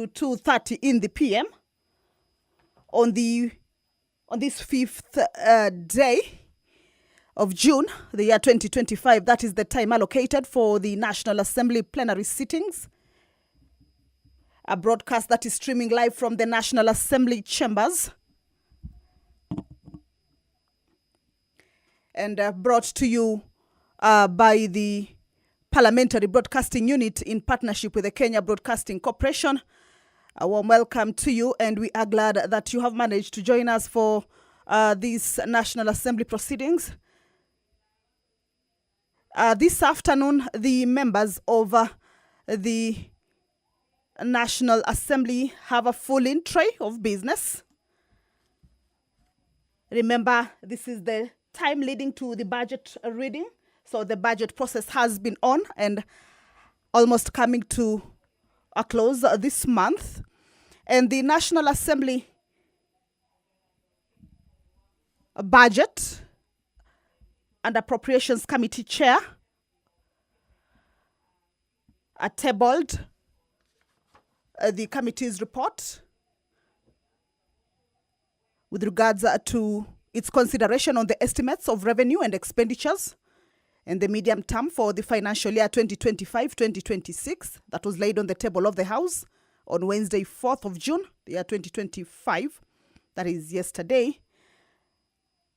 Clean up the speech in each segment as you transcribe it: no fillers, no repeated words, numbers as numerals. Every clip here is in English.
2:30 in the PM on this 5th day of June, the year 2025. That is the time allocated for the National Assembly plenary sittings. A broadcast that is streaming live from the National Assembly chambers and brought to you by the Parliamentary Broadcasting Unit in partnership with the Kenya Broadcasting Corporation. A warm welcome to you, and we are glad that you have managed to join us for these National Assembly proceedings. This afternoon, the members of the National Assembly have a full in tray of business. Remember, this is the time leading to the budget reading. So the budget process has been on and almost coming to a close this month. And the National Assembly Budget and Appropriations Committee Chair tabled the committee's report with regards to its consideration on the estimates of revenue and expenditures in the medium term for the financial year 2025-2026 that was laid on the table of the House on Wednesday, 4th of June, the year 2025, that is yesterday.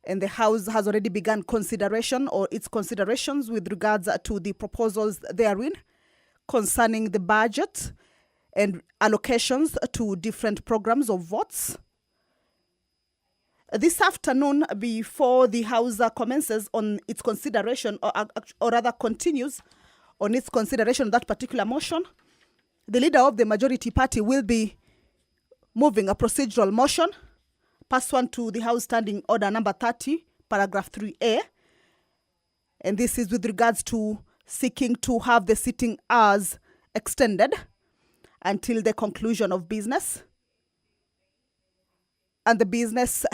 And the House has already begun consideration or its considerations with regards to the proposals therein concerning the budget and allocations to different programs of votes. This afternoon, before the House commences on its consideration, or rather continues on its consideration of that particular motion, the leader of the majority party will be moving a procedural motion pursuant to the House Standing Order number 30, paragraph 3A. And this is with regards to seeking to have the sitting hours extended until the conclusion of business. And the business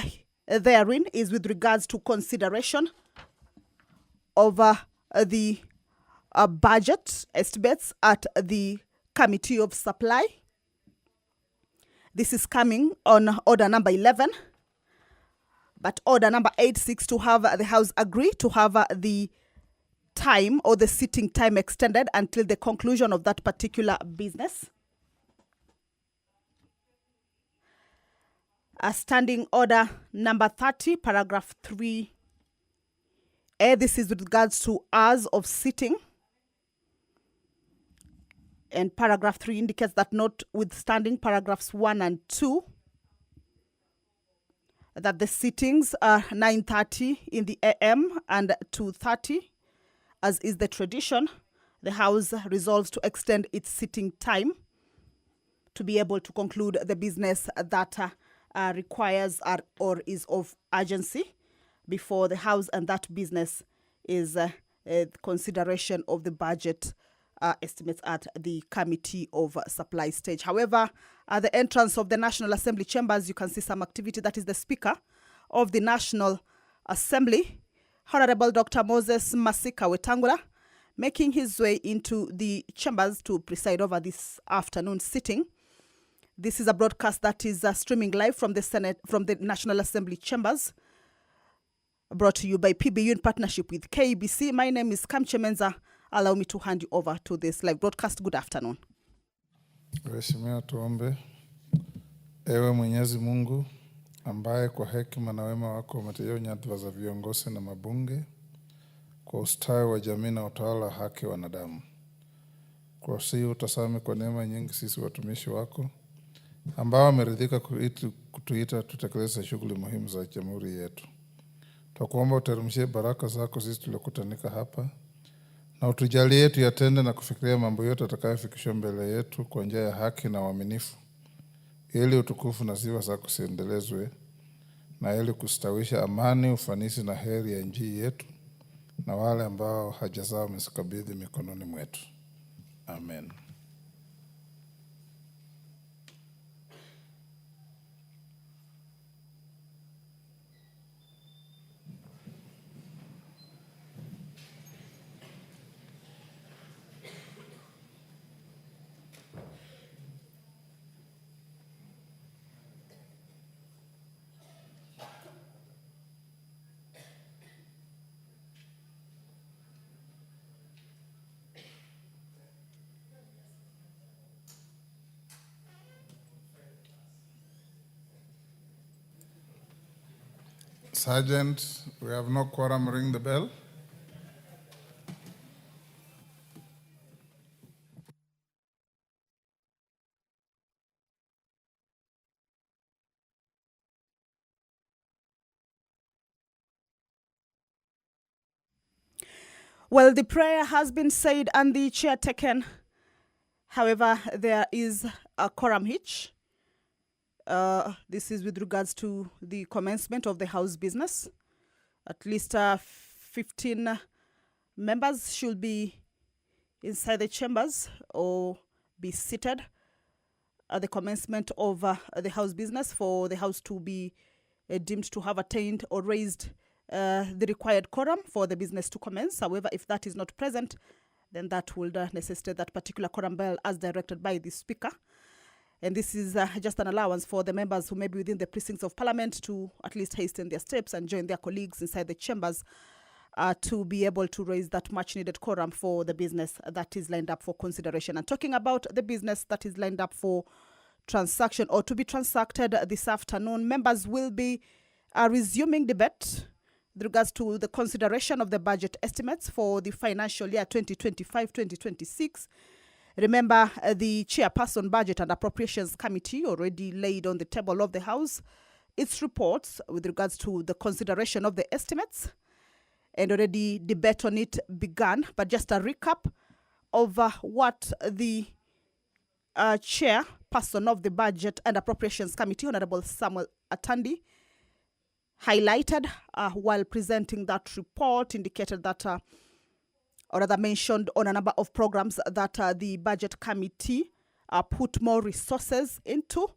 therein is with regards to consideration of the budget estimates at the Committee of Supply. This is coming on order number 11, but order number 8 seeks to have the House agree to have the time or the sitting time extended until the conclusion of that particular business. Standing Order number 30, paragraph 3A. This is with regards to hours of sitting. And paragraph 3 indicates that notwithstanding paragraphs 1 and 2, that the sittings are 9:30 in the AM and 2:30, as is the tradition, the House resolves to extend its sitting time to be able to conclude the business that requires or is of urgency before the House, and that business is consideration of the budget estimates at the Committee of Supply stage. However, at the entrance of the National Assembly chambers, you can see some activity. That is the Speaker of the National Assembly, Honorable Dr. Moses Masika Wetangula, making his way into the chambers to preside over this afternoon sitting. This is a broadcast that is streaming live from the National Assembly chambers, brought to you by PBU in partnership with KBC. My name is Kamche Menza. Allow me to hand you over to this live broadcast. Good afternoon. Mheshimiwa, tuombe. Ewe Mwenyezi Mungu, ambaye kwa hekima na wema wako umeteua nyadhifa za viongozi na mabunge kwa ustawi wa jamii na utawala wa haki wa wanadamu. Kwa hiyo utasame kwa neema nyingi sisi watumishi wako ambao wameridhika kutuita tutekeleze shughuli muhimu za jamhuri yetu. Tunakuomba uteremshie baraka zako sisi tuliokutanika hapa, na utujalie tuyatende na kufikiria mambo yote atakayofikishwa mbele yetu kwa njia ya haki na uaminifu, ili utukufu na sifa zako ziendelezwe, na ili kustawisha amani, ufanisi na heri ya nchi yetu na wale ambao haja zao umezikabidhi mikononi mwetu. Amen. Sergeant, we have no quorum. Ring the bell. Well, the prayer has been said and the chair taken. However, there is a quorum hitch. This is with regards to the commencement of the House business. At least 15 members should be inside the chambers or be seated at the commencement of the House business for the House to be deemed to have attained or raised the required quorum for the business to commence. However, if that is not present, then that will necessitate that particular quorum bell as directed by the Speaker. And this is just an allowance for the members who may be within the precincts of Parliament to at least hasten their steps and join their colleagues inside the chambers to be able to raise that much needed quorum for the business that is lined up for consideration. And talking about the business that is lined up for transaction or to be transacted this afternoon, members will be resuming debate with regards to the consideration of the budget estimates for the financial year 2025-2026. Remember, the Chairperson Budget and Appropriations Committee already laid on the table of the House its reports with regards to the consideration of the estimates, and already debate on it began. But just a recap of what the Chairperson of the Budget and Appropriations Committee, Honorable Samuel Atandi, highlighted while presenting that report, indicated that or rather mentioned on a number of programs that the budget committee put more resources into.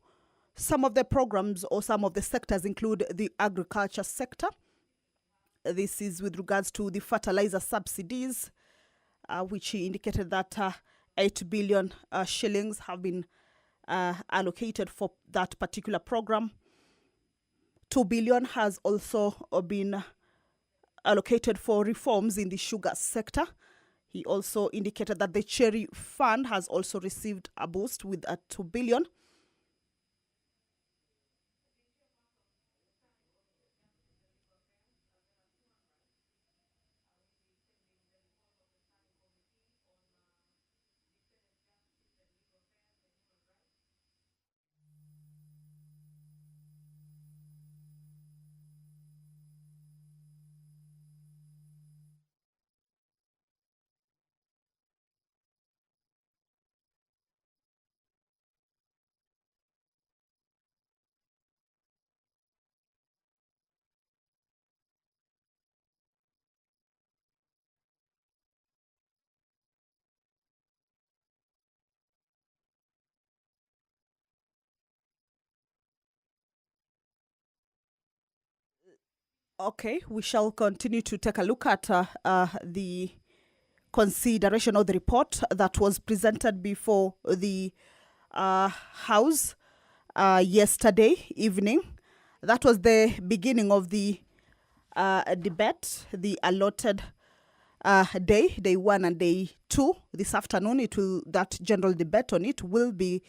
Some of the programs or some of the sectors include the agriculture sector. This is with regards to the fertilizer subsidies, which he indicated that 8 billion shillings have been allocated for that particular program. 2 billion has also been allocated for reforms in the sugar sector. He also indicated that the Cherry Fund has also received a boost with 2 billion. Okay, we shall continue to take a look at the consideration of the report that was presented before the House yesterday evening. That was the beginning of the debate, the allotted day 1 and day 2. This afternoon, that general debate on it will be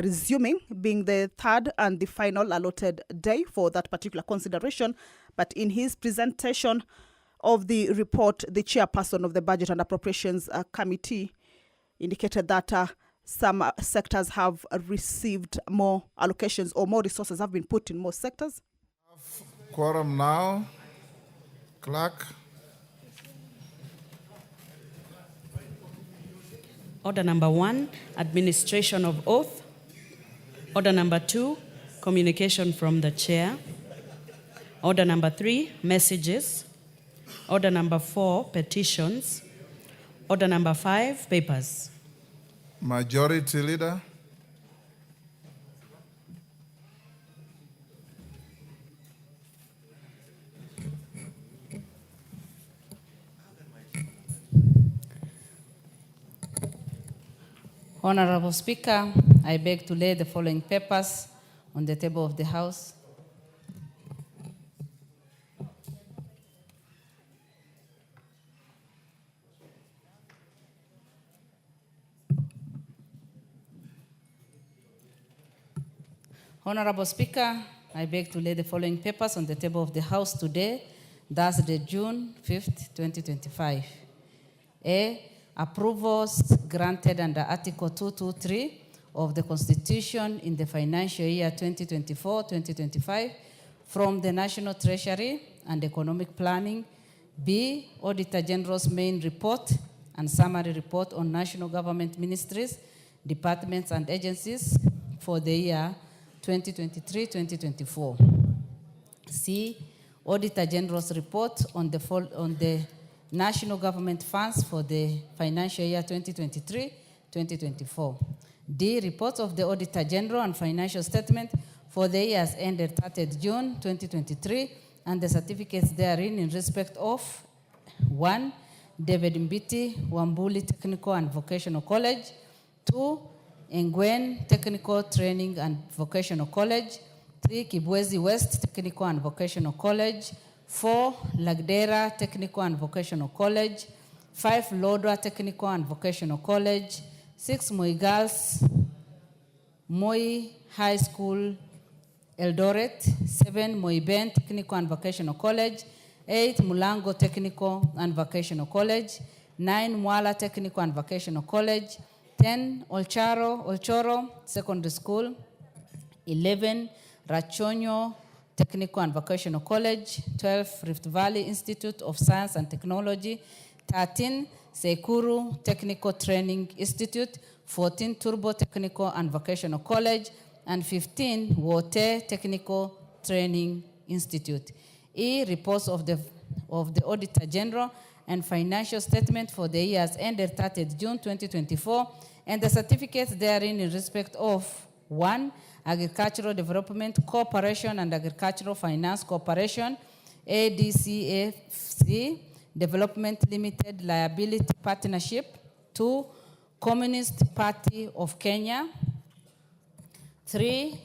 resuming, being the third and the final allotted day for that particular consideration. But in his presentation of the report, the Chairperson of the Budget and Appropriations Committee indicated that some sectors have received more allocations or more resources have been put in more sectors. Quorum now. Clerk. Order number 1, administration of oath. Order number 2, communication from the chair. Order number 3, messages. Order number 4, petitions. Order number 5, papers. Majority Leader. Honorable Speaker, I beg to lay the following papers on the table of the House. Honorable Speaker, I beg to lay the following papers on the table of the House today, Thursday, June 5th, 2025. A. Approvals granted under Article 223 of the Constitution in the financial year 2024-2025 from the National Treasury and Economic Planning. B. Auditor General's main report and summary report on national government ministries, departments, and agencies for the year 2023-2024. C. Auditor General's report on the national government funds for the financial year 2023-2024. D. Reports of the Auditor General and financial statement for the years ended 30th June 2023 and the certificates therein in respect of 1. David Mbiti, Wambuli Technical and Vocational College. 2. Ngwen Technical Training and Vocational College. 3. Kibwezi West Technical and Vocational College. 4. Lagdera Technical and Vocational College. 5. Lodwa Technical and Vocational College. 6. Moi Girls, Moi High School, Eldoret. 7. Moi Ben Technical and Vocational College. 8. Mulango Technical and Vocational College. 9. Mwala Technical and Vocational College. 10. Olchoro Secondary School. 11. Rachonyo Technical and Vocational College. 12. Rift Valley Institute of Science and Technology. 13. Sekuru Technical Training Institute. 14. Turbo Technical and Vocational College. And 15. Wote Technical Training Institute. E. Reports of the Auditor General and financial statement for the years ended 30th June 2024 and the certificates therein in respect of 1. Agricultural Development Corporation and Agricultural Finance Corporation, ADCFC, Development Limited Liability Partnership. 2. Communist Party of Kenya. 3.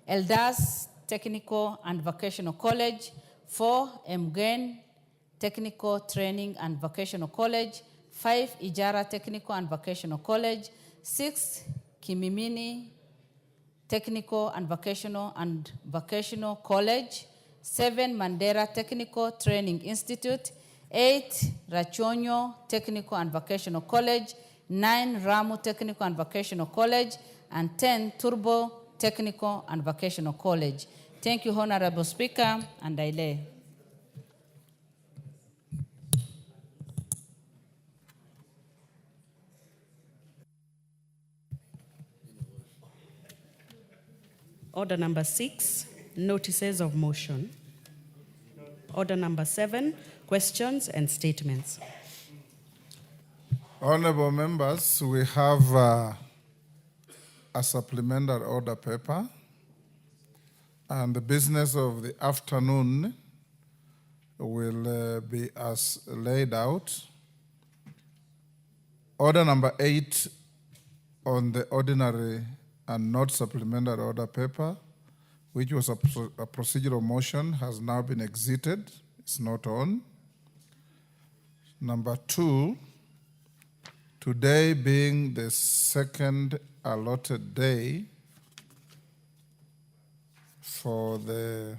Elders Technical and Vocational College. 4. Mgen Technical Training and Vocational College. 5. Ijara Technical and Vocational College. 6. Kimimini Technical and Vocational College. 7. Mandera Technical Training Institute. 8. Rachonyo Technical and Vocational College. 9. Ramu Technical and Vocational College. And 10. Turbo Technical and Vocational College. Thank you, Honorable Speaker, and I lay. Order number 6, notices of motion. Order number 7, questions and statements. Honorable members, we have a supplementary order paper, and the business of the afternoon will be as laid out. Order number 8 on the ordinary and not supplementary order paper, which was a procedural motion, has now been exited. It's not on. Number 2, today being the second allotted day for the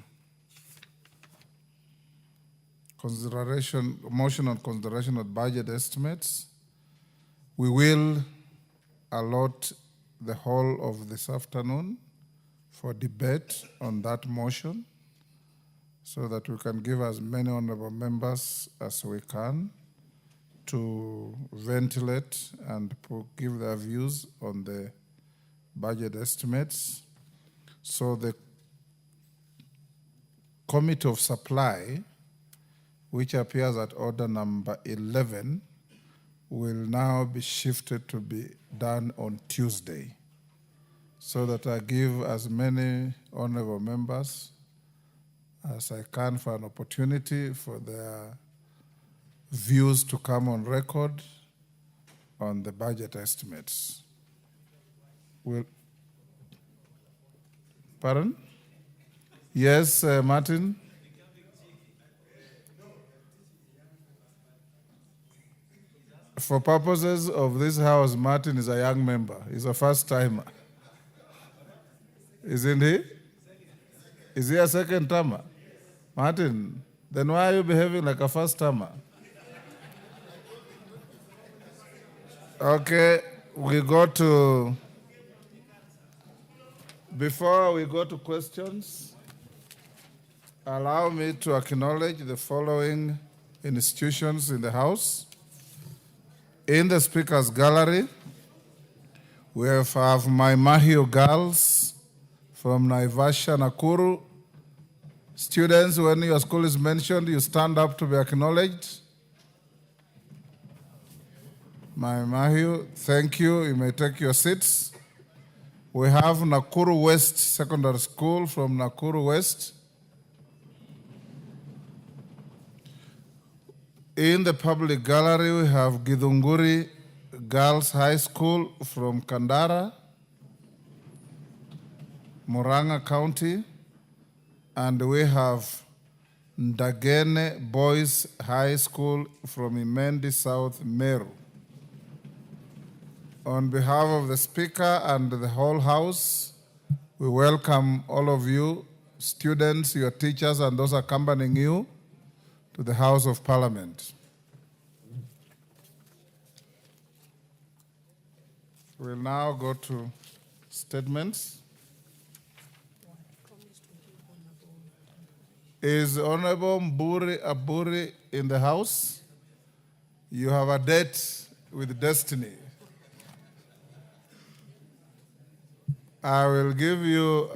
motion on consideration of budget estimates, we will allot the whole of this afternoon for debate on that motion so that we can give as many honorable members as we can to ventilate and give their views on the budget estimates. So the Committee of Supply, which appears at order number 11, will now be shifted to be done on Tuesday, so that I give as many honorable members as I can for an opportunity for their views to come on record on the budget estimates. Pardon? Yes, Martin? For purposes of this house, Martin is a young member. He's a first-timer. Isn't he? Is he a second termer? Martin, then why are you behaving like a first termer? Okay, before we go to questions, allow me to acknowledge the following institutions in the House. In the Speaker's Gallery, we have my Mahio girls from Naivasha, Nakuru. Students, when your school is mentioned, you stand up to be acknowledged. My Mahio, thank you. You may take your seats. We have Nakuru West Secondary School from Nakuru West. In the public gallery, we have Githunguri Girls High School from Kandara, Murang'a County, and we have Ndagene Boys High School from Imendi South, Meru. On behalf of the Speaker and the whole House, we welcome all of you, students, your teachers, and those accompanying you to the House of Parliament. We'll now go to statements. Is Honorable Mburi Aburi in the House? You have a date with destiny. I will give you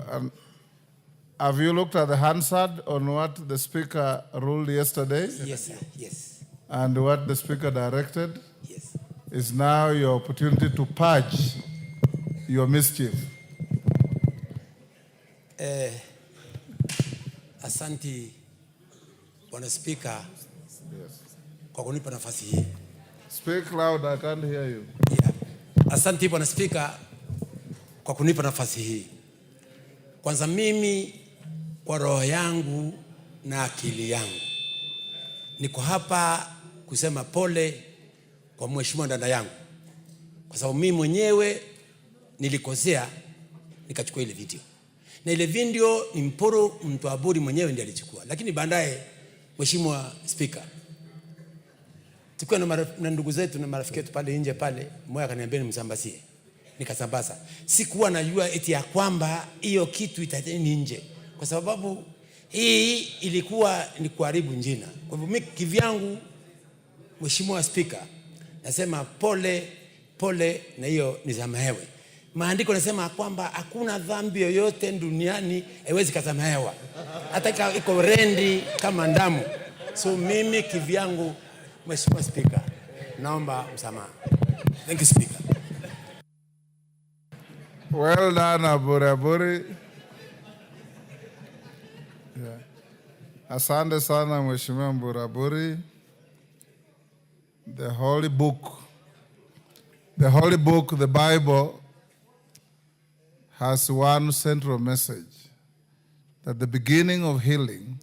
have you looked at the Hansard on what the Speaker ruled yesterday? Yes, sir. Yes. And what the Speaker directed? Yes. Is now your opportunity to purge your mischief. Asante Bwana Speaker kwa kunipa nafasi hii. Speak loud, I can't hear you. Yeah. Asante Bwana Speaker kwa kunipa nafasi hii. Kwanza mimi kwa roho yangu na akili yangu niko hapa kusema pole kwa mheshimiwa dada yangu, kwa sababu mimi mwenyewe nilikosea nikachukua ile video, na ile video ni Mporo Mtwaburi mwenyewe ndiye alichukua, lakini baadaye mheshimiwa Speaker, tukiwa na ndugu zetu na marafiki wetu pale nje pale, mmoja akaniambia nimsambazie, nikasambaza. Sikuwa najua eti ya kwamba hiyo kitu itaeni nje, kwa sababu hii ilikuwa ni kuharibu jina. Kwa hivyo mimi kivyangu, mheshimiwa Speaker, nasema pole pole, na hiyo nisamehewe. Maandiko nasema kwamba hakuna dhambi yoyote duniani haiwezi kusamehewa, hata iko rendi kama damu. So mimi kivyangu, mheshimiwa Speaker, naomba msamaha. Thank you, Speaker. Well done, Aburi. Yeah. Asante sana Mheshimiwa Mburaburi. The Holy Book, the Bible, has one central message, that the beginning of healing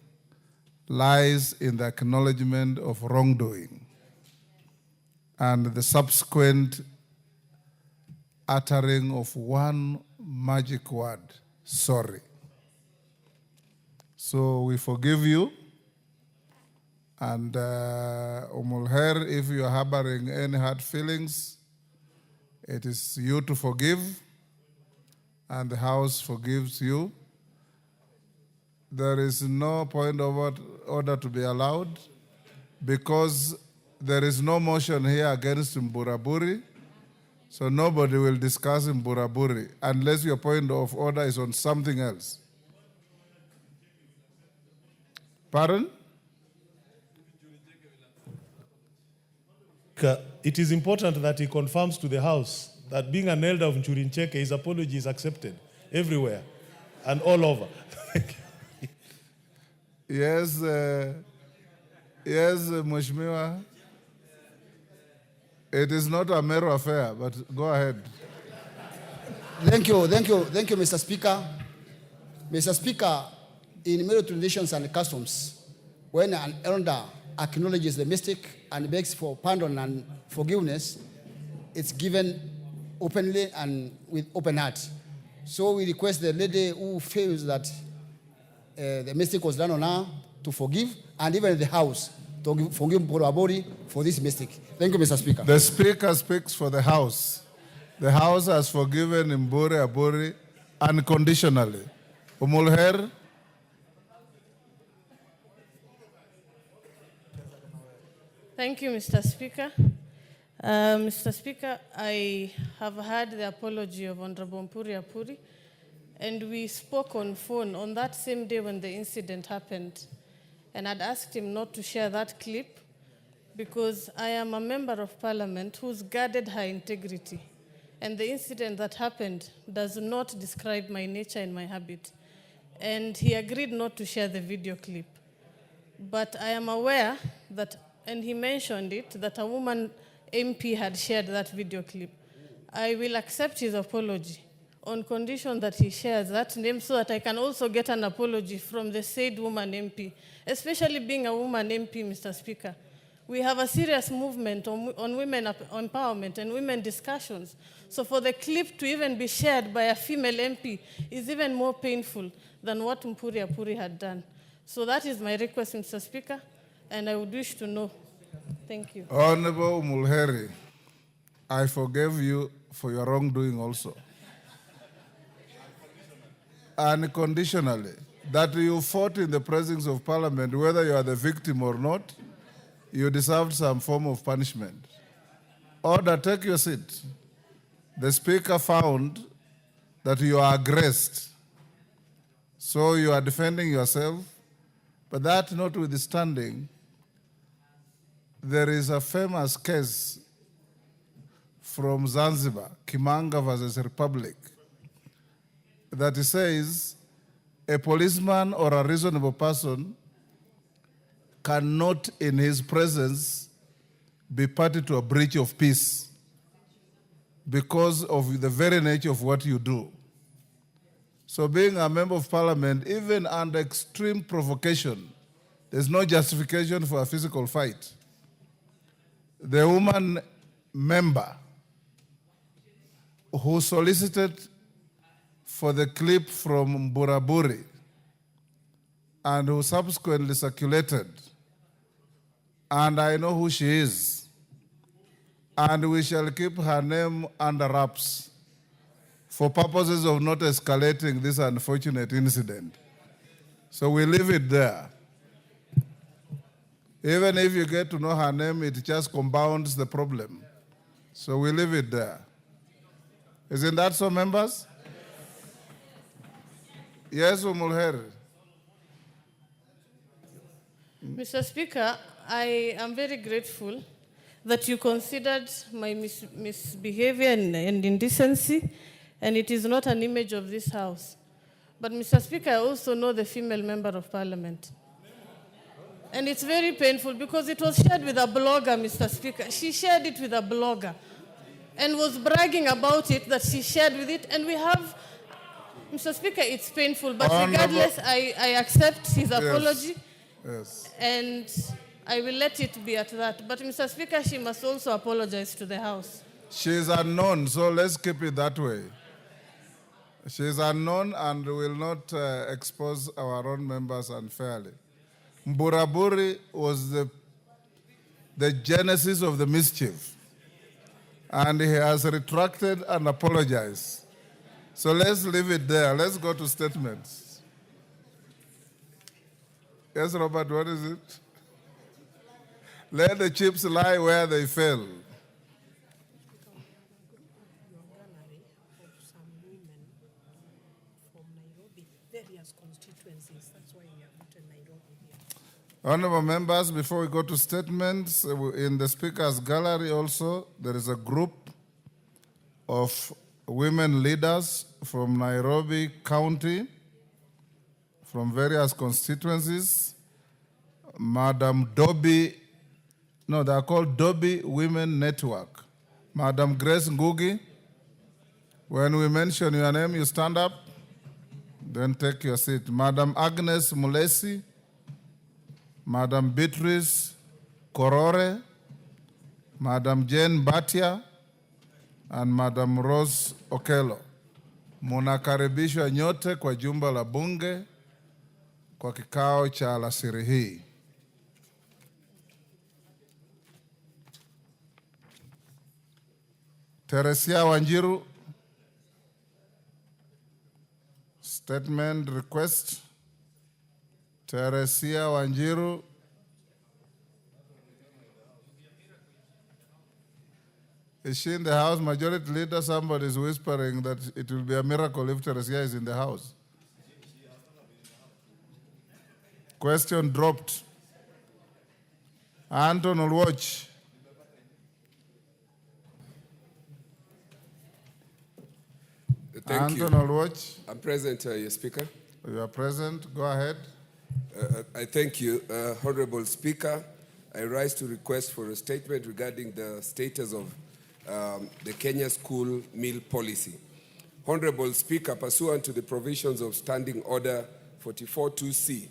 lies in the acknowledgement of wrongdoing and the subsequent uttering of one magic word, sorry. So we forgive you. And Umulher, if you are harboring any hard feelings, it is you to forgive, and the House forgives you. There is no point of order to be allowed, because there is no motion here against Mburaburi, so nobody will discuss Mburaburi unless your point of order is on something else. Pardon? It is important that he confirms to the House that being an elder of Nchurincheke, his apology is accepted everywhere and all over. Yes, Mheshimiwa. It is not a Meru affair, but go ahead. Thank you, Mr. Speaker. Mr. Speaker, in Meru traditions and customs, when an elder acknowledges the mistake and begs for pardon and forgiveness, it's given openly and with open heart. So we request the lady who feels that the mistake was done on her to forgive, and even the House to forgive Mporabori for this mistake. Thank you, Mr. Speaker. The Speaker speaks for the House. The House has forgiven Mbure Aburi unconditionally. Umulher. Thank you, Mr. Speaker. Mr. Speaker, I have heard the apology of Honorable Mpuri Apuri, and we spoke on phone on that same day when the incident happened. And I'd asked him not to share that clip because I am a member of parliament who's guarded her integrity. And the incident that happened does not describe my nature and my habit. And he agreed not to share the video clip. But I am aware that, and he mentioned it, that a woman MP had shared that video clip. I will accept his apology on condition that he shares that name so that I can also get an apology from the said woman MP, especially being a woman MP, Mr. Speaker. We have a serious movement on women empowerment and women discussions. So for the clip to even be shared by a female MP is even more painful than what Mpuri Apuri had done. So that is my request, Mr. Speaker, and I would wish to know. Thank you. Honorable Mulheri, I forgive you for your wrongdoing also. Unconditionally, that you fought in the presence of Parliament, whether you are the victim or not, you deserved some form of punishment. Order, take your seat. The Speaker found that you are aggressed, so you are defending yourself, but that notwithstanding, there is a famous case from Zanzibar, Kimanga versus Republic, that says a policeman or a reasonable person cannot in his presence be party to a breach of peace because of the very nature of what you do. So being a member of parliament, even under extreme provocation, there's no justification for a physical fight. The woman member who solicited for the clip from Buraburi and who subsequently circulated, and I know who she is, and we shall keep her name under wraps for purposes of not escalating this unfortunate incident. So we leave it there. Even if you get to know her name, it just compounds the problem. So we leave it there. Isn't that so, members? Yes, Umulher. Mr. Speaker, I am very grateful that you considered my misbehavior and indecency, and it is not an image of this House. But, Mr. Speaker, I also know the female member of Parliament. And it's very painful because it was shared with a blogger, Mr. Speaker. She shared it with a blogger and was bragging about it, that she shared with it. And we have, Mr. Speaker, it's painful. But regardless, I accept his apology. Yes. And I will let it be at that. But, Mr. Speaker, she must also apologize to the House. She is unknown, so let's keep it that way. She is unknown and will not expose our own members unfairly. Mburaburi was the genesis of the mischief, and he has retracted and apologized. So let's leave it there. Let's go to statements. Yes, Robert, what is it? Let the chips lie where they fell. Honorable members, before we go to statements, in the Speaker's gallery also, there is a group of women leaders from Nairobi County, from various constituencies. Madam Dobby, no, they are called Dobby Women Network. Madam Grace Ngugi, when we mention your name, you stand up, then take your seat. Madam Agnes Mulesi, Madam Beatrice Korore, Madam Jane Batia, and Madam Rose Okello. Munakaribishwa nyote kwa jumba la bunge kwa kikao cha alasiri hii. Teresia Wanjiru, statement request. Teresia Wanjiru. Is she in the house? Majority Leader, somebody is whispering that it will be a miracle if Teresia is in the house. Question dropped. Anton will watch. Thank Anton you. will watch. I'm present, Your Speaker. You are present. Go ahead. I thank you. Honorable Speaker, I rise to request for a statement regarding the status of the Kenya school meal policy. Honorable Speaker, pursuant to the provisions of Standing Order 44.2c,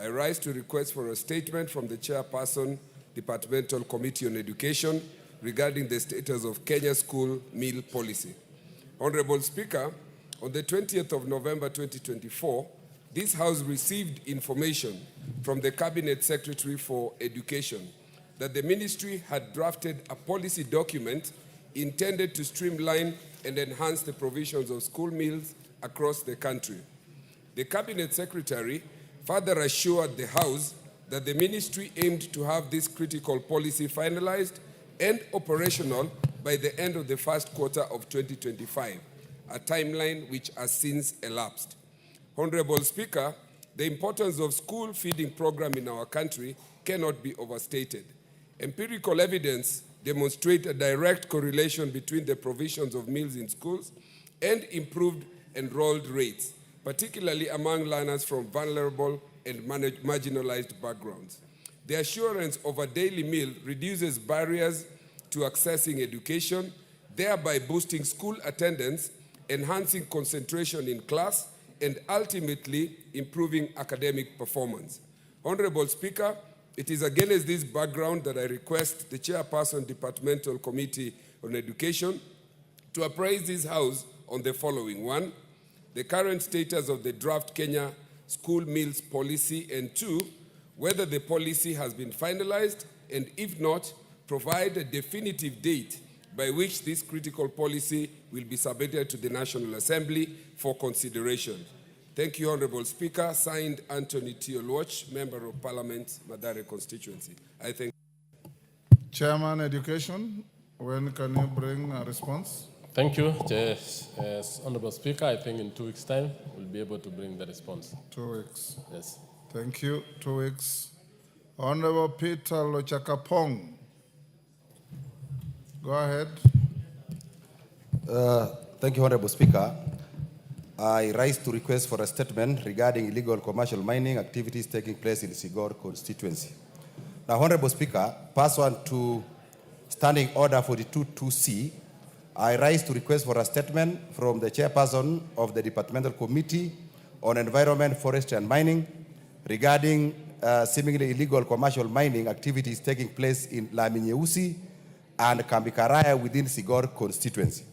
I rise to request for a statement from the Chairperson, Departmental Committee on Education, regarding the status of Kenya school meal policy. Honorable Speaker, on the 20th of November 2024, this House received information from the Cabinet Secretary for Education that the ministry had drafted a policy document intended to streamline and enhance the provisions of school meals across the country. The Cabinet Secretary further assured the House that the ministry aimed to have this critical policy finalized and operational by the end of the first quarter of 2025, a timeline which has since elapsed. Honorable Speaker, the importance of school feeding program in our country cannot be overstated. Empirical evidence demonstrates a direct correlation between the provisions of meals in schools and improved enrolled rates, particularly among learners from vulnerable and marginalized backgrounds. The assurance of a daily meal reduces barriers to accessing education, thereby boosting school attendance, enhancing concentration in class, and ultimately improving academic performance. Honorable Speaker, it is against this background that I request the Chairperson, Departmental Committee on Education, to apprise this House on the following. 1, the current status of the draft Kenya school meals policy, and 2, whether the policy has been finalized, and if not, provide a definitive date by which this critical policy will be submitted to the National Assembly for consideration. Thank you, Honorable Speaker. Signed, Anthony Tiolwach, Member of Parliament, Mathare constituency. I thank Chairman Education, when can you bring a response? Thank you. Yes, Honorable Speaker, I think in 2 weeks' time, we'll be able to bring the response. 2 weeks. Yes. Thank you. 2 weeks. Honorable Peter Lochakapong. Go ahead. Thank you, Honorable Speaker. I rise to request for a statement regarding illegal commercial mining activities taking place in Sigor constituency. Now, Honorable Speaker, pursuant to Standing Order 42.2c, I rise to request for a statement from the Chairperson of the Departmental Committee on Environment, Forestry and Mining regarding seemingly illegal commercial mining activities taking place in Laminyeusi and Kambikaraya within Sigor constituency.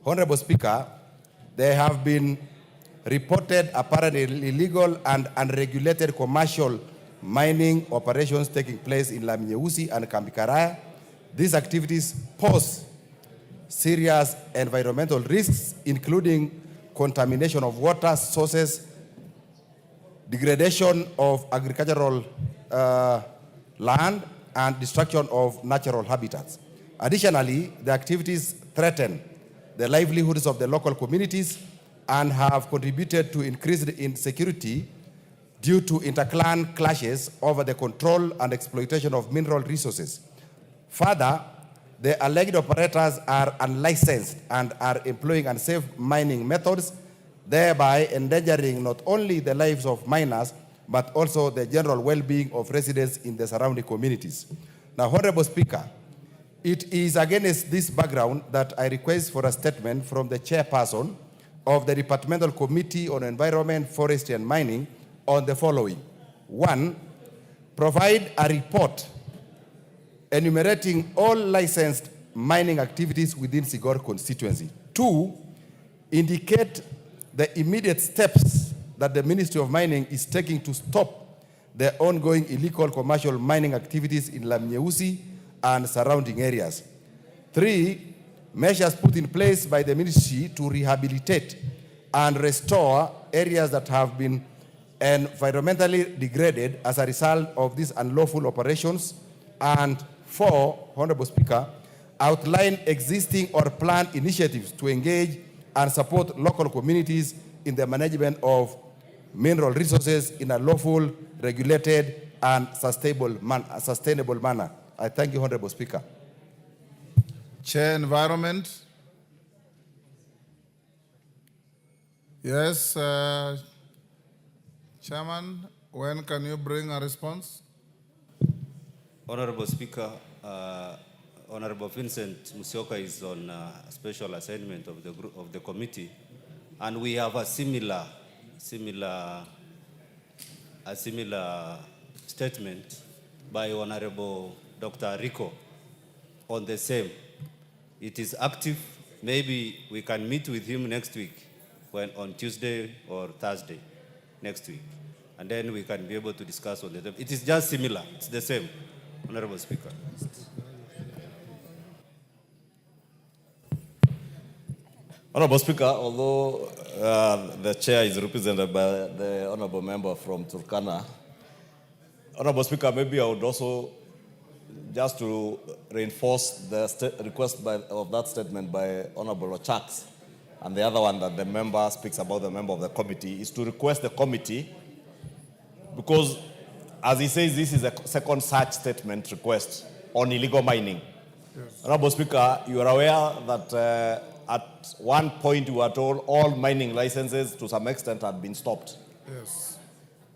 Honorable Speaker, there have been reported apparently illegal and unregulated commercial mining operations taking place in Laminyeusi and Kambikaraya. These activities pose serious environmental risks, including contamination of water sources, degradation of agricultural land, and destruction of natural habitats. Additionally, the activities threaten the livelihoods of the local communities and have contributed to increased insecurity due to inter-clan clashes over the control and exploitation of mineral resources. Further, the alleged operators are unlicensed and are employing unsafe mining methods, thereby endangering not only the lives of miners, but also the general well-being of residents in the surrounding communities. Now, Honorable Speaker, it is against this background that I request for a statement from the Chairperson of the Departmental Committee on Environment, Forestry and Mining on the following. 1, provide a report enumerating all licensed mining activities within Sigor constituency. 2, indicate the immediate steps that the Ministry of Mining is taking to stop the ongoing illegal commercial mining activities in Lamnyeusi and surrounding areas. 3, measures put in place by the ministry to rehabilitate and restore areas that have been environmentally degraded as a result of these unlawful operations. And 4, Honorable Speaker, outline existing or planned initiatives to engage and support local communities in the management of mineral resources in a lawful, regulated, and sustainable manner. I thank you, Honorable Speaker. Chair, Environment. Yes, Chairman, when can you bring a response? Honorable Speaker, Honorable Vincent Musyoka is on special assignment of the group of the committee, and we have a similar statement by Honorable Dr. Rico on the same. It is active. Maybe we can meet with him next week, on Tuesday or Thursday next week, and then we can be able to discuss on the. It is just similar. It's the same, Honorable Speaker. Honorable Speaker, although the chair is represented by the honorable member from Turkana, Honorable Speaker, maybe I would also, just to reinforce the request of that statement by Honorable Ochaks, and the other one that the member speaks about, the member of the committee, is to request the committee, because as he says, this is a second such statement request on illegal mining. Yes. Honorable Speaker, you are aware that at one point we were told all mining licenses to some extent had been stopped. Yes.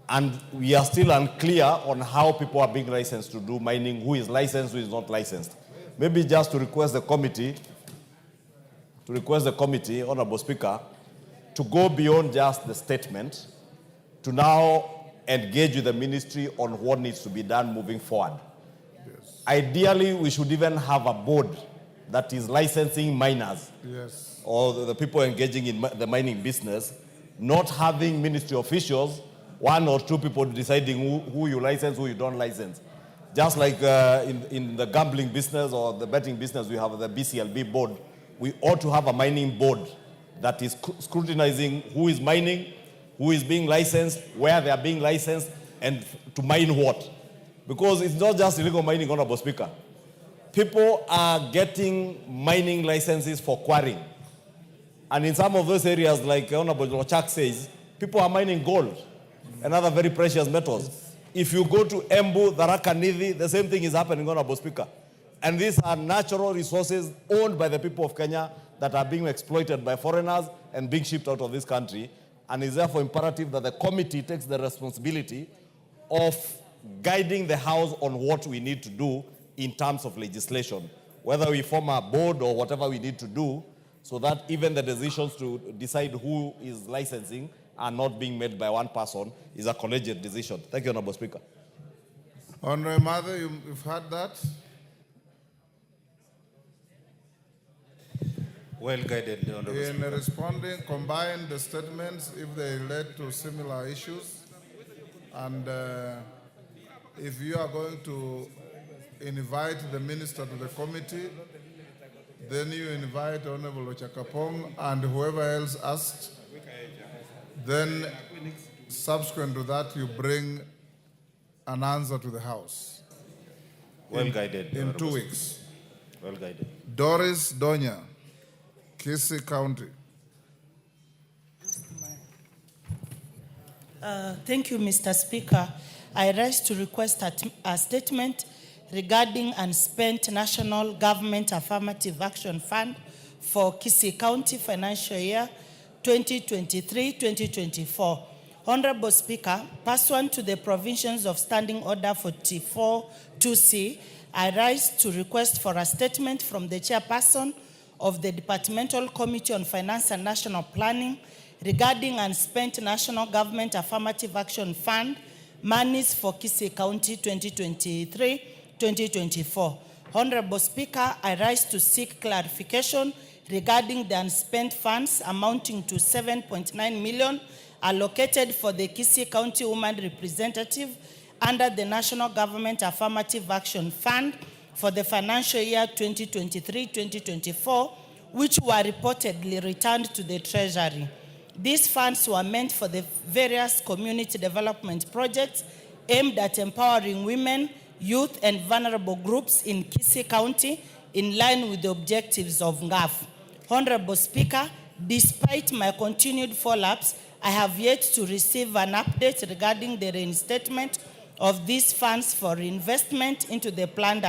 And we are still unclear on how people are being licensed to do mining, who is licensed, who is not licensed. Maybe just to request the committee, Honorable Speaker, to go beyond just the statement, to now engage with the ministry on what needs to be done moving forward. Yes. Ideally, we should even have a board that is licensing miners, yes, or the people engaging in the mining business, not having ministry officials, 1 or 2 people deciding who you license, who you don't license. Just like in the gambling business or the betting business, we have the BCLB board. We ought to have a mining board that is scrutinizing who is mining, who is being licensed, where they are being licensed, and to mine what. Because it's not just illegal mining, Honorable Speaker. People are getting mining licenses for quarrying. And in some of those areas, like Honorable Ochak says, people are mining gold and other very precious metals. If you go to Embu, Tharaka Nithi, the same thing is happening, Honorable Speaker. And these are natural resources owned by the people of Kenya that are being exploited by foreigners and being shipped out of this country. And it's therefore imperative that the committee takes the responsibility of guiding the House on what we need to do in terms of legislation, whether we form a board or whatever we need to do, so that even the decisions to decide who is licensing are not being made by one person, is a collegiate decision. Thank you, Honorable Speaker. Honorable Mother, you've heard that? Well guided, Honorable Speaker. In responding, combine the statements if they relate to similar issues. And if you are going to invite the minister to the committee, then you invite Honorable Ochakapong and whoever else asked. Then subsequent to that, you bring an answer to the House. Well guided. In 2 weeks. Well guided. Doris Donya, Kisii County. Thank you, Mr. Speaker. I rise to request a statement regarding unspent National Government Affirmative Action Fund for Kisii County financial year 2023-2024. Honorable Speaker, pursuant to the provisions of Standing Order 44-2C, I rise to request for a statement from the chairperson of the Departmental Committee on Finance and National Planning regarding unspent National Government Affirmative Action Fund monies for Kisii County 2023-2024. Honorable Speaker, I rise to seek clarification regarding the unspent funds amounting to 7.9 million allocated for the Kisii County Woman Representative under the National Government Affirmative Action Fund for the financial year 2023-2024, which were reportedly returned to the Treasury. These funds were meant for the various community development projects aimed at empowering women, youth, and vulnerable groups in Kisii County in line with the objectives of NGAF. Honorable Speaker, despite my continued follow-ups, I have yet to receive an update regarding the reinstatement of these funds for reinvestment into the planned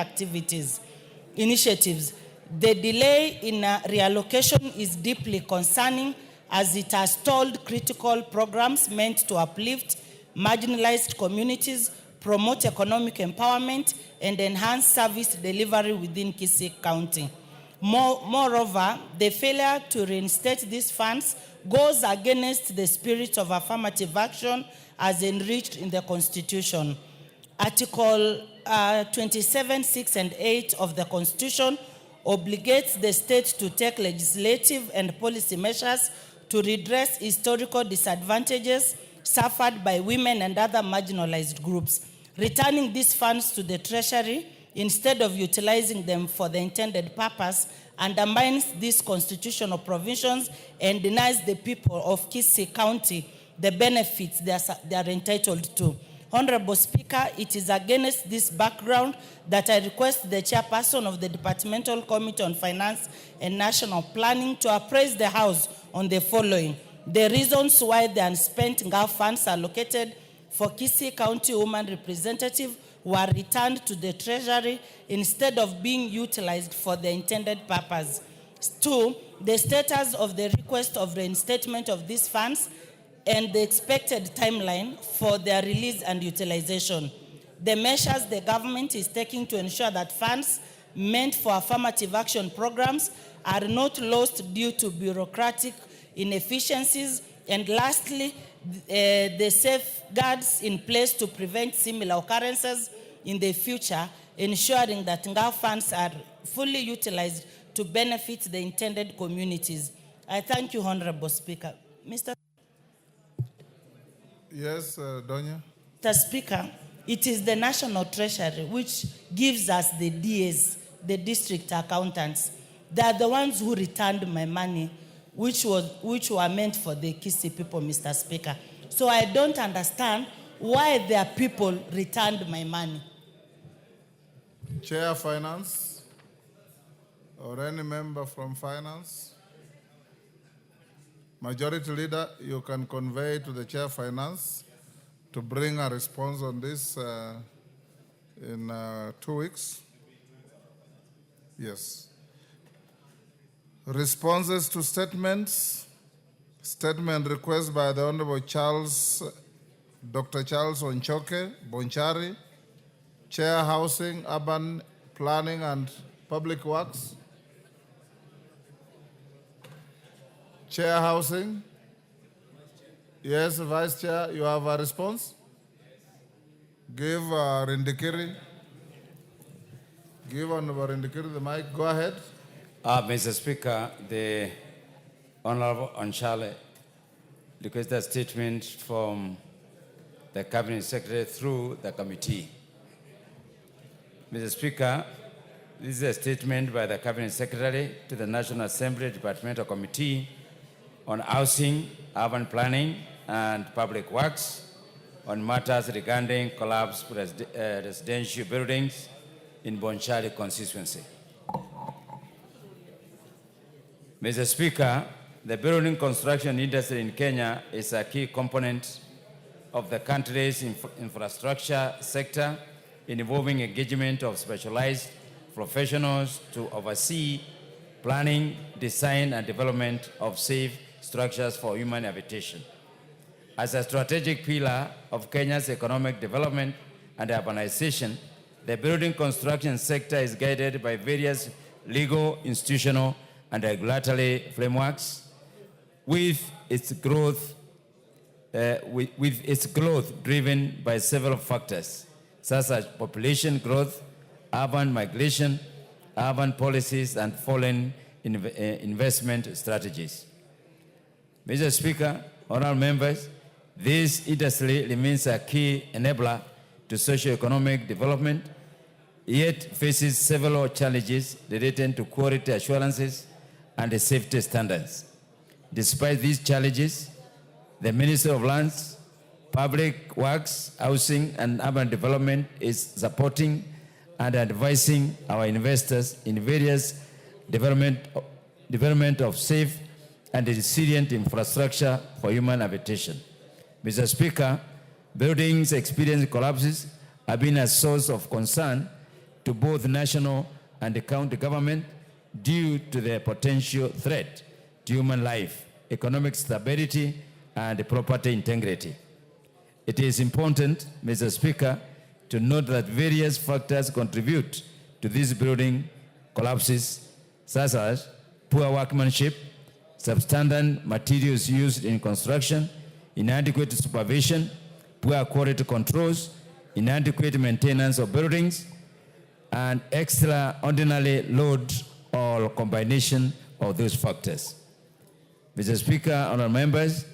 initiatives. The delay in reallocation is deeply concerning, as it has stalled critical programs meant to uplift marginalized communities, promote economic empowerment, and enhance service delivery within Kisii County. Moreover, the failure to reinstate these funds goes against the spirit of affirmative action as enriched in the Constitution. Article 27, 6, and 8 of the Constitution obligates the state to take legislative and policy measures to redress historical disadvantages suffered by women and other marginalized groups. Returning these funds to the Treasury instead of utilizing them for the intended purpose undermines these constitutional provisions and denies the people of Kisii County the benefits they are entitled to. Honorable Speaker, it is against this background that I request the chairperson of the Departmental Committee on Finance and National Planning to appraise the House on the following: the reasons why the unspent NGAF funds allocated for Kisii County Woman Representative were returned to the Treasury instead of being utilized for the intended purpose. 2, the status of the request of reinstatement of these funds and the expected timeline for their release and utilization. The measures the government is taking to ensure that funds meant for affirmative action programs are not lost due to bureaucratic inefficiencies. And lastly, the safeguards in place to prevent similar occurrences in the future, ensuring that NGAF funds are fully utilized to benefit the intended communities. I thank you, Honorable Speaker. Yes, Donya. Mr. Speaker, it is the National Treasury which gives us the DAs, the district accountants. They are the ones who returned my money, which were meant for the Kisii people, Mr. Speaker. So I don't understand why their people returned my money. Chair Finance, or any member from Finance. Majority Leader, you can convey to the Chair Finance to bring a response on this in 2 weeks. Yes. Responses to statements. Statement request by the Honorable Dr. Charles Onchoke, Bonchari, Chair Housing, Urban Planning and Public Works. Chair Housing. Yes, Vice Chair, you have a response? Give Rindikiri. Give Honorable Rindikiri the mic. Go ahead. Mr. Speaker, the Honorable Onchale requested a statement from the Cabinet Secretary through the committee. Mr. Speaker, this is a statement by the Cabinet Secretary to the National Assembly Departmental Committee on Housing, Urban Planning, and Public Works on matters regarding collapsed residential buildings in Bonchari constituency. Mr. Speaker, the building construction industry in Kenya is a key component of the country's infrastructure sector, involving engagement of specialized professionals to oversee planning, design, and development of safe structures for human habitation. As a strategic pillar of Kenya's economic development and urbanization, the building construction sector is guided by various legal, institutional, and regulatory frameworks, with its growth driven by several factors, such as population growth, urban migration, urban policies, and foreign investment strategies. Mr. Speaker, honorable members, This industry remains a key enabler to socio-economic development, yet faces several challenges relating to quality assurances and safety standards. Despite these challenges, the Ministry of Lands, Public Works, Housing and Urban Development is supporting and advising our investors in various development of safe and resilient infrastructure for human habitation. Mr. Speaker, buildings experiencing collapses have been a source of concern to both national and county government due to their potential threat to human life, economic stability, and property integrity. It is important, Mr. Speaker, to note that various factors contribute to these building collapses, such as poor workmanship, substandard materials used in construction, inadequate supervision, poor quality controls, inadequate maintenance of buildings, and extraordinary load or combination of those factors. Mr. Speaker, honorable members,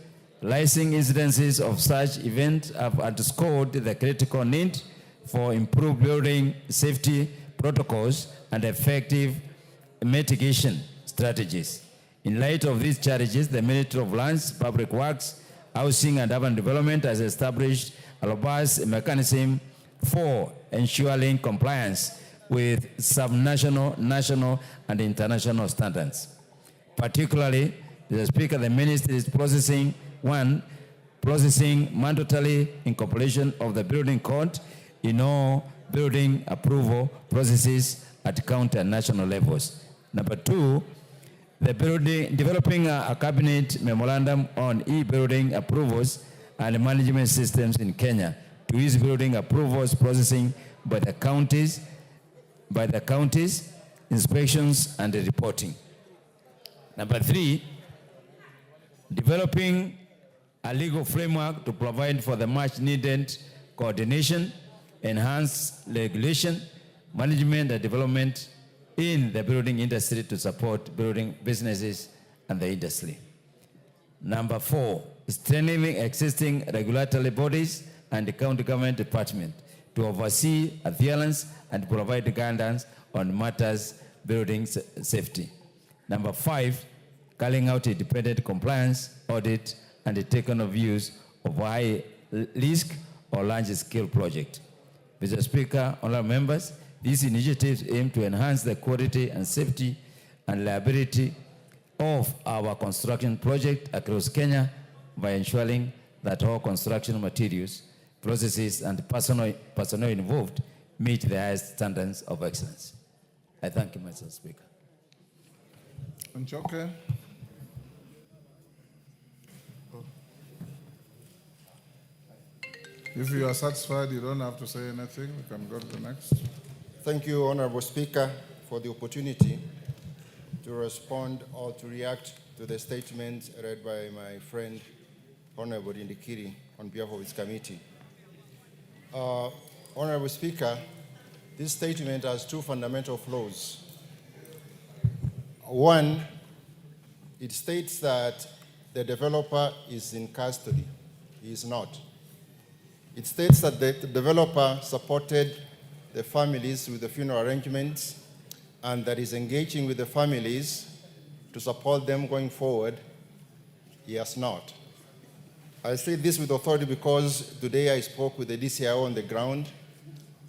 rising incidences of such events have underscored the critical need for improved building safety protocols and effective mitigation strategies. In light of these challenges, the Ministry of Lands, Public Works, Housing and Urban Development has established a robust mechanism for ensuring compliance with subnational, national, and international standards. Particularly, Mr. Speaker, the Ministry is processing mandatory incorporation of the building code in all building approval processes at county and national levels. Number two, developing a cabinet memorandum on e-building approvals and management systems in Kenya to ease building approvals processing by the counties, inspections and reporting. Number three, developing a legal framework to provide for the much needed coordination, enhanced regulation, management and development in the building industry to support building businesses and the industry. Number four, strengthening existing regulatory bodies and the county government department to oversee adherence and provide guidance on matters building safety. Number five, carrying out independent compliance audit and the taking of views of high risk or large scale project. Mr. Speaker, honorable members, these initiatives aim to enhance the quality and safety and reliability of our construction project across Kenya by ensuring that all construction materials, processes, and personnel involved meet the highest standards of excellence. I thank you, Mr. Speaker. Nchoke. If you are satisfied, you don't have to say anything. We can go to the next. Thank you, Honorable Speaker, for the opportunity to respond or to react to the statement read by my friend, Honorable Indikiri, on behalf of his committee. Honorable Speaker, this statement has two fundamental flaws. One, it states that the developer is in custody. He is not. It states that the developer supported the families with the funeral arrangements and that is engaging with the families to support them going forward. He has not. I say this with authority because today I spoke with the DCIO on the ground.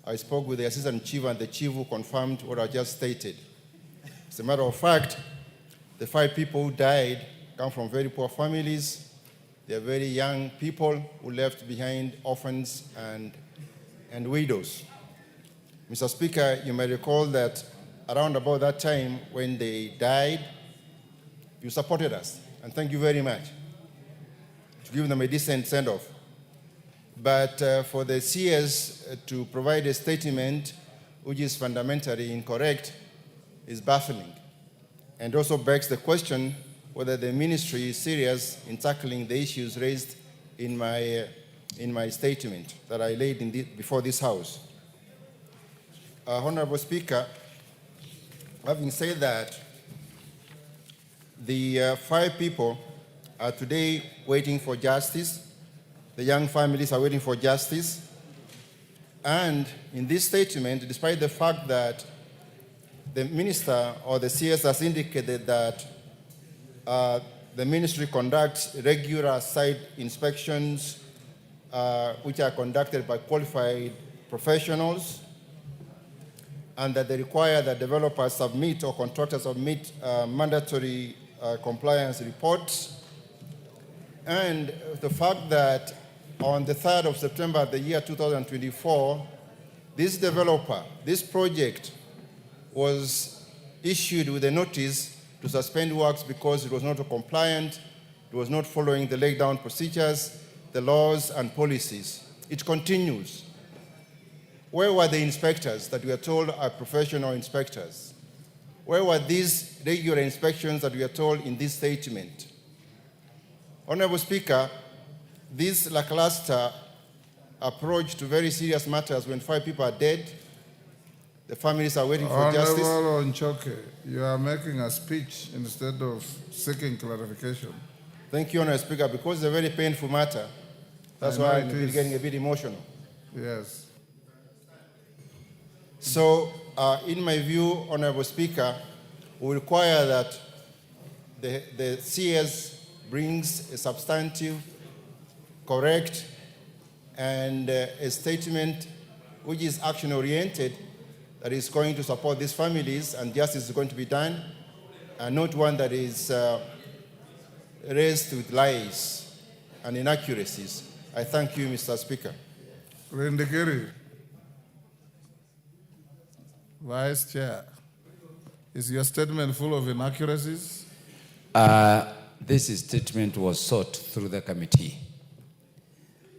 I spoke with the assistant chief and the chief who confirmed what I just stated. As a matter of fact, the 5 people who died come from very poor families. They are very young people who left behind orphans and widows. Mr. Speaker, you may recall that around about that time when they died, you supported us, and thank you very much, to give them a decent send-off. But for the CS to provide a statement which is fundamentally incorrect is baffling, and also begs the question whether the ministry is serious in tackling the issues raised in my statement that I laid before this House. Honorable Speaker, having said that, the 5 people are today waiting for justice The young families are waiting for justice. And in this statement, despite the fact that the minister or the CS has indicated that the ministry conducts regular site inspections which are conducted by qualified professionals, and that they require that developers submit or contractors submit mandatory compliance reports. And the fact that on the 3rd of September of the year 2024, this developer, this project was issued with a notice to suspend works because it was not compliant, it was not following the laid-down procedures, the laws and policies. It continues. Where were the inspectors that we are told are professional inspectors? Where were these regular inspections that we are told in this statement? Honorable Speaker, this lackluster approach to very serious matters when 5 people are dead, the families are waiting for justice. Honorable Nchoke, you are making a speech instead of seeking clarification. Thank you, Honorable Speaker, because it's a very painful matter. That's why I'm getting a bit emotional. Yes. So, in my view, Honorable Speaker, we require that the CS brings a substantive, correct, and a statement which is action-oriented, that is going to support these families and justice is going to be done, and not one that is raised with lies and inaccuracies. I thank you, Mr. Speaker. Rindikiri. Vice Chair, is your statement full of inaccuracies? This statement was sought through the committee.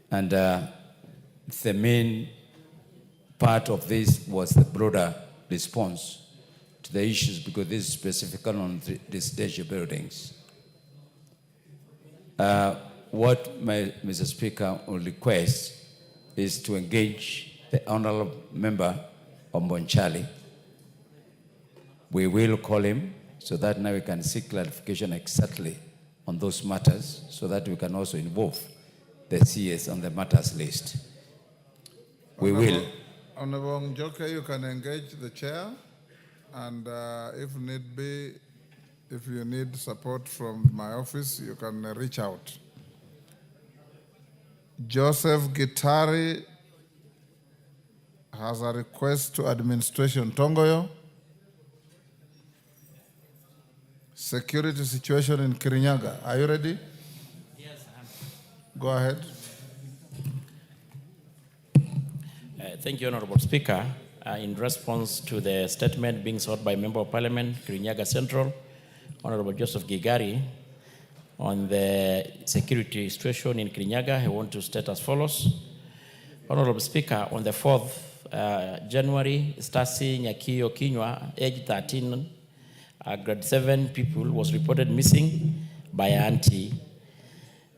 And the main part of this was the broader response to the issues, because this is specific on residential buildings. What Mr. Speaker will request is to engage the honorable member Ombonchali. We will call him so that now we can seek clarification exactly on those matters, so that we can also involve the CS on the matters list. We will. Honorable Njoke, you can engage the chair, and if need be, if you need support from my office, you can reach out. Joseph Gitari has a request to administration. Tongoyo. Security situation in Kirinyaga. Are you ready? Yes, I am. Go ahead. Thank you, Honorable Speaker. In response to the statement being sought by Member of Parliament, Kirinyaga Central, Honorable Joseph Gigari, on the security situation in Kirinyaga, I want to state as follows. Honorable Speaker, on the 4th January, Stasi Nyakio Kinywa, age 13, grade 7 people, was reported missing by her auntie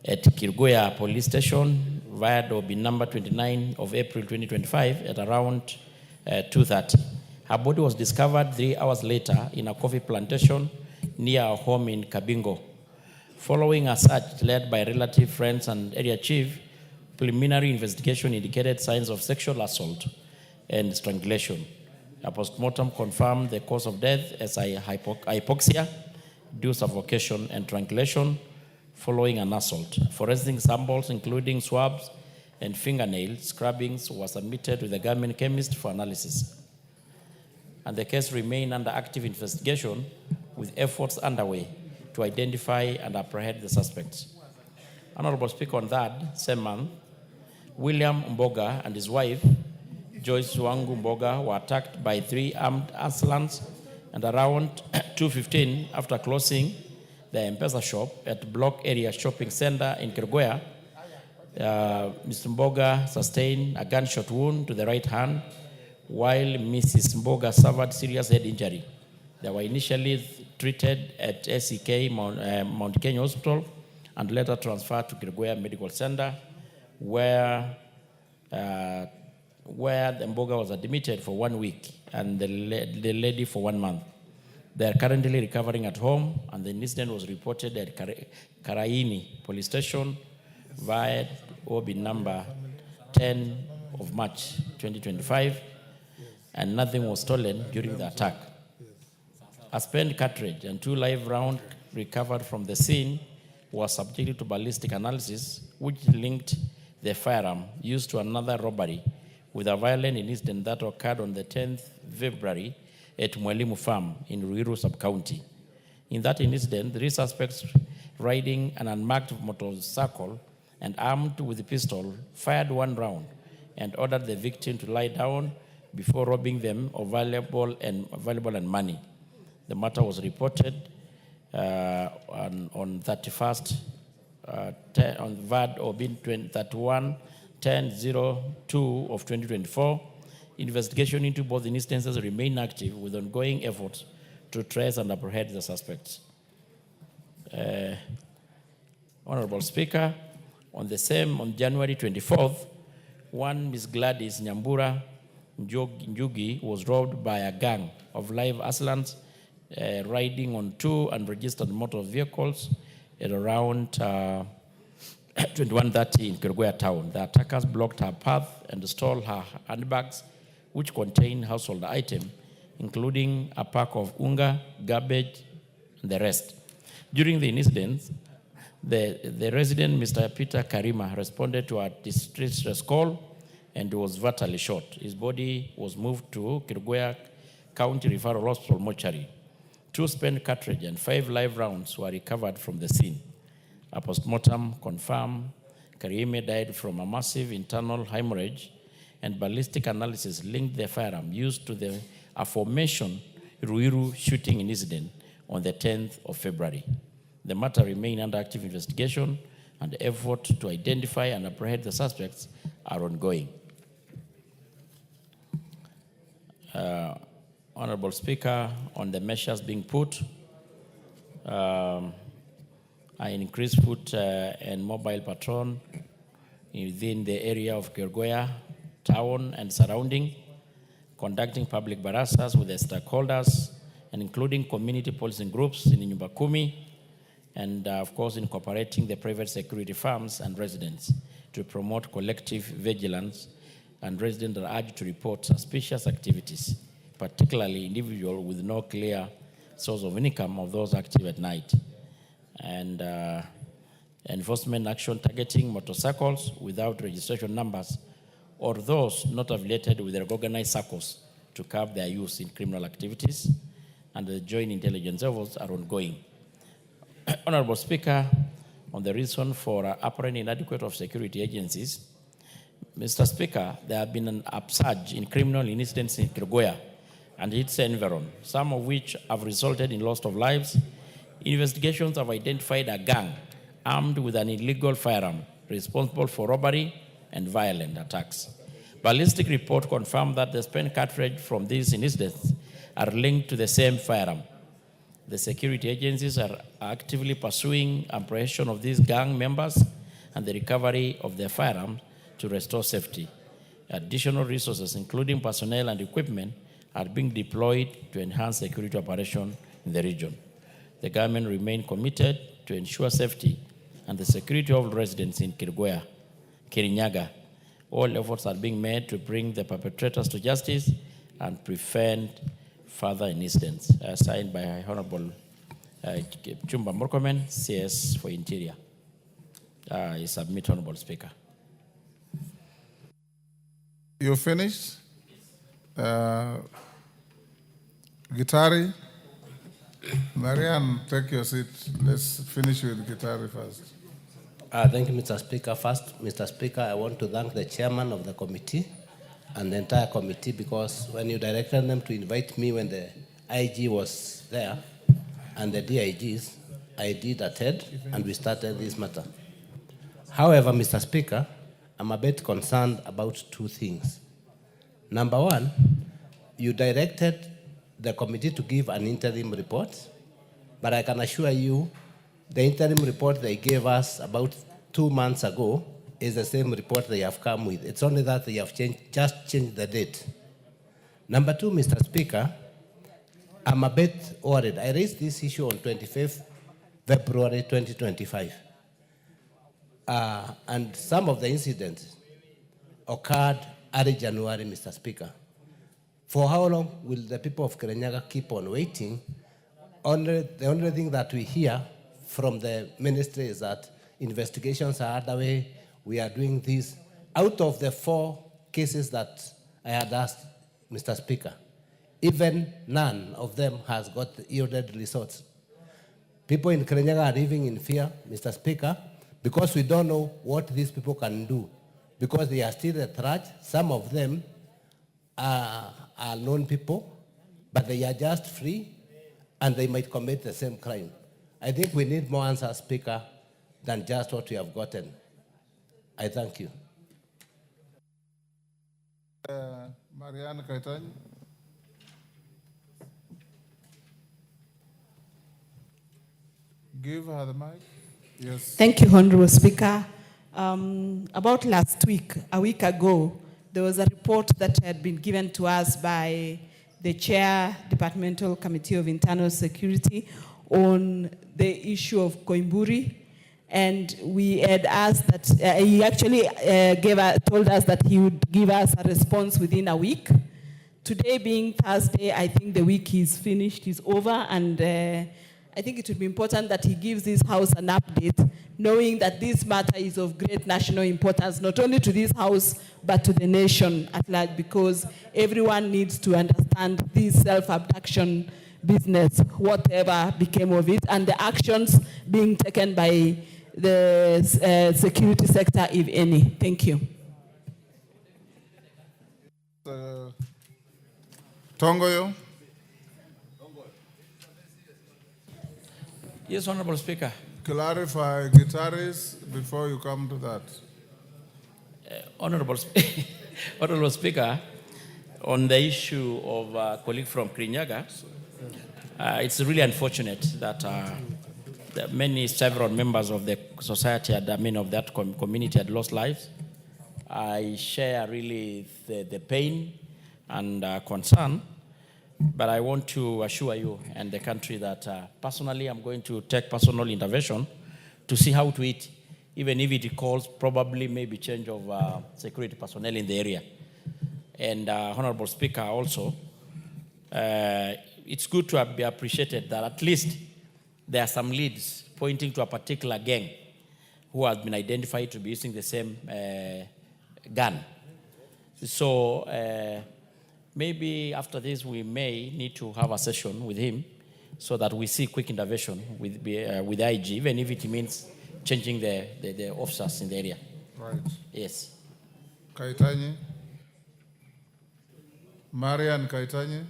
at Kirgoya Police Station via the number 29 of April 2025 at around 2:30. Her body was discovered 3 hours later in a coffee plantation near her home in Kabingo. Following a search led by relative, friends, and area chief, preliminary investigation indicated signs of sexual assault and strangulation. A postmortem confirmed the cause of death as hypoxia, due suffocation, and strangulation following an assault. Forensic samples, including swabs and fingernail scrubbings, were submitted to the government chemist for analysis. And the case remained under active investigation, with efforts underway to identify and apprehend the suspects. Honorable Speaker, on that same month, William Mboga and his wife, Joyce Wangu Mboga, were attacked by 3 armed assailants, and around 2:15, after closing the M-Pesa shop at Block Area Shopping Center in Kirgoya, Mr. Mboga sustained a gunshot wound to the right hand, while Mrs. Mboga suffered serious head injury. They were initially treated at SEK Mount Kenya Hospital and later transferred to Kirgoya Medical Center, where the Mboga was admitted for 1 week and the lady for 1 month. They are currently recovering at home, and the incident was reported at Karaini Police Station via OB number 10 of March 2025, and nothing was stolen during the attack. A spent cartridge and 2 live rounds recovered from the scene were subjected to ballistic analysis, which linked the firearm used to another robbery with a violent incident that occurred on the 10th February at Mwalimu Farm in Ruiru Sub-County. In that incident, 3 suspects riding an unmarked motorcycle and armed with a pistol fired 1 round and ordered the victim to lie down before robbing them of valuable and money. The matter was reported on 31st, on VAD or bin 31/10/02 of 2024. Investigation into both instances remain active with ongoing efforts to trace and apprehend the suspects. Honorable Speaker, on January 24th, one Ms. Gladys Nyambura Njugi was robbed by a gang of live assailants riding on 2 unregistered motor vehicles at around 21:30 in Kirgoya town. The attackers blocked her path and stole her handbags, which contained household items, including a pack of unga, garbage, and the rest. During the incident, the resident, Mr. Peter Karima, responded to a distress call and was fatally shot. His body was moved to Kirgoya County Referral Hospital mortuary. 2 spent cartridge and 5 live rounds were recovered from the scene. A postmortem confirmed Karime died from a massive internal hemorrhage, and ballistic analysis linked the firearm used to the aforementioned Ruiru shooting incident on the 10th of February. The matter remains under active investigation, and efforts to identify and apprehend the suspects are ongoing. Honorable Speaker, on the measures being put, an increased foot and mobile patrol within the area of Kirgoya town and surrounding, conducting public barasas with the stakeholders, and including community policing groups in Nyumba Kumi, and of course incorporating the private security firms and residents to promote collective vigilance, and residents are urged to report suspicious activities, particularly individuals with no clear source of income of those active at night. And enforcement action targeting motorcycles without registration numbers or those not affiliated with the organized circles to curb their use in criminal activities, and the joint intelligence efforts are ongoing. Honorable Speaker, on the reason for apparent inadequate of security agencies, Mr. Speaker, there have been an upsurge in criminal incidents in Kirgoya and its environ, some of which have resulted in loss of lives. Investigations have identified a gang armed with an illegal firearm responsible for robbery and violent attacks. Ballistic report confirmed that the spent cartridge from these incidents are linked to the same firearm. The security agencies are actively pursuing apprehension of these gang members and the recovery of their firearms to restore safety. Additional resources, including personnel and equipment, are being deployed to enhance security operations in the region. The government remains committed to ensure safety and the security of residents in Kirgoya, Kirinyaga. All efforts are being made to bring the perpetrators to justice and prevent further incidents. Signed by Honorable Chumba Murkomen, CS for Interior. I submit, Honorable Speaker. You finished? Gitari? Marianne, take your seat. Let's finish with Gitari first. Thank you, Mr. Speaker. First, Mr. Speaker, I want to thank the chairman of the committee and the entire committee, because when you directed them to invite me when the IG was there and the DIGs, I did attend and we started this matter. However, Mr. Speaker, I'm a bit concerned about 2 things. Number 1, you directed the committee to give an interim report, but I can assure you the interim report they gave us about 2 months ago is the same report they have come with. It's only that they have just changed the date. Number 2, Mr. Speaker, I'm a bit worried. I raised this issue on 25th February 2025. And some of the incidents occurred early January, Mr. Speaker. For how long will the people of Kirinyaga keep on waiting? The only thing that we hear from the ministry is that investigations are underway, we are doing this. Out of the 4 cases that I had asked, Mr. Speaker, even none of them has got yielded results. People in Kirinyaga are living in fear, Mr. Speaker, because we don't know what these people can do, because they are still at large. Some of them are known people, but they are just free, and they might commit the same crime. I think we need more answers, Speaker, than just what we have gotten. I thank you. Marianne Kaitany. Give her the mic. Yes. Thank you, Honorable Speaker. About last week, a week ago, there was a report that had been given to us by the Chair, Departmental Committee of Internal Security, on the issue of Koimburi. And we had asked that, he actually told us that he would give us a response within a week. Today being Thursday, I think the week is finished, is over, and I think it would be important that he gives this House an update, knowing that this matter is of great national importance, not only to this House, but to the nation at large, because everyone needs to understand this self-abduction business, whatever became of it, and the actions being taken by the security sector, if any. Thank you. Tongoyo. Yes, Honorable Speaker. Clarify guitarists before you come to that. Honorable Speaker, on the issue of a colleague from Kirinyaga, it's really unfortunate that several members of the society, of that community had lost lives. I share really the pain and concern, but I want to assure you and the country that personally I'm going to take personal intervention to see how to eat, even if it calls probably maybe change of security personnel in the area. And Honorable Speaker, also, it's good to be appreciated that at least there are some leads pointing to a particular gang who has been identified to be using the same gun. So maybe after this we may need to have a session with him so that we see quick intervention with IG, even if it means changing the officers in the area. Right. Yes. Kaitany. Marian Kaitany.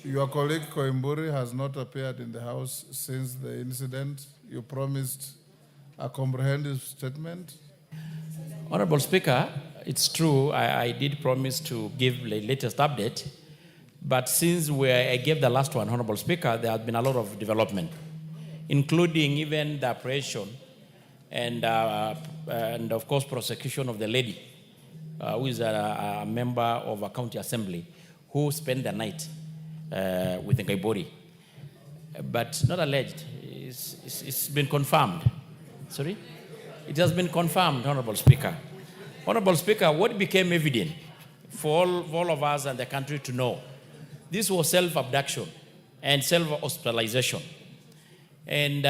Your colleague Koimburi has not appeared in the House since the incident. You promised a comprehensive statement. Honorable Speaker, it's true, I did promise to give the latest update, but since I gave the last one, Honorable Speaker, there has been a lot of development, including even the apprehension and of course prosecution of the lady who is a member of a county assembly who spent the night with the Ngaibori, but not alleged. It's been confirmed. Sorry? It has been confirmed, Honorable Speaker. Honorable Speaker, what became evident for all of us and the country to know, this was self-abduction and self-hospitalization. And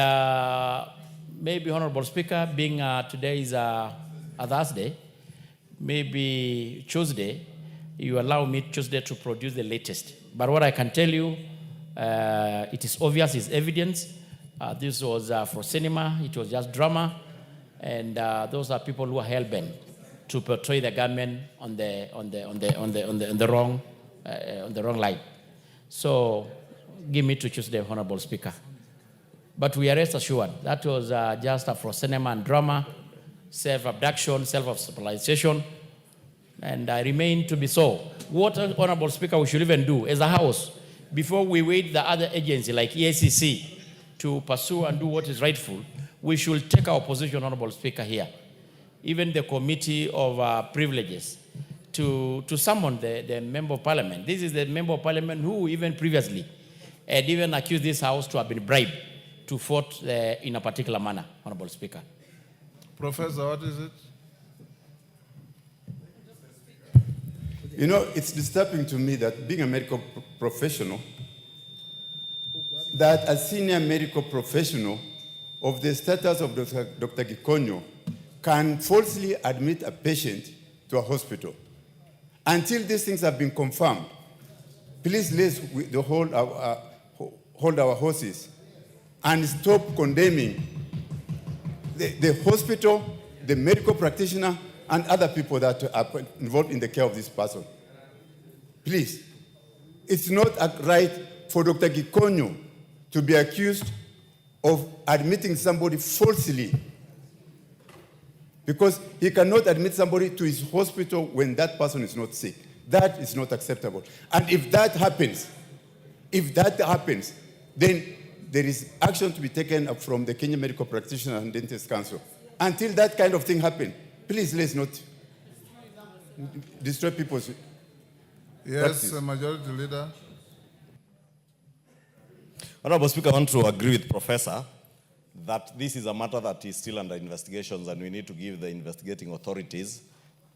maybe, Honorable Speaker, being today is a Thursday, maybe Tuesday, you allow me Tuesday to produce the latest. But what I can tell you, it is obvious, it's evidence. This was for cinema, it was just drama, and those are people who are hell-bent to portray the government on the wrong light. So give me to Tuesday, Honorable Speaker. But we are rest assured that was just for cinema and drama, self-abduction, self-hospitalization, and I remain to be so. What, Honorable Speaker, we should even do as a House, before we wait the other agency like EACC to pursue and do what is rightful, we should take our position, Honorable Speaker, here. Even the Committee of Privileges, to summon the Member of Parliament. This is the Member of Parliament who even previously had even accused this House to have been bribed to vote in a particular manner, Honorable Speaker. Professor, what is it? You know, it's disturbing to me that being a medical professional, that a senior medical professional of the status of Dr. Gikonyo can falsely admit a patient to a hospital. Until these things have been confirmed, please let's hold our horses and stop condemning the hospital, the medical practitioner, and other people that are involved in the care of this person. Please, it's not right for Dr. Gikonyo to be accused of admitting somebody falsely, because he cannot admit somebody to his hospital when that person is not sick. That is not acceptable. And if that happens, then there is action to be taken from the Kenya Medical Practitioner and Dentists Council. Until that kind of thing happens, please let's not destroy people's practice. Majority Leader. Honorable Speaker, I want to agree with Professor that this is a matter that is still under investigations, and we need to give the investigating authorities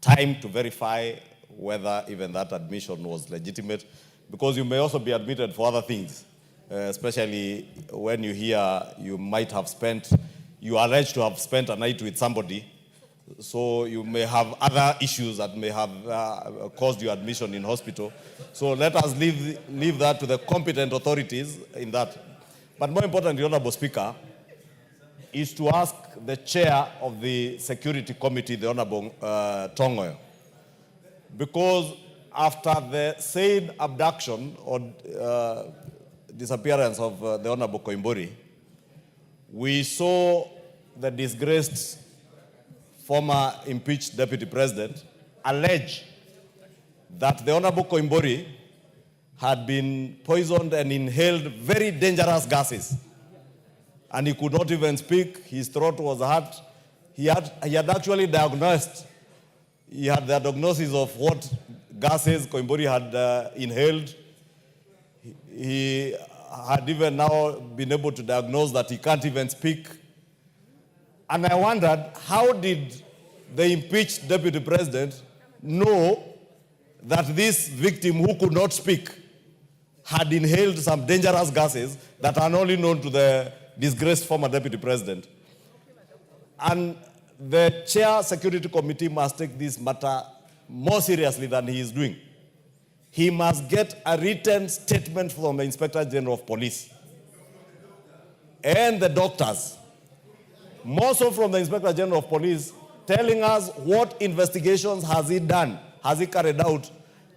time to verify whether even that admission was legitimate, because you may also be admitted for other things, especially when you hear you might have spent, you are alleged to have spent a night with somebody, so you may have other issues that may have caused your admission in hospital. So let us leave that to the competent authorities in that. But more importantly, Honorable Speaker, is to ask the chair of the Security Committee, the Honorable Tongoyo, because after the said abduction or disappearance of the Honorable Koimburi, we saw the disgraced former impeached Deputy President allege that the Honorable Koimburi had been poisoned and inhaled very dangerous gases. And he could not even speak, his throat was hurt. He had actually diagnosed, he had the diagnosis of what gases Koimburi had inhaled. He had even now been able to diagnose that he can't even speak. And I wondered, how did the impeached Deputy President know that this victim who could not speak had inhaled some dangerous gases that are only known to the disgraced former Deputy President? And the Chair Security Committee must take this matter more seriously than he is doing. He must get a written statement from the Inspector General of Police and the doctors, more so from the Inspector General of Police, telling us what investigations has he done, has he carried out,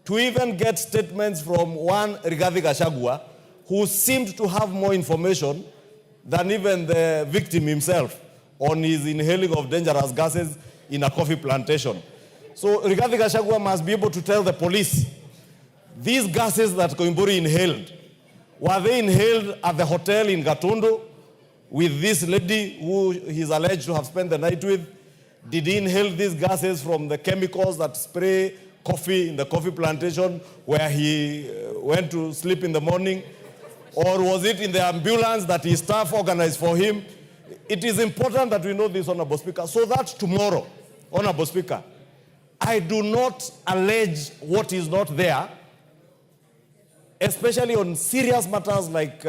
to even get statements from one Rigathi Gachagua, who seemed to have more information than even the victim himself on his inhaling of dangerous gases in a coffee plantation. So Rigathi Gachagua must be able to tell the police, these gases that Koimburi inhaled, were they inhaled at the hotel in Gatundu with this lady who he's alleged to have spent the night with? Did he inhale these gases from the chemicals that spray coffee in the coffee plantation where he went to sleep in the morning? Or was it in the ambulance that his staff organized for him? It is important that we know this, Honorable Speaker, so that tomorrow, Honorable Speaker, I do not allege what is not there, especially on serious matters like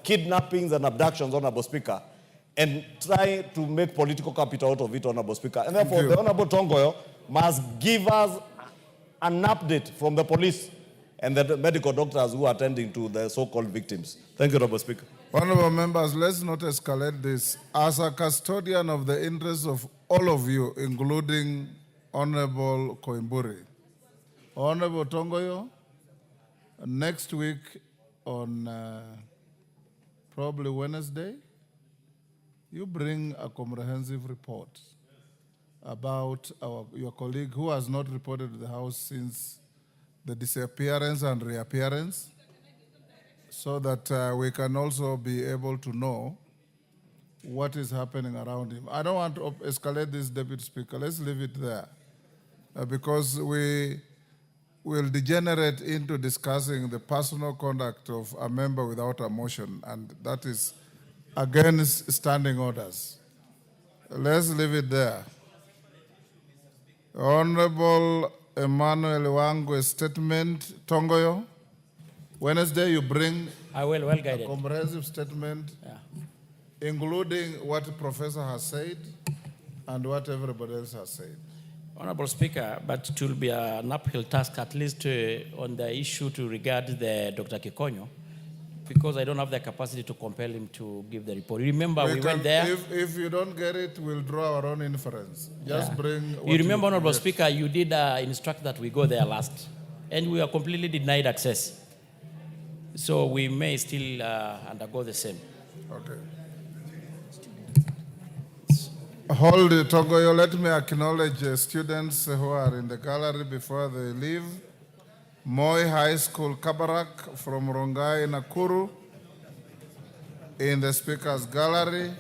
kidnappings and abductions, Honorable Speaker, and try to make political capital out of it, Honorable Speaker. And therefore, the Honorable Tongoyo must give us an update from the police and the medical doctors who are attending to the so-called victims. Thank you, Honorable Speaker. Honorable members, let's not escalate this. As a custodian of the interests of all of you, including Honorable Koimburi, Honorable Tongoyo, next week on probably Wednesday, you bring a comprehensive report about your colleague who has not reported to the House since the disappearance and reappearance, so that we can also be able to know what is happening around him. I don't want to escalate this, Deputy Speaker. Let's leave it there, because we will degenerate into discussing the personal conduct of a member without a motion, and that is against standing orders. Let's leave it there. Honorable Emmanuel Wangwe's statement, Tongoyo. Wednesday, you bring I will, well guided. a comprehensive statement, including what the professor has said and what everybody else has said. Honorable Speaker, but it will be an uphill task, at least on the issue to regard the Dr. Kikonyo, because I don't have the capacity to compel him to give the report. Remember, we went there. If you don't get it, we'll draw our own inference. Just bring what You remember, Honorable get. Speaker, you did instruct that we go there last, and we were completely denied access. So we may still undergo the same. Okay. Hold it, Togoyo. Let me acknowledge students who are in the gallery before they leave. Moi High School, Kabarak from Rongai, Nakuru, in the Speaker's Gallery.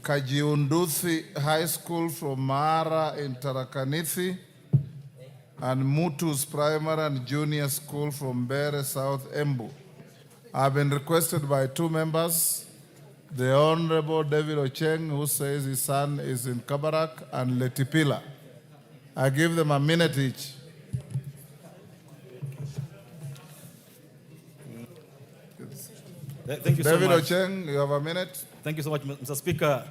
Kajiunduthi High School from Mara in Tarakanithi. And Mutu's Primary and Junior School from Bere, South Embu. I've been requested by two members, the Honorable David Ocheng, who says his son is in Kabarak, and Letipila. I give them a minute each. Thank you David so much. Ocheng, you have a minute. Thank you so much, Mr. Speaker.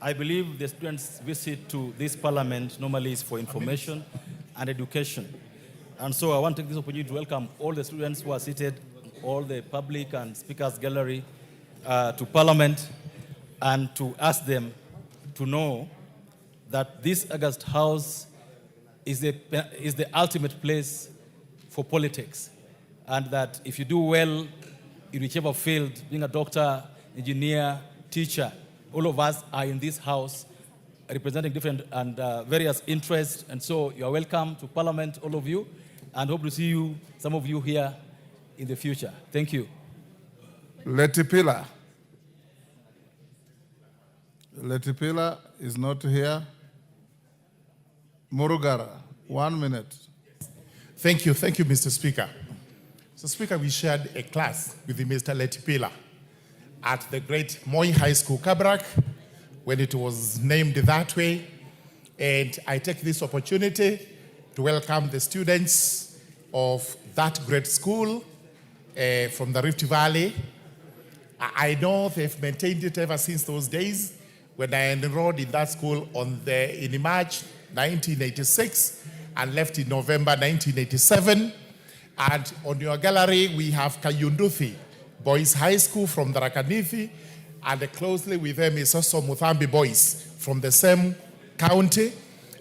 I believe the students' visit to this parliament normally is for information and education. And so I want to take this opportunity to welcome all the students who are seated, all the public and speakers gallery to parliament, and to ask them to know that this August House is the ultimate place for politics. And that if you do well in whichever field, being a doctor, engineer, teacher, all of us are in this house representing different and various interests. And so you are welcome to Parliament, all of you, and hope to see you, some of you here in the future. Thank you. Letipila. Letipila is not here. Murugara, 1 minute. Thank you, Mr. Speaker. Mr. Speaker, we shared a class with Mr. Letipila at the great Moi High School, Kabrak, when it was named that way. And I take this opportunity to welcome the students of that great school from the Rift Valley. I know they've maintained it ever since those days when I enrolled in that school in March 1986 and left in November 1987. And on your gallery, we have Kayunduthi Boys High School from the Rakanithi, and closely with them is also Muthambi Boys from the same county.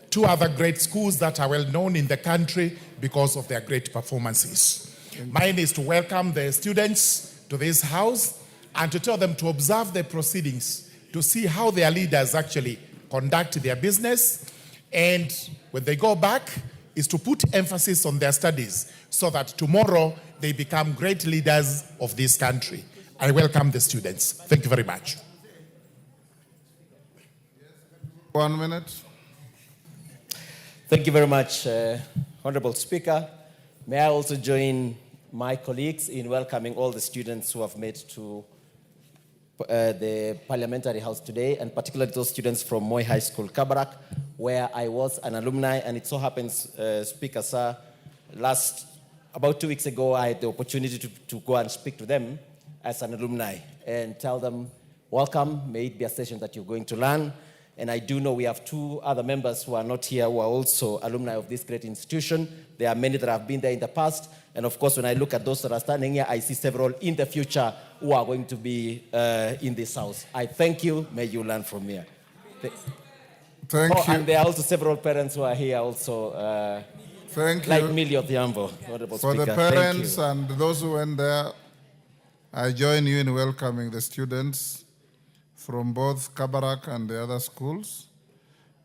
Two other great schools that are well known in the country because of their great performances. Mine is to welcome the students to this house and to tell them to observe the proceedings, to see how their leaders actually conduct their business. And when they go back, is to put emphasis on their studies so that tomorrow they become great leaders of this country. I welcome the students. Thank you very much. 1 minute. Thank you very much, Honorable Speaker. May I also join my colleagues in welcoming all the students who have made to the Parliamentary House today, and particularly those students from Moi High School, Kabarak, where I was an alumni. And it so happens, Speaker, sir, about 2 weeks ago, I had the opportunity to go and speak to them as an alumni and tell them, welcome, may it be a session that you're going to learn. And I do know we have two other members who are not here who are also alumni of this great institution. There are many that have been there in the past. And of course, when I look at those that are standing here, I see several in the future who are going to be in this house. I thank you. May you learn from here. Thank you. And there are also several parents who are here also. Thank like you. Millie Odhiambo, Honorable For Speaker. the parents and those who went there, I join you in welcoming the students from both Kabarak and the other schools.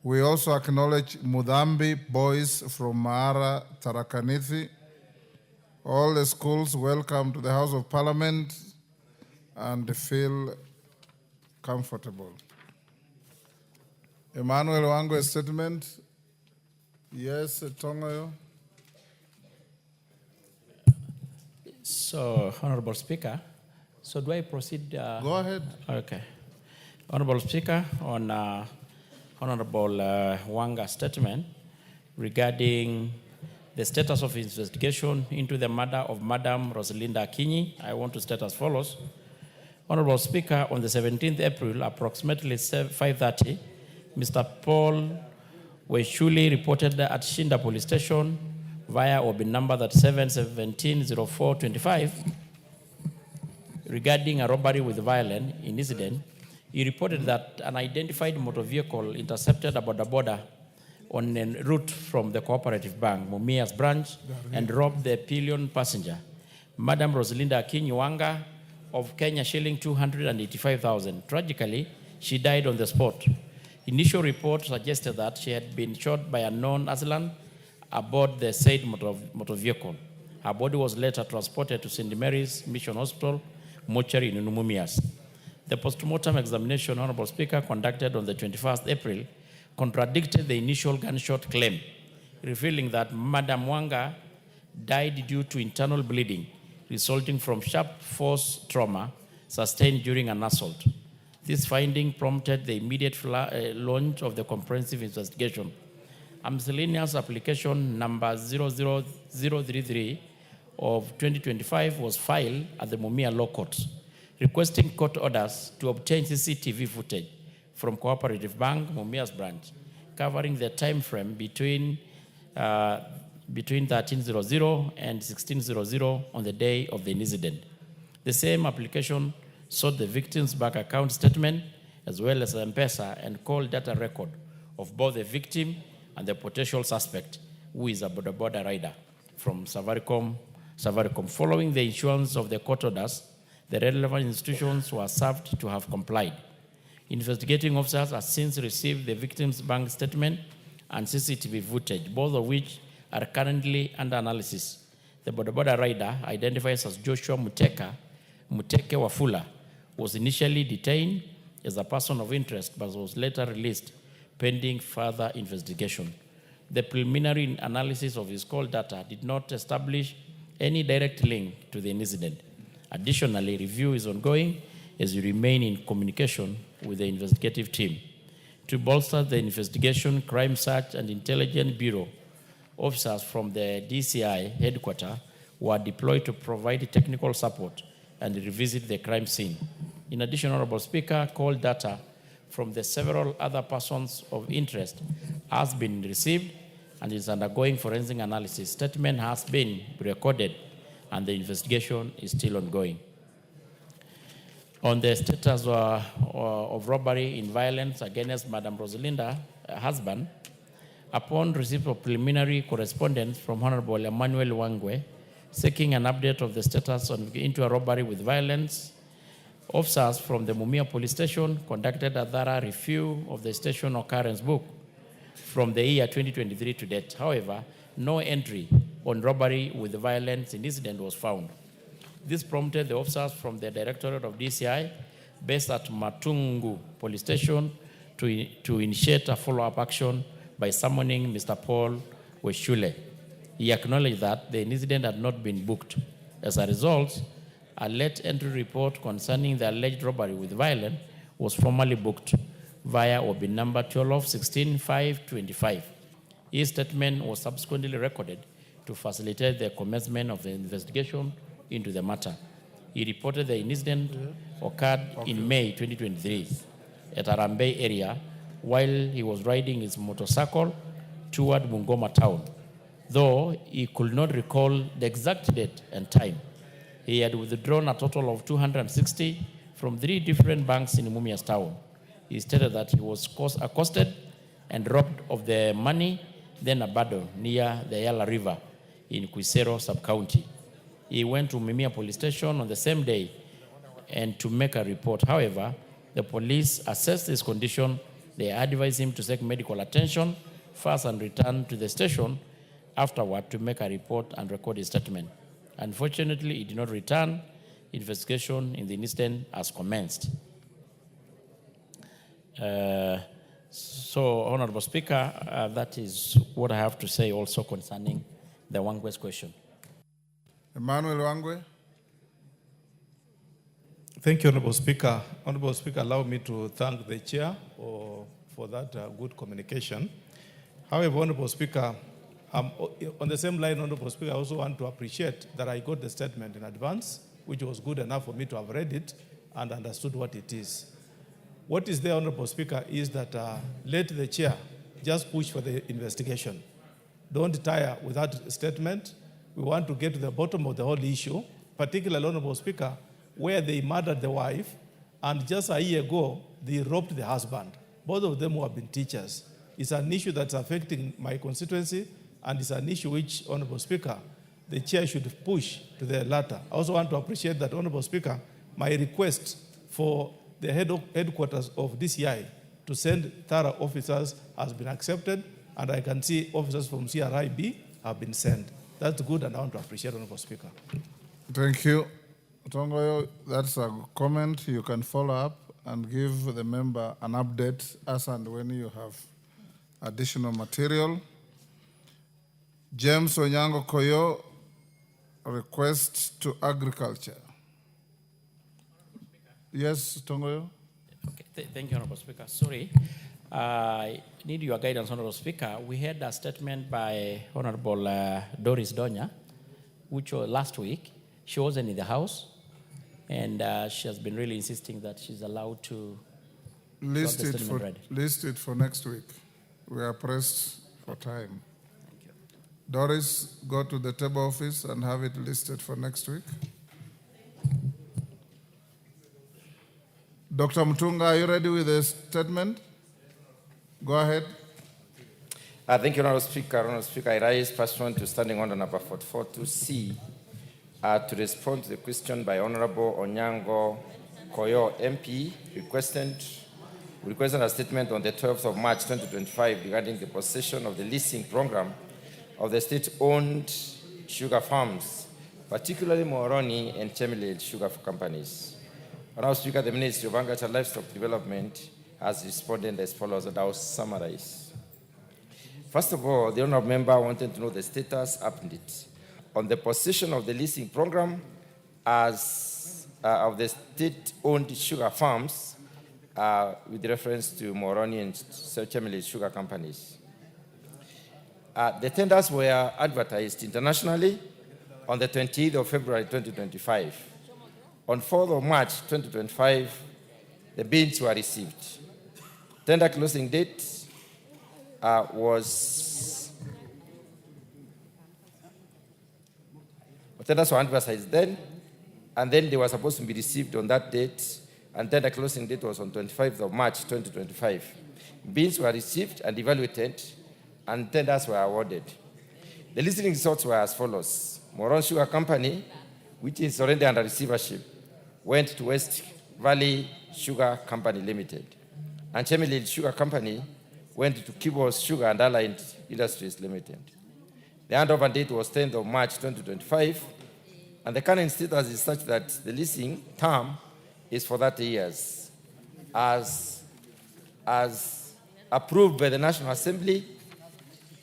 We also acknowledge Mudambi boys from Mara, Tarakanithi. All the schools, welcome to the House of Parliament and feel comfortable. Emmanuel Wango's statement. Yes, Tongoyo. So, Honorable Speaker, So do I proceed? Go ahead. Okay. Honorable Speaker, on Honorable Wanga's statement regarding the status of investigation into the murder of Madam Rosalinda Akinyi, I want to state as follows. Honorable Speaker, on the 17th April, approximately 5:30, Mr. Paul Weshuli reported at Shinda Police Station via OB number 37170425 regarding a robbery with violence incident. He reported that an identified motor vehicle intercepted a border on en route from the Cooperative Bank, Mumias branch, and robbed the pillion passenger, Madam Rosalinda Akinyi Wanga, of Kenya shilling 285,000. Tragically, she died on the spot. Initial reports suggested that she had been shot by a known assailant aboard the said motor vehicle. Her body was later transported to St. Mary's Mission Hospital, mortuary in Mumias. The postmortem examination, Honorable Speaker, conducted on the 21st April, contradicted the initial gunshot claim, revealing that Madam Wanga died due to internal bleeding resulting from sharp force trauma sustained during an assault. This finding prompted the immediate launch of the comprehensive investigation. A miscellaneous application number 00033 of 2025 was filed at the Mumia Law Court, requesting court orders to obtain CCTV footage from Cooperative Bank, Mumias branch, covering the time frame between 1300 and 1600 on the day of the incident. The same application sought the victim's bank account statement as well as M-Pesa and call data record of both the victim and the potential suspect, who is a border rider from Safaricom. Following the issuance of the court orders, the relevant institutions were served to have complied. Investigating officers have since received the victim's bank statement and CCTV footage, both of which are currently under analysis. The border rider, identified as Joshua Muteke Wafula, was initially detained as a person of interest but was later released pending further investigation. The preliminary analysis of his call data did not establish any direct link to the incident. Additionally, review is ongoing as we remain in communication with the investigative team. To bolster the investigation, Crime Search and Intelligence Bureau officers from the DCI headquarters were deployed to provide technical support and revisit the crime scene. In addition, Honorable Speaker, call data from the several other persons of interest has been received and is undergoing forensic analysis. Statement has been recorded and the investigation is still ongoing. On the status of robbery in violence against Madam Rosalinda, husband, upon receipt of preliminary correspondence from Honorable Emmanuel Wangwe, seeking an update of the status into a robbery with violence, officers from the Mumia Police Station conducted a thorough review of the station occurrence book from the year 2023 to date. However, no entry on robbery with violence incident was found. This prompted the officers from the Directorate of DCI based at Matungu Police Station to initiate a follow-up action by summoning Mr. Paul Weshule. He acknowledged that the incident had not been booked. As a result, a late entry report concerning the alleged robbery with violence was formally booked via OB number 12-16-525. His statement was subsequently recorded to facilitate the commencement of the investigation into the matter. He reported the incident occurred in May 2023 at Arambe area while he was riding his motorcycle toward Bungoma town. Though he could not recall the exact date and time, he had withdrawn a total of 260 from 3 different banks in Mumias town. He stated that he was accosted and robbed of the money, then abandoned near the Yala River in Quisero sub-county. He went to Mumia Police Station on the same day and to make a report. However, the police assessed his condition. They advised him to seek medical attention first and return to the station afterward to make a report and record his statement. Unfortunately, he did not return. Investigation in the incident has commenced. So, Honorable Speaker, that is what I have to say also concerning the Wangwe's question. Emmanuel Wangwe. Thank you, Honorable Speaker. Honorable Speaker, allow me to thank the chair for that good communication. However, Honorable Speaker, on the same line, Honorable Speaker, I also want to appreciate that I got the statement in advance, which was good enough for me to have read it and understood what it is. What is there, Honorable Speaker, is that let the chair just push for the investigation. Don't tire with that statement. We want to get to the bottom of the whole issue, particularly, Honorable Speaker, where they murdered the wife, and just a year ago, they robbed the husband. Both of them who have been teachers. It's an issue that's affecting my constituency, and it's an issue which, Honorable Speaker, the chair should push to the latter. I also want to appreciate that, Honorable Speaker, my request for the headquarters of DCI to send thorough officers has been accepted, and I can see officers from CRIB have been sent. That's good, and I want to appreciate, Honorable Speaker. Thank you. Tongoyo, that's a comment. You can follow up and give the member an update as and when you have additional material. James Onyango Koyo, request to agriculture. Yes, Tongoyo? Okay, thank you, Honorable Speaker. Sorry, I need your guidance, Honorable Speaker. We had a statement by Honorable Doris Donya, which was last week. She wasn't in the House, and she has been really insisting that she's allowed to list it for next week. We are pressed for time. Thank you. Doris, go to the table office and have it listed for next week. Dr. Mutunga, are you ready with the statement? Go ahead. Thank you, Honorable Speaker. Honorable Speaker, I rise pursuant to standing order number 44.2C to respond to the question by Honorable Onyango Koyo MP requesting a statement on the 12th of March 2025 regarding the possession of the leasing program of the state-owned sugar farms, particularly Moroni and Chemelil sugar companies. Honorable Speaker, the Ministry of Agriculture and Livestock Development has responded as follows, and I will summarize. First of all, the honorable member wanted to know the status update on the possession of the leasing program of the state-owned sugar farms with reference to Moroni and Chemelil sugar companies. The tenders were advertised internationally on the 28th of February 2025. On 4th of March 2025, the bids were received. Tender closing date tenders were advertised then, and then they were supposed to be received on that date, and tender closing date was on 25th of March 2025. Bids were received and evaluated, and tenders were awarded. The listing results were as follows. Moron Sugar Company, which is already under receivership, went to West Valley Sugar Company Limited. And Chemelil Sugar Company went to Kibos Sugar and Allied Industries Limited. The handover date was 10th of March 2025, and the current status is such that the leasing term is for 30 years, as approved by the National Assembly,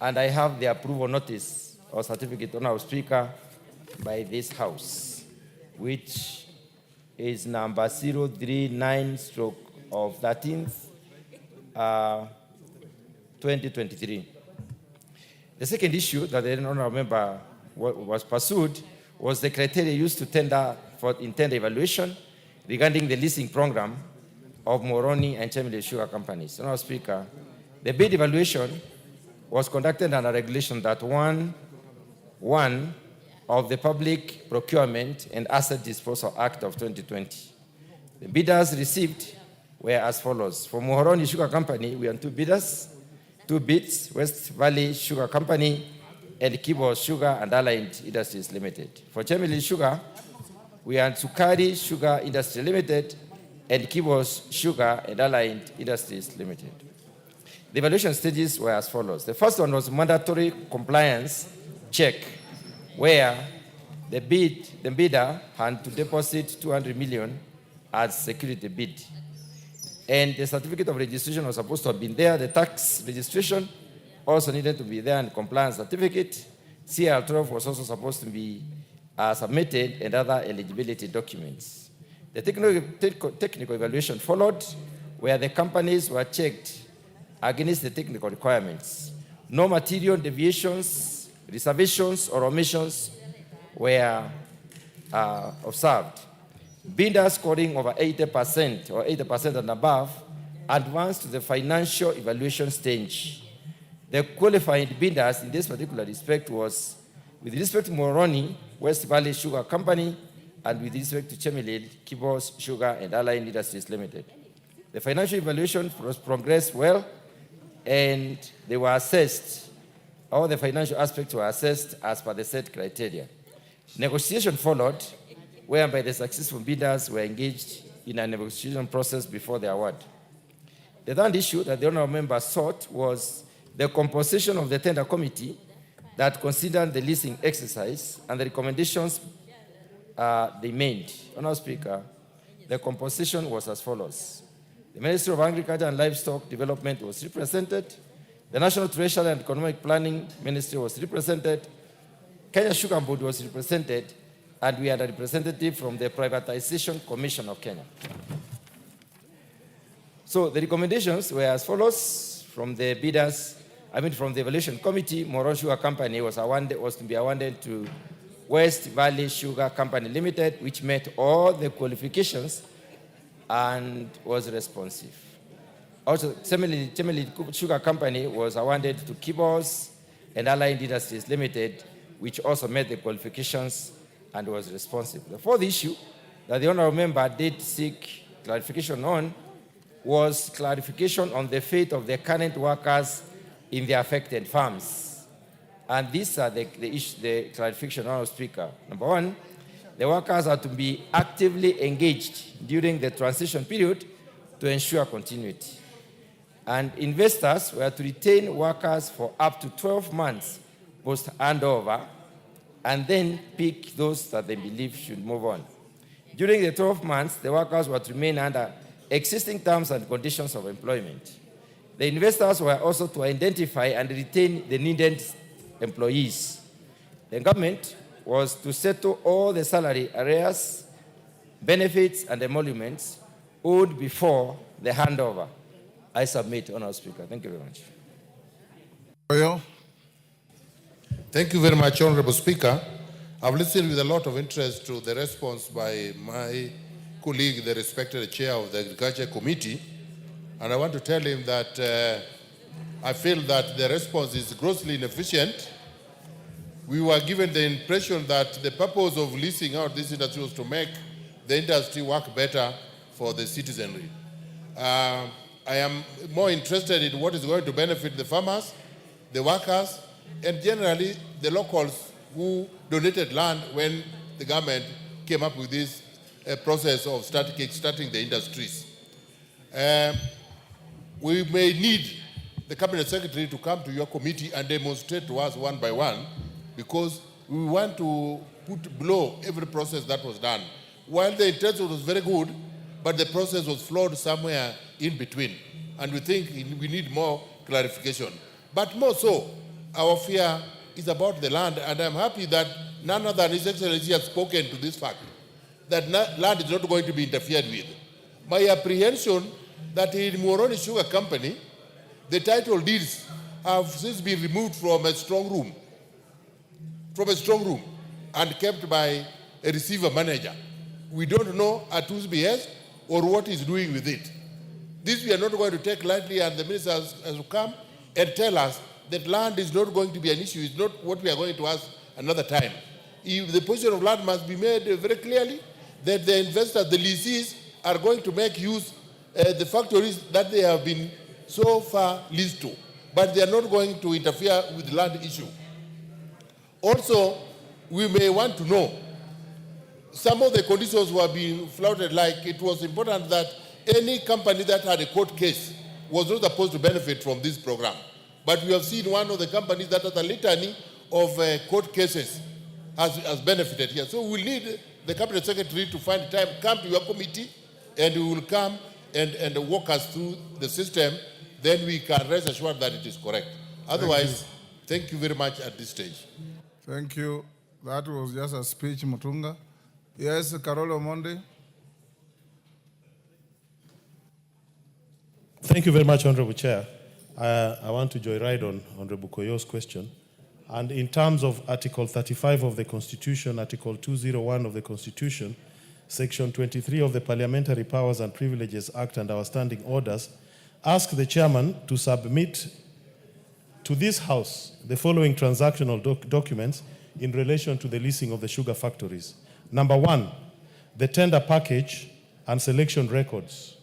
and I have the approval notice or certificate, Honorable Speaker, by this House, which is number 039/13th, 2023. The second issue that the honorable member was pursued was the criteria used to tender in tender evaluation regarding the leasing program of Moroni and Chemelil sugar companies. Honorable Speaker, the bid evaluation was conducted under regulation that 1 of the Public Procurement and Asset Disposal Act of 2020. The bidders received were as follows. For Moroni Sugar Company, we had 2 bidders, 2 bids, West Valley Sugar Company and Kibos Sugar and Allied Industries Limited. For Chemelil Sugar, we had Sukari Sugar Industry Limited and Kibos Sugar and Allied Industries Limited. The evaluation stages were as follows. The first one was mandatory compliance check, where the bidder had to deposit 200 million as security bid. And the certificate of registration was supposed to have been there. The tax registration also needed to be there, and compliance certificate. CL12 was also supposed to be submitted, and other eligibility documents. The technical evaluation followed, where the companies were checked against the technical requirements. No material deviations, reservations, or omissions were observed. Bidders scoring over 80% or 80% and above advanced to the financial evaluation stage. The qualified bidders in this particular respect was, with respect to Moroni, West Valley Sugar Company, and with respect to Chemelil, Kibos Sugar and Allied Industries Limited. The financial evaluation progressed well, and they were assessed. All the financial aspects were assessed as per the set criteria. Negotiation followed, whereby the successful bidders were engaged in a negotiation process before the award. The third issue that the honorable member sought was the composition of the tender committee that considered the leasing exercise and the recommendations they made. Honorable Speaker, the composition was as follows. The Ministry of Agriculture and Livestock Development was represented. The National Treasury and Economic Planning Ministry was represented. Kenya Sugar Board was represented, and we had a representative from the Privatization Commission of Kenya. So the recommendations were as follows from the bidders. From the evaluation committee, Moron Sugar Company was to be awarded to West Valley Sugar Company Limited, which met all the qualifications and was responsive. Also, Chemelil Sugar Company was awarded to Kibos and Allied Industries Limited, which also met the qualifications and was responsive. The fourth issue that the honorable member did seek clarification on was clarification on the fate of the current workers in the affected farms. And these are the clarification, Honorable Speaker. Number one, the workers are to be actively engaged during the transition period to ensure continuity. And investors were to retain workers for up to 12 months post-handover and then pick those that they believe should move on. During the 12 months, the workers were to remain under existing terms and conditions of employment. The investors were also to identify and retain the needed employees. The government was to settle all the salary arrears, benefits, and emoluments owed before the handover. I submit, Honorable Speaker. Thank you very much. Thank you very much, Honorable Speaker. I've listened with a lot of interest to the response by my colleague, the respected chair of the Agriculture Committee, and I want to tell him that I feel that the response is grossly inefficient. We were given the impression that the purpose of leasing out this industry was to make the industry work better for the citizenry. I am more interested in what is going to benefit the farmers, the workers, and generally the locals who donated land when the government came up with this process of starting the industries. We may need the Cabinet Secretary to come to your committee and demonstrate to us one by one, because we want to put below every process that was done. While the intention was very good, but the process was flawed somewhere in between. And we think we need more clarification. But more so, our fear is about the land, and I'm happy that none other than His Excellency has spoken to this fact, that land is not going to be interfered with. My apprehension that in Moroni Sugar Company, the title deeds have since been removed from a strong room, and kept by a receiver manager. We don't know at whose behest or what he's doing with it. This we are not going to take lightly, and the minister has to come and tell us that land is not going to be an issue. It's not what we are going to ask another time. If the position of land must be made very clearly, that the investors, the leasees, are going to make use the factories that they have been so far leased to, but they are not going to interfere with the land issue. Also, we may want to know some of the conditions were being flouted, like it was important that any company that had a court case was not supposed to benefit from this program. But we have seen one of the companies that has a litany of court cases has benefited here. So we'll need the Cabinet Secretary to find time, come to your committee, and we will come and walk us through the system. Then we can rest assured that it is correct. Otherwise, thank you very much at this stage. Thank you. That was just a speech, Mutunga. Yes, Carol Omondi. Thank you very much, Honorable Chair. I want to joyride on Honorable Koyo's question. And in terms of Article 35 of the Constitution, Article 201 of the Constitution, Section 23 of the Parliamentary Powers and Privileges Act and our standing orders, ask the chairman to submit to this House the following transactional documents in relation to the leasing of the sugar factories. Number one, the tender package and selection records.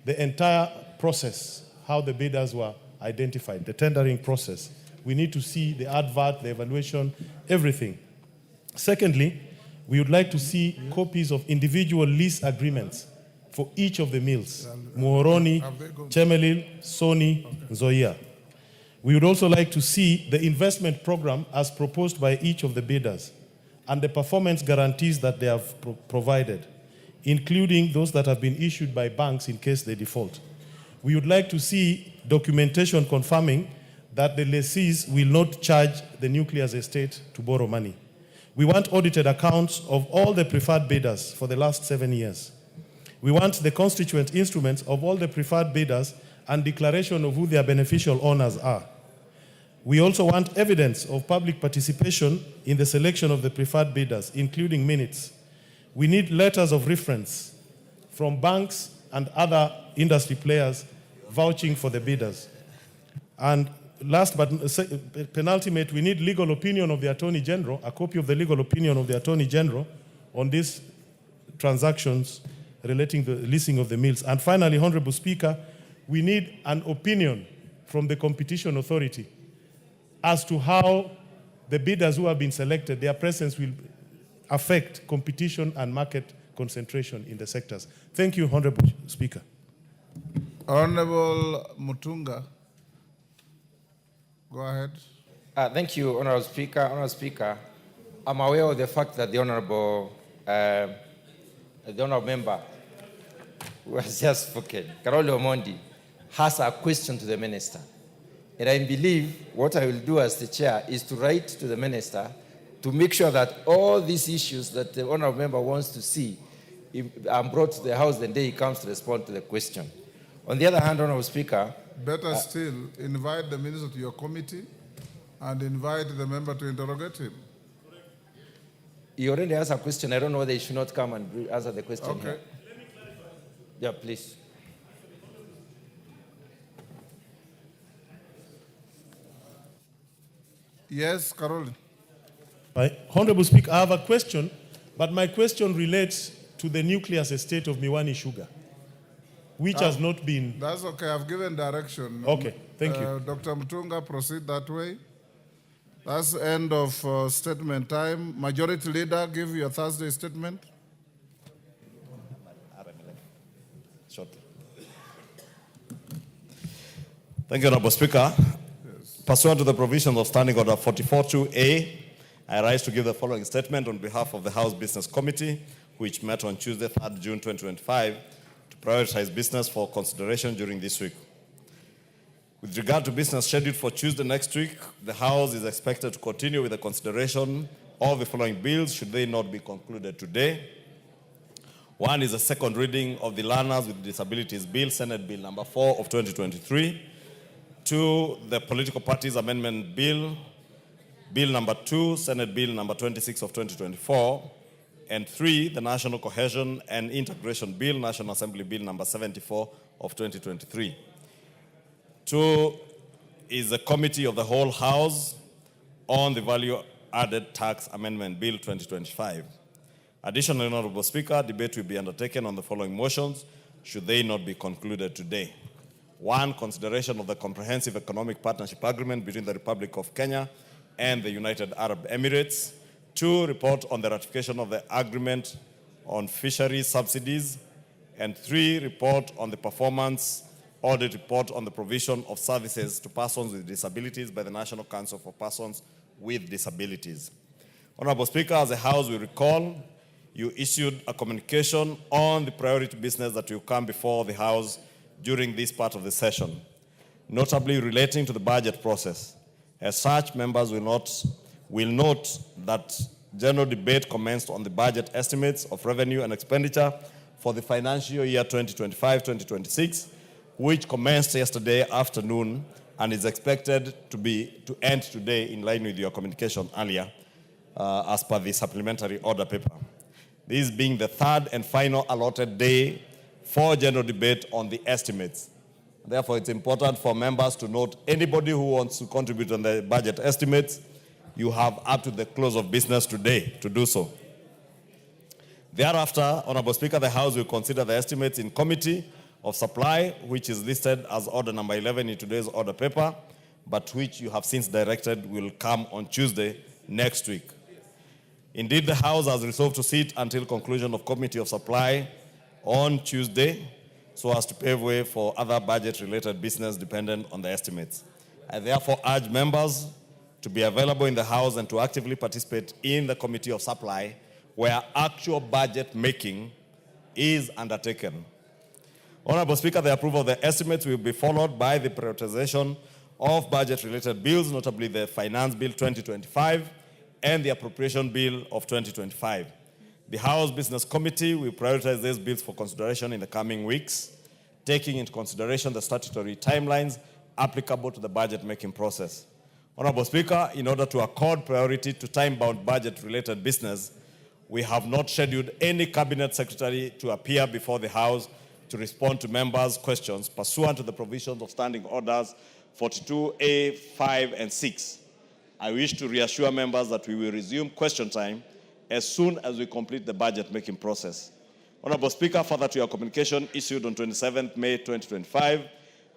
The entire process, how the bidders were identified, the tendering process. We need to see the advert, the evaluation, everything. Secondly, we would like to see copies of individual lease agreements for each of the mills, Muhoroni, Chemelil, Sony, Zoya. We would also like to see the investment program as proposed by each of the bidders and the performance guarantees that they have provided, including those that have been issued by banks in case they default. We would like to see documentation confirming that the lessees will not charge the nucleus estate to borrow money. We want audited accounts of all the preferred bidders for the last 7 years. We want the constituent instruments of all the preferred bidders and declaration of who their beneficial owners are. We also want evidence of public participation in the selection of the preferred bidders, including minutes. We need letters of reference from banks and other industry players vouching for the bidders. And last but penultimate, we need legal opinion of the Attorney General, a copy of the legal opinion of the Attorney General on these transactions relating to the leasing of the mills. And finally, Honorable Speaker, we need an opinion from the Competition Authority as to how the bidders who have been selected, their presence will affect competition and market concentration in the sectors. Thank you, Honorable Speaker. Honorable Mutunga, go ahead. Thank you, Honorable Speaker. Honorable Speaker, I'm aware of the fact that the honorable member who has just spoken, Karoli Omondi, has a question to the minister. And I believe what I will do as the chair is to write to the minister to make sure that all these issues that the honorable member wants to see are brought to the House the day he comes to respond to the question. On the other hand, Honorable Speaker, better still, invite the minister to your committee and invite the member to interrogate him. He already asked a question. I don't know whether he should not come and answer the question. Okay. Here. Yeah, please. Yes, Carol. Honorable Speaker, I have a question, but my question relates to the nucleus estate of Miwani Sugar, which has not been... That's okay. I've given direction. Okay, thank you. Dr. Mutunga, proceed that way. That's the end of statement time. Majority Leader, give your Thursday statement. Thank you, Honorable Speaker. Pursuant to the provisions of Standing Order 44.2a, I rise to give the following statement on behalf of the House Business Committee, which met on Tuesday, 3rd June 2025, to prioritize business for consideration during this week. With regard to business scheduled for Tuesday next week, the House is expected to continue with the consideration of the following bills, should they not be concluded today. One is a second reading of the Learners with Disabilities Bill, Senate Bill number 4 of 2023. 2, the Political Parties Amendment Bill, Bill number 2, Senate Bill number 26 of 2024. And 3, the National Cohesion and Integration Bill, National Assembly Bill number 74 of 2023. 2 is the Committee of the Whole House on the Value Added Tax Amendment Bill 2025. Additionally, Honorable Speaker, debate will be undertaken on the following motions, should they not be concluded today. 1, consideration of the Comprehensive Economic Partnership Agreement between the Republic of Kenya and the United Arab Emirates. 2, report on the ratification of the agreement on fisheries subsidies. And 3, report on the performance audit report on the provision of services to persons with disabilities by the National Council for Persons with Disabilities. Honorable Speaker, as the House will recall, you issued a communication on the priority business that will come before the House during this part of the session, notably relating to the budget process. As such, members will note that general debate commenced on the budget estimates of revenue and expenditure for the financial year 2025-2026, which commenced yesterday afternoon and is expected to end today in line with your communication earlier as per the supplementary order paper. This being the third and final allotted day for general debate on the estimates. Therefore, it's important for members to note anybody who wants to contribute on the budget estimates, you have up to the close of business today to do so. Thereafter, Honorable Speaker, the House will consider the estimates in committee of supply, which is listed as order number 11 in today's order paper, but which you have since directed will come on Tuesday next week. Indeed, the House has resolved to sit until conclusion of committee of supply on Tuesday, so as to pave way for other budget-related business dependent on the estimates. I therefore urge members to be available in the House and to actively participate in the committee of supply where actual budget making is undertaken. Honorable Speaker, the approval of the estimates will be followed by the prioritization of budget-related bills, notably the Finance Bill 2025 and the Appropriation Bill of 2025. The House Business Committee will prioritize these bills for consideration in the coming weeks, taking into consideration the statutory timelines applicable to the budget-making process. Honorable Speaker, in order to accord priority to time-bound budget-related business, we have not scheduled any Cabinet Secretary to appear before the House to respond to members' questions pursuant to the provisions of Standing Orders 42A, 5, and 6. I wish to reassure members that we will resume question time as soon as we complete the budget-making process. Honorable Speaker, further to your communication issued on 27th May 2025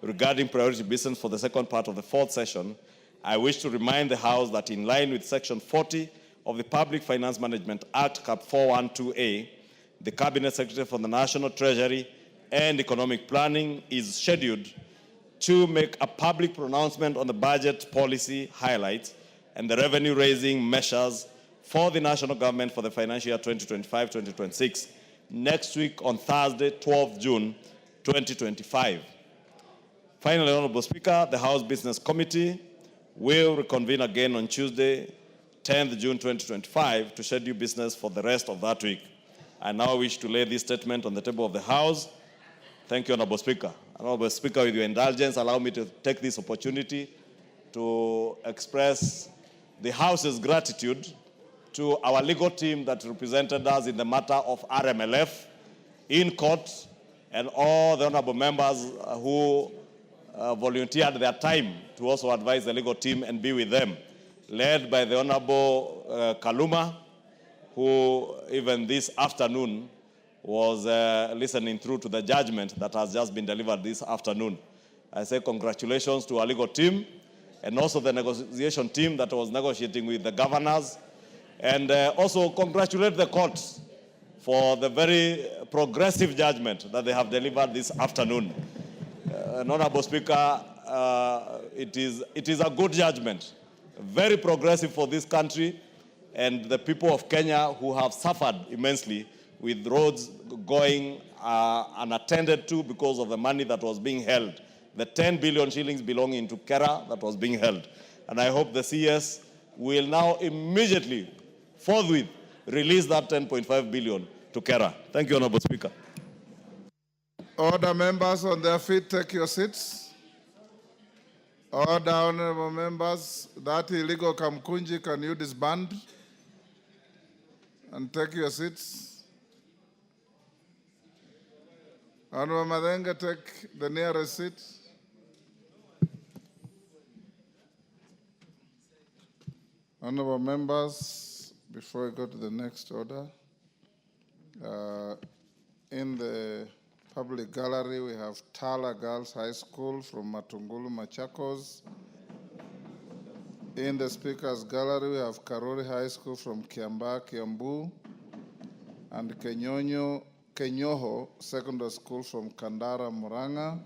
regarding priority business for the second part of the fourth session, I wish to remind the House that in line with Section 40 of the Public Finance Management Act, Cap 412A, the Cabinet Secretary for the National Treasury and Economic Planning is scheduled to make a public pronouncement on the budget policy highlights and the revenue-raising measures for the national government for the financial year 2025-2026 next week on Thursday, 12th June 2025. Finally, Honorable Speaker, the House Business Committee will reconvene again on Tuesday, 10th June 2025 to schedule business for the rest of that week. I now wish to lay this statement on the table of the House. Thank you, Honorable Speaker. Honorable Speaker, with your indulgence, allow me to take this opportunity to express the House's gratitude to our legal team that represented us in the matter of RMLF in court and all the honorable members who volunteered their time to also advise the legal team and be with them, led by the Honorable Kaluma, who even this afternoon was listening through to the judgment that has just been delivered this afternoon. I say congratulations to our legal team and also the negotiation team that was negotiating with the governors, and also congratulate the courts for the very progressive judgment that they have delivered this afternoon. Honorable Speaker, it is a good judgment, very progressive for this country and the people of Kenya who have suffered immensely with roads going unattended to because of the money that was being held, the 10 billion shillings belonging to Kera that was being held. And I hope the CS will now immediately, forthwith, release that 10.5 billion to Kera. Thank you, Honorable Speaker. Order, members on their feet, take your seats. Order, honorable members. That illegal Kamkunji, can you disband and take your seats? Honorable Madenga, take the nearest seat. Honorable members, before we go to the next order, in the public gallery, we have Tala Girls High School from Matungulu, Machakos. In the speaker's gallery, we have Karori High School from Kiambaa, Kiambu, and Kenyoho Secondary School from Kandara, Muranga.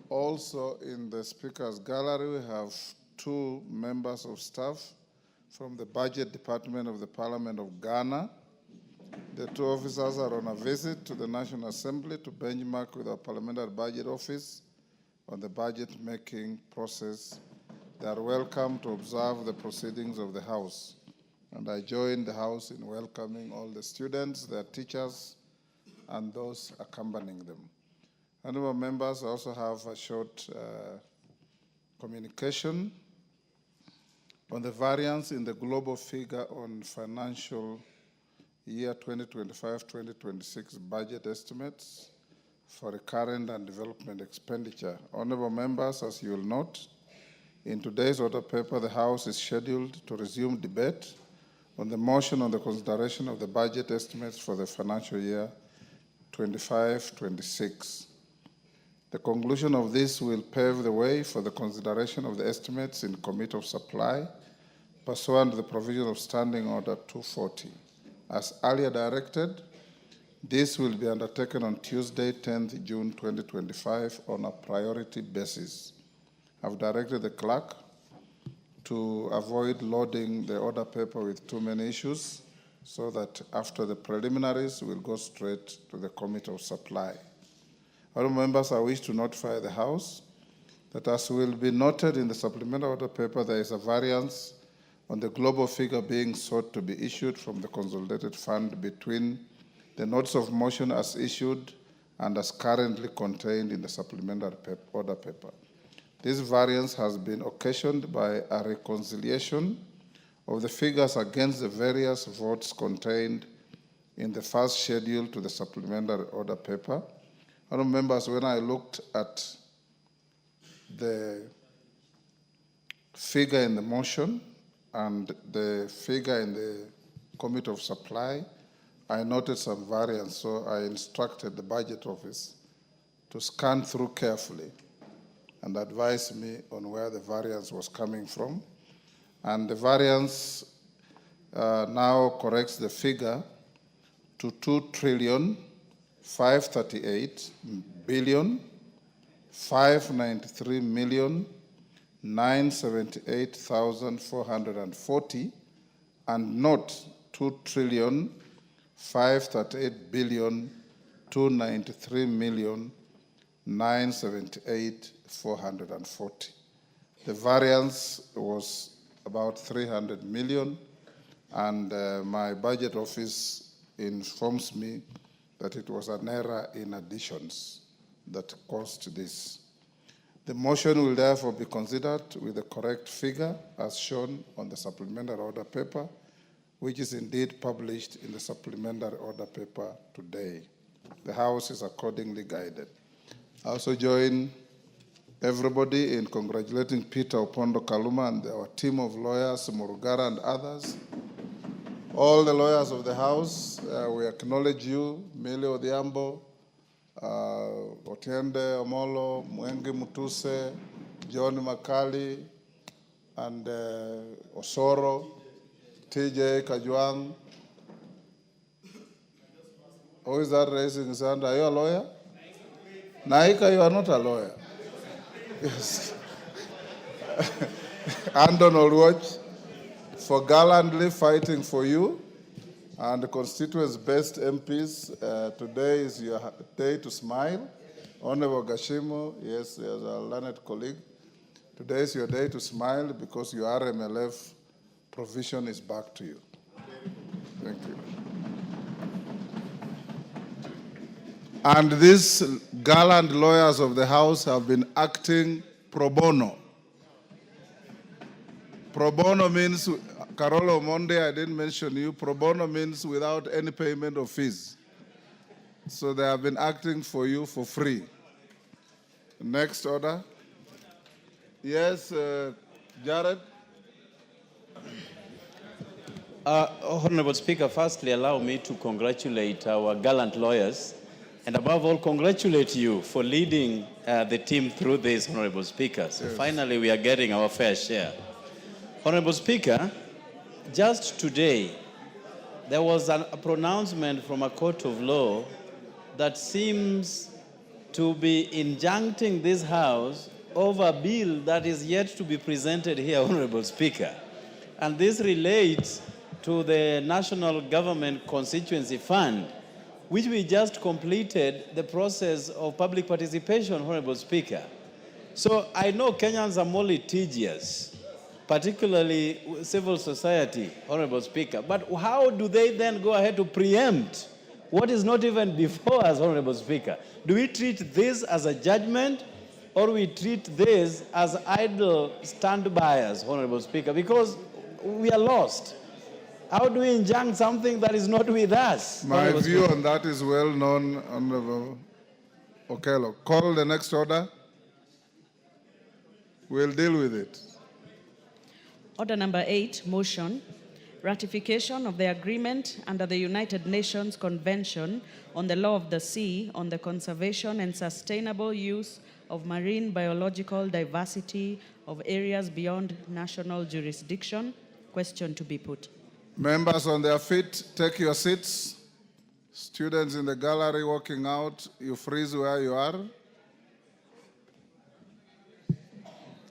Also in the speaker's gallery, we have 2 members of staff from the Budget Department of the Parliament of Ghana. The 2 officers are on a visit to the National Assembly to benchmark with our Parliamentary Budget Office on the budget-making process. They are welcome to observe the proceedings of the House. And I join the House in welcoming all the students, their teachers, and those accompanying them. Honorable members, I also have a short communication on the variance in the global figure on financial year 2025-2026 budget estimates for recurrent and development expenditure. Honorable members, as you will note, in today's order paper, the House is scheduled to resume debate on the motion on the consideration of the budget estimates for the financial year 25-26. The conclusion of this will pave the way for the consideration of the estimates in Committee of Supply pursuant to the provision of Standing Order 240. As earlier directed, this will be undertaken on Tuesday, 10th June 2025 on a priority basis. I've directed the clerk to avoid loading the order paper with too many issues so that after the preliminaries, we'll go straight to the Committee of Supply. Honourable members, I wish to notify the House that as will be noted in the supplemental order paper, there is a variance on the global figure being sought to be issued from the consolidated fund between the notice of motion as issued and as currently contained in the supplemental order paper. This variance has been occasioned by a reconciliation of the figures against the various votes contained in the first schedule to the supplementary order paper. Honourable members, when I looked at the figure in the motion and the figure in the Committee of Supply, I noted some variance, so I instructed the Budget Office to scan through carefully and advise me on where the variance was coming from. And the variance now corrects the figure to 2,538,593,978,440 and not 2,538,293,978,440. The variance was about 300 million, and my budget office informs me that it was an error in additions that caused this. The motion will therefore be considered with the correct figure as shown on the supplementary order paper, which is indeed published in the supplementary order paper today. The House is accordingly guided. I also join everybody in congratulating Peter Opondo Kaluma and our team of lawyers, Murugara and others. All the lawyers of the House, we acknowledge you, Mili Odhiambo, Otiende Omolo, Mwengi Mutuse, John Makali, and Osoro, TJ Kajwang. Who is that raising his hand? Are you a lawyer? Naika, you are not a lawyer. Yes. Andon Olwach, for gallantly fighting for you and the constituents' best MPs. Today is your day to smile. Honorable Gashimo, yes, as a learned colleague, today is your day to smile because your RMLF provision is back to you. Thank you. And these gallant lawyers of the House have been acting pro bono. Pro bono means, Carolo Monde, I didn't mention you, pro bono means without any payment of fees. So they have been acting for you for free. Next order. Yes, Jared. Honorable Speaker, firstly, allow me to congratulate our gallant lawyers and above all, congratulate you for leading the team through this, Honorable Speaker. So yes. Finally, we are getting our fair share. Honorable Speaker, just today, there was a pronouncement from a court of law that seems to be injuncting this House over a bill that is yet to be presented here, Honorable Speaker. And this relates to the National Government Constituency Fund, which we just completed the process of public participation, Honorable Speaker. So I know Kenyans are more litigious, particularly civil society, Honorable Speaker, but how do they then go ahead to preempt what is not even before us, Honorable Speaker? Do we treat this as a judgment, or we treat this as idle stand-byers, Honorable Speaker? Because we are lost. How do we injunct something that is not with us? My Honorable view Speaker? on that is well known, Honorable Okello. Call the next order. We'll deal with it. Order number 8, motion. Ratification of the agreement under the United Nations Convention on the Law of the Sea on the conservation and sustainable use of marine biological diversity of areas beyond national jurisdiction. Question to be put. Members on their feet, take your seats. Students in the gallery walking out, you freeze where you are.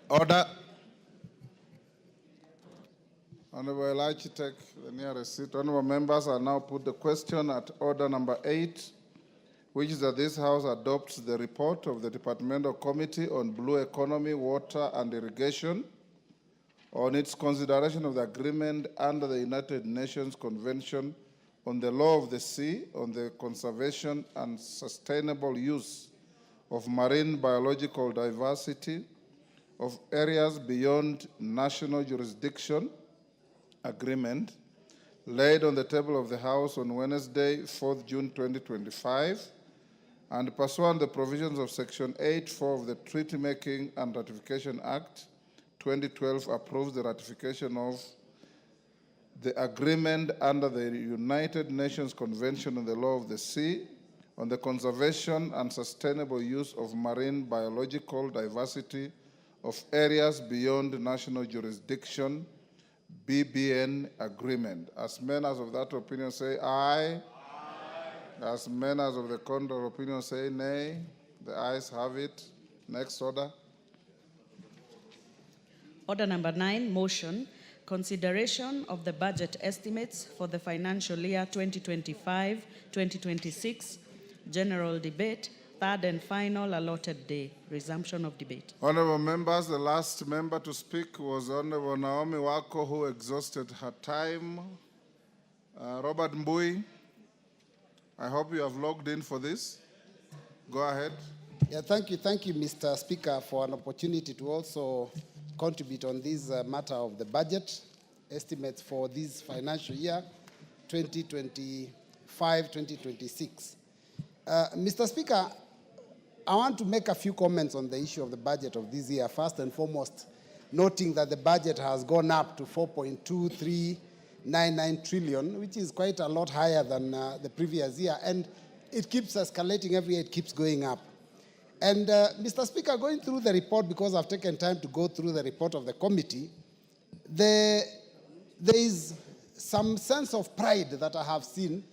Order. Honorable Elachi, take the nearest seat. Honorable members, I now put the question at order number 8, which is that this House adopts the report of the Departmental Committee on Blue Economy, Water and Irrigation on its consideration of the agreement under the United Nations Convention on the Law of the Sea on the conservation and sustainable use of marine biological diversity of areas beyond national jurisdiction agreement laid on the table of the House on Wednesday, 4th June 2025, and pursuant to the provisions of Section 8(4) of the Treaty Making and Ratification Act 2012 approves the ratification of the agreement under the United Nations Convention on the Law of the Sea on the conservation and sustainable use of marine biological diversity of areas beyond national jurisdiction, BBN agreement. As members of that opinion say aye. Aye. As members of the contrary opinion say nay. The ayes have it. Next order. Order number 9, motion. Consideration of the budget estimates for the financial year 2025-2026. General debate. Third and final allotted day. Resumption of debate. Honorable members, the last member to speak was Honorable Naomi Wako, who exhausted her time. Robert Mbui, I hope you have logged in for this. Go ahead. Yeah, thank you, Mr. Speaker, for an opportunity to also contribute on this matter of the budget estimates for this financial year, 2025-2026. Mr. Speaker, I want to make a few comments on the issue of the budget of this year. First and foremost, noting that the budget has gone up to 4.2399 trillion, which is quite a lot higher than the previous year, and it keeps escalating every year, it keeps going up. And Mr. Speaker, going through the report, because I've taken time to go through the report of the committee, there is some sense of pride that I have seen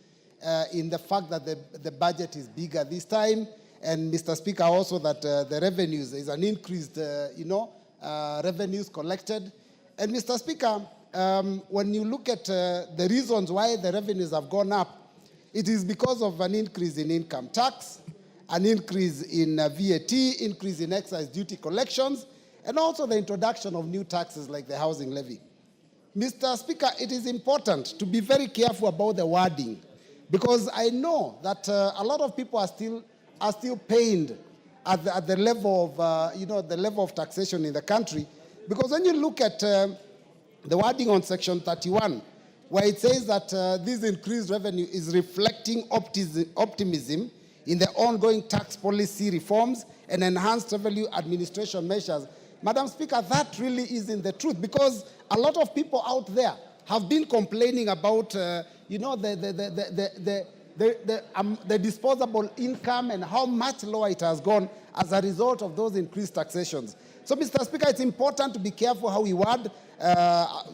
in the fact that the budget is bigger this time, and Mr. Speaker, also that the revenues, there is an increased, revenues collected. And Mr. Speaker, when you look at the reasons why the revenues have gone up, it is because of an increase in income tax, an increase in VAT, increase in excise duty collections, and also the introduction of new taxes like the housing levy. Mr. Speaker, it is important to be very careful about the wording, because I know that a lot of people are still pained at the level of, the level of taxation in the country. Because when you look at the wording on Section 31, where it says that this increased revenue is reflecting optimism in the ongoing tax policy reforms and enhanced revenue administration measures. Madam Speaker, that really isn't the truth, because a lot of people out there have been complaining about, the disposable income and how much lower it has gone as a result of those increased taxations. So, Mr. Speaker, it's important to be careful how we word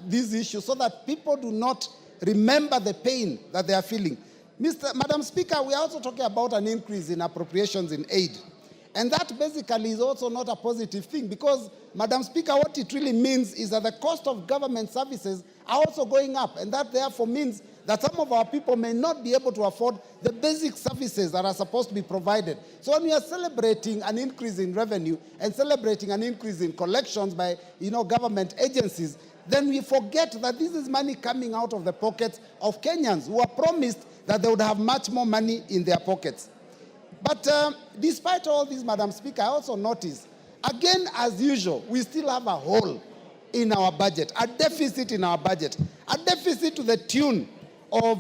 these issues so that people do not remember the pain that they are feeling. Madam Speaker, we are also talking about an increase in appropriations in aid. And that basically is also not a positive thing, because, Madam Speaker, what it really means is that the cost of government services are also going up, and that therefore means that some of our people may not be able to afford the basic services that are supposed to be provided. So when we are celebrating an increase in revenue and celebrating an increase in collections by, government agencies, then we forget that this is money coming out of the pockets of Kenyans who are promised that they would have much more money in their pockets. But despite all this, Madam Speaker, I also notice, again, as usual, we still have a hole in our budget, a deficit in our budget, a deficit to the tune of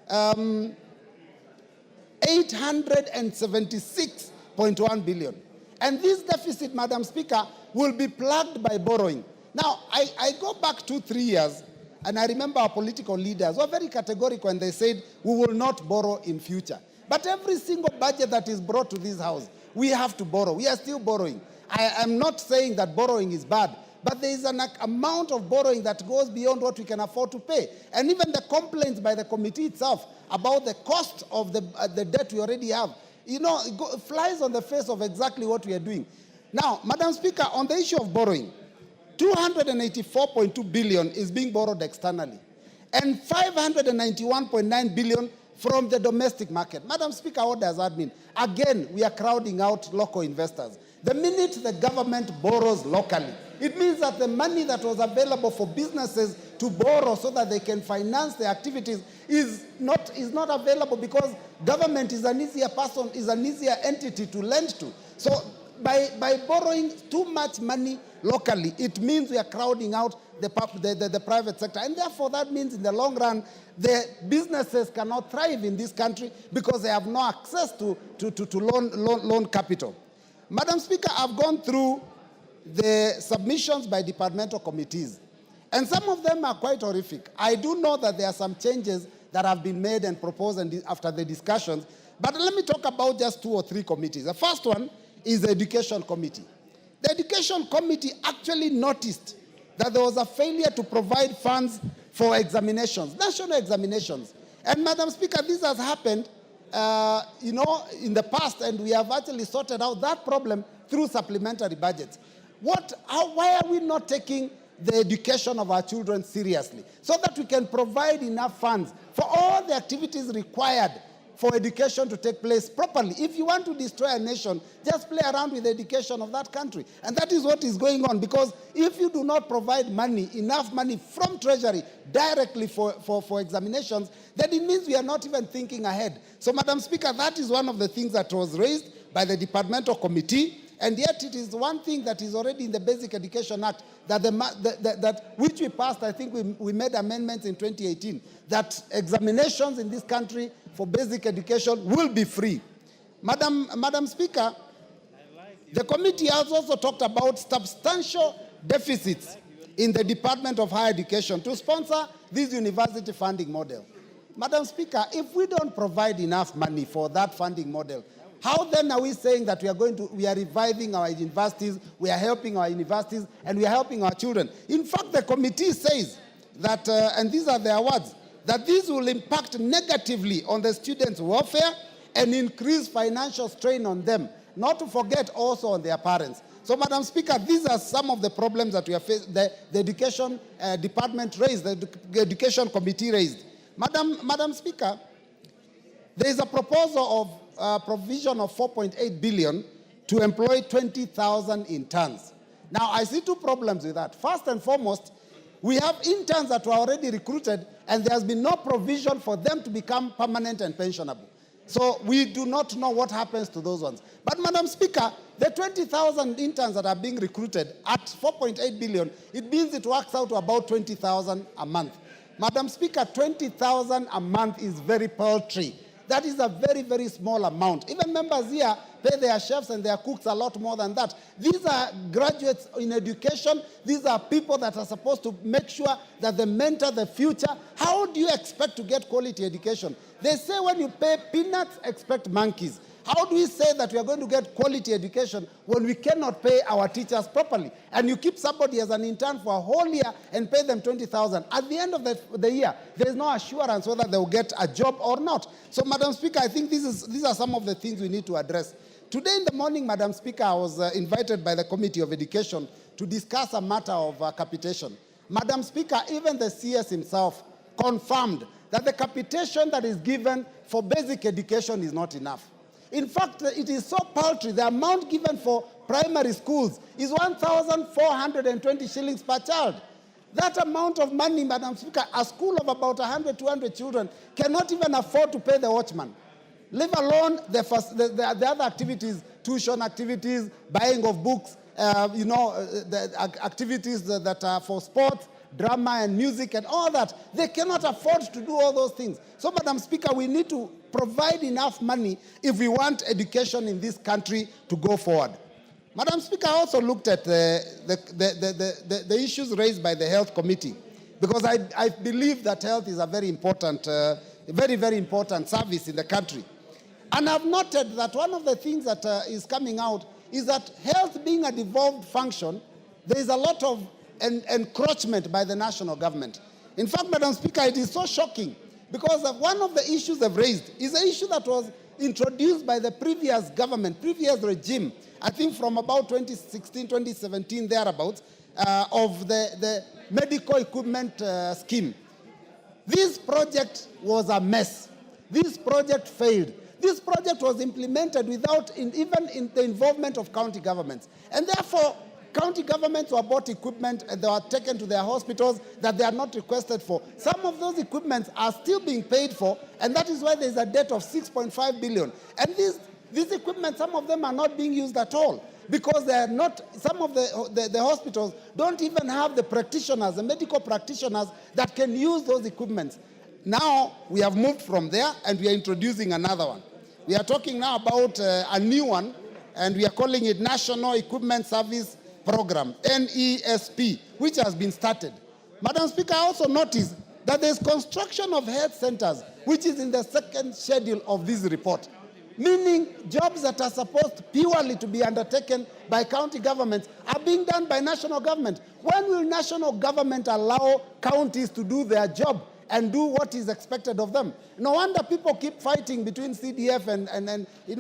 876.1 billion. And this deficit, Madam Speaker, will be plugged by borrowing. Now, I go back 2-3 years, and I remember our political leaders were very categorical when they said, we will not borrow in future. But every single budget that is brought to this house, we have to borrow. We are still borrowing. I am not saying that borrowing is bad, but there is an amount of borrowing that goes beyond what we can afford to pay. And even the complaints by the committee itself about the cost of the debt we already have, you know, it flies on the face of exactly what we are doing. Now, Madam Speaker, on the issue of borrowing, 284.2 billion is being borrowed externally, and 591.9 billion from the domestic market. Madam Speaker, what does that mean? Again, we are crowding out local investors. The minute the government borrows locally, it means that the money that was available for businesses to borrow so that they can finance their activities is not available, because government is an easier person, is an easier entity to lend to. So by borrowing too much money locally, it means we are crowding out the private sector. And therefore, that means in the long run, the businesses cannot thrive in this country because they have no access to loan capital. Madam Speaker, I've gone through the submissions by departmental committees, and some of them are quite horrific. I do know that there are some changes that have been made and proposed after the discussions, but let me talk about just 2 or 3 committees. The first one is the Education Committee. The Education Committee actually noticed that there was a failure to provide funds for examinations, national examinations. And Madam Speaker, this has happened in the past, and we have actually sorted out that problem through supplementary budgets. Why are we not taking the education of our children seriously, so that we can provide enough funds for all the activities required for education to take place properly? If you want to destroy a nation, just play around with the education of that country. And that is what is going on, because if you do not provide money, enough money from Treasury directly for examinations, then it means we are not even thinking ahead. So, Madam Speaker, that is one of the things that was raised by the departmental committee, and yet it is one thing that is already in the Basic Education Act, that which we passed. I think we made amendments in 2018, that examinations in this country for basic education will be free. Madam Speaker, the committee has also talked about substantial deficits in the Department of Higher Education to sponsor this university funding model. Madam Speaker, if we don't provide enough money for that funding model, how then are we saying that we are reviving our universities, we are helping our universities, and we are helping our children? In fact, the committee says that, and these are their words, that this will impact negatively on the students' welfare and increase financial strain on them, not to forget also on their parents. So, Madam Speaker, these are some of the problems that we are facing, the Education Department raised, the Education Committee raised. Madam Speaker, there is a proposal of provision of 4.8 billion to employ 20,000 interns. Now, I see 2 problems with that. First and foremost, we have interns that were already recruited, and there has been no provision for them to become permanent and pensionable. So we do not know what happens to those ones. But, Madam Speaker, the 20,000 interns that are being recruited at 4.8 billion, it means it works out to about 20,000 a month. Madam Speaker, 20,000 a month is very paltry. That is a very, very small amount. Even members here pay their chefs and their cooks a lot more than that. These are graduates in education. These are people that are supposed to make sure that they mentor the future. How do you expect to get quality education? They say when you pay peanuts, expect monkeys. How do we say that we are going to get quality education when we cannot pay our teachers properly? And you keep somebody as an intern for a whole year and pay them 20,000. At the end of the year, there is no assurance whether they will get a job or not. So, Madam Speaker, I think these are some of the things we need to address. Today in the morning, Madam Speaker, I was invited by the Committee of Education to discuss a matter of capitation. Madam Speaker, even the CS himself confirmed that the capitation that is given for basic education is not enough. In fact, it is so paltry. The amount given for primary schools is 1,420 shillings per child. That amount of money, Madam Speaker, a school of about 100, 200 children cannot even afford to pay the watchman. Leave alone the other activities, tuition activities, buying of books, the activities that are for sports, drama and music and all that. They cannot afford to do all those things. So, Madam Speaker, we need to provide enough money if we want education in this country to go forward. Madam Speaker, I also looked at the issues raised by the Health Committee, because I believe that health is a very important, very important service in the country. And I've noted that one of the things that is coming out is that health being a devolved function, there is a lot of encroachment by the national government. In fact, Madam Speaker, it is so shocking because one of the issues they've raised is an issue that was introduced by the previous government, previous regime, I think from about 2016, 2017, thereabouts, of the medical equipment scheme. This project was a mess. This project failed. This project was implemented without even in the involvement of county governments. And therefore, county governments were bought equipment and they were taken to their hospitals that they are not requested for. Some of those equipments are still being paid for, and that is why there is a debt of 6.5 billion. And these equipment, some of them are not being used at all because they are not, some of the hospitals don't even have the practitioners, the medical practitioners that can use those equipments. Now, we have moved from there and we are introducing another one. We are talking now about a new one, and we are calling it National Equipment Service Program, NESP, which has been started. Madam Speaker, I also noticed that there's construction of health centers, which is in the second schedule of this report, meaning jobs that are supposed purely to be undertaken by county governments are being done by national government. When will national government allow counties to do their job and do what is expected of them? No wonder people keep fighting between CDF and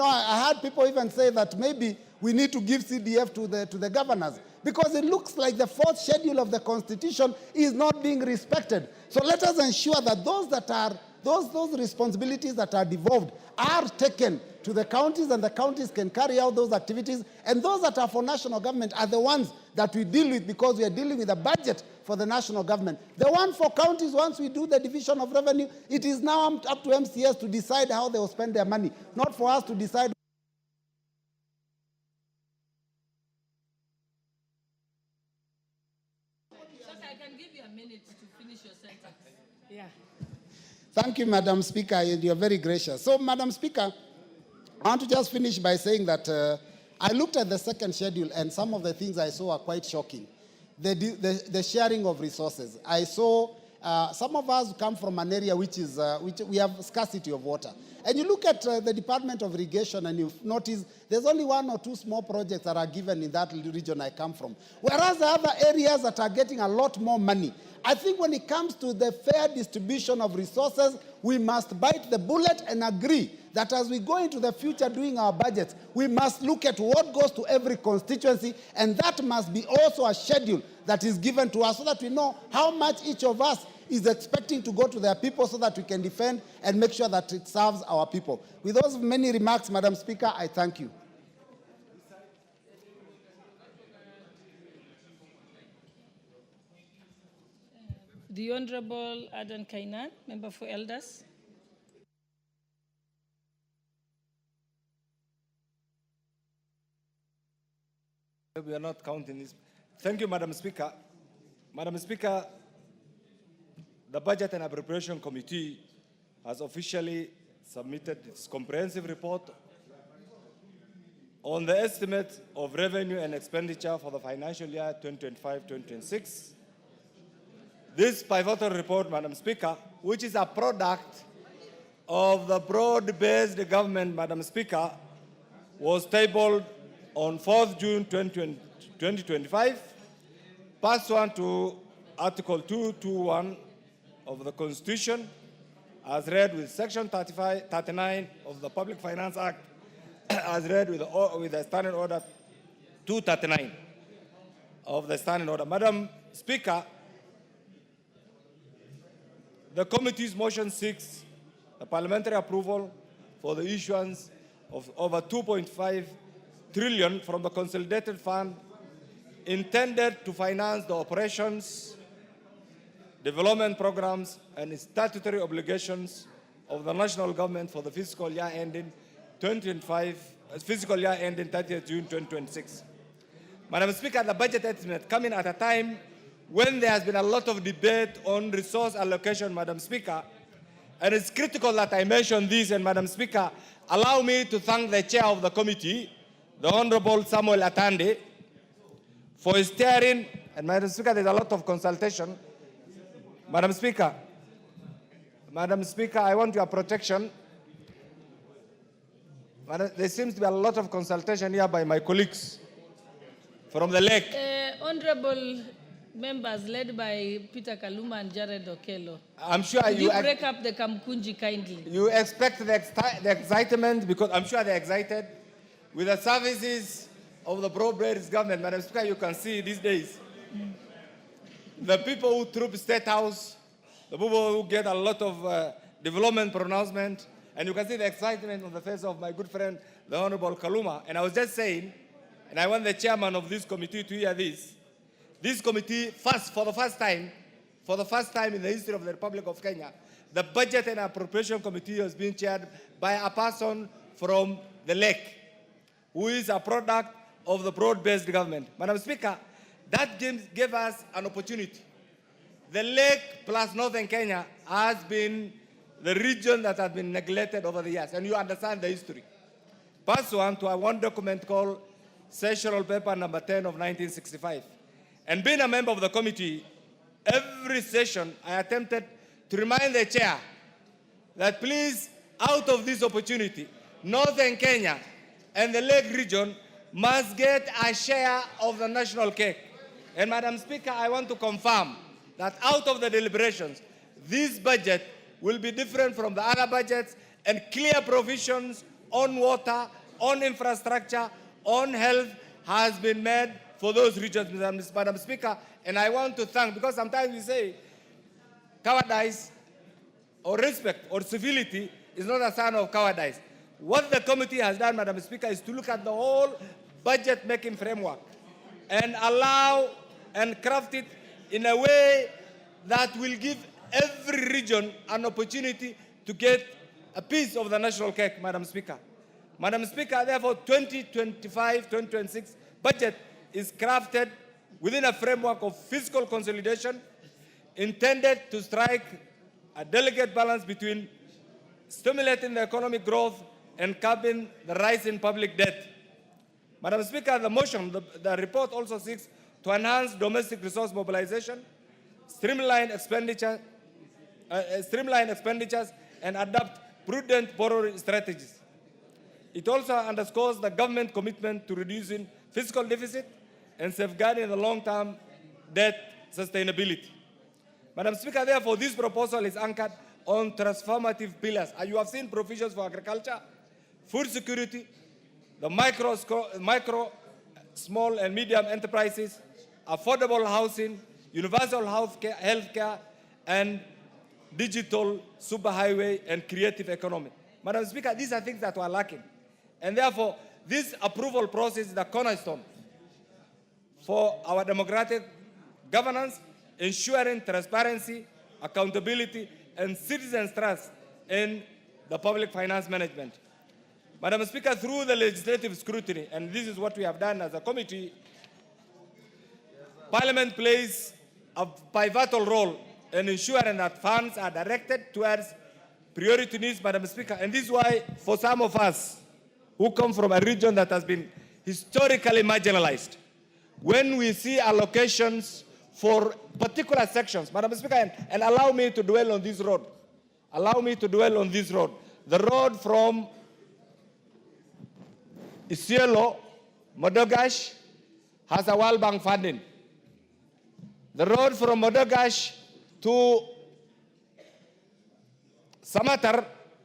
I heard people even say that maybe we need to give CDF to the governors, because it looks like the fourth schedule of the Constitution is not being respected. So let us ensure that those responsibilities that are devolved are taken to the counties, and the counties can carry out those activities, and those that are for national government are the ones that we deal with, because we are dealing with a budget for the national government. The one for counties, once we do the division of revenue, it is now up to MCS to decide how they will spend their money, not for us to decide. I can give you a minute to finish your sentence. Yeah. Thank you, Madam Speaker, and you're very gracious. So, Madam Speaker, I want to just finish by saying that I looked at the second schedule, and some of the things I saw are quite shocking. The sharing of resources. I saw some of us come from an area which we have scarcity of water. And you look at the Department of Irrigation and you notice there's only 1 or 2 small projects that are given in that region I come from. Whereas the other areas that are getting a lot more money. I think when it comes to the fair distribution of resources, we must bite the bullet and agree that as we go into the future doing our budgets, we must look at what goes to every constituency, and that must be also a schedule that is given to us so that we know how much each of us is expecting to go to their people so that we can defend and make sure that it serves our people. With those many remarks, Madam Speaker, I thank you. The Honorable Adan Kainan, Member for Elders. We are not counting this. Thank you, Madam Speaker. Madam Speaker, the Budget and Appropriation Committee has officially submitted its comprehensive report on the estimate of revenue and expenditure for the financial year 2025-2026. This pivotal report, Madam Speaker, which is a product of the broad-based government, Madam Speaker, was tabled on 4th June 2025, pursuant to Article 221 of the Constitution, as read with Section 39 of the Public Finance Act, as read with the Standing Order 239 of the Standing Order. Madam Speaker, the committee's motion seeks the parliamentary approval for the issuance of over 2.5 trillion from the consolidated fund intended to finance the operations development programs, and statutory obligations of the national government for the fiscal year ending 2025, fiscal year ending 30th June 2026. Madam Speaker, the budget estimate coming at a time when there has been a lot of debate on resource allocation, Madam Speaker, and it's critical that I mention this. And Madam Speaker, allow me to thank the chair of the committee, the Honorable Samuel Atande, for steering. And Madam Speaker, there's a lot of consultation. Madam Speaker, I want your protection. There seems to be a lot of consultation here by my colleagues from the lake. Honorable members led by Peter Kaluma and Jared Okello. I'm sure you break up the Kamkunji kindly. You expect the excitement because I'm sure they're excited with the services of the broad-based government. Madam Speaker, you can see these days the people who troop State House, the people who get a lot of development pronouncement, and you can see the excitement on the face of my good friend, the Honorable Kaluma. And I was just saying, and I want the chairman of this committee to hear this. This committee, for the first time in the history of the Republic of Kenya, the Budget and Appropriation Committee has been chaired by a person from the lake, who is a product of the broad-based government. Madam Speaker, that gave us an opportunity. The lake plus Northern Kenya has been the region that has been neglected over the years, and you understand the history. Pursuant to one document called Sessional Paper number 10 of 1965. And being a member of the committee, every session I attempted to remind the chair that please, out of this opportunity, Northern Kenya and the Lake region must get a share of the national cake. And Madam Speaker, I want to confirm that out of the deliberations, this budget will be different from the other budgets, and clear provisions on water, on infrastructure, on health has been made for those regions, Madam Speaker. And I want to thank, because sometimes we say cowardice or respect or civility is not a sign of cowardice. What the committee has done, Madam Speaker, is to look at the whole budget-making framework and allow and craft it in a way that will give every region an opportunity to get a piece of the national cake, Madam Speaker. Madam Speaker, therefore, 2025-2026 budget is crafted within a framework of fiscal consolidation intended to strike a delicate balance between stimulating the economic growth and curbing the rise in public debt. Madam Speaker, the report also seeks to enhance domestic resource mobilization, streamline expenditures, and adopt prudent borrowing strategies. It also underscores the government commitment to reducing fiscal deficit and safeguarding the long-term debt sustainability. Madam Speaker, therefore, this proposal is anchored on transformative pillars. You have seen provisions for agriculture, food security, the micro, small and medium enterprises, affordable housing, universal health care, and digital superhighway and creative economy. Madam Speaker, these are things that were lacking. And therefore, this approval process is the cornerstone for our democratic governance, ensuring transparency, accountability, and citizens' trust in the public finance management. Madam Speaker, through the legislative scrutiny, and this is what we have done as a committee, Parliament plays a pivotal role in ensuring that funds are directed towards priority needs, Madam Speaker. And this is why, for some of us who come from a region that has been historically marginalized, when we see allocations for particular sections, Madam Speaker, and allow me to dwell on this road. Allow me to dwell on this road. The road from Isiolo, Modogash, has a World Bank funding. The road from Modogash to Samatar,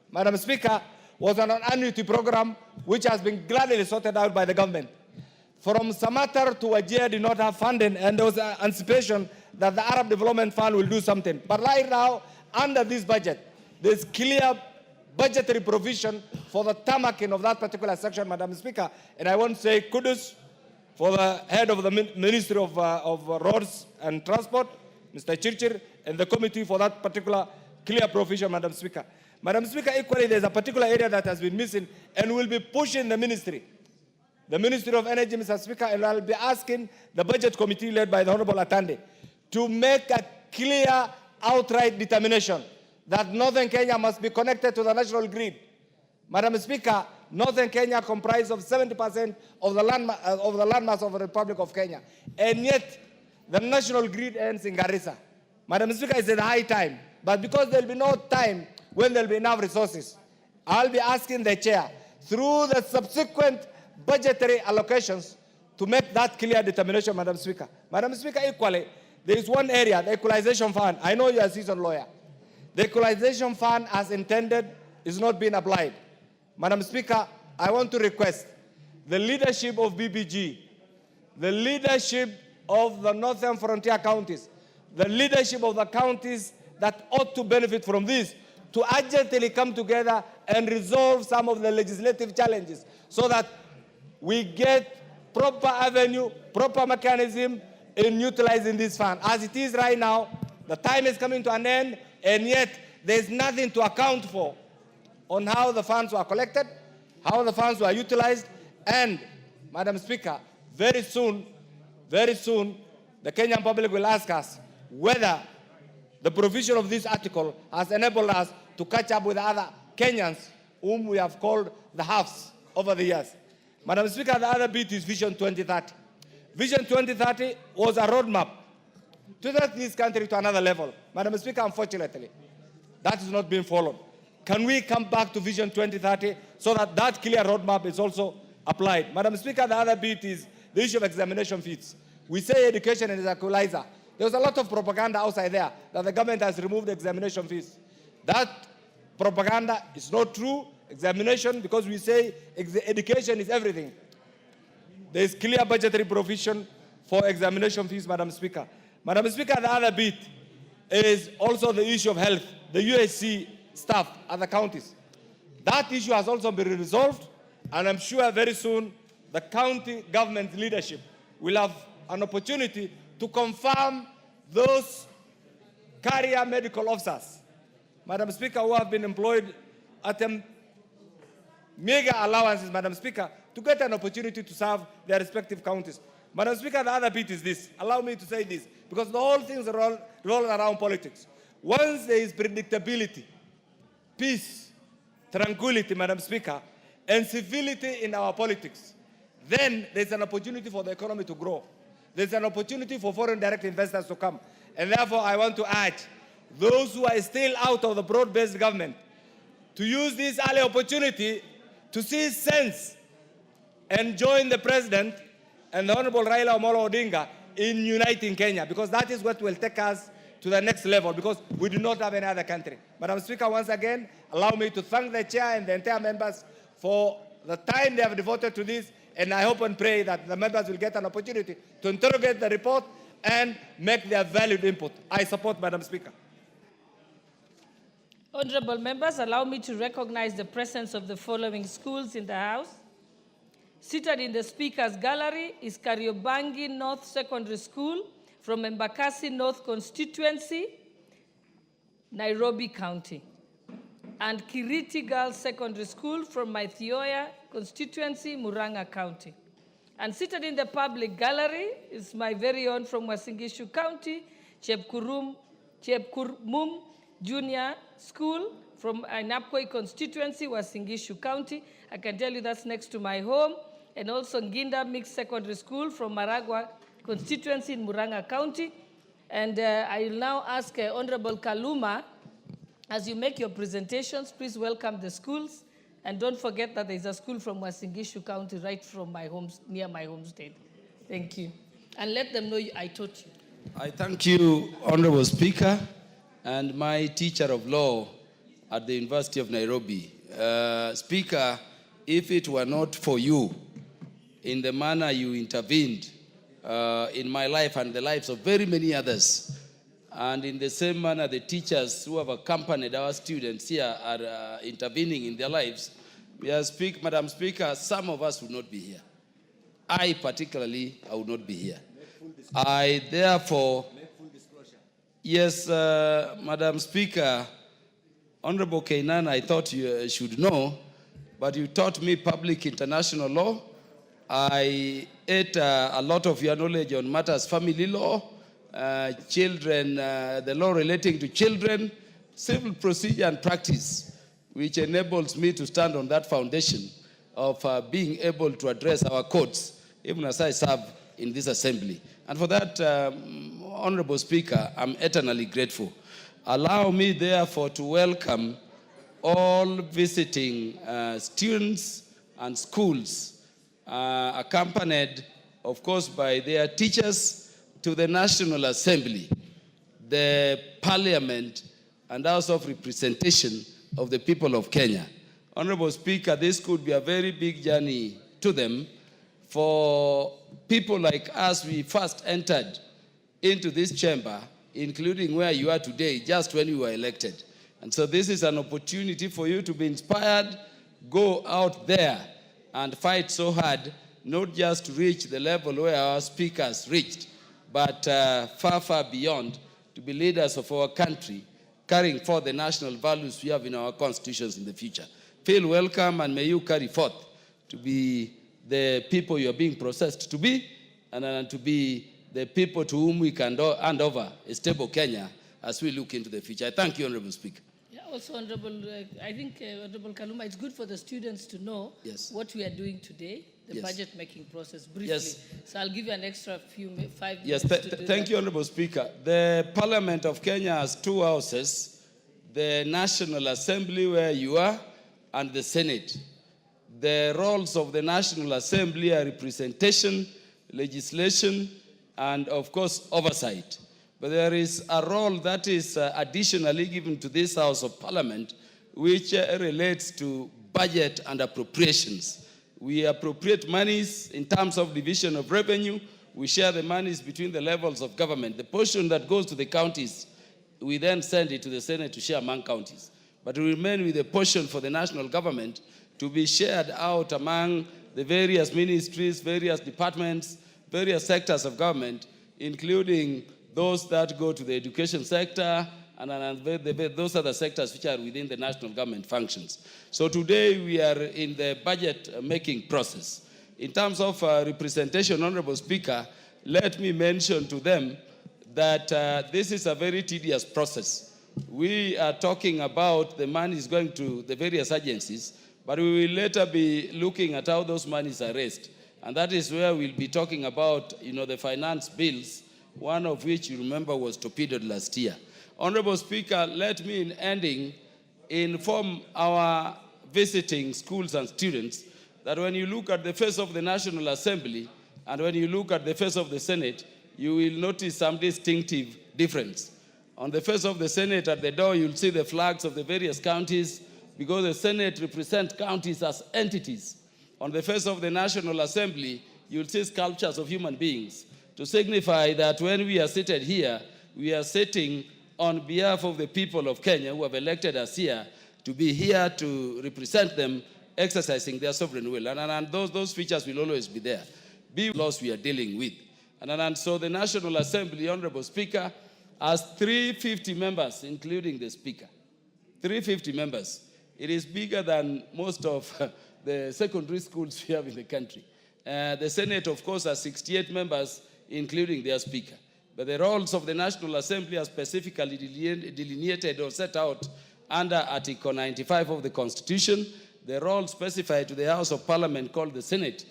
Madam Speaker, was an annuity program which has been gladly sorted out by the government. From Samatar to Wajir did not have funding, and there was an anticipation that the Arab Development Fund will do something. But right now, under this budget, there's clear budgetary provision for the tarmacking of that particular section, Madam Speaker. And I want to say kudos for the head of the Ministry of Roads and Transport, Mr. Chirchir, and the committee for that particular clear provision, Madam Speaker. Madam Speaker, equally, there's a particular area that has been missing and will be pushing the Ministry of Energy, Mr. Speaker, and I'll be asking the Budget Committee led by the Honorable Atande to make a clear, outright determination that Northern Kenya must be connected to the national grid. Madam Speaker, Northern Kenya comprises of 70% of the landmass of the Republic of Kenya, and yet the national grid ends in Garissa. Madam Speaker, it's a high time, but because there will be no time when there will be enough resources, I'll be asking the chair, through the subsequent budgetary allocations, to make that clear determination, Madam Speaker. Madam Speaker, equally, there is one area, the equalization fund. I know you're a seasoned lawyer. The equalization fund, as intended, is not being applied. Madam Speaker, I want to request the leadership of BBG, the leadership of the Northern Frontier counties, the leadership of the counties that ought to benefit from this, to urgently come together and resolve some of the legislative challenges so that we get proper avenue, proper mechanism in utilizing this fund. As it is right now, the time is coming to an end, and yet there's nothing to account for on how the funds were collected, how the funds were utilized, and, Madam Speaker, very soon, the Kenyan public will ask us whether the provision of this article has enabled us to catch up with other Kenyans whom we have called the halves over the years. Madam Speaker, the other bit is Vision 2030. Vision 2030 was a roadmap to take this country to another level. Madam Speaker, unfortunately, that is not being followed. Can we come back to Vision 2030 so that that clear roadmap is also applied? Madam Speaker, the other bit is the issue of examination fees. We say education is an equalizer. There's a lot of propaganda outside there that the government has removed examination fees. That propaganda is not true. Examination, because we say education is everything. There is clear budgetary provision for examination fees, Madam Speaker. Madam Speaker, the other bit is also the issue of health, the UHC staff at the counties. That issue has also been resolved, and I'm sure very soon the county government leadership will have an opportunity to confirm those career medical officers, Madam Speaker, who have been employed at mega allowances, Madam Speaker, to get an opportunity to serve their respective counties. Madam Speaker, the other bit is this. Allow me to say this, because the whole thing is rolling around politics. Once there is predictability, peace, tranquility, Madam Speaker, and civility in our politics, then there's an opportunity for the economy to grow. There's an opportunity for foreign direct investors to come. And therefore, I want to urge those who are still out of the broad-based government to use this early opportunity to see sense and join the President and the Honorable Raila Amolo Odinga in uniting Kenya, because that is what will take us to the next level, because we do not have any other country. Madam Speaker, once again, allow me to thank the Chair and the entire members for the time they have devoted to this, and I hope and pray that the members will get an opportunity to interrogate the report and make their valued input. I support, Madam Speaker. Honorable members, allow me to recognize the presence of the following schools in the House. Seated in the Speaker's gallery is Kariobangi North Secondary School from Embakasi North Constituency, Nairobi County, and Kiriti Girls Secondary School from Maithioya Constituency, Murang'a County. And seated in the public gallery is my very own from Wasingishu County, Chepkurmum Junior School from Ainapkoi constituency, Wasingishu County. I can tell you that's next to my home. And also Nginda Mixed Secondary School from Maragua constituency in Murang'a County. And I will now ask Honorable Kaluma, as you make your presentations, please welcome the schools. And don't forget that there's a school from Wasingishu County right from my home, near my homestead. Thank you. And let them know I taught you. I thank you, Honorable Speaker, and my teacher of law at the University of Nairobi. Speaker, if it were not for you, in the manner you intervened in my life and the lives of very many others, and in the same manner the teachers who have accompanied our students here are intervening in their lives, Madam Speaker, some of us would not be here. I particularly, I would not be here. I therefore Yes, Madam Speaker, Honorable Kainan, I thought you should know, but you taught me public international law. I ate a lot of your knowledge on matters family law, children, the law relating to children, civil procedure and practice, which enables me to stand on that foundation of being able to address our courts, even as I serve in this assembly. And for that, Honorable Speaker, I'm eternally grateful. Allow me, therefore, to welcome all visiting students and schools, accompanied, of course, by their teachers, to the National Assembly, the Parliament, and House of Representation of the people of Kenya. Honorable Speaker, this could be a very big journey to them. For people like us, we first entered into this chamber, including where you are today, just when you were elected. And so this is an opportunity for you to be inspired, go out there and fight so hard, not just to reach the level where our speakers reached, but far, far beyond, to be leaders of our country, carrying forth the national values we have in our constitutions in the future. Feel welcome, and may you carry forth to be the people you are being processed to be, and to be the people to whom we can hand over a stable Kenya as we look into the future. I thank you, Honorable Speaker. Yeah, also, Honorable, I think, Honorable Kaluma, it's good for the students to know what we are doing today, the budget making process, briefly. So I'll give you an extra 5 minutes. Thank you, Honorable Speaker. The Parliament of Kenya has two houses, the National Assembly, where you are, and the Senate. The roles of the National Assembly are representation, legislation, and of course oversight. But there is a role that is additionally given to this House of Parliament, which relates to budget and appropriations. We appropriate monies in terms of division of revenue. We share the monies between the levels of government. The portion that goes to the counties, we then send it to the Senate to share among counties. But we remain with a portion for the national government to be shared out among the various ministries, various departments, various sectors of government, including those that go to the education sector and those other sectors which are within the national government functions. So today we are in the budget making process. In terms of representation, Honorable Speaker, let me mention to them that this is a very tedious process. We are talking about the money is going to the various agencies, but we will later be looking at how those monies are raised. And that is where we'll be talking about, the finance bills, one of which you remember was torpedoed last year. Honorable Speaker, let me, in ending, inform our visiting schools and students that when you look at the face of the National Assembly and when you look at the face of the Senate, you will notice some distinctive difference. On the face of the Senate, at the door, you'll see the flags of the various counties, because the Senate represents counties as entities. On the face of the National Assembly, you'll see sculptures of human beings to signify that when we are seated here, we are sitting on behalf of the people of Kenya who have elected us here to be here to represent them, exercising their sovereign will. And those features will always be there. Be laws we are dealing with. And so the National Assembly, Honorable Speaker, has 350 members, including the Speaker. 350 members. It is bigger than most of the secondary schools we have in the country. The Senate, of course, has 68 members, including their Speaker. But the roles of the National Assembly are specifically delineated or set out under Article 95 of the Constitution. The role specified to the House of Parliament called the Senate,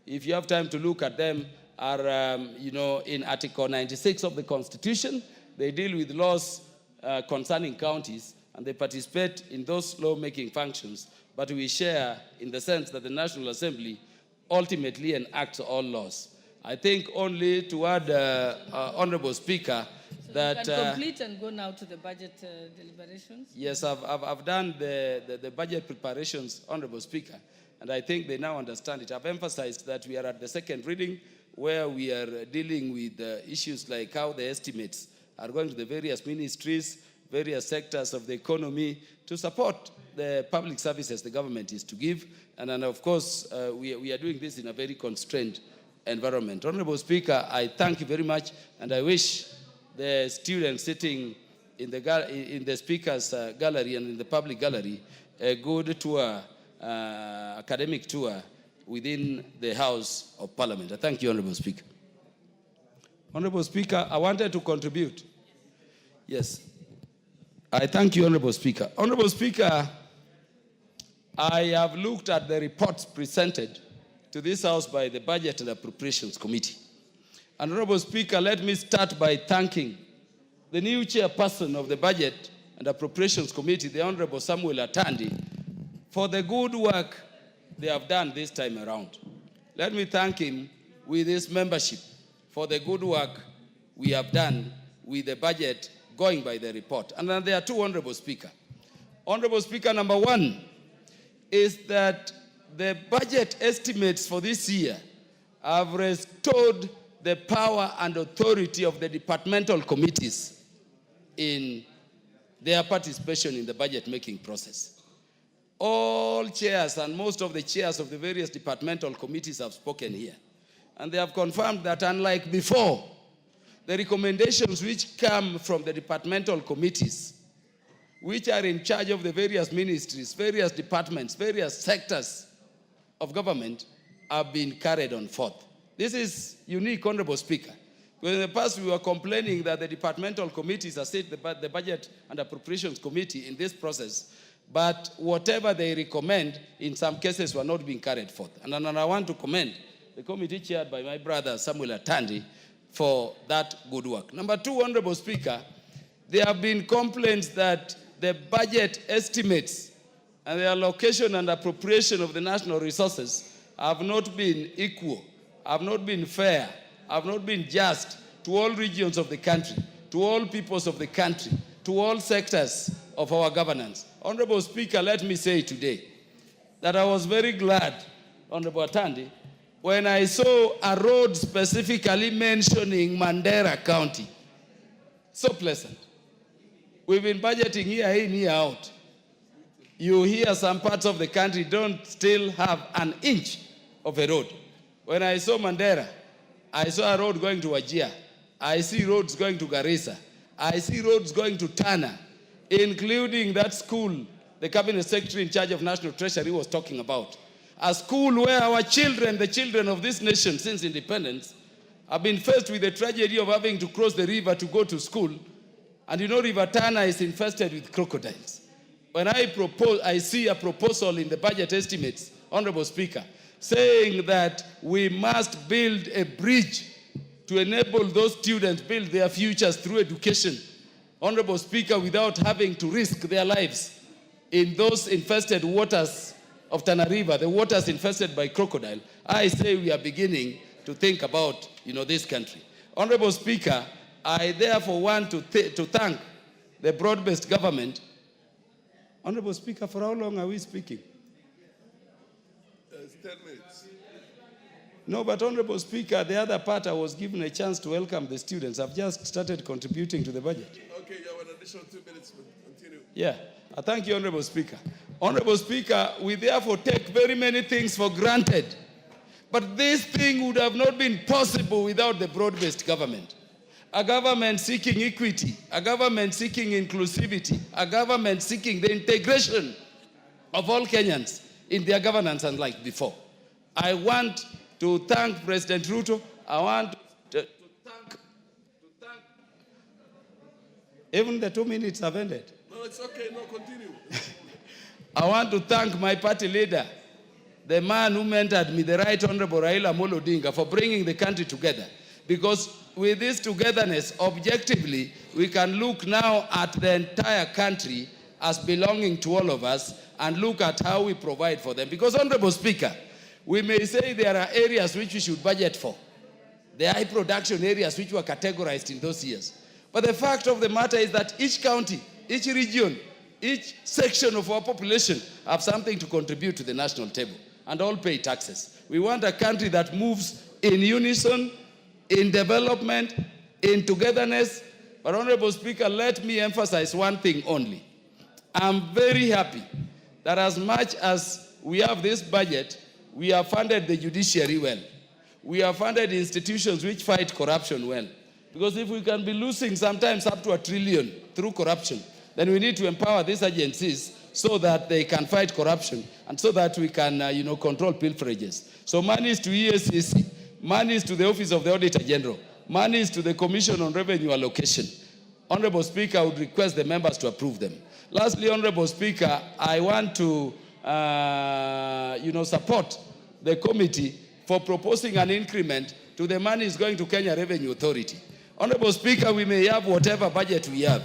if you have time to look at them, are in Article 96 of the Constitution. They deal with laws concerning counties, and they participate in those law-making functions. But we share in the sense that the National Assembly ultimately enacts all laws. I think only to add, Honorable Speaker, so that... you can complete and go now to the budget deliberations? Yes, I've done the budget preparations, Honorable Speaker, and I think they now understand it. I've emphasized that we are at the second reading, where we are dealing with issues like how the estimates are going to the various ministries, various sectors of the economy to support the public services the government is to give. And then, of course, we are doing this in a very constrained environment. Honorable Speaker, I thank you very much, and I wish the students sitting in the speakers gallery and in the public gallery a good tour, academic tour within the House of Parliament. I thank you, Honorable Speaker. Honorable Speaker, I wanted to contribute. Yes. I thank you, Honorable Speaker. Honorable Speaker, I have looked at the reports presented to this House by the Budget and Appropriations Committee. And Honorable Speaker, let me start by thanking the new chairperson of the Budget and Appropriations Committee, the Honorable Samuel Atandi, for the good work they have done this time around. Let me thank him with his membership for the good work we have done with the budget going by the report. And then there are two, Honorable Speaker. Honorable Speaker, number one is that the budget estimates for this year have restored the power and authority of the departmental committees in their participation in the budget-making process. All chairs and most of the chairs of the various departmental committees have spoken here. And they have confirmed that unlike before, the recommendations which come from the departmental committees, which are in charge of the various ministries, various departments, various sectors of government, have been carried on forth. This is unique, Honorable Speaker. Because in the past we were complaining that the departmental committees assist the Budget and Appropriations Committee in this process, but whatever they recommend in some cases were not being carried forth. And I want to commend the committee chaired by my brother Samuel Atandi for that good work. Number two, Honorable Speaker, there have been complaints that the budget estimates and the allocation and appropriation of the national resources have not been equal, have not been fair, have not been just to all regions of the country, to all peoples of the country, to all sectors of our governance. Honorable Speaker, let me say today that I was very glad, Honorable Atandi, when I saw a road specifically mentioning Mandera County. So pleasant. We've been budgeting year in, year out. You hear some parts of the country don't still have an inch of a road. When I saw Mandera, I saw a road going to Wajir. I see roads going to Garissa. I see roads going to Tana, including that school the Cabinet Secretary in charge of National Treasury was talking about. A school where our children, the children of this nation since independence, have been faced with the tragedy of having to cross the river to go to school. And you know, River Tana is infested with crocodiles. When I see a proposal in the budget estimates, Honorable Speaker, saying that we must build a bridge to enable those students build their futures through education, Honorable Speaker, without having to risk their lives in those infested waters of Tana River, the waters infested by crocodile, I say we are beginning to think about, this country. Honorable Speaker, I therefore want to thank the broad-based government. Honorable Speaker, for how long are we speaking? 10 minutes. No, but Honorable Speaker, the other part I was given a chance to welcome the students. I've just started contributing to the budget. Okay, you have an additional 2 minutes, but continue. Yeah, I thank you, Honorable Speaker. Honorable Speaker, we therefore take very many things for granted. But this thing would have not been possible without the broad-based government. A government seeking equity, a government seeking inclusivity, a government seeking the integration of all Kenyans in their governance unlike before. I want to thank President Ruto. I want to thank, even the 2 minutes have ended. No, it's okay. No, continue. I want to thank my party leader, the man who mentored me, the Right Honorable Raila Amolo Odinga, for bringing the country together. Because with this togetherness, objectively, we can look now at the entire country as belonging to all of us and look at how we provide for them. Because, Honorable Speaker, we may say there are areas which we should budget for. The high production areas which were categorized in those years. But the fact of the matter is that each county, each region, each section of our population have something to contribute to the national table and all pay taxes. We want a country that moves in unison, in development, in togetherness. But Honorable Speaker, let me emphasize one thing only. I'm very happy that as much as we have this budget, we have funded the judiciary well. We have funded institutions which fight corruption well. Because if we can be losing sometimes up to $1 trillion through corruption, then we need to empower these agencies so that they can fight corruption and so that we can, control pilferages. So money is to EACC, money is to the Office of the Auditor General, money is to the Commission on Revenue Allocation. Honorable Speaker, I would request the members to approve them. Lastly, Honorable Speaker, I want to, support the committee for proposing an increment to the money is going to Kenya Revenue Authority. Honorable Speaker, we may have whatever budget we have,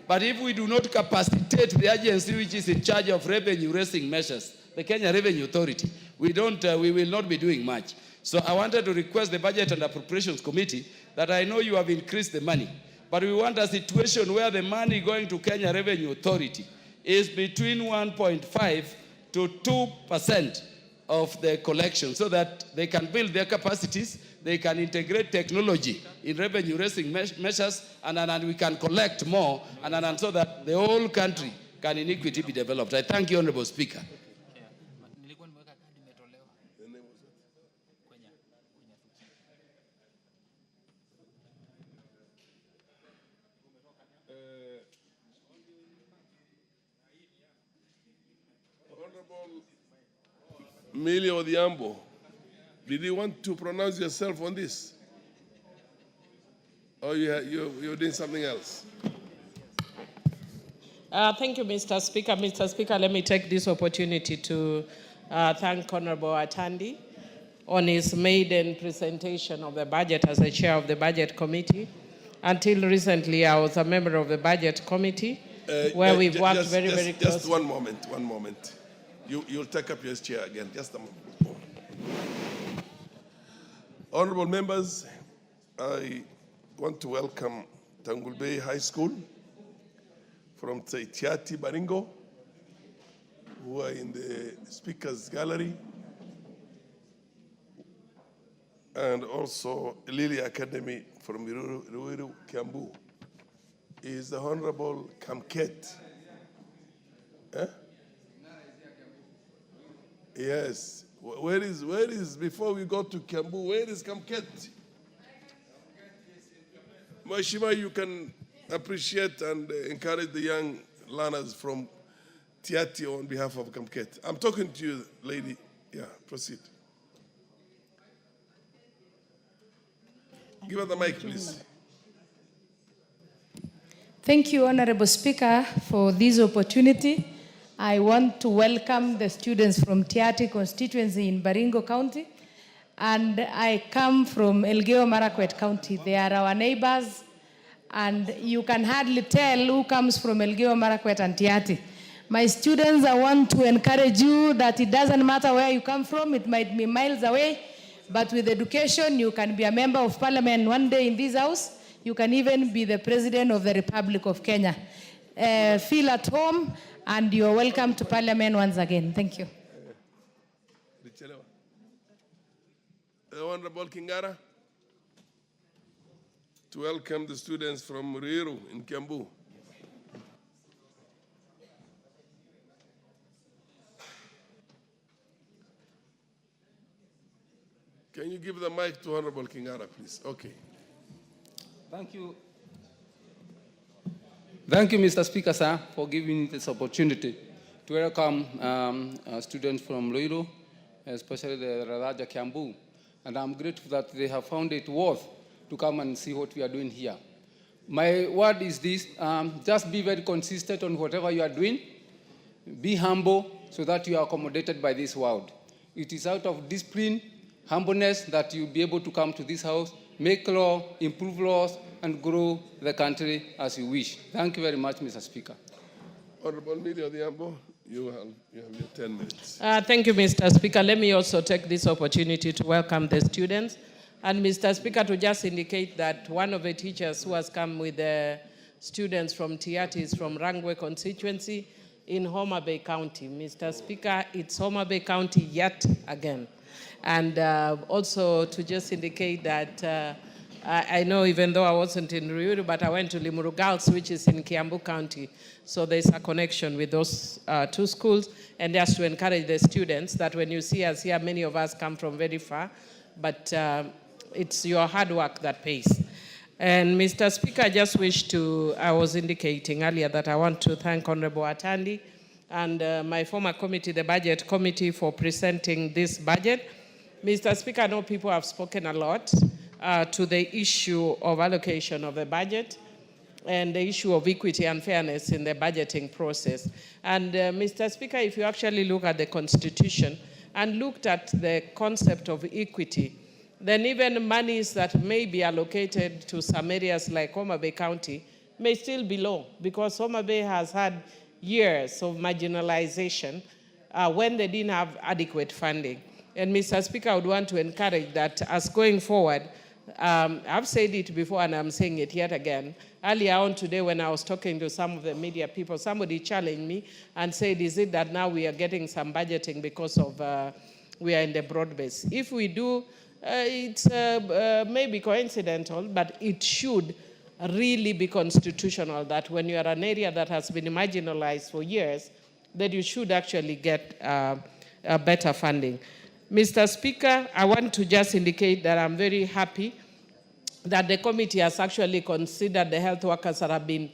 but if we do not capacitate the agency which is in charge of revenue-raising measures, the Kenya Revenue Authority, we will not be doing much. So I wanted to request the Budget and Appropriations Committee that I know you have increased the money, but we want a situation where the money going to Kenya Revenue Authority is between 1.5 to 2% of the collection so that they can build their capacities, they can integrate technology in revenue-raising measures, and we can collect more, and so that the whole country can in equity be developed. I thank you, Honorable Speaker. Honorable Millie Odhiambo, did you want to pronounce yourself on this? Or you're doing something else? Thank you, Mr. Speaker. Mr. Speaker, let me take this opportunity to thank Honorable Atandi on his maiden presentation of the budget as the chair of the Budget Committee. Until recently, I was a member of the Budget Committee, where we've worked very closely. Just one moment. You'll take up your chair again. Just a moment. Honorable members, I want to welcome Tangul Bay High School from Tiati Baringo, who are in the speakers gallery, and also Lily Academy from Ruiru, Kiambu. Is the Honorable Kamket? Yes. Where is, before we go to Kiambu, where is Kamket? Mheshimiwa, you can appreciate and encourage the young learners from Tiati on behalf of Kamket. I'm talking to you, lady. Yeah, proceed. Give her the mic, please. Thank you, Honorable Speaker, for this opportunity. I want to welcome the students from Tiati constituency in Baringo County, and I come from Elgeyo Marakwet County. They are our neighbors, and you can hardly tell who comes from Elgeyo Marakwet and Tiati. My students, I want to encourage you that it doesn't matter where you come from, it might be miles away, but with education, you can be a member of parliament one day in this house. You can even be the President of the Republic of Kenya. Feel at home, and you're welcome to Parliament once again. Thank you. The Honorable Kingara, to welcome the students from Ruiru in Kiambu. Can you give the mic to Honorable Kingara, please? Okay. Thank you. Thank you, Mr. Speaker, sir, for giving me this opportunity to welcome students from Ruiru, especially the Raraja Kiambu. And I'm grateful that they have found it worth to come and see what we are doing here. My word is this, just be very consistent on whatever you are doing. Be humble so that you are accommodated by this world. It is out of discipline, humbleness that you'll be able to come to this house, make law, improve laws, and grow the country as you wish. Thank you very much, Mr. Speaker. Honorable Millie Odhiambo, you have your 10 minutes. Thank you, Mr. Speaker. Let me also take this opportunity to welcome the students. And Mr. Speaker, to just indicate that one of the teachers who has come with the students from Tiati is from Rangwe constituency in Homa Bay County. Mr. Speaker, it's Homa Bay County yet again. And also to just indicate that I know even though I wasn't in Ruiru, but I went to Limuru Girls, which is in Kiambu County. So there's a connection with those two schools. And just to encourage the students that when you see us here, many of us come from very far, but it's your hard work that pays. And Mr. Speaker, I just wish to, I was indicating earlier that I want to thank Honorable Atandi and my former committee, the Budget Committee, for presenting this budget. Mr. Speaker, I know people have spoken a lot to the issue of allocation of the budget and the issue of equity and fairness in the budgeting process. And Mr. Speaker, if you actually look at the Constitution and looked at the concept of equity, then even monies that may be allocated to some areas like Homa Bay County may still be low, because Homa Bay has had years of marginalization when they didn't have adequate funding. And Mr. Speaker, I would want to encourage that as going forward, I've said it before and I'm saying it yet again. Earlier on today when I was talking to some of the media people, somebody challenged me and said, is it that now we are getting some budgeting because of we are in the broad base? If we do, it's maybe coincidental, but it should really be constitutional that when you are an area that has been marginalized for years, that you should actually get better funding. Mr. Speaker, I want to just indicate that I'm very happy that the committee has actually considered the health workers that have been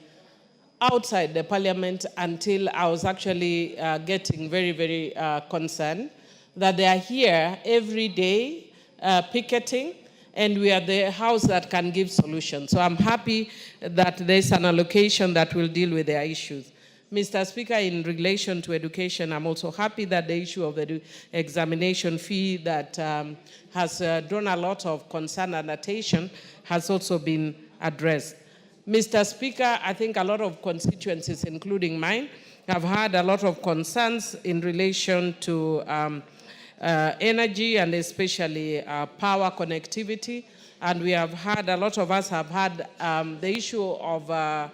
outside the parliament until I was actually getting very, very concerned, that they are here every day picketing, and we are the house that can give solutions. So I'm happy that there's an allocation that will deal with their issues. Mr. Speaker, in relation to education, I'm also happy that the issue of the examination fee that has drawn a lot of concern and attention has also been addressed. Mr. Speaker, I think a lot of constituencies, including mine, have had a lot of concerns in relation to energy and especially power connectivity. And we have had, a lot of us have had the issue of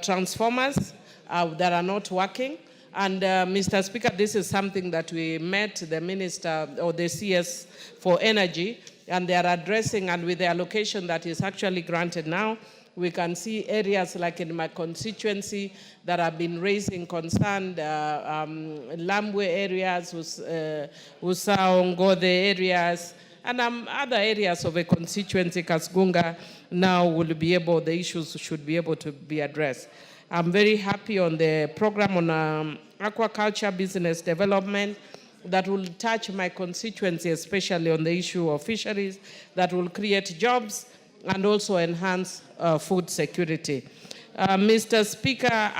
transformers that are not working. And Mr. Speaker, this is something that we met the Minister or the CS for Energy, and they are addressing, and with the allocation that is actually granted now, we can see areas like in my constituency that have been raising concern, Lambwe areas, Usao, Ngode areas, and other areas of a constituency, Kasgunga, now will be able, the issues should be able to be addressed. I'm very happy on the program on aquaculture business development that will touch my constituency, especially on the issue of fisheries, that will create jobs and also enhance food security. Mr. Speaker,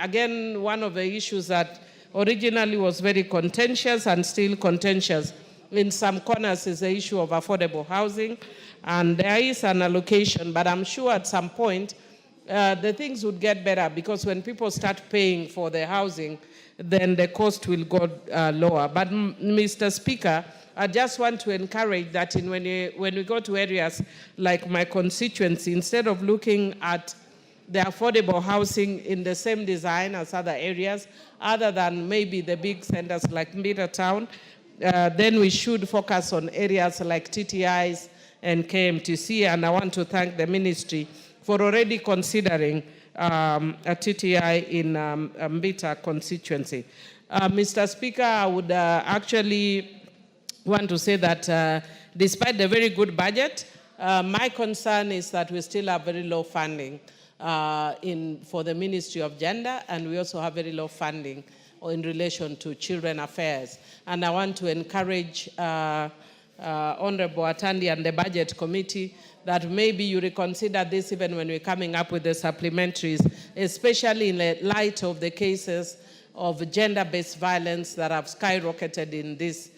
again, one of the issues that originally was very contentious and still contentious in some corners is the issue of affordable housing. And there is an allocation, but I'm sure at some point the things would get better, because when people start paying for the housing, then the cost will go lower. But Mr. Speaker, I just want to encourage that when we go to areas like my constituency, instead of looking at the affordable housing in the same design as other areas, other than maybe the big centers like Middletown, then we should focus on areas like TTIs and KMTC. And I want to thank the ministry for already considering a TTI in Mbita constituency. Mr. Speaker, I would actually want to say that despite the very good budget, my concern is that we still have very low funding for the Ministry of Gender, and we also have very low funding in relation to children affairs. And I want to encourage Honorable Atandi and the Budget Committee that maybe you reconsider this even when we're coming up with the supplementaries, especially in the light of the cases of gender-based violence that have skyrocketed in this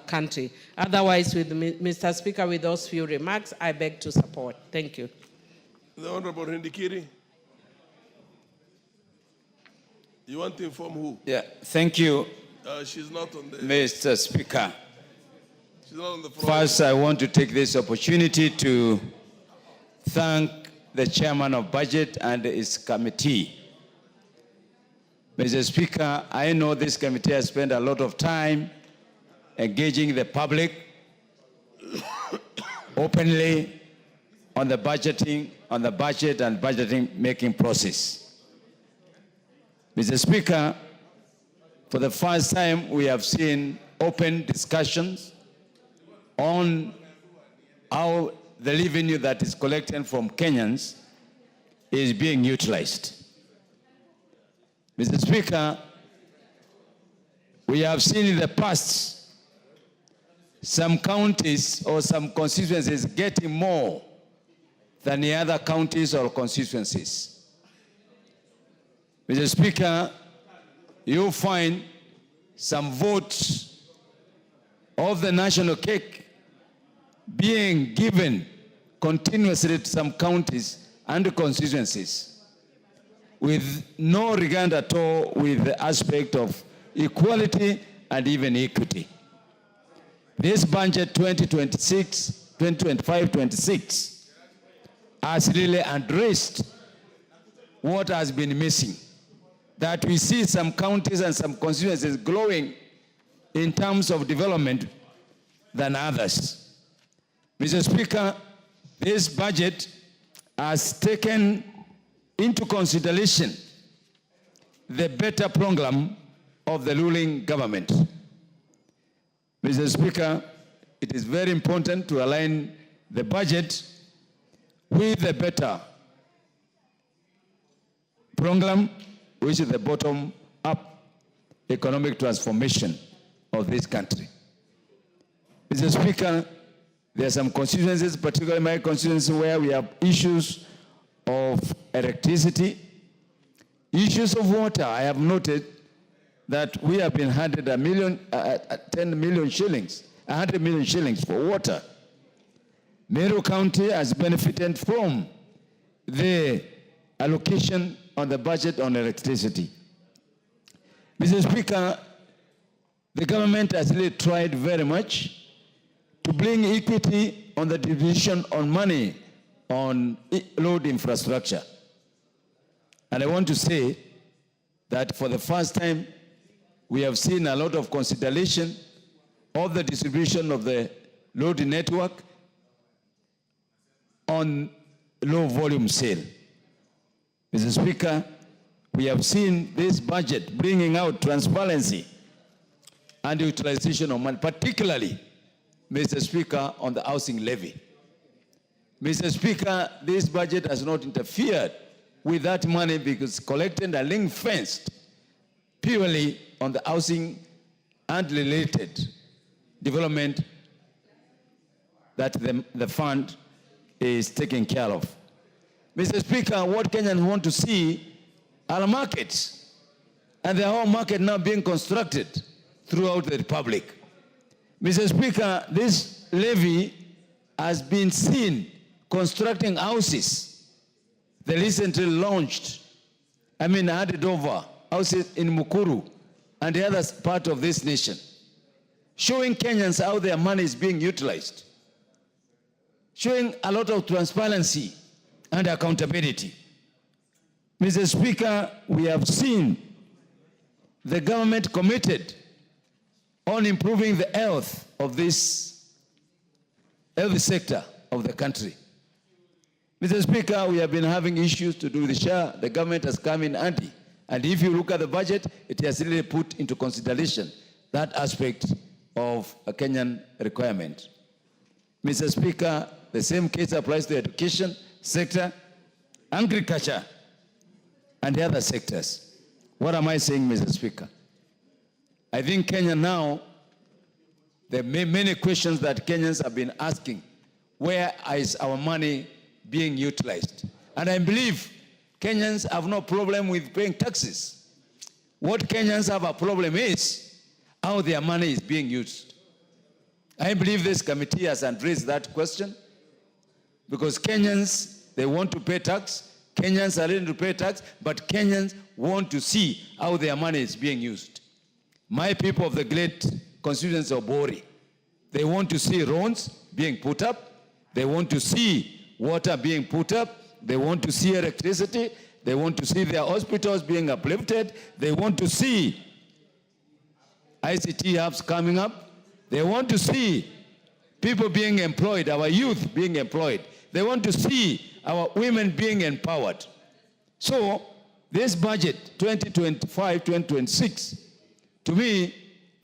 country. Otherwise, with Mr. Speaker, with those few remarks, I beg to support. Thank you. The Honorable Hindikiri. You want to inform who? Yeah, thank you, she's not on the... Mr. Speaker. She's not on the floor. First, I want to take this opportunity to thank the Chairman of Budget and his committee. Mr. Speaker, I know this committee has spent a lot of time engaging the public openly on the budgeting, on the budget and budgeting making process. Mr. Speaker, for the first time, we have seen open discussions on how the revenue that is collected from Kenyans is being utilized. Mr. Speaker, we have seen in the past some counties or some constituencies getting more than the other counties or constituencies. Mr. Speaker, you find some votes of the national cake being given continuously to some counties and constituencies with no regard at all with the aspect of equality and even equity. This budget 2025-26 has really addressed what has been missing. That we see some counties and some constituencies growing in terms of development than others. Mr. Speaker, this budget has taken into consideration the better program of the ruling government. Mr. Speaker, it is very important to align the budget with the better program, which is the bottom-up economic transformation of this country. Mr. Speaker, there are some constituencies, particularly my constituency, where we have issues of electricity, issues of water. I have noted that we have been handed 10 million shillings, 100 million shillings for water. Meru County has benefited from the allocation on the budget on electricity. Mr. Speaker, the government has really tried very much to bring equity on the division on money on road infrastructure. And I want to say that for the first time, we have seen a lot of consideration of the distribution of the road network on low volume sale. Mr. Speaker, we have seen this budget bringing out transparency and utilization of money, particularly, Mr. Speaker, on the housing levy. Mr. Speaker, this budget has not interfered with that money because collected and ring-fenced purely on the housing and related development that the fund is taking care of. Mr. Speaker, what Kenyans want to see are markets, and the whole market now being constructed throughout the Republic. Mr. Speaker, this levy has been seen constructing houses. They recently launched, handed over houses in Mukuru and the other part of this nation, showing Kenyans how their money is being utilized, showing a lot of transparency and accountability. Mr. Speaker, we have seen the government committed on improving the health of this health sector of the country. Mr. Speaker, we have been having issues to do with the share. The government has come in handy. And if you look at the budget, it has really put into consideration that aspect of a Kenyan requirement. Mr. Speaker, the same case applies to the education sector, agriculture, and the other sectors. What am I saying, Mr. Speaker? I think Kenya now, there are many questions that Kenyans have been asking. Where is our money being utilized? And I believe Kenyans have no problem with paying taxes. What Kenyans have a problem is how their money is being used. I believe this committee has addressed that question because Kenyans, they want to pay tax. Kenyans are ready to pay tax, but Kenyans want to see how their money is being used. My people of the great constituency of Bori, they want to see roads being put up. They want to see water being put up. They want to see electricity. They want to see their hospitals being uplifted. They want to see ICT hubs coming up. They want to see people being employed, our youth being employed. They want to see our women being empowered. So this budget, 2025-2026, to me,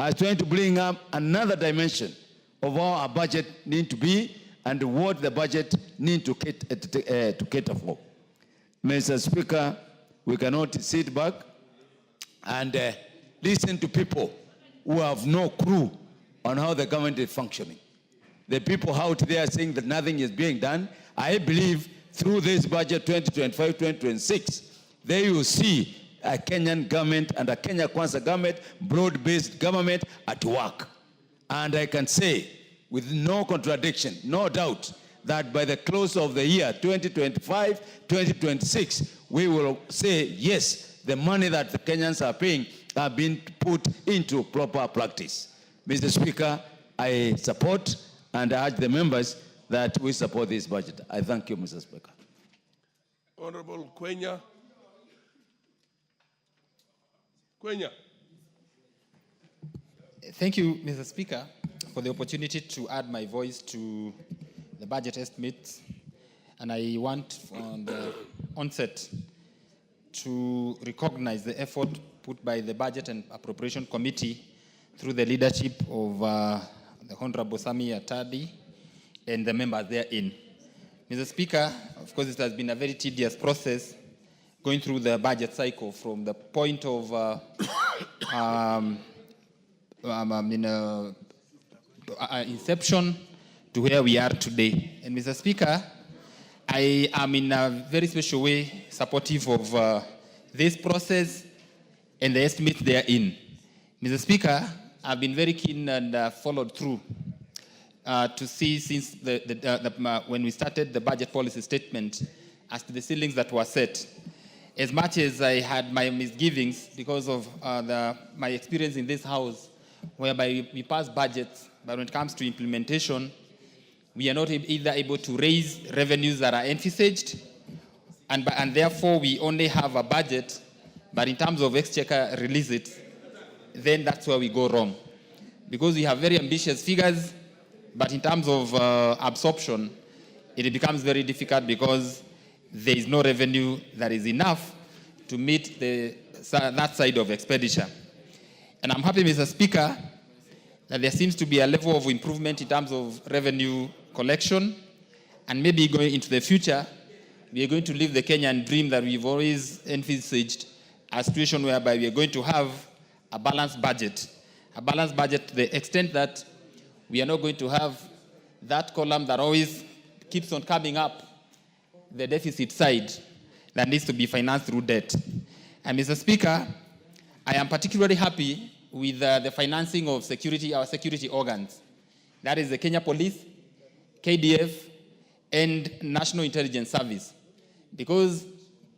is trying to bring up another dimension of how our budget needs to be and what the budget need to cater for. Mr. Speaker, we cannot sit back and listen to people who have no clue on how the government is functioning. The people out there saying that nothing is being done, I believe through this budget 2025-2026, they will see a Kenyan government and a Kenya Kwanza government, broad-based government at work. And I can say, with no contradiction, no doubt, that by the close of the year 2025-2026, we will say, yes, the money that the Kenyans are paying are being put into proper practice. Mr. Speaker, I support and I urge the members that we support this budget. I thank you, Mr. Speaker. Honorable Quenya. Quenya. Thank you, Mr. Speaker, for the opportunity to add my voice to the budget estimates. And I want on the onset to recognize the effort put by the Budget and Appropriation Committee through the leadership of the Honorable Sami Atadi and the members therein. Mr. Speaker, of course, it has been a very tedious process going through the budget cycle from the point of inception to where we are today. And Mr. Speaker, I am in a very special way supportive of this process and the estimates therein. Mr. Speaker, I've been very keen and followed through to see since when we started the budget policy statement as to the ceilings that were set. As much as I had my misgivings because of my experience in this house, whereby we pass budgets, but when it comes to implementation, we are not either able to raise revenues that are envisaged, and therefore we only have a budget, but in terms of exchequer release it, then that's where we go wrong. Because we have very ambitious figures, but in terms of absorption, it becomes very difficult because there is no revenue that is enough to meet that side of expenditure. And I'm happy, Mr. Speaker, that there seems to be a level of improvement in terms of revenue collection, and maybe going into the future, we are going to live the Kenyan dream that we've always envisaged, a situation whereby we are going to have a balanced budget to the extent that we are not going to have that column that always keeps on coming up, the deficit side that needs to be financed through debt. And Mr. Speaker, I am particularly happy with the financing of our security organs. That is the Kenya Police, KDF, and National Intelligence Service. Because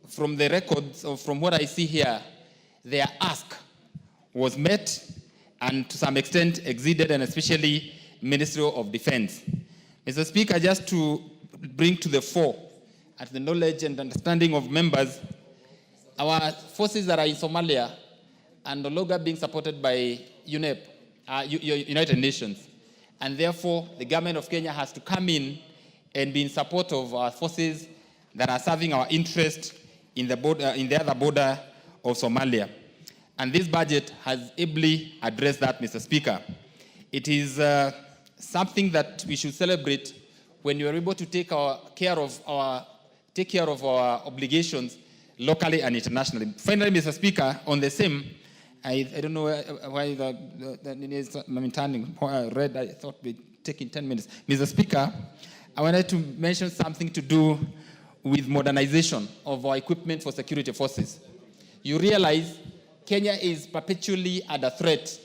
from the records, or from what I see here, their ask was met and to some extent exceeded, and especially Ministry of Defense. Mr. Speaker, just to bring to the fore, at the knowledge and understanding of members, our forces that are in Somalia are no longer being supported by UNEP, United Nations. And therefore, the government of Kenya has to come in and be in support of our forces that are serving our interest in the other border of Somalia. And this budget has ably addressed that, Mr. Speaker. It is something that we should celebrate when we are able to take care of our obligations locally and internationally. Finally, Mr. Speaker, on the same, I don't know why I'm turning. I read, I thought we'd take in 10 minutes. Mr. Speaker, I wanted to mention something to do with modernization of our equipment for security forces. You realize Kenya is perpetually under threat,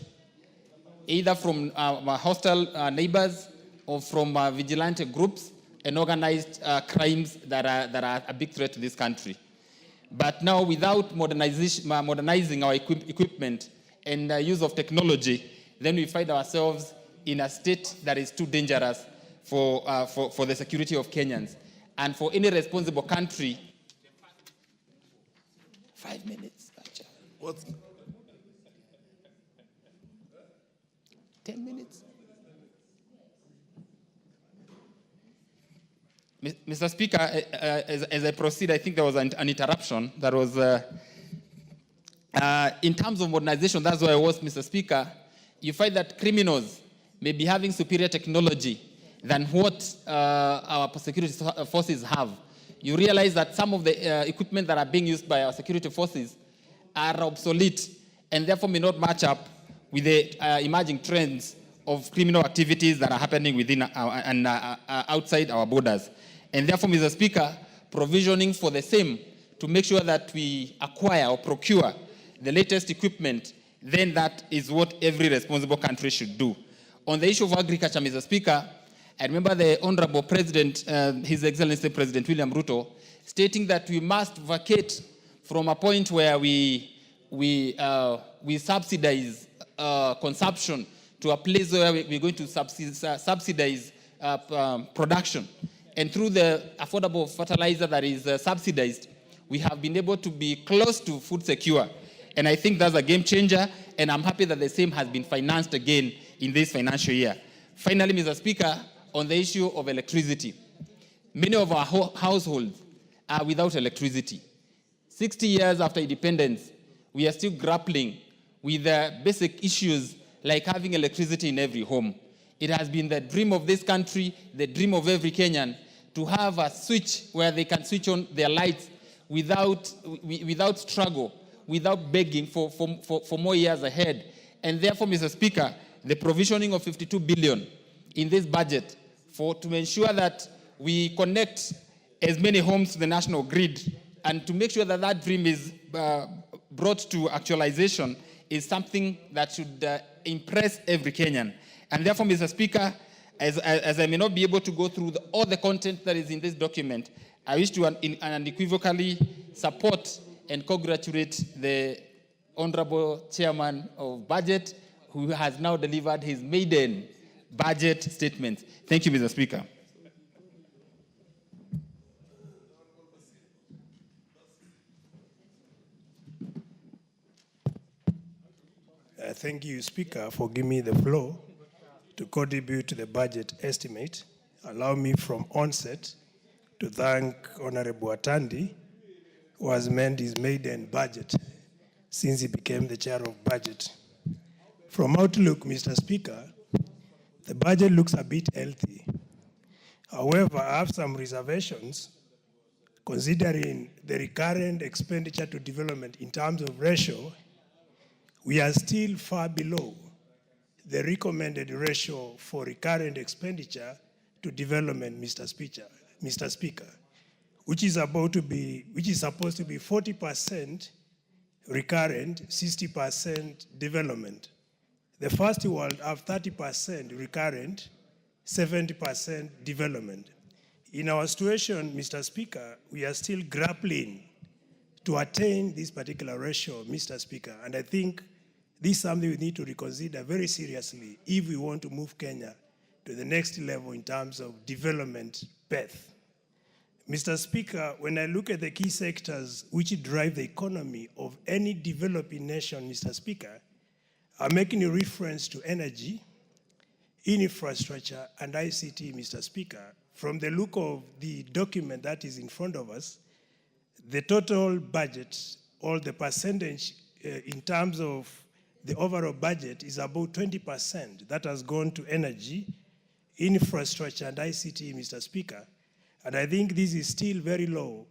either from our hostile neighbors or from vigilante groups and organized crimes that are a big threat to this country. But now, without modernizing our equipment and use of technology, then we find ourselves in a state that is too dangerous for the security of Kenyans. And for any responsible country, 5 minutes. What? 10 minutes. Mr. Speaker, as I proceed, I think there was an interruption. That was, in terms of modernization, that's where I was, Mr. Speaker. You find that criminals may be having superior technology than what our security forces have. You realize that some of the equipment that are being used by our security forces are obsolete and therefore may not match up with the emerging trends of criminal activities that are happening within and outside our borders. And therefore, Mr. Speaker, provisioning for the same to make sure that we acquire or procure the latest equipment, then that is what every responsible country should do. On the issue of agriculture, Mr. Speaker, I remember the Honorable President, His Excellency President William Ruto, stating that we must vacate from a point where we subsidize consumption to a place where we're going to subsidize production. And through the affordable fertilizer that is subsidized, we have been able to be close to food secure. And I think that's a game changer, and I'm happy that the same has been financed again in this financial year. Finally, Mr. Speaker, on the issue of electricity, many of our households are without electricity. 60 years after independence, we are still grappling with basic issues like having electricity in every home. It has been the dream of this country, the dream of every Kenyan, to have a switch where they can switch on their lights without struggle, without begging for more years ahead. And therefore, Mr. Speaker, the provisioning of 52 billion in this budget to ensure that we connect as many homes to the national grid and to make sure that that dream is brought to actualization is something that should impress every Kenyan. And therefore, Mr. Speaker, as I may not be able to go through all the content that is in this document, I wish to unequivocally support and congratulate the Honorable Chairman of Budget, who has now delivered his maiden budget statement. Thank you, Mr. Speaker. Thank you, Speaker, for giving me the floor to contribute to the budget estimate. Allow me from onset to thank Honorable Atandi, who has made his maiden budget since he became the chair of budget. From outlook, Mr. Speaker, the budget looks a bit healthy. However, I have some reservations considering the recurrent expenditure to development in terms of ratio. We are still far below the recommended ratio for recurrent expenditure to development, Mr. Speaker, which is supposed to be 40% recurrent, 60% development. The first world have 30% recurrent, 70% development. In our situation, Mr. Speaker, we are still grappling to attain this particular ratio, Mr. Speaker, and I think this is something we need to reconsider very seriously if we want to move Kenya to the next level in terms of development path. Mr. Speaker, when I look at the key sectors which drive the economy of any developing nation, Mr. Speaker, I'm making a reference to energy, infrastructure, and ICT, Mr. Speaker. From the look of the document that is in front of us, the total budget, or the percentage in terms of the overall budget is about 20% that has gone to energy, infrastructure, and ICT, Mr. Speaker. And I think this is still very low,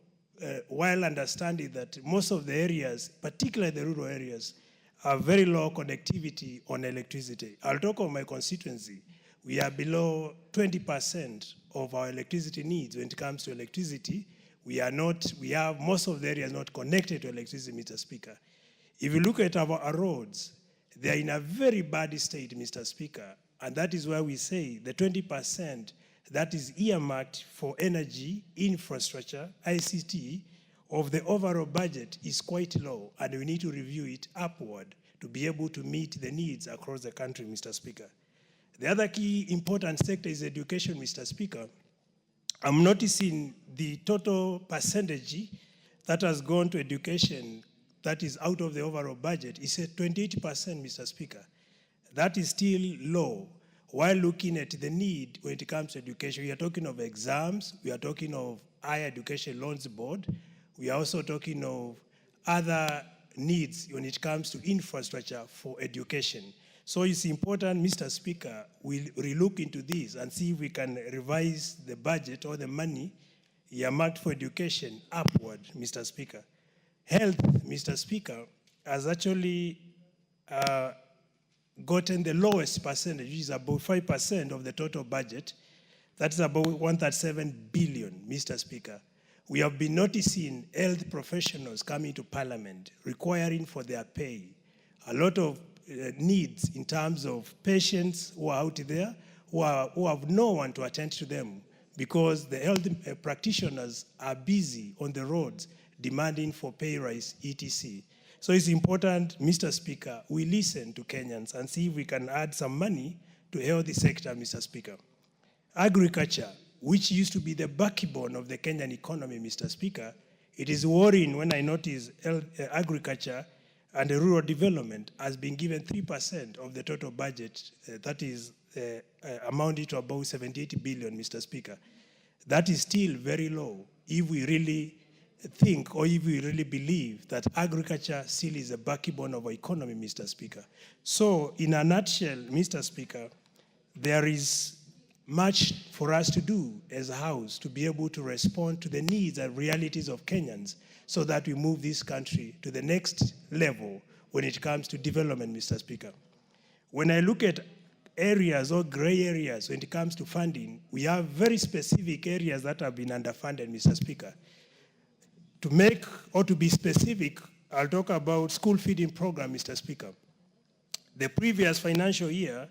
while understanding that most of the areas, particularly the rural areas, have very low connectivity on electricity. I'll talk of my constituency. We are below 20% of our electricity needs when it comes to electricity. We have most of the areas not connected to electricity, Mr. Speaker. If you look at our roads, they are in a very bad state, Mr. Speaker, and that is why we say the 20% that is earmarked for energy, infrastructure, ICT, of the overall budget is quite low, and we need to review it upward to be able to meet the needs across the country, Mr. Speaker. The other key important sector is education, Mr. Speaker. I'm noticing the total percentage that has gone to education that is out of the overall budget is at 28%, Mr. Speaker. That is still low. While looking at the need when it comes to education, we are talking of exams, we are talking of higher education loans board, we are also talking of other needs when it comes to infrastructure for education. So it's important, Mr. Speaker, we relook into this and see if we can revise the budget or the money earmarked for education upward, Mr. Speaker. Health, Mr. Speaker, has actually gotten the lowest percentage, which is about 5% of the total budget. That's about 137 billion, Mr. Speaker. We have been noticing health professionals coming to Parliament requiring for their pay. A lot of needs in terms of patients who are out there who have no one to attend to them because the health practitioners are busy on the roads demanding for pay rise, etc. So it's important, Mr. Speaker, we listen to Kenyans and see if we can add some money to health sector, Mr. Speaker. Agriculture, which used to be the backbone of the Kenyan economy, Mr. Speaker, it is worrying when I notice agriculture and rural development has been given 3% of the total budget, that is amounting to about 78 billion, Mr. Speaker. That is still very low if we really think or if we really believe that agriculture still is a backbone of our economy, Mr. Speaker. So in a nutshell, Mr. Speaker, there is much for us to do as a House to be able to respond to the needs and realities of Kenyans so that we move this country to the next level when it comes to development, Mr. Speaker. When I look at areas or gray areas when it comes to funding, we have very specific areas that have been underfunded, Mr. Speaker. To make or to be specific, I'll talk about school feeding program, Mr. Speaker. The previous financial year,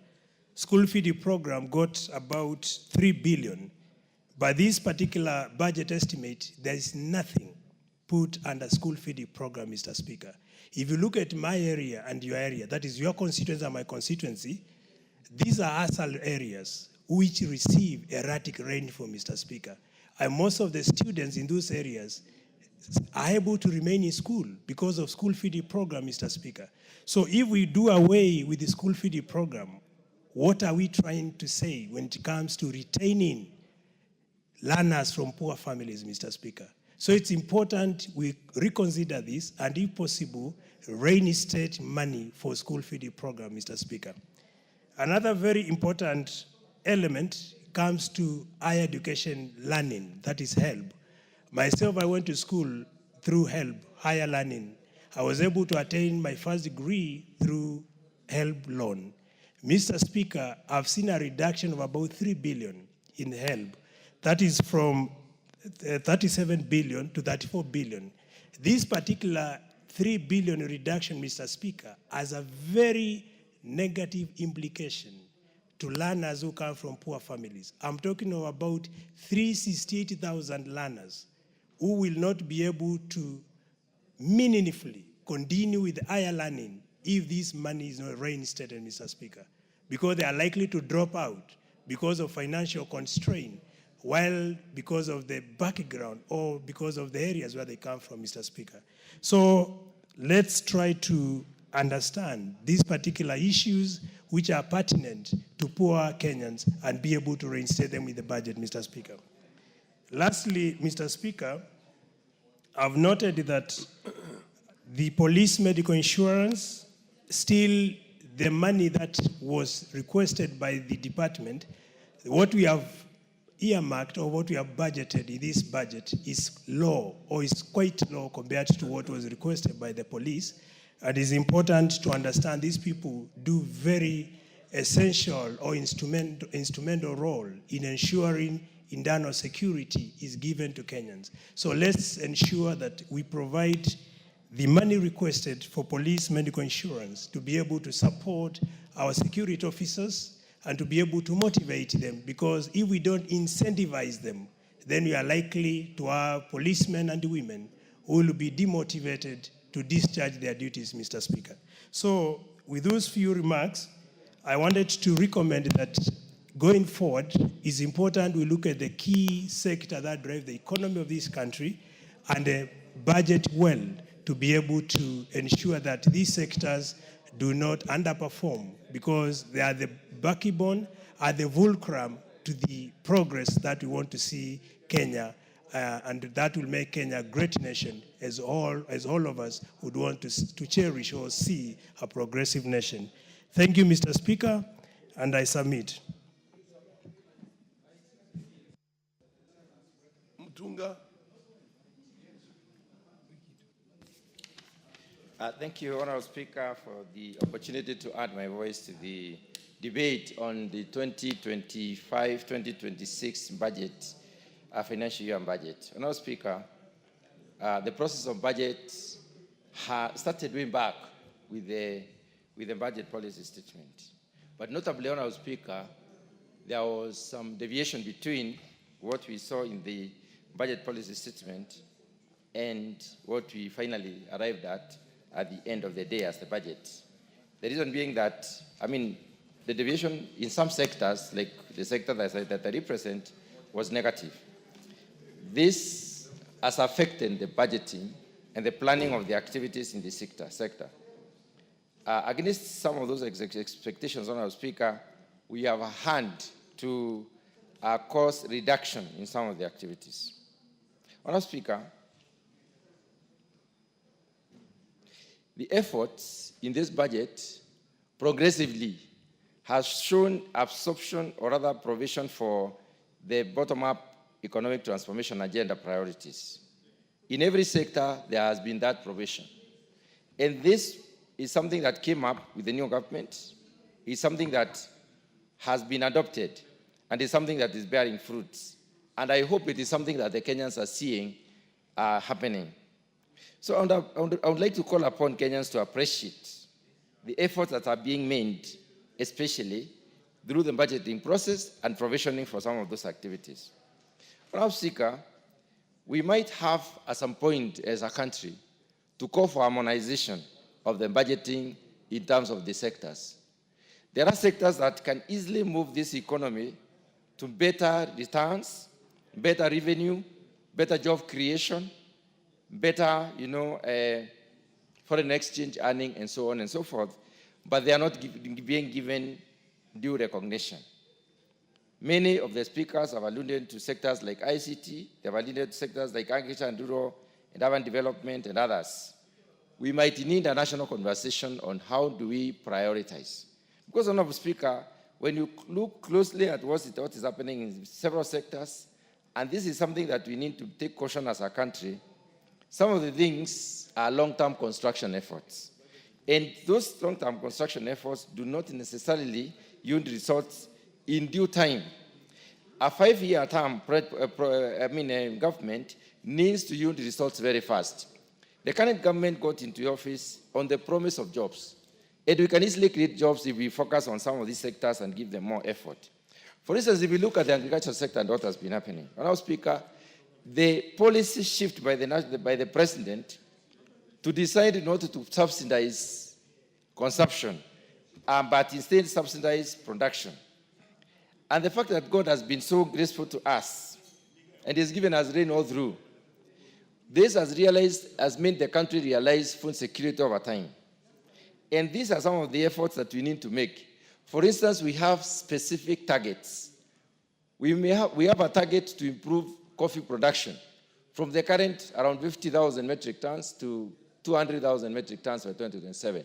school feeding program got about 3 billion. By this particular budget estimate, there is nothing put under school feeding program, Mr. Speaker. If you look at my area and your area, that is your constituency and my constituency, these are ASAL areas which receive erratic rainfall, Mr. Speaker. And most of the students in those areas are able to remain in school because of school feeding program, Mr. Speaker. So if we do away with the school feeding program, what are we trying to say when it comes to retaining learners from poor families, Mr. Speaker? So it's important we reconsider this and, if possible, reinstate money for school feeding program, Mr. Speaker. Another very important element comes to higher education learning, that is HELB. Myself, I went to school through HELB, higher learning. I was able to attain my first degree through HELB loan. Mr. Speaker, I've seen a reduction of about 3 billion in HELB. That is from 37 billion to 34 billion. This particular 3 billion reduction, Mr. Speaker, has a very negative implication to learners who come from poor families. I'm talking of about 368,000 learners who will not be able to meaningfully continue with higher learning if this money is not reinstated, Mr. Speaker, because they are likely to drop out because of financial constraint, while because of the background or because of the areas where they come from, Mr. Speaker. So let's try to understand these particular issues which are pertinent to poor Kenyans and be able to reinstate them with the budget, Mr. Speaker. Lastly, Mr. Speaker, I've noted that the police medical insurance, still the money that was requested by the department, what we have earmarked or what we have budgeted in this budget is low or is quite low compared to what was requested by the police. And it's important to understand these people do very essential or instrumental role in ensuring internal security is given to Kenyans. So let's ensure that we provide the money requested for police medical insurance to be able to support our security officers and to be able to motivate them, because if we don't incentivize them, then we are likely to have policemen and women who will be demotivated to discharge their duties, Mr. Speaker. So with those few remarks, I wanted to recommend that going forward, it's important we look at the key sector that drive the economy of this country and the budget well to be able to ensure that these sectors do not underperform, because they are the backbone, are the fulcrum to the progress that we want to see Kenya, and that will make Kenya a great nation, as all of us would want to cherish or see a progressive nation. Thank you, Mr. Speaker, and I submit. Mutunga. Thank you, Honorable Speaker, for the opportunity to add my voice to the debate on the 2025-2026 budget, financial year budget. Honorable Speaker, the process of budget started way back with the budget policy statement. But notably, Honorable Speaker, there was some deviation between what we saw in the budget policy statement and what we finally arrived at the end of the day as the budget. The reason being that, the deviation in some sectors, like the sector that I represent, was negative. This has affected the budgeting and the planning of the activities in the sector. Against some of those expectations, Honorable Speaker, we have had to cause reduction in some of the activities. Honorable Speaker, the efforts in this budget progressively has shown absorption or rather provision for the bottom-up economic transformation agenda priorities. In every sector, there has been that provision. And this is something that came up with the new government. It's something that has been adopted and is something that is bearing fruits. And I hope it is something that the Kenyans are seeing happening. So I would like to call upon Kenyans to appreciate the efforts that are being made, especially through the budgeting process and provisioning for some of those activities. Honorable Speaker, we might have at some point as a country to call for harmonization of the budgeting in terms of the sectors. There are sectors that can easily move this economy to better returns, better revenue, better job creation, better, foreign exchange earning, and so on and so forth, but they are not being given due recognition. Many of the speakers have alluded to sectors like ICT, they have alluded to sectors like agriculture and rural and urban development and others. We might need a national conversation on how do we prioritize. Because, Honorable Speaker, when you look closely at what is happening in several sectors, and this is something that we need to take caution as a country, some of the things are long-term construction efforts. And those long-term construction efforts do not necessarily yield results in due time. A 5-year term government needs to yield results very fast. The current government got into office on the promise of jobs. And we can easily create jobs if we focus on some of these sectors and give them more effort. For instance, if we look at the agricultural sector and what has been happening, Honorable Speaker, the policy shift by the president to decide not to subsidize consumption, but instead subsidize production. And the fact that God has been so graceful to us and has given us rain all through, this has made the country realize food security over time. And these are some of the efforts that we need to make. For instance, we have specific targets. We have a target to improve coffee production from the current around 50,000 metric tons to 200,000 metric tons by 2027.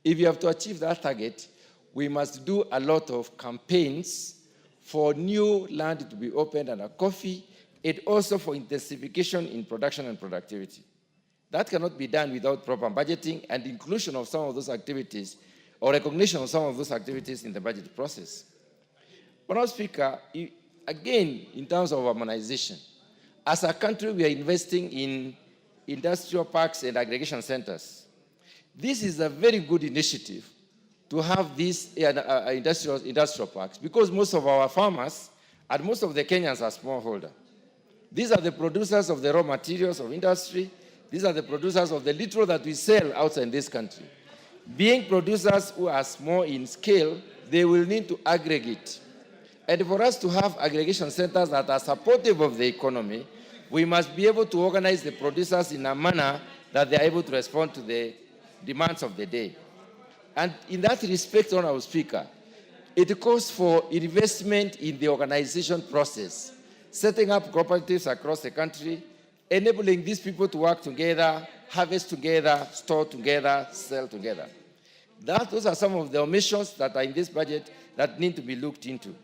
If you have to achieve that target, we must do a lot of campaigns for new land to be opened under coffee, and also for intensification in production and productivity. That cannot be done without proper budgeting and inclusion of some of those activities or recognition of some of those activities in the budget process. Honorable Speaker, again, in terms of harmonization, as a country, we are investing in industrial parks and aggregation centers. This is a very good initiative to have these industrial parks because most of our farmers and most of the Kenyans are smallholder. These are the producers of the raw materials of industry. These are the producers of the little that we sell outside this country. Being producers who are small in scale, they will need to aggregate. And for us to have aggregation centers that are supportive of the economy, we must be able to organize the producers in a manner that they are able to respond to the demands of the day. And in that respect, Honorable Speaker, it calls for investment in the organization process, setting up cooperatives across the country, enabling these people to work together, harvest together, store together, sell together. Those are some of the omissions that are in this budget that need to be looked into.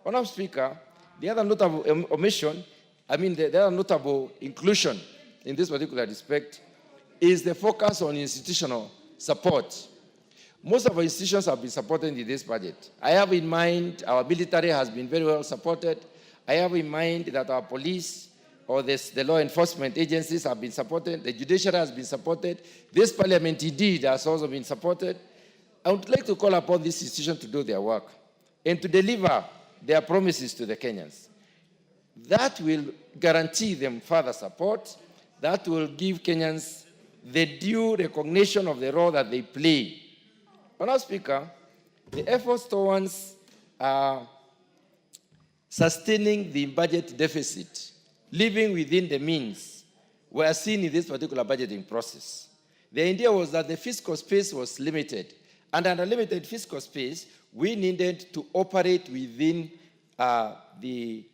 Honorable Speaker, the other notable omission, the other notable inclusion in this particular respect is the focus on institutional support. Most of our institutions have been supported in this budget. I have in mind our military has been very well supported. I have in mind that our police or the law enforcement agencies have been supported. The judiciary has been supported. This parliament indeed has also been supported. I would like to call upon this institution to do their work and to deliver their promises to the Kenyans. That will guarantee them further support. That will give Kenyans the due recognition of the role that they play. Honorable Speaker, the efforts towards sustaining the budget deficit, living within the means, were seen in this particular budgeting process. The idea was that the fiscal space was limited, and under limited fiscal space, we needed to operate within the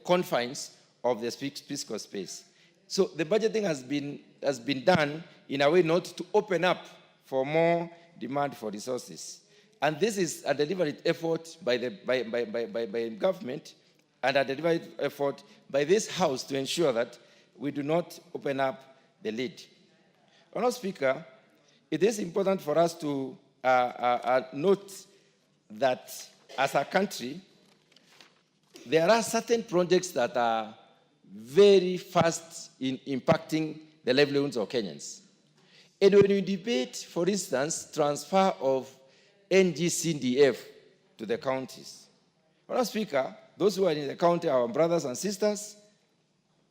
confines of the fiscal space. So the budgeting has been done in a way not to open up for more demand for resources. And this is a deliberate effort by government and a deliberate effort by this House to ensure that we do not open up the lid. Honorable Speaker, it is important for us to note that as a country, there are certain projects that are very fast in impacting the livelihoods of Kenyans. And when we debate, for instance, transfer of NGCDF to the counties, Honorable Speaker, those who are in the county are our brothers and sisters.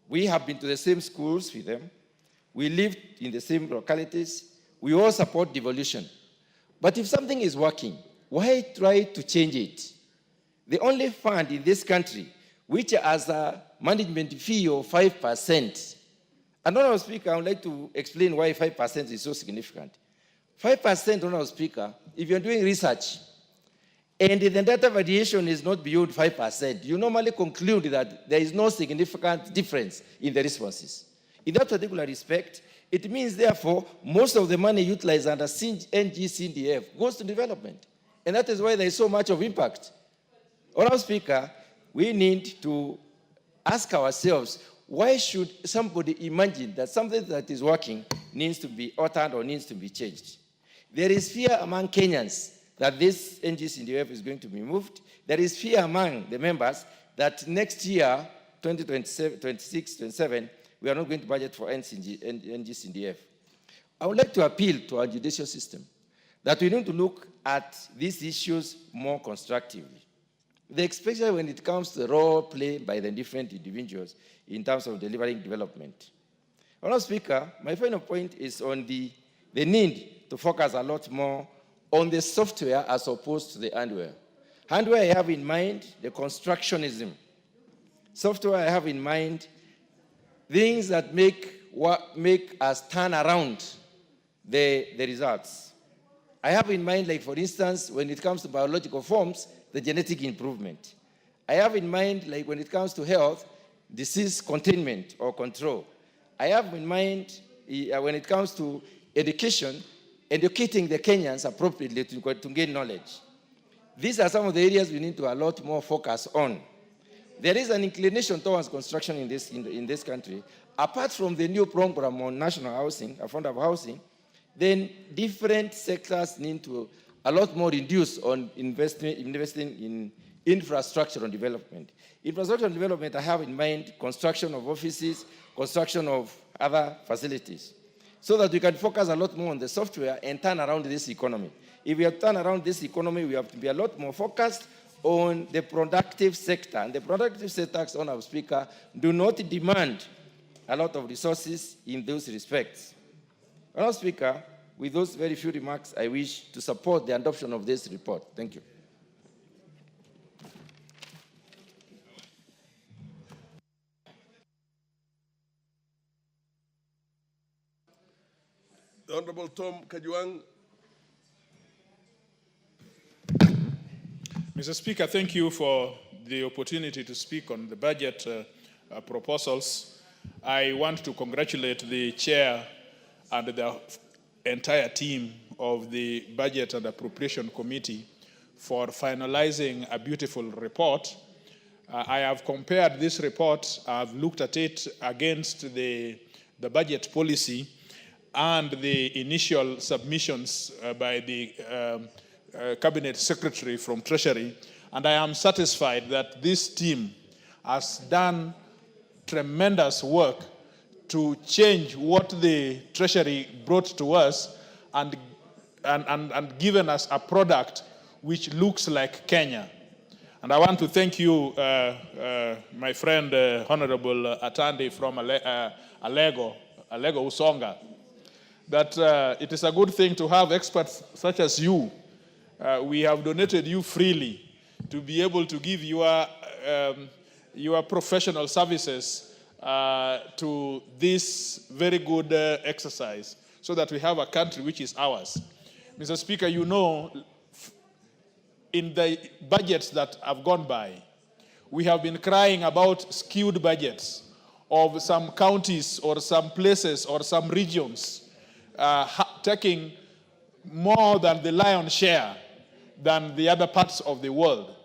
We have been to the same schools with them. We lived in the same localities. We all support devolution. But if something is working, why try to change it? The only fund in this country which has a management fee of 5%. And Honorable Speaker, I would like to explain why 5% is so significant. 5%, Honorable Speaker, if you're doing research and the data variation is not beyond 5%, you normally conclude that there is no significant difference in the responses. In that particular respect, it means, therefore, most of the money utilized under NGCDF goes to development. And that is why there is so much of impact. Honorable Speaker, we need to ask ourselves, why should somebody imagine that something that is working needs to be altered or needs to be changed? There is fear among Kenyans that this NGCDF is going to be moved. There is fear among the members that next year, 2026-27, we are not going to budget for NGCDF. I would like to appeal to our judicial system that we need to look at these issues more constructively, especially when it comes to the role played by the different individuals in terms of delivering development. Honorable Speaker, my final point is on the need to focus a lot more on the software as opposed to the hardware. Hardware, I have in mind the constructionism. Software, I have in mind things that make us turn around the results. I have in mind, like for instance, when it comes to biological forms, the genetic improvement. I have in mind, like when it comes to health, disease containment or control. I have in mind, when it comes to education, educating the Kenyans appropriately to gain knowledge. These are some of the areas we need to a lot more focus on. There is an inclination towards construction in this country. Apart from the new program on national housing, affordable housing, then different sectors need to a lot more reduce on investing in infrastructure and development. Infrastructure and development, I have in mind construction of offices, construction of other facilities, so that we can focus a lot more on the software and turn around this economy. If we have to turn around this economy, we have to be a lot more focused on the productive sector. And the productive sectors, Honorable Speaker, do not demand a lot of resources in those respects. Honorable Speaker, with those very few remarks, I wish to support the adoption of this report. Thank you. The Honorable Tom Kajuang. Mr. Speaker, thank you for the opportunity to speak on the budget proposals. I want to congratulate the chair and the entire team of the Budget and Appropriation Committee for finalizing a beautiful report. I have compared this report, I've looked at it against the budget policy and the initial submissions by the Cabinet Secretary from Treasury, and I am satisfied that this team has done tremendous work to change what the Treasury brought to us and given us a product which looks like Kenya. And I want to thank you, my friend, Honorable Atandi from Alego Usonga, that it is a good thing to have experts such as you. We have donated you freely to be able to give your professional services to this very good exercise so that we have a country which is ours. Mr. Speaker, you know, in the budgets that have gone by, we have been crying about skewed budgets of some counties or some places or some regions taking more than the lion's share than the other parts of the world.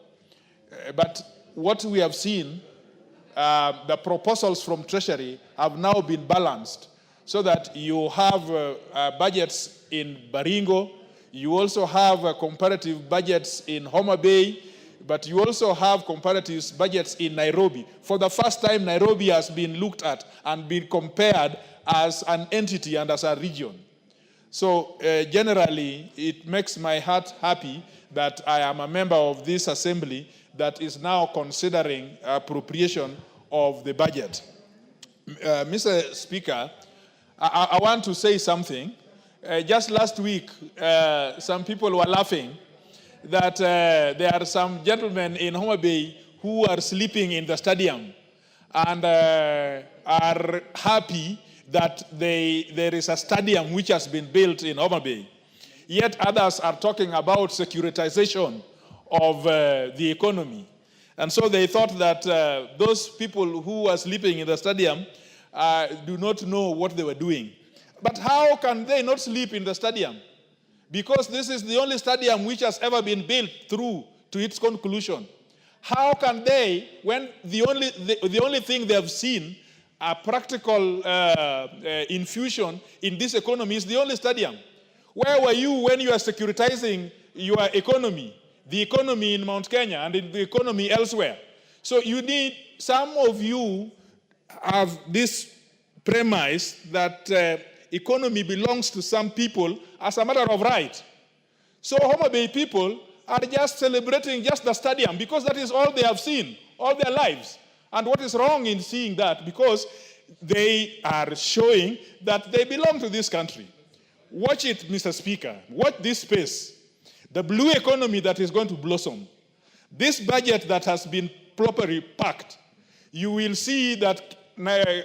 But what we have seen, the proposals from Treasury have now been balanced so that you have budgets in Baringo, you also have comparative budgets in Homa Bay, but you also have comparative budgets in Nairobi. For the first time, Nairobi has been looked at and been compared as an entity and as a region. So generally, it makes my heart happy that I am a member of this assembly that is now considering appropriation of the budget. Mr. Speaker, I want to say something. Just last week, some people were laughing that there are some gentlemen in Homa Bay who are sleeping in the stadium and are happy that there is a stadium which has been built in Homa Bay. Yet others are talking about securitization of the economy. And so they thought that those people who are sleeping in the stadium do not know what they were doing. But how can they not sleep in the stadium? Because this is the only stadium which has ever been built through to its conclusion. How can they, when the only thing they have seen a practical infusion in this economy is the only stadium? Where were you when you are securitizing your economy, the economy in Mount Kenya and in the economy elsewhere? So you need, some of you have this premise that economy belongs to some people as a matter of right. So Homa Bay people are just celebrating just the stadium because that is all they have seen all their lives. And what is wrong in seeing that? Because they are showing that they belong to this country. Watch it, Mr. Speaker. Watch this space. The blue economy that is going to blossom. This budget that has been properly packed. You will see that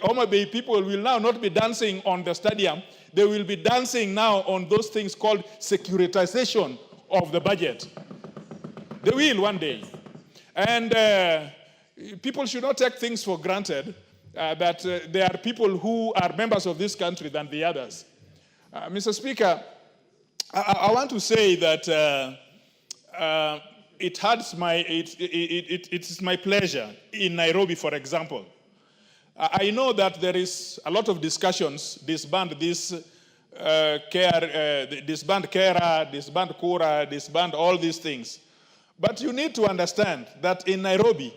Homa Bay people will now not be dancing on the stadium. They will be dancing now on those things called securitization of the budget. They will one day. And people should not take things for granted that there are people who are members of this country than the others. Mr. Speaker, I want to say that it is my pleasure in Nairobi, for example. I know that there is a lot of discussions, disband Kera, disband Kura, disband all these things. But you need to understand that in Nairobi,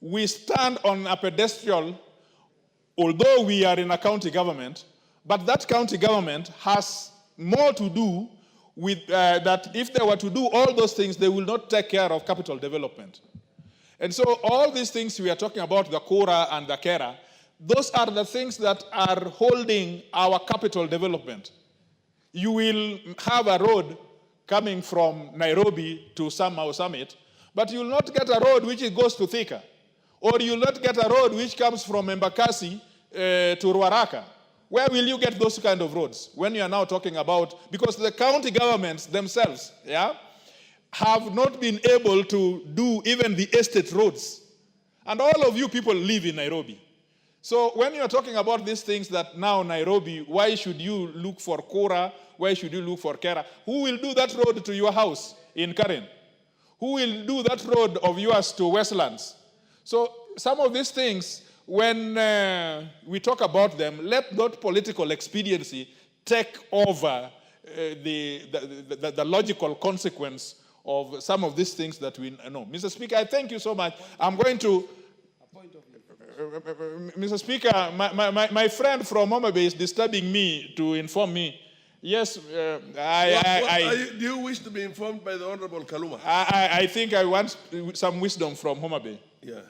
we stand on a pedestal, although we are in a county government, but that county government has more to do with that. If they were to do all those things, they will not take care of capital development. And so all these things we are talking about, the Kora and the Kera, those are the things that are holding our capital development. You will have a road coming from Nairobi to Mau Summit, but you will not get a road which goes to Thika. Or you will not get a road which comes from Embakasi to Ruaraka. Where will you get those kind of roads when you are now talking about, because the county governments themselves, have not been able to do even the estate roads. And all of you people live in Nairobi. So when you're talking about these things that now Nairobi, why should you look for Kora? Why should you look for Kera? Who will do that road to your house in Karen? Who will do that road of yours to Westlands? So some of these things, when we talk about them, let not political expediency take over the logical consequence of some of these things that we know. Mr. Speaker, I thank you so much. I'm going to... Mr. Speaker, my friend from Homa Bay is disturbing me to inform me. Yes, Do you wish to be informed by the Honorable Kaluma? I think I want some wisdom from Homa Bay. Yeah.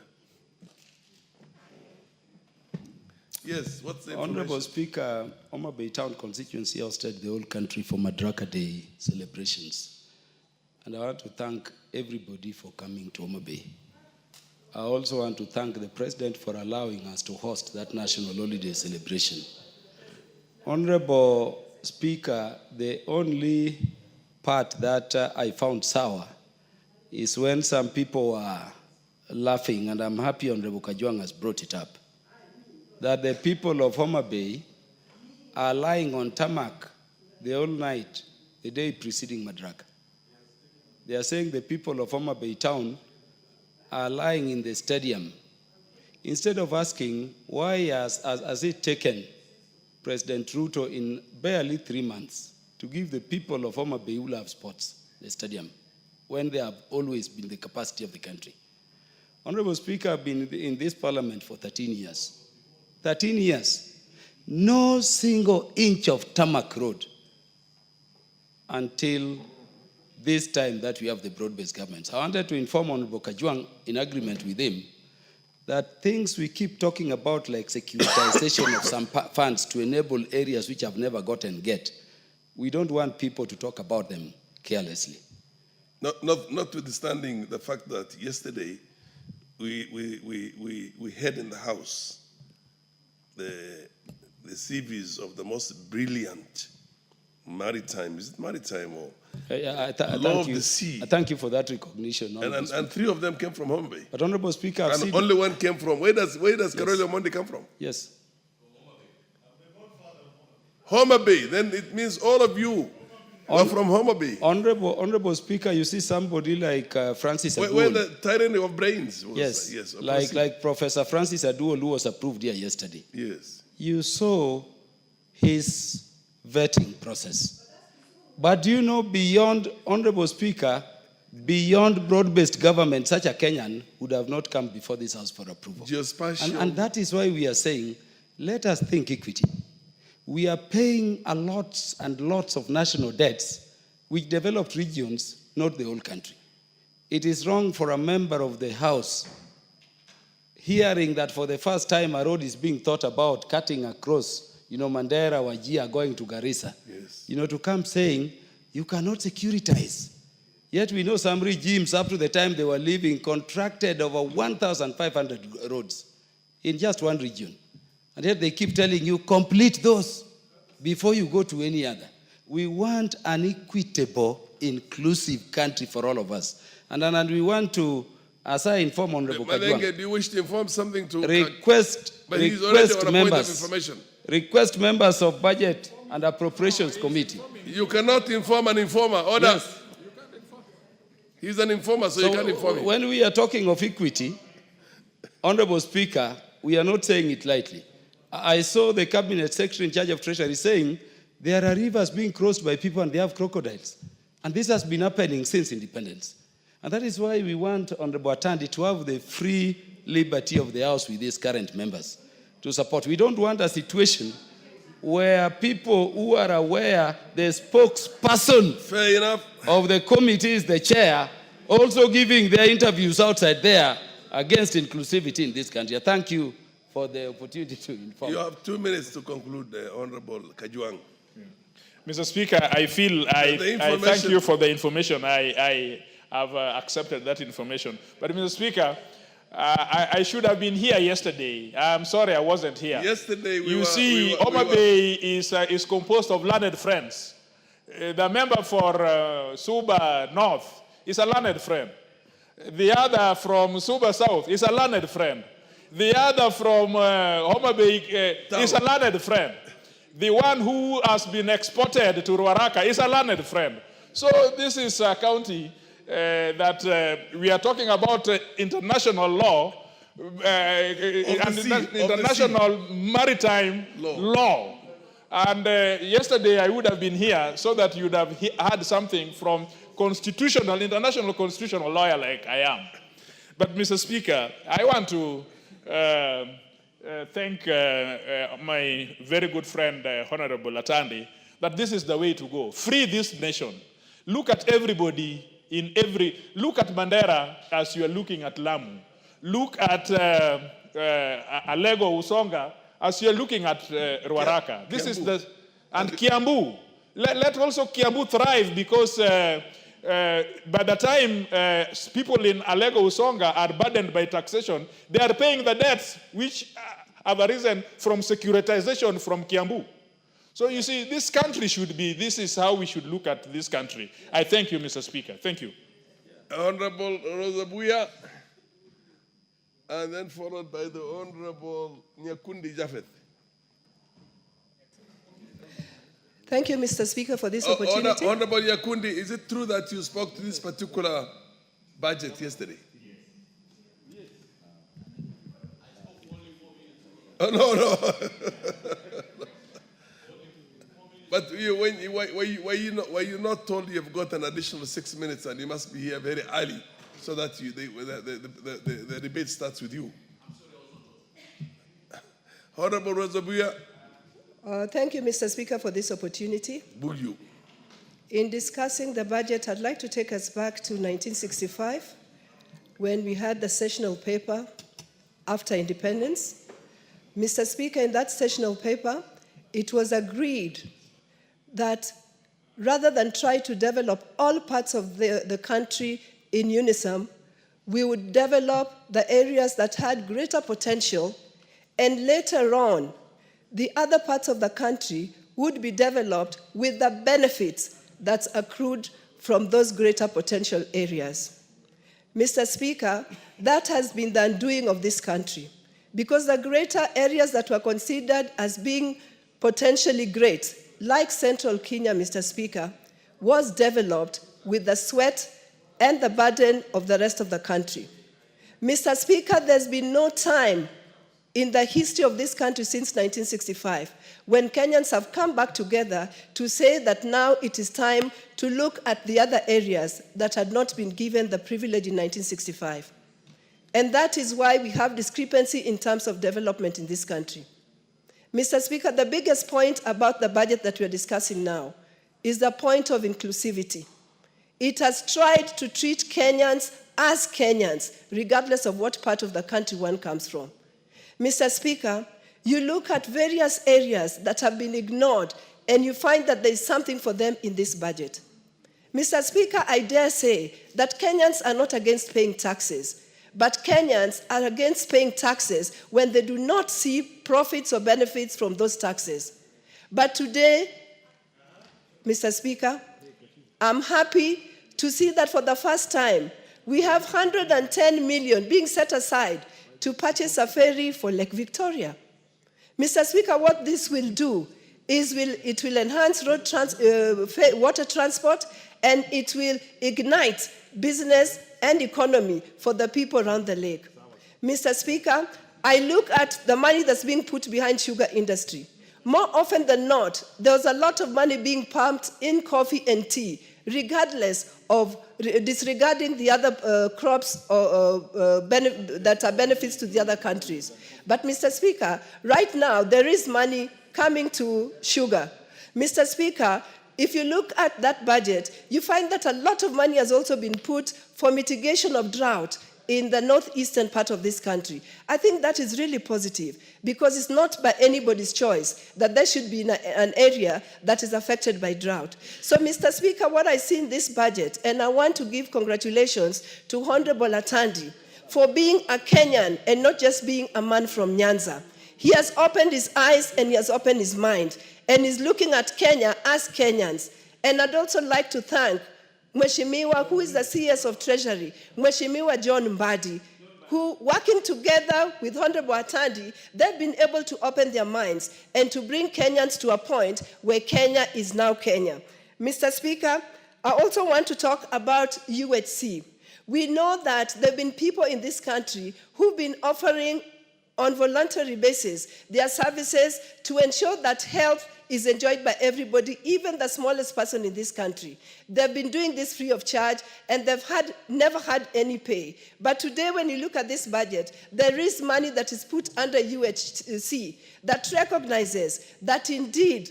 Yes, what's the information? Honorable Speaker, Homa Bay Town constituency hosted the whole country for Madaraka Day celebrations. And I want to thank everybody for coming to Homa Bay. I also want to thank the President for allowing us to host that national holiday celebration. Honorable Speaker, the only part that I found sour is when some people are laughing, and I'm happy Honorable Kajwang has brought it up, that the people of Homa Bay are lying on tarmac the whole night, the day preceding Madaraka. They are saying the people of Homa Bay Town are lying in the stadium. Instead of asking, why has it taken President Ruto in barely 3 months to give the people of Homa Bay who love sports the stadium, when they have always been the capacity of the country? Honorable Speaker, I've been in this parliament for 13 years. 13 years. No single inch of tarmac road until this time that we have the broad-based governments. I wanted to inform Honorable Kajwang, in agreement with him, that things we keep talking about, like securitization of some funds to enable areas which have never gotten get, we don't want people to talk about them carelessly. Notwithstanding the fact that yesterday we had in the House the CVs of the most brilliant maritime, is it maritime or law of the sea? I thank you for that recognition. And 3 of them came from Homa Bay. But Honorable Speaker, I've and seen only one came from, where does Karoli Omondi come from? Yes. Homa Bay. Then it means all of you are from Homa Bay. Honorable Speaker, you see somebody like Francis Aduol. Where the tyranny of brains was. Yes, like Professor Francis Aduol, who was approved here yesterday. Yes. You saw his vetting process. But do you know, beyond, Honorable Speaker, beyond broad-based government, such a Kenyan would have not come before this House for approval. And that is why we are saying, let us think equity. We are paying a lots and lots of national debts, which developed regions, not the whole country. It is wrong for a member of the House hearing that for the first time a road is being thought about cutting across, Mandera, Wajir, going to Garissa. Yes. To come saying, you cannot securitize. Yet we know some regimes, up to the time they were living, contracted over 1,500 roads in just one region. And yet they keep telling you, complete those before you go to any other. We want an equitable, inclusive country for all of us. And we want to, as I inform Honorable Kajwang, do you wish to inform something to request members of Budget and Appropriations Committee. You cannot inform an informer. Order. Yes. He's an informer, so you can't inform him. When we are talking of equity, Honorable Speaker, we are not saying it lightly. I saw the Cabinet Secretary in charge of Treasury saying there are rivers being crossed by people and they have crocodiles. And this has been happening since independence. And that is why we want Honorable Atandi to have the free liberty of the House with these current members to support. We don't want a situation where people who are aware the spokesperson of the committee is the chair, also giving their interviews outside there against inclusivity in this country. Thank you for the opportunity to inform. You have 2 minutes to conclude, Honorable Kajwang. Mr. Speaker, I thank you for the information. I have accepted that information. But Mr. Speaker, I should have been here yesterday. I'm sorry I wasn't here. Yesterday Homa Bay is composed of learned friends. The member for Suba North is a learned friend. The other from Suba South is a learned friend. The other from Homa Bay is a learned friend. The one who has been exported to Ruaraka is a learned friend. So this is a county that we are talking about international law, international maritime law. And yesterday I would have been here so that you would have had something from international constitutional lawyer like I am. But Mr. Speaker, I want to thank my very good friend, Honorable Atandi, that this is the way to go. Free this nation. Look at everybody look at Mandera as you are looking at Lamu. Look at Alego Usonga as you are looking at Ruaraka. And Kiambu. Let also Kiambu thrive, because by the time people in Alego Usonga are burdened by taxation, they are paying the debts which have arisen from securitization from Kiambu. So you see, this country this is how we should look at this country. I thank you, Mr. Speaker. Thank you. Honorable Rosabuya, and then followed by the Honorable Nyakundi Japheth. Thank you, Mr. Speaker, for this opportunity. Honorable Nyakundi, is it true that you spoke to this particular budget yesterday? Oh, no. But were you not told you've got an additional 6 minutes and you must be here very early so that the debate starts with you? Honorable Rosabuya. Thank you, Mr. Speaker, for this opportunity. Bulyu. In discussing the budget, I'd like to take us back to 1965, when we had the sessional paper after independence. Mr. Speaker, in that sessional paper, it was agreed that rather than try to develop all parts of the country in unison, we would develop the areas that had greater potential, and later on, the other parts of the country would be developed with the benefits that's accrued from those greater potential areas. Mr. Speaker, that has been the undoing of this country, because the greater areas that were considered as being potentially great, like Central Kenya, Mr. Speaker, was developed with the sweat and the burden of the rest of the country. Mr. Speaker, there's been no time in the history of this country since 1965 when Kenyans have come back together to say that now it is time to look at the other areas that had not been given the privilege in 1965. And that is why we have discrepancy in terms of development in this country. Mr. Speaker, the biggest point about the budget that we're discussing now is the point of inclusivity. It has tried to treat Kenyans as Kenyans, regardless of what part of the country one comes from. Mr. Speaker, you look at various areas that have been ignored, and you find that there is something for them in this budget. Mr. Speaker, I dare say that Kenyans are not against paying taxes, but Kenyans are against paying taxes when they do not see profits or benefits from those taxes. But today, Mr. Speaker, I'm happy to see that for the first time, we have 110 million being set aside to purchase a ferry for Lake Victoria. Mr. Speaker, what this will do is it will enhance water transport, and it will ignite business and economy for the people around the lake. Mr. Speaker, I look at the money that's being put behind sugar industry. More often than not, there's a lot of money being pumped in coffee and tea, regardless of disregarding the other crops that are benefits to the other countries. But Mr. Speaker, right now there is money coming to sugar. Mr. Speaker, if you look at that budget, you find that a lot of money has also been put for mitigation of drought in the northeastern part of this country. I think that is really positive, because it's not by anybody's choice that there should be an area that is affected by drought. So, Mr. Speaker, what I see in this budget, and I want to give congratulations to Honorable Atandi for being a Kenyan and not just being a man from Nyanza. He has opened his eyes and he has opened his mind, and is looking at Kenya as Kenyans. And I'd also like to thank Mheshimiwa, who is the CS of Treasury, Mheshimiwa John Mbadi, who, working together with Honorable Atandi, they've been able to open their minds and to bring Kenyans to a point where Kenya is now Kenya. Mr. Speaker, I also want to talk about UHC. We know that there have been people in this country who've been offering on voluntary basis their services to ensure that health is enjoyed by everybody, even the smallest person in this country. They've been doing this free of charge, and they've never had any pay. But today, when you look at this budget, there is money that is put under UHC that recognizes that indeed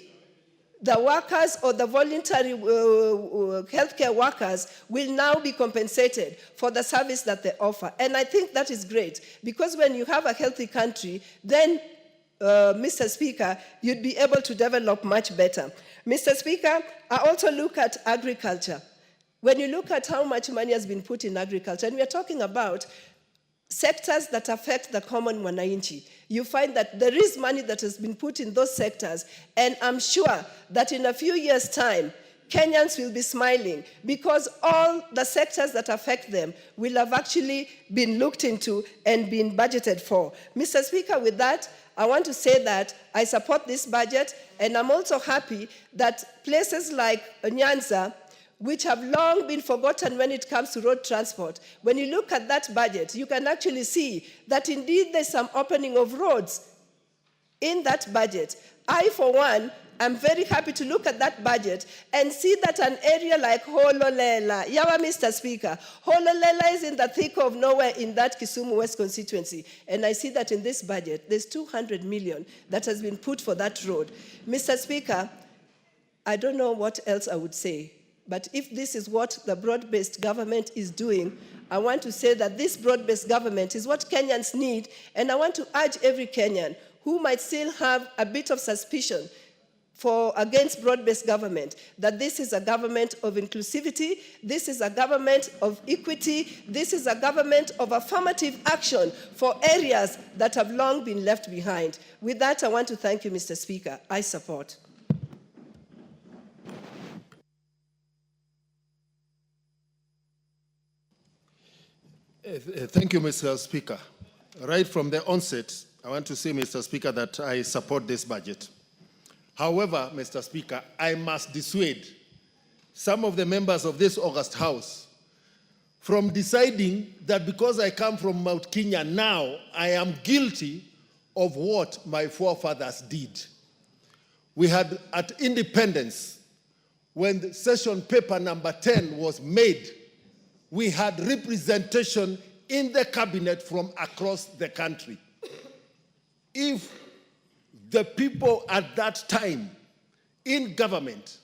the workers or the voluntary healthcare workers will now be compensated for the service that they offer. And I think that is great, because when you have a healthy country, then, Mr. Speaker, you'd be able to develop much better. Mr. Speaker, I also look at agriculture. When you look at how much money has been put in agriculture, and we are talking about sectors that affect the common mwananchi, you find that there is money that has been put in those sectors, and I'm sure that in a few years' time, Kenyans will be smiling because all the sectors that affect them will have actually been looked into and been budgeted for. Mr. Speaker, with that, I want to say that I support this budget, and I'm also happy that places like Nyanza, which have long been forgotten when it comes to road transport, when you look at that budget, you can actually see that indeed there's some opening of roads in that budget. I, for one, am very happy to look at that budget and see that an area like Hololela, Yawa, Mr. Speaker, Hololela is in the thick of nowhere in that Kisumu West constituency. And I see that in this budget, there's 200 million that has been put for that road. Mr. Speaker, I don't know what else I would say. But if this is what the broad-based government is doing, I want to say that this broad-based government is what Kenyans need, and I want to urge every Kenyan who might still have a bit of suspicion against broad-based government, that this is a government of inclusivity, this is a government of equity, this is a government of affirmative action for areas that have long been left behind. With that, I want to thank you, Mr. Speaker. I support. Thank you, Mr. Speaker. Right from the onset, I want to say, Mr. Speaker, that I support this budget. However, Mr. Speaker, I must dissuade some of the members of this August House from deciding that because I come from Mount Kenya now, I am guilty of what my forefathers did. We had, at independence, when the session paper number 10 was made, we had representation in the cabinet from across the country. If the people at that time in government,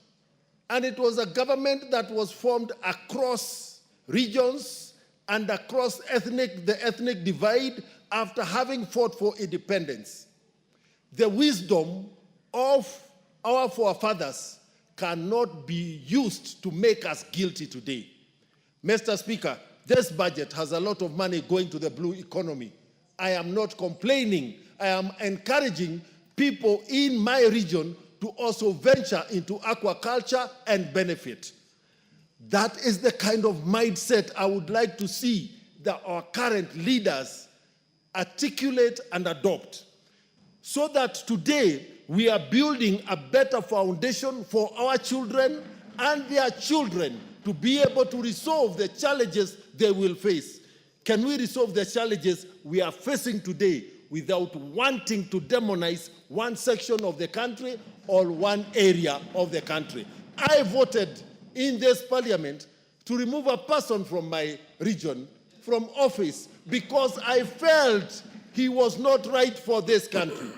and it was a government that was formed across regions and across the ethnic divide after having fought for independence, the wisdom of our forefathers cannot be used to make us guilty today. Mr. Speaker, this budget has a lot of money going to the blue economy. I am not complaining. I am encouraging people in my region to also venture into aquaculture and benefit. That is the kind of mindset I would like to see that our current leaders articulate and adopt, so that today we are building a better foundation for our children and their children to be able to resolve the challenges they will face. Can we resolve the challenges we are facing today without wanting to demonize one section of the country or one area of the country? I voted in this parliament to remove a person from my region from office because I felt he was not right for this country.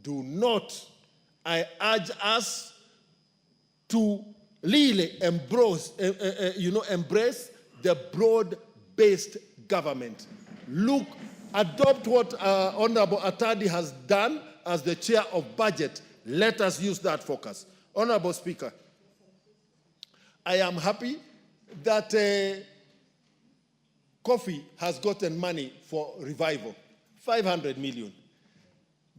Do not, I urge us to really embrace the broad-based government. Look, adopt what Honorable Atadi has done as the chair of budget. Let us use that focus. Honorable Speaker, I am happy that coffee has gotten money for revival, 500 million.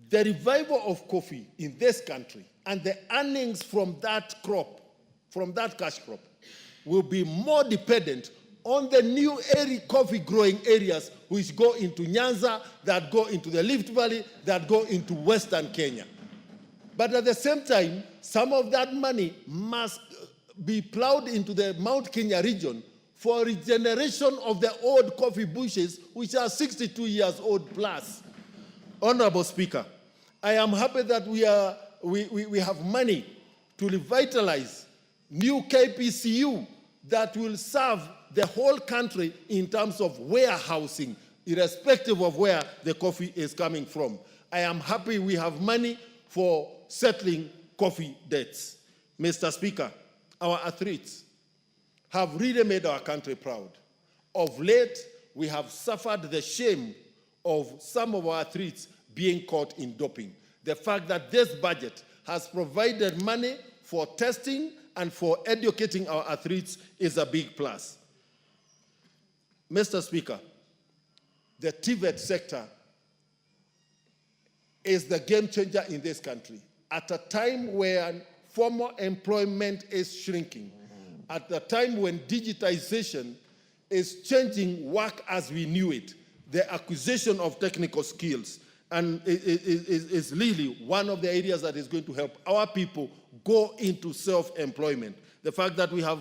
The revival of coffee in this country and the earnings from that crop, from that cash crop, will be more dependent on the new coffee growing areas which go into Nyanza, that go into the Rift Valley, that go into Western Kenya. But at the same time, some of that money must be plowed into the Mount Kenya region for regeneration of the old coffee bushes, which are 62 years old plus. Honorable Speaker, I am happy that we have money to revitalize new KPCU that will serve the whole country in terms of warehousing, irrespective of where the coffee is coming from. I am happy we have money for settling coffee debts. Mr. Speaker, our athletes have really made our country proud. Of late, we have suffered the shame of some of our athletes being caught in doping. The fact that this budget has provided money for testing and for educating our athletes is a big plus. Mr. Speaker, the TVET sector is the game changer in this country. At a time when formal employment is shrinking, at a time when digitization is changing work as we knew it, the acquisition of technical skills and is really one of the areas that is going to help our people go into self-employment. The fact that we have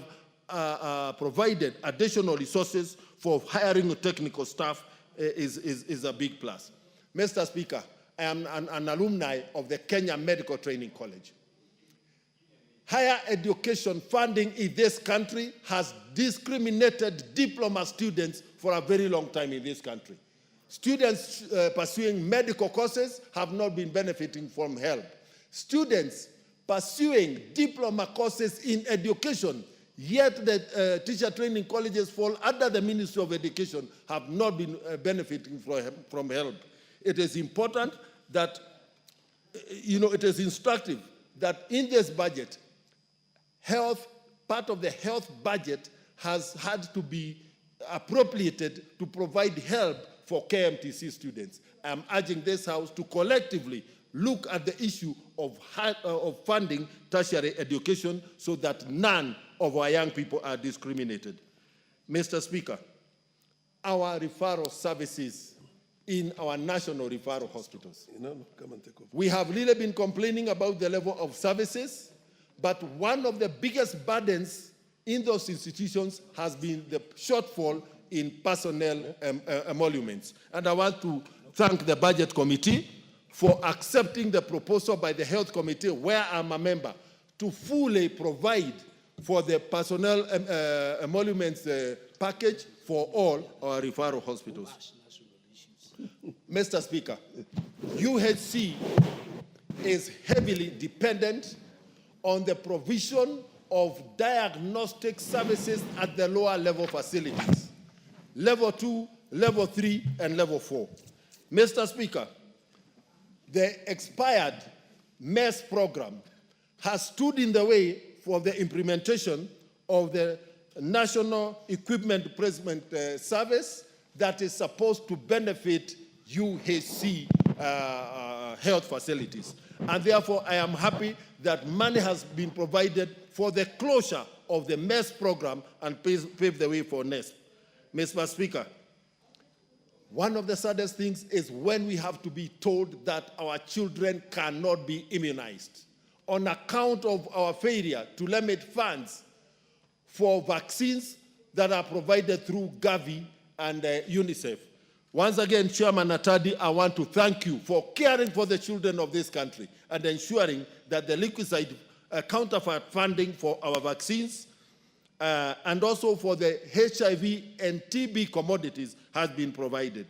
provided additional resources for hiring technical staff is a big plus. Mr. Speaker, I am an alumni of the Kenya Medical Training College. Higher education funding in this country has discriminated diploma students for a very long time in this country. Students pursuing medical courses have not been benefiting from help. Students pursuing diploma courses in education, yet the teacher training colleges fall under the Ministry of Education, have not been benefiting from help. It is important that, it is instructive that in this budget, part of the health budget has had to be appropriated to provide help for KMTC students. I am urging this House to collectively look at the issue of funding tertiary education so that none of our young people are discriminated. Mr. Speaker, our referral services in our national referral hospitals. Come and take over. We have really been complaining about the level of services, but one of the biggest burdens in those institutions has been the shortfall in personnel emoluments. And I want to thank the Budget Committee for accepting the proposal by the Health Committee, where I'm a member, to fully provide for the personnel emoluments package for all our referral hospitals. Mr. Speaker, UHC is heavily dependent on the provision of diagnostic services at the lower level facilities, level 2, level 3, and level 4. Mr. Speaker, the expired MES program has stood in the way for the implementation of the National Equipment Placement Service that is supposed to benefit UHC health facilities. And therefore, I am happy that money has been provided for the closure of the MES program and pave the way for NESP. Mr. Speaker, one of the saddest things is when we have to be told that our children cannot be immunized on account of our failure to limit funds for vaccines that are provided through Gavi and UNICEF. Once again, Chairman Atadi, I want to thank you for caring for the children of this country and ensuring that the liquid counterfeit funding for our vaccines and also for the HIV and TB commodities has been provided.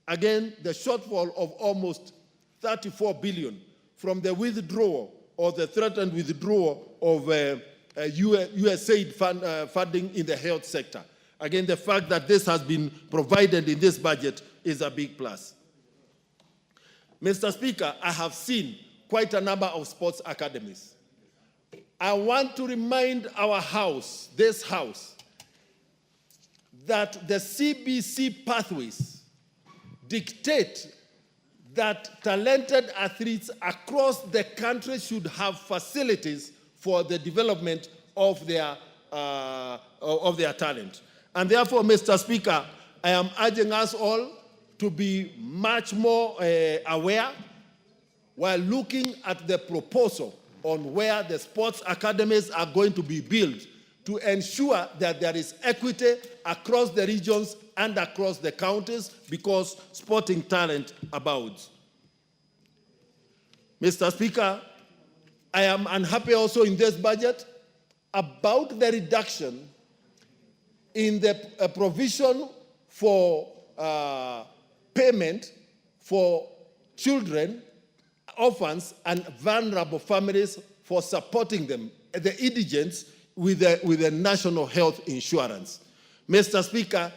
Again, the shortfall of almost 34 billion from the withdrawal or the threatened withdrawal of USAID funding in the health sector. Again, the fact that this has been provided in this budget is a big plus. Mr. Speaker, I have seen quite a number of sports academies. I want to remind our House, this House, that the CBC pathways dictate that talented athletes across the country should have facilities for the development of their talent. And therefore, Mr. Speaker, I am urging us all to be much more aware while looking at the proposal on where the sports academies are going to be built to ensure that there is equity across the regions and across the counties, because sporting talent abounds. Mr. Speaker, I am unhappy also in this budget about the reduction in the provision for payment for children, orphans, and vulnerable families for supporting them, the indigents, with the national health insurance. Mr. Speaker,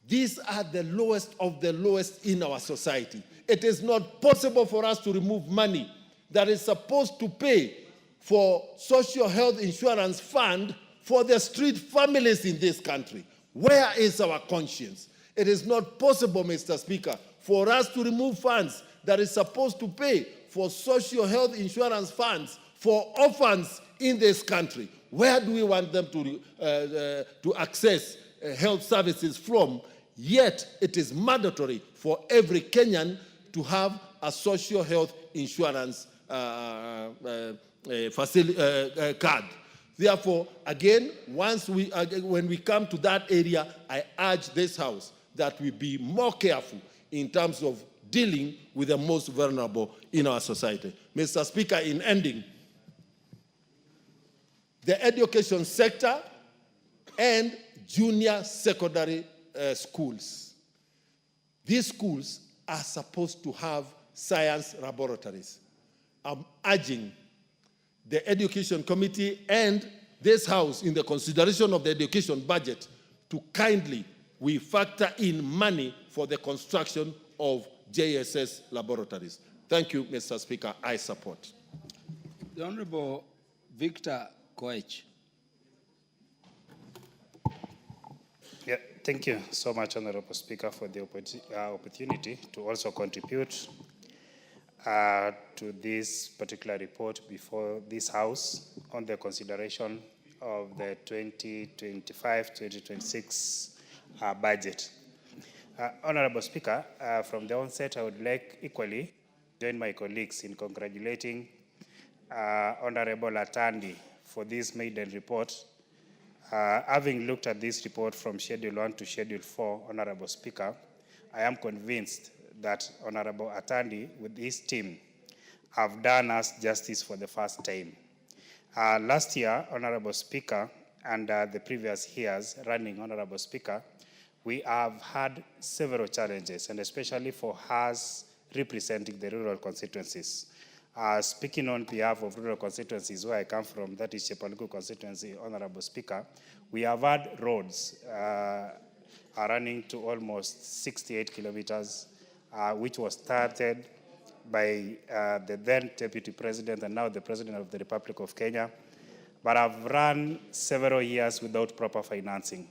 these are the lowest of the lowest in our society. It is not possible for us to remove money that is supposed to pay for social health insurance fund for the street families in this country. Where is our conscience? It is not possible, Mr. Speaker, for us to remove funds that is supposed to pay for social health insurance funds for orphans in this country. Where do we want them to access health services from? Yet it is mandatory for every Kenyan to have a social health insurance card. Therefore, again, when we come to that area, I urge this House that we be more careful in terms of dealing with the most vulnerable in our society. Mr. Speaker, in ending, the education sector and junior secondary schools. These schools are supposed to have science laboratories. I'm urging the Education Committee and this House, in the consideration of the education budget, to kindly factor in money for the construction of JSS laboratories. Thank you, Mr. Speaker. I support. The Honorable Victor Koech. Yeah, thank you so much, Honorable Speaker, for the opportunity to also contribute to this particular report before this House on the consideration of the 2025-2026 budget. Honorable Speaker, from the onset, I would like equally to join my colleagues in congratulating Honorable Atandi for this maiden report. Having looked at this report from Schedule 1 to Schedule 4, Honorable Speaker, I am convinced that Honorable Atandi, with his team, have done us justice for the first time. Last year, Honorable Speaker, and the previous years running, Honorable Speaker, we have had several challenges, and especially for us representing the rural constituencies. Speaking on behalf of rural constituencies where I come from, that is Chepalgu constituency, Honorable Speaker, we have had roads running to almost 68 kilometers, which was started by the then Deputy President and now the President of the Republic of Kenya, but have run several years without proper financing.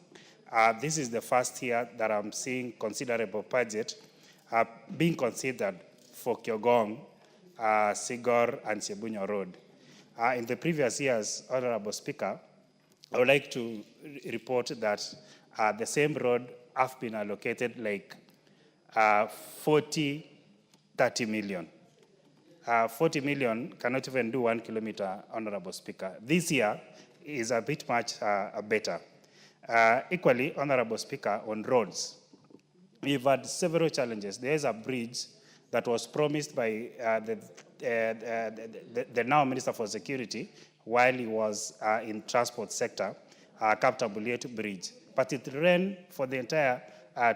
This is the first year that I'm seeing considerable budget being considered for Kyogong, Sigor, and Chebunya Road. In the previous years, Honorable Speaker, I would like to report that the same road have been allocated like 30 million. 40 million cannot even do 1 kilometer, Honorable Speaker. This year is a bit much better. Equally, Honorable Speaker, on roads, we've had several challenges. There is a bridge that was promised by the now Minister for Security while he was in transport sector, Captain Bulliet Bridge. But it ran for the entire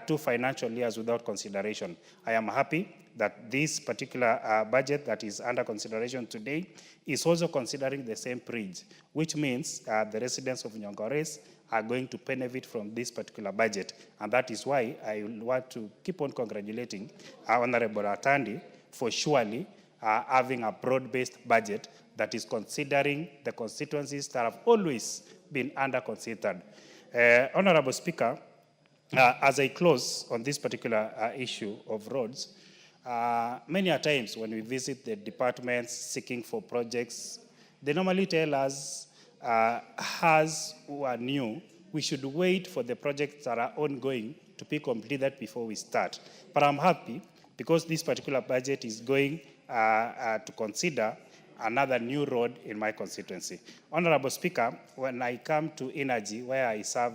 2 financial years without consideration. I am happy that this particular budget that is under consideration today is also considering the same bridge, which means the residents of Nyongores are going to benefit from this particular budget. And that is why I want to keep on congratulating Honorable Atandi for surely having a broad-based budget that is considering the constituencies that have always been under-considered. Honorable Speaker, as I close on this particular issue of roads, many a times when we visit the departments seeking for projects, they normally tell us, as who are new, we should wait for the projects that are ongoing to be completed before we start. But I'm happy because this particular budget is going to consider another new road in my constituency. Honorable Speaker, when I come to energy, where I serve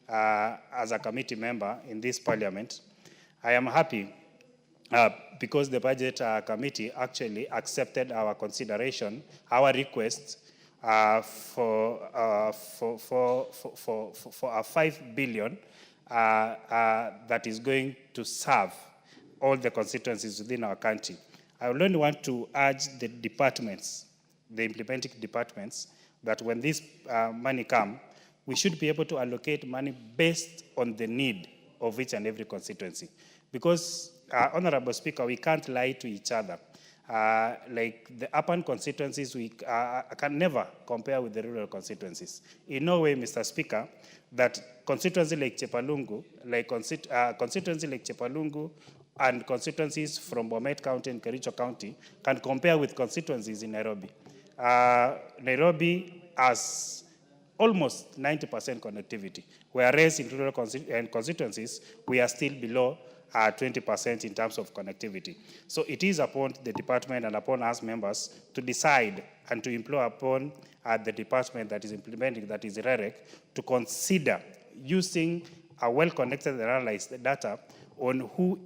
as a committee member in this parliament, I am happy because the budget committee actually accepted our consideration, our request for a 5 billion that is going to serve all the constituencies within our country. I would only want to urge the departments, the implementing departments, that when this money comes, we should be able to allocate money based on the need of each and every constituency. Because, Honorable Speaker, we can't lie to each other. Like the urban constituencies, we can never compare with the rural constituencies. In no way, Mr. Speaker, that constituency like Chepalungu, constituency like Chepalungu and constituencies from Bomet County and Kericho County can compare with constituencies in Nairobi. Nairobi has almost 90% connectivity, whereas in rural constituencies, we are still below 20% in terms of connectivity. So it is upon the department and upon us members to decide and to implore upon the department that is implementing, that is REREC, to consider using a well-connected and analyzed data on who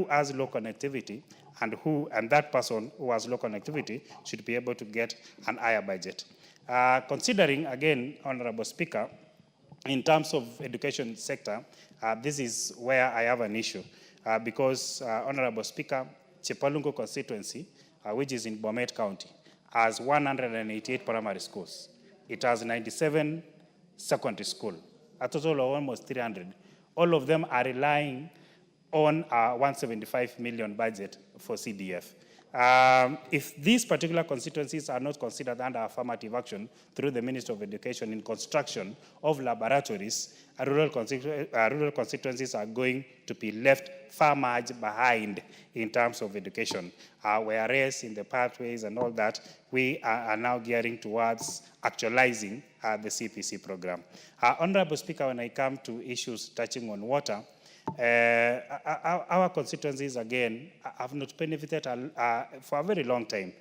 has low connectivity and that person who has low connectivity should be able to get an higher budget. Considering, again, Honorable Speaker, in terms of education sector, this is where I have an issue. Because, Honorable Speaker, Chepalungu constituency, which is in Bomet County, has 188 primary schools. It has 97 secondary schools, a total of almost 300. All of them are relying on a 175 million budget for CDF. If these particular constituencies are not considered under affirmative action through the Ministry of Education in construction of laboratories, rural constituencies are going to be left far much behind in terms of education. Whereas in the pathways and all that, we are now gearing towards actualizing the CPC program. Honorable Speaker, when I come to issues touching on water, our constituencies, again, have not benefited for a very long time.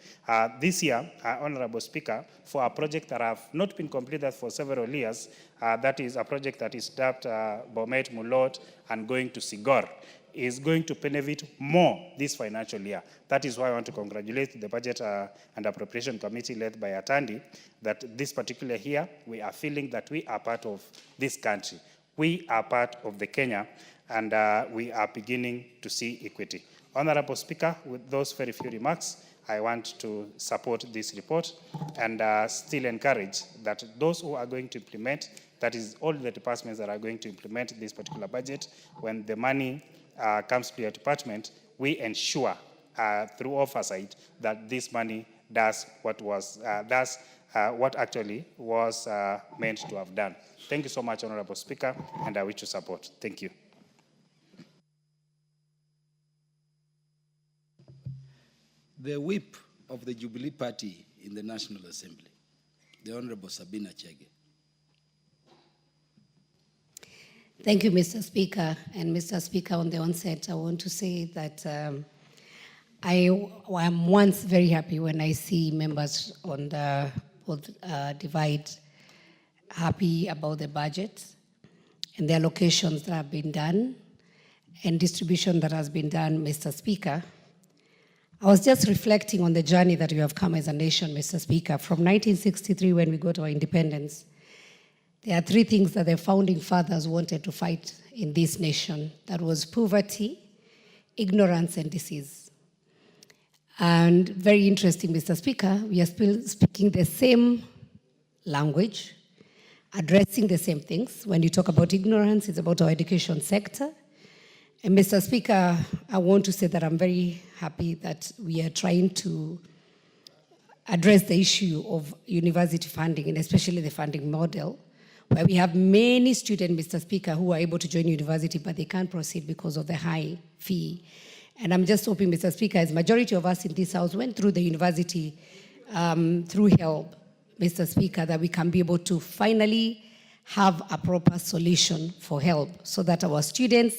This year, Honorable Speaker, for a project that have not been completed for several years, that is a project that is tapped Bomet, Mulot, and going to Sigor, is going to benefit more this financial year. That is why I want to congratulate the Budget and Appropriation Committee led by Atandi, that this particular year, we are feeling that we are part of this country. We are part of the Kenya, and we are beginning to see equity. Honorable Speaker, with those very few remarks, I want to support this report and still encourage that those who are going to implement, that is all the departments that are going to implement this particular budget, when the money comes to your department, we ensure through oversight that this money does what actually was meant to have done. Thank you so much, Honorable Speaker, and I wish to support. Thank you. The whip of the Jubilee Party in the National Assembly, the Honorable Sabina Chege. Thank you, Mr. Speaker. And Mr. Speaker, on the onset, I want to say that I am once very happy when I see members on the divide happy about the budget and the allocations that have been done and distribution that has been done, Mr. Speaker. I was just reflecting on the journey that we have come as a nation, Mr. Speaker. From 1963, when we got our independence, there are three things that the founding fathers wanted to fight in this nation. That was poverty, ignorance, and disease. And very interesting, Mr. Speaker, we are still speaking the same language, addressing the same things. When you talk about ignorance, it's about our education sector. And Mr. Speaker, I want to say that I'm very happy that we are trying to address the issue of university funding, and especially the funding model, where we have many students, Mr. Speaker, who are able to join university, but they can't proceed because of the high fee. And I'm just hoping, Mr. Speaker, as majority of us in this house went through the university through help, Mr. Speaker, that we can be able to finally have a proper solution for help so that our students,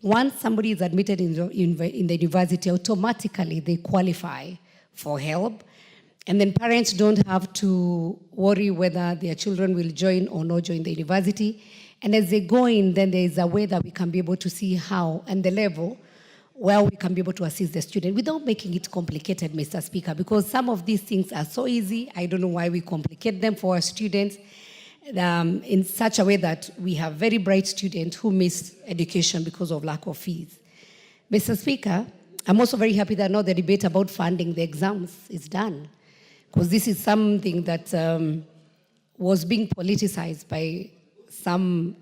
once somebody is admitted in the university, automatically they qualify for help. And then parents don't have to worry whether their children will join or not join the university. And as they go in, then there is a way that we can be able to see how and the level where we can be able to assist the student without making it complicated, Mr. Speaker, because some of these things are so easy. I don't know why we complicate them for our students in such a way that we have very bright students who miss education because of lack of fees. Mr. Speaker, I'm also very happy that now the debate about funding the exams is done, because this is something that was being politicized by some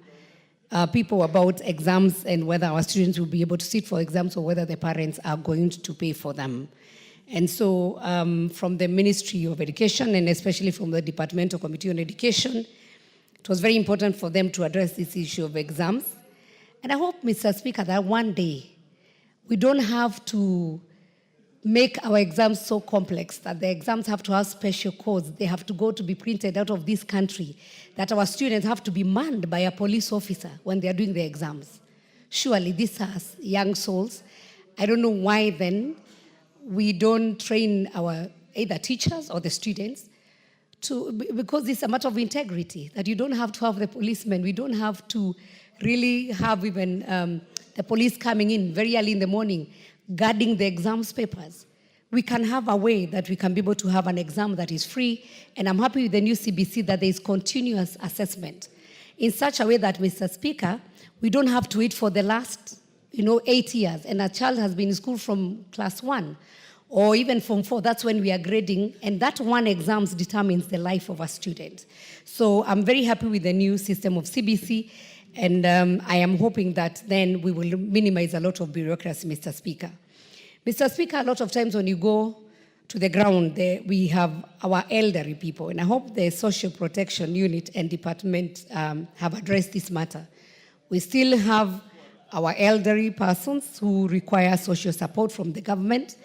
people about exams and whether our students will be able to sit for exams or whether the parents are going to pay for them. And so from the Ministry of Education and especially from the Departmental Committee on Education, it was very important for them to address this issue of exams. And I hope, Mr. Speaker, that one day we don't have to make our exams so complex that the exams have to have special codes. They have to go to be printed out of this country, that our students have to be manned by a police officer when they are doing the exams. Surely these are young souls. I don't know why then we don't train our either teachers or the students because it's a matter of integrity, that you don't have to have the policemen. We don't have to really have even the police coming in very early in the morning guarding the exams papers. We can have a way that we can be able to have an exam that is free, and I'm happy with the new CBC that there is continuous assessment in such a way that, Mr. Speaker, we don't have to wait for the last 8 years, and a child has been in school from class 1 or even from 4, that's when we are grading, and that one exam determines the life of a student. So I'm very happy with the new system of CBC, and I am hoping that then we will minimize a lot of bureaucracy, Mr. Speaker. Mr. Speaker, a lot of times when you go to the ground, we have our elderly people, and I hope the Social Protection Unit and Department have addressed this matter. We still have our elderly persons who require social support from the government,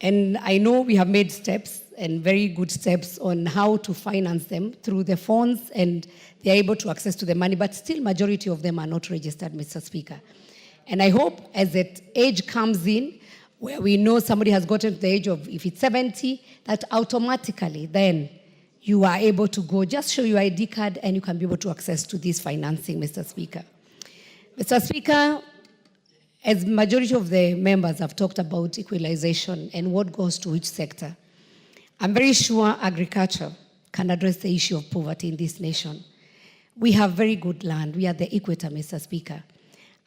and I know we have made steps and very good steps on how to finance them through the funds, and they are able to access to the money, but still majority of them are not registered, Mr. Speaker. And I hope as that age comes in, where we know somebody has gotten to the age of, if it's 70, that automatically then you are able to go, just show your ID card and you can be able to access to this financing, Mr. Speaker. Mr. Speaker, as majority of the members have talked about equalization and what goes to which sector, I'm very sure agriculture can address the issue of poverty in this nation. We have very good land. We are the equator, Mr. Speaker.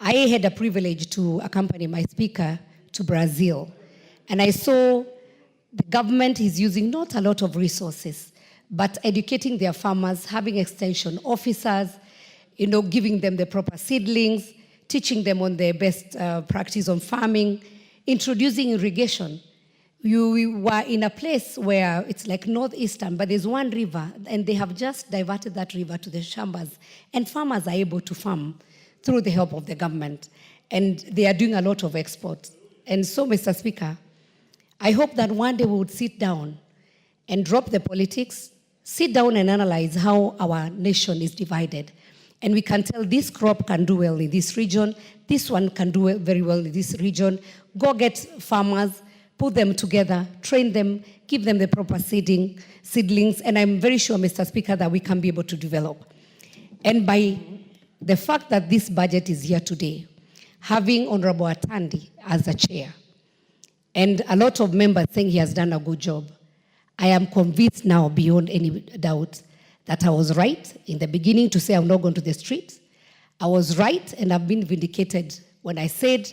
I had a privilege to accompany my speaker to Brazil, and I saw the government is using not a lot of resources, but educating their farmers, having extension officers, giving them the proper seedlings, teaching them on the best practice on farming, introducing irrigation. You were in a place where it's like northeastern, but there's one river, and they have just diverted that river to the shambas, and farmers are able to farm through the help of the government, and they are doing a lot of exports. And so, Mr. Speaker, I hope that one day we would sit down and drop the politics, sit down and analyze how our nation is divided. And we can tell this crop can do well in this region, this one can do very well in this region. Go get farmers, put them together, train them, give them the proper seedlings, and I'm very sure, Mr. Speaker, that we can be able to develop. And by the fact that this budget is here today, having Honorable Atandi as a chair, and a lot of members saying he has done a good job, I am convinced now beyond any doubt that I was right in the beginning to say I'm not going to the streets. I was right, and I've been vindicated when I said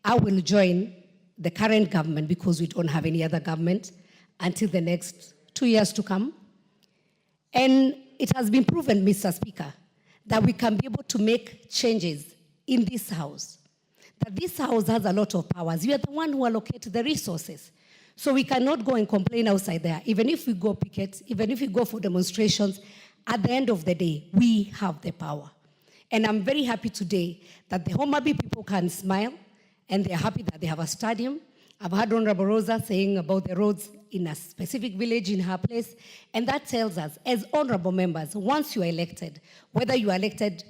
I will join the current government because we don't have any other government until the next 2 years to come. And it has been proven, Mr. Speaker, that we can be able to make changes in this house. That this house has a lot of powers. You are the one who allocate the resources. So we cannot go and complain outside there. Even if we go picket, even if we go for demonstrations, at the end of the day, we have the power. And I'm very happy today that the Homa Bay people can smile, and they're happy that they have a stadium. I've heard Honorable Rosa saying about the roads in a specific village in her place. And that tells us, as honorable members, once you are elected, whether you are elected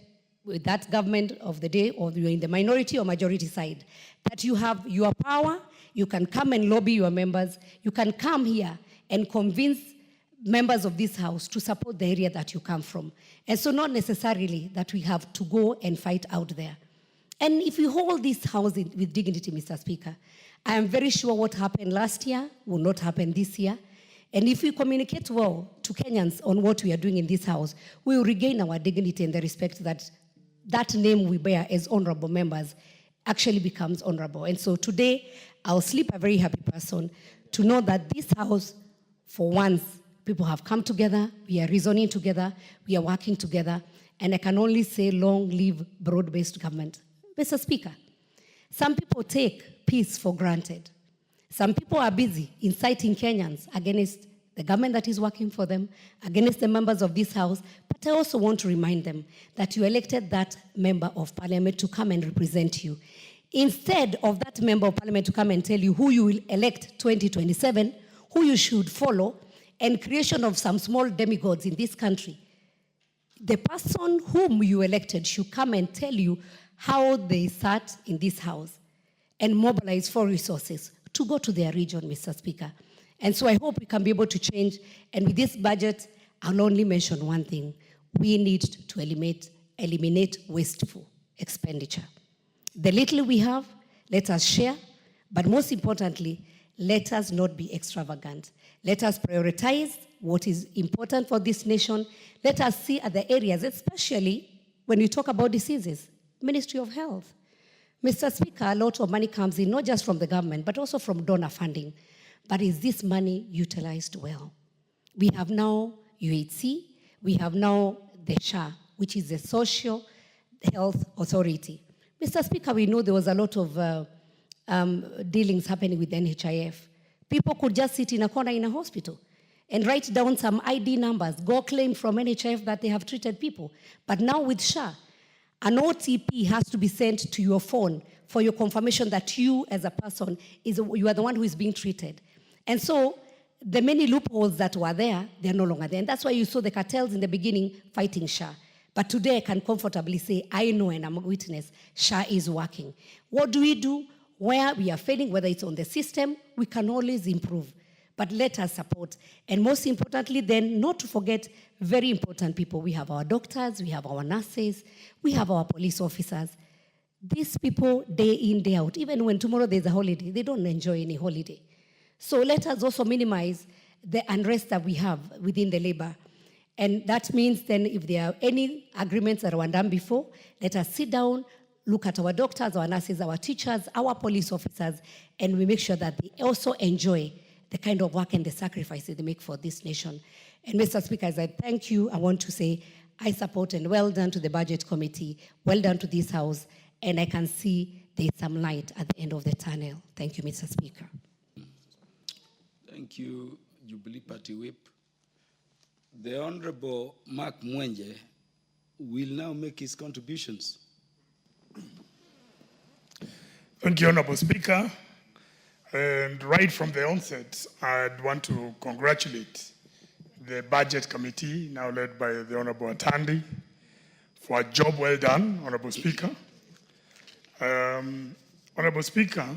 with that government of the day or you're in the minority or majority side, that you have your power, you can come and lobby your members, you can come here and convince members of this house to support the area that you come from. And so not necessarily that we have to go and fight out there. And if we hold this house with dignity, Mr. Speaker, I am very sure what happened last year will not happen this year. And if we communicate well to Kenyans on what we are doing in this house, we will regain our dignity and the respect that that name we bear as honorable members actually becomes honorable. And so today, I'll sleep a very happy person to know that this house, for once, people have come together, we are reasoning together, we are working together, and I can only say long live broad-based government. Mr. Speaker, some people take peace for granted. Some people are busy inciting Kenyans against the government that is working for them, against the members of this house, but I also want to remind them that you elected that member of parliament to come and represent you. Instead of that member of parliament to come and tell you who you will elect 2027, who you should follow, and creation of some small demigods in this country, the person whom you elected should come and tell you how they sat in this house and mobilize for resources to go to their region, Mr. Speaker. And so I hope we can be able to change. And with this budget, I'll only mention one thing. We need to eliminate wasteful expenditure. The little we have, let us share, but most importantly, let us not be extravagant. Let us prioritize what is important for this nation. Let us see other areas, especially when we talk about diseases, Ministry of Health. Mr. Speaker, a lot of money comes in, not just from the government, but also from donor funding. But is this money utilized well? We have now UHC, we have now the SHA, which is the Social Health Authority. Mr. Speaker, we know there was a lot of dealings happening with NHIF. People could just sit in a corner in a hospital and write down some ID numbers, go claim from NHIF that they have treated people. But now with SHA, an OTP has to be sent to your phone for your confirmation that you as a person, you are the one who is being treated. And so the many loopholes that were there, they're no longer there. And that's why you saw the cartels in the beginning fighting SHA. But today I can comfortably say, I know and I'm a witness, SHA is working. What do we do? Where we are failing, whether it's on the system, we can always improve. But let us support. And most importantly then, not to forget very important people. We have our doctors, we have our nurses, we have our police officers. These people, day in, day out, even when tomorrow there's a holiday, they don't enjoy any holiday. So let us also minimize the unrest that we have within the labor. And that means then if there are any agreements that were done before, let us sit down, look at our doctors, our nurses, our teachers, our police officers, and we make sure that they also enjoy the kind of work and the sacrifices they make for this nation. And Mr. Speaker, as I thank you, I want to say I support and well done to the Budget Committee, well done to this House, and I can see there's some light at the end of the tunnel. Thank you, Mr. Speaker. Thank you, Jubilee Party Whip. The Honorable Mark Mwenje will now make his contributions. Thank you, Honorable Speaker. And right from the onset, I'd want to congratulate the Budget Committee, now led by the Honorable Atandi, for a job well done, Honorable Speaker. Honorable Speaker,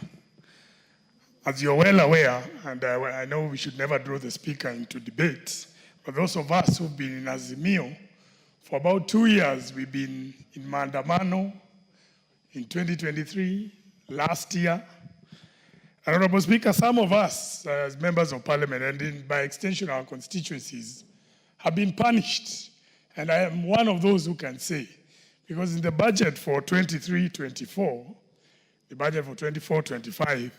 as you're well aware, and I know we should never draw the Speaker into debate, but those of us who've been in Azimio for about 2 years, we've been in Maandamano in 2023, last year. Honorable Speaker, some of us as members of Parliament and by extension our constituencies have been punished. And I am one of those who can say, because in the budget for 23-24, the budget for 24-25,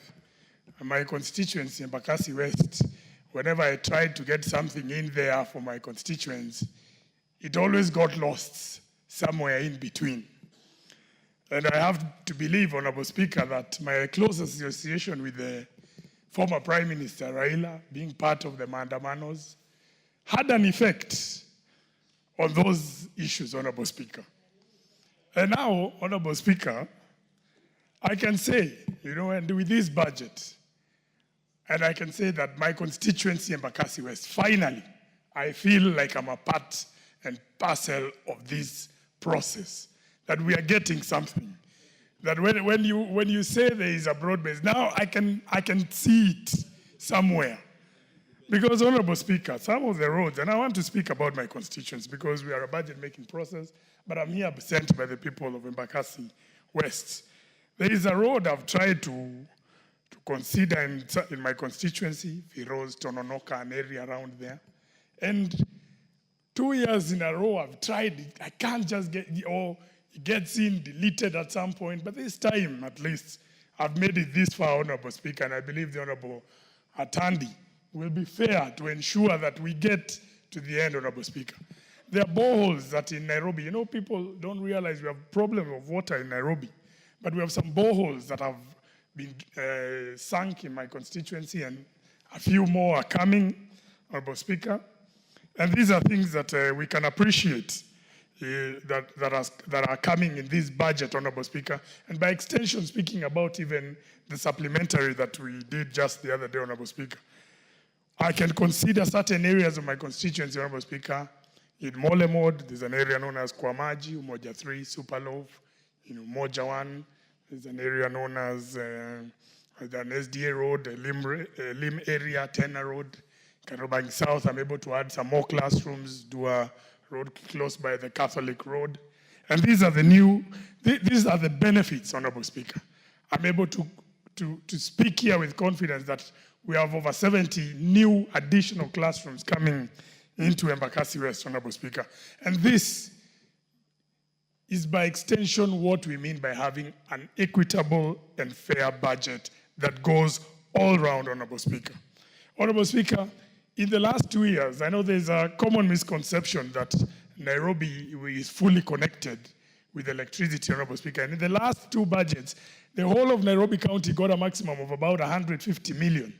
my constituency in Bakassi West, whenever I tried to get something in there for my constituents, it always got lost somewhere in between. And I have to believe, Honorable Speaker, that my close association with the former Prime Minister Raila, being part of the Maandamanos, had an effect on those issues, Honorable Speaker. And now, Honorable Speaker, I can say, and with this budget, And I can say that my constituency, Embakasi West, finally, I feel like I'm a part and parcel of this process, that we are getting something. That when you say there is a broad base, now I can see it somewhere. Because, Honorable Speaker, some of the roads, and I want to speak about my constituents because we are a budget-making process, but I'm here sent by the people of Embakasi West. There is a road I've tried to consider in my constituency, Firoz, Tononoka, an area around there. And 2 years in a row I've tried it. I can't just get, or it gets in, deleted at some point, but this time at least I've made it this far, Honorable Speaker, and I believe the Honorable Atandi will be fair to ensure that we get to the end, Honorable Speaker. There are boreholes that in Nairobi, you know, people don't realize we have a problem of water in Nairobi, but we have some boreholes that have been sunk in my constituency, and a few more are coming, Honorable Speaker. And these are things that we can appreciate that are coming in this budget, Honorable Speaker. And by extension, speaking about even the supplementary that we did just the other day, Honorable Speaker. I can consider certain areas of my constituency, Honorable Speaker. In Molemod, there's an area known as Kwamaji, Umoja 3, Superlove. In Umoja 1, there's an area known as an SDA road, Lim area, Tena Road. Kariobangi South, I'm able to add some more classrooms, do a road close by the Catholic Road. And these are the benefits, Honorable Speaker. I'm able to speak here with confidence that we have over 70 new additional classrooms coming into Embakasi West, Honorable Speaker. And this is by extension what we mean by having an equitable and fair budget that goes all round, Honorable Speaker. Honorable Speaker, in the last 2 years, I know there's a common misconception that Nairobi is fully connected with electricity, Honorable Speaker. And in the last 2 budgets, the whole of Nairobi County got a maximum of about 150 million.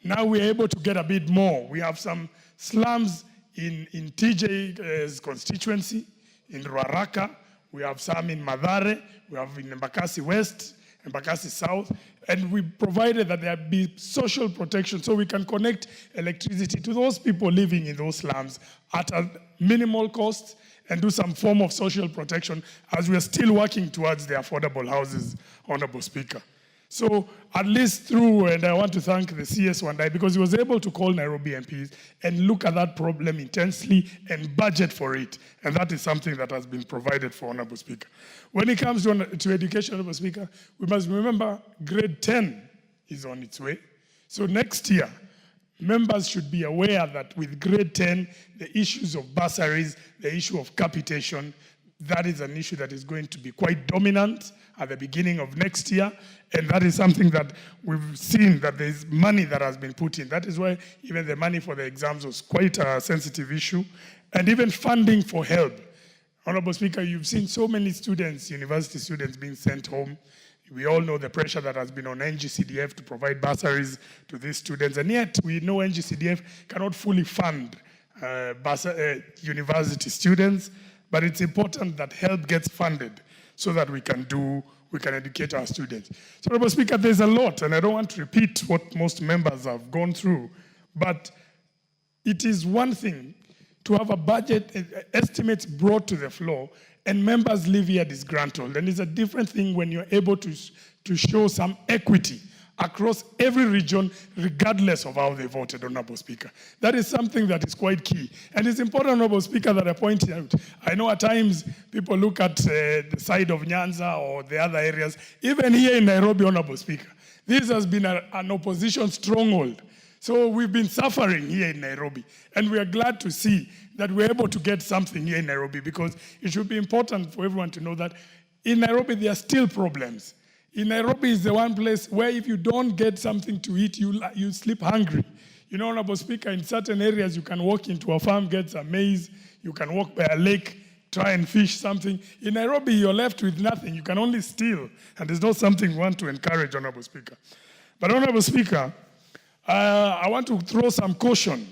Now we're able to get a bit more. We have some slums in TJ's constituency, in Ruaraka. We have some in Mathare. We have in Embakasi West, Embakasi South. And we provided that there be social protection so we can connect electricity to those people living in those slums at a minimal cost and do some form of social protection as we are still working towards the affordable houses, Honorable Speaker. So at least through, and I want to thank the CS Wandai because he was able to call Nairobi MPs and look at that problem intensely and budget for it. And that is something that has been provided for, Honorable Speaker. When it comes to education, Honorable Speaker, we must remember grade 10 is on its way. So next year, members should be aware that with grade 10, the issues of bursaries, the issue of capitation, that is an issue that is going to be quite dominant at the beginning of next year. And that is something that we've seen that there's money that has been put in. That is why even the money for the exams was quite a sensitive issue. And even funding for help. Honorable Speaker, you've seen so many students, university students being sent home. We all know the pressure that has been on NGCDF to provide bursaries to these students. And yet we know NGCDF cannot fully fund university students. But it's important that help gets funded so that we can educate our students. So, Honorable Speaker, there's a lot, and I don't want to repeat what most members have gone through, but it is one thing to have a budget estimates brought to the floor and members leave here disgruntled. And it's a different thing when you're able to show some equity across every region, regardless of how they voted, Honorable Speaker. That is something that is quite key. And it's important, Honorable Speaker, that I pointed out. I know at times people look at the side of Nyanza or the other areas. Even here in Nairobi, Honorable Speaker, this has been an opposition stronghold. So we've been suffering here in Nairobi. And we are glad to see that we're able to get something here in Nairobi because it should be important for everyone to know that in Nairobi, there are still problems. In Nairobi is the one place where if you don't get something to eat, you sleep hungry. You know, Honorable Speaker, in certain areas you can walk into a farm, get some maize, you can walk by a lake, try and fish something. In Nairobi, you're left with nothing. You can only steal. And it's not something we want to encourage, Honorable Speaker. But Honorable Speaker, I want to throw some caution.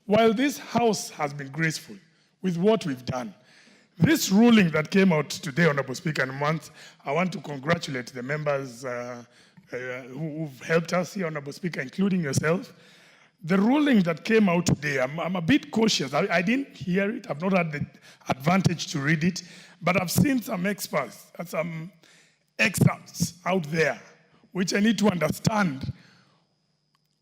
While this House has been graceful with what we've done, this ruling that came out today, Honorable Speaker, in a month, I want to congratulate the members, who've helped us here, Honorable Speaker, including yourself. The ruling that came out today, I'm a bit cautious. I didn't hear it. I've not had the advantage to read it, but I've seen some experts, some excerpts out there, which I need to understand.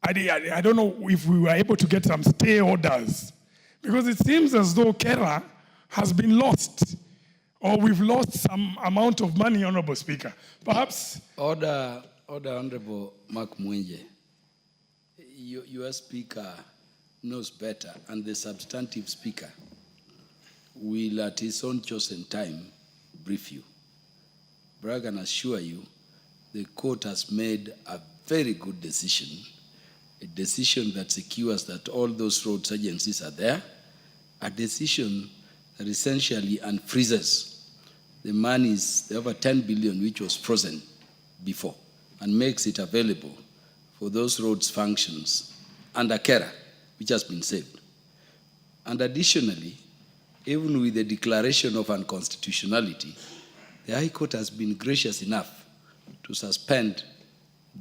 I don't know if we were able to get some stay orders, because it seems as though Kera has been lost, or we've lost some amount of money, Honorable Speaker. Perhaps... Order, Honorable Mark Mwenje. Your speaker knows better, and the substantive speaker will at his own chosen time brief you. But I can assure you, the court has made a very good decision, a decision that secures that all those roads agencies are there, a decision that essentially unfreezes the monies, the over 10 billion which was frozen before, and makes it available for those roads functions under Kera, which has been saved. And additionally, even with the declaration of unconstitutionality, the High Court has been gracious enough to suspend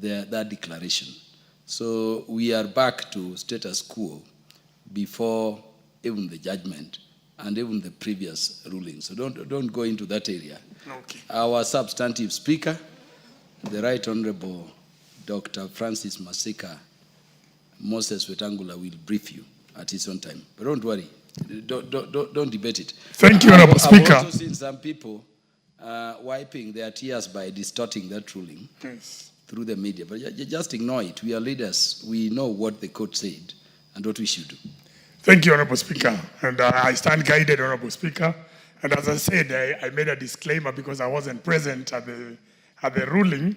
that declaration. So we are back to status quo before even the judgment and even the previous ruling. So don't go into that area. Okay. Our substantive speaker, the Right Honorable Dr. Francis Masika Moses Wetangula, will brief you at his own time. But don't worry, don't debate it. Thank you, Honorable Speaker. I've also seen some people wiping their tears by distorting that ruling through the media. But just ignore it. We are leaders. We know what the court said and what we should do. Thank you, Honorable Speaker. And I stand guided, Honorable Speaker. And as I said, I made a disclaimer because I wasn't present at the ruling.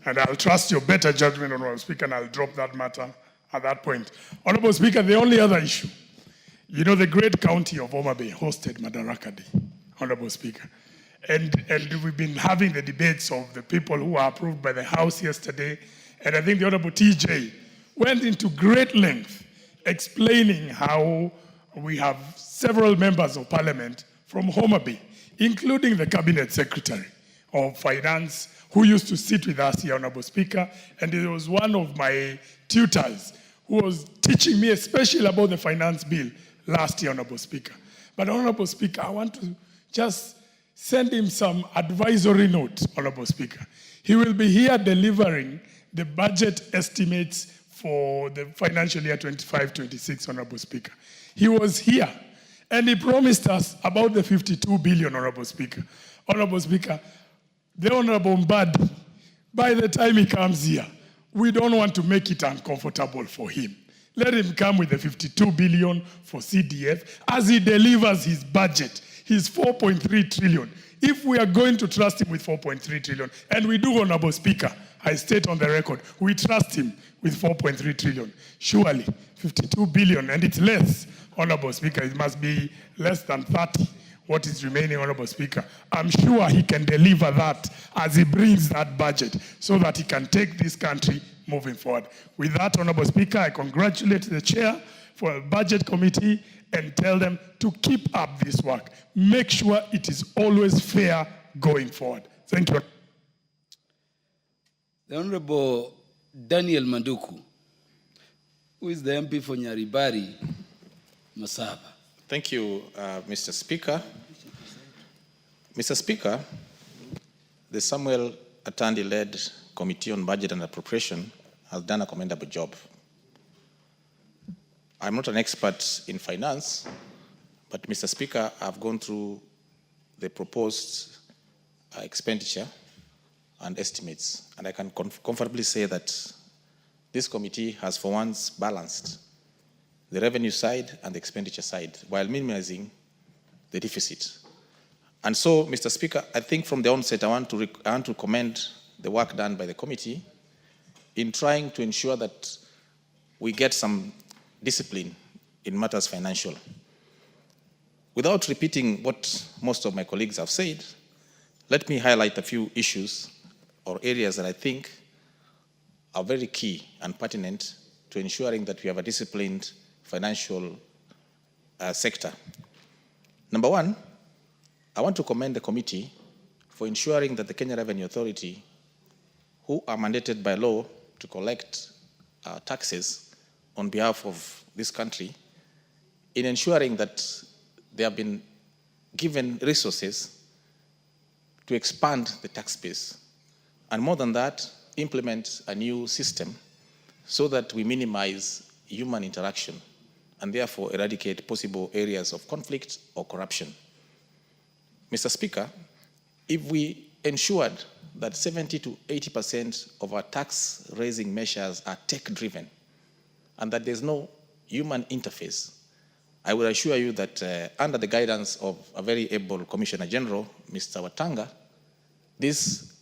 And I'll trust your better judgment, Honorable Speaker, and I'll drop that matter at that point. Honorable Speaker, the only other issue, you know, the great county of Homa Bay hosted Madaraka Day, Honorable Speaker. And we've been having the debates of the people who were approved by the House yesterday. And I think the Honorable TJ went into great length explaining how we have several members of Parliament from Homa Bay, including the Cabinet Secretary of Finance, who used to sit with us here, Honorable Speaker, and he was one of my tutors who was teaching me especially about the finance bill last year, Honorable Speaker. But Honorable Speaker, I want to just send him some advisory note, Honorable Speaker. He will be here delivering the budget estimates for the financial year 25-26, Honorable Speaker. He was here, and he promised us about the 52 billion, Honorable Speaker. Honorable Speaker, the Honorable Mbadi, by the time he comes here, we don't want to make it uncomfortable for him. Let him come with the 52 billion for CDF as he delivers his budget, his 4.3 trillion. If we are going to trust him with 4.3 trillion, and we do, Honorable Speaker, I state on the record, we trust him with 4.3 trillion. Surely, 52 billion, and it's less, Honorable Speaker, it must be less than 30. What is remaining, Honorable Speaker. I'm sure he can deliver that as he brings that budget so that he can take this country moving forward. With that, Honorable Speaker, I congratulate the chair for the budget committee and tell them to keep up this work. Make sure it is always fair going forward. Thank you. The Honorable Daniel Manduku, who is the MP for Nyaribari, Masaba. Thank you, Mr. Speaker. Mr. Speaker, the Samuel Atandi-led Committee on Budget and Appropriation has done a commendable job. I'm not an expert in finance, but Mr. Speaker, I've gone through the proposed expenditure and estimates, and I can comfortably say that this committee has for once balanced the revenue side and the expenditure side while minimizing the deficit. And so, Mr. Speaker, I think from the onset I want to commend the work done by the committee in trying to ensure that we get some discipline in matters financial. Without repeating what most of my colleagues have said, let me highlight a few issues or areas that I think are very key and pertinent to ensuring that we have a disciplined financial sector. Number one, I want to commend the committee for ensuring that the Kenya Revenue Authority, who are mandated by law to collect taxes on behalf of this country in ensuring that they have been given resources to expand the tax base. And more than that, implement a new system so that we minimize human interaction and therefore eradicate possible areas of conflict or corruption. Mr. Speaker, if we ensured that 70 to 80% of our tax-raising measures are tech-driven and that there's no human interface, I will assure you that under the guidance of a very able Commissioner General, Mr. Watanga, this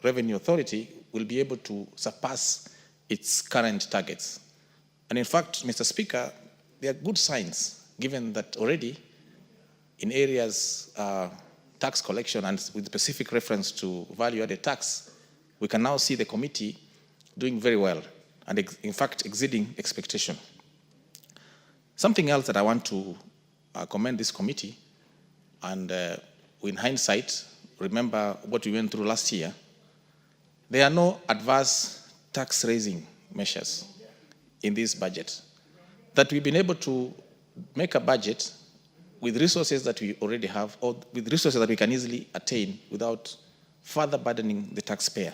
revenue authority will be able to surpass its current targets. And in fact, Mr. Speaker, there are good signs, given that already in areas tax collection and with specific reference to value-added tax, we can now see the committee doing very well and in fact exceeding expectation. Something else that I want to commend this committee, and in hindsight, remember what we went through last year, there are no adverse tax-raising measures in this budget. That we've been able to make a budget with resources that we already have, or with resources that we can easily attain without further burdening the taxpayer.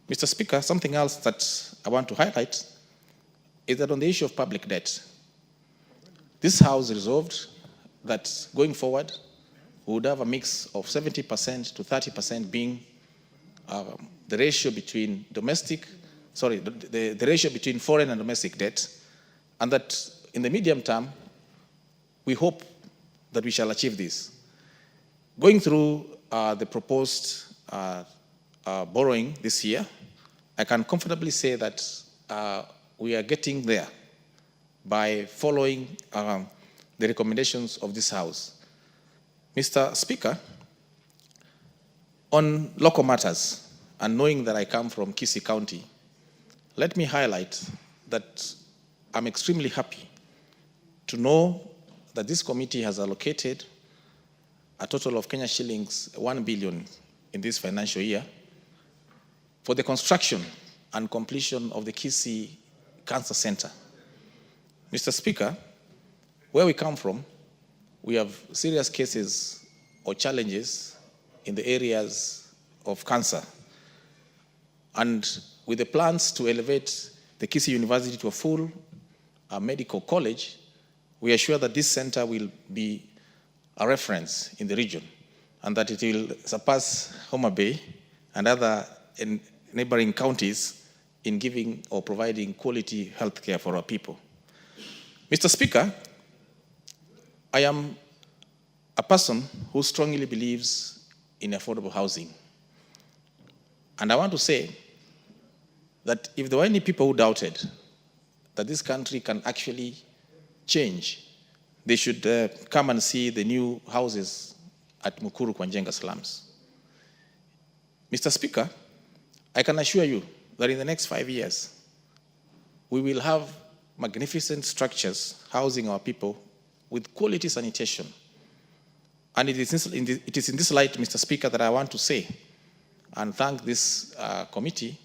Mr. Speaker, something else that I want to highlight is that on the issue of public debt, this House resolved that going forward, we would have a mix of 70% to 30% being the ratio between the ratio between foreign and domestic debt, and that in the medium term, we hope that we shall achieve this. Going through the proposed borrowing this year, I can comfortably say that we are getting there by following the recommendations of this House. Mr. Speaker, on local matters, and knowing that I come from Kisii County, let me highlight that I'm extremely happy to know that this committee has allocated a total of Kenya shillings 1 billion in this financial year for the construction and completion of the Kisii Cancer Center. Mr. Speaker, where we come from, we have serious cases or challenges in the areas of cancer. And with the plans to elevate the Kisii University to a full medical college, we are sure that this center will be a reference in the region and that it will surpass Homa Bay and other neighboring counties in giving or providing quality health care for our people. Mr. Speaker, I am a person who strongly believes in affordable housing. And I want to say that if there were any people who doubted that this country can actually change, they should come and see the new houses at Mukuru Kwanjenga slums. Mr. Speaker, I can assure you that in the next 5 years, we will have magnificent structures housing our people with quality sanitation. And it is in this light, Mr. Speaker, that I want to say and thank this committee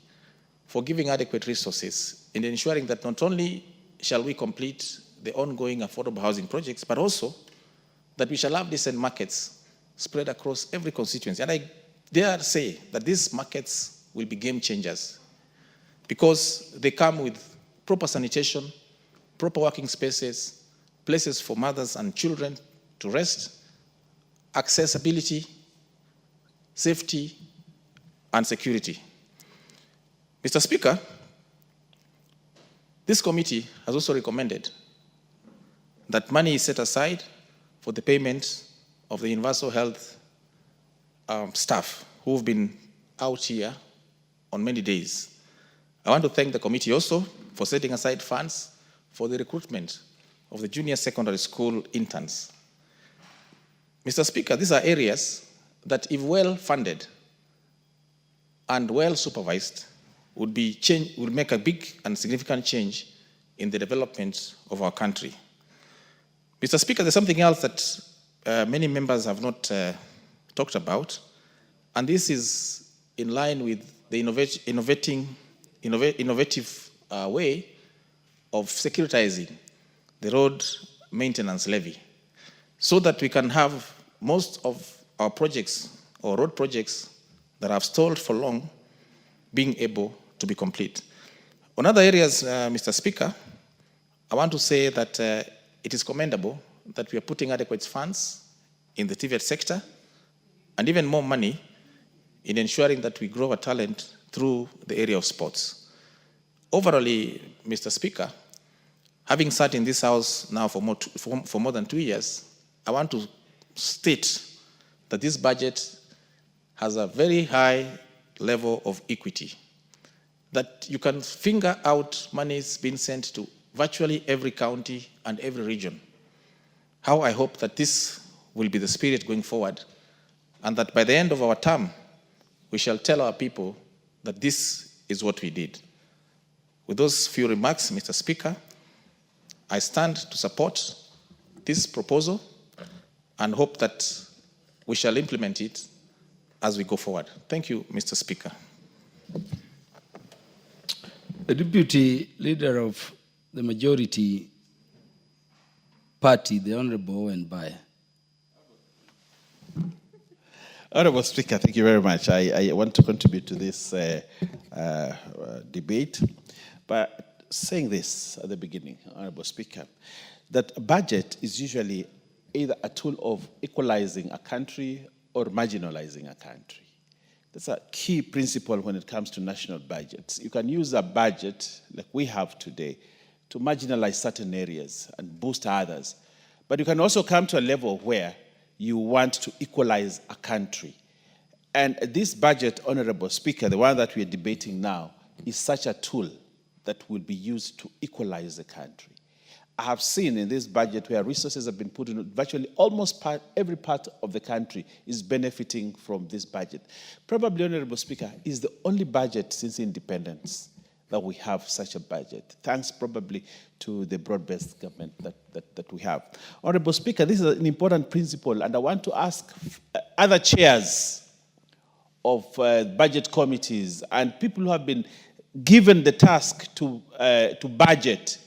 for giving adequate resources in ensuring that not only shall we complete the ongoing affordable housing projects, but also that we shall have decent markets spread across every constituency. And I dare say that these markets will be game changers because they come with proper sanitation, proper working spaces, places for mothers and children to rest, accessibility, safety, and security. Mr. Speaker, this committee has also recommended that money is set aside for the payment of the universal health staff who have been out here on many days. I want to thank the committee also for setting aside funds for the recruitment of the junior secondary school interns. Mr. Speaker, these are areas that, if well funded and well supervised, would make a big and significant change in the development of our country. Mr. Speaker, there's something else that many members have not talked about, and this is in line with the innovative way of securitizing the road maintenance levy, so that we can have most of our projects or road projects that have stalled for long being able to be complete. On other areas, Mr. Speaker, I want to say that it is commendable that we are putting adequate funds in the TVET sector and even more money in ensuring that we grow our talent through the area of sports. Overall, Mr. Speaker, having sat in this House now for more than 2 years, I want to state that this budget has a very high level of equity, that you can finger out monies being sent to virtually every county and every region. How I hope that this will be the spirit going forward, and that by the end of our term, we shall tell our people that this is what we did. With those few remarks, Mr. Speaker, I stand to support this proposal and hope that we shall implement it as we go forward. Thank you, Mr. Speaker. The Deputy Leader of the Majority Party, the Honorable Owen Baya. Honorable Speaker, thank you very much. I want to contribute to this debate by saying this at the beginning, Honorable Speaker, that a budget is usually either a tool of equalizing a country or marginalizing a country. That's a key principle when it comes to national budgets. You can use a budget like we have today to marginalize certain areas and boost others. But you can also come to a level where you want to equalize a country. And this budget, Honorable Speaker, the one that we are debating now, is such a tool that will be used to equalize the country. I have seen in this budget where resources have been put in, virtually almost every part of the country is benefiting from this budget. Probably, Honorable Speaker, is the only budget since independence that we have such a budget, thanks probably to the broad-based government that we have. Honorable Speaker, this is an important principle, and I want to ask other chairs of budget committees and people who have been given the task to budget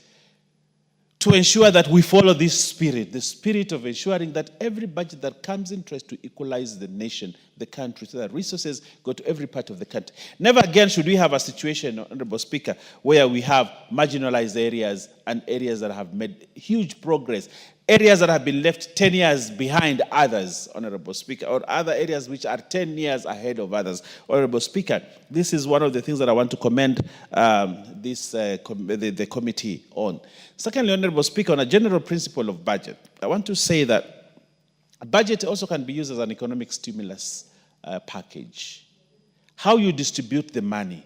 to ensure that we follow this spirit, the spirit of ensuring that every budget that comes in tries to equalize the nation, the country, so that resources go to every part of the country. Never again should we have a situation, Honorable Speaker, where we have marginalized areas and areas that have made huge progress, areas that have been left 10 years behind others, Honorable Speaker, or other areas which are 10 years ahead of others. Honorable Speaker, this is one of the things that I want to commend the committee on. Secondly, Honorable Speaker, on a general principle of budget, I want to say that a budget also can be used as an economic stimulus package. How you distribute the money.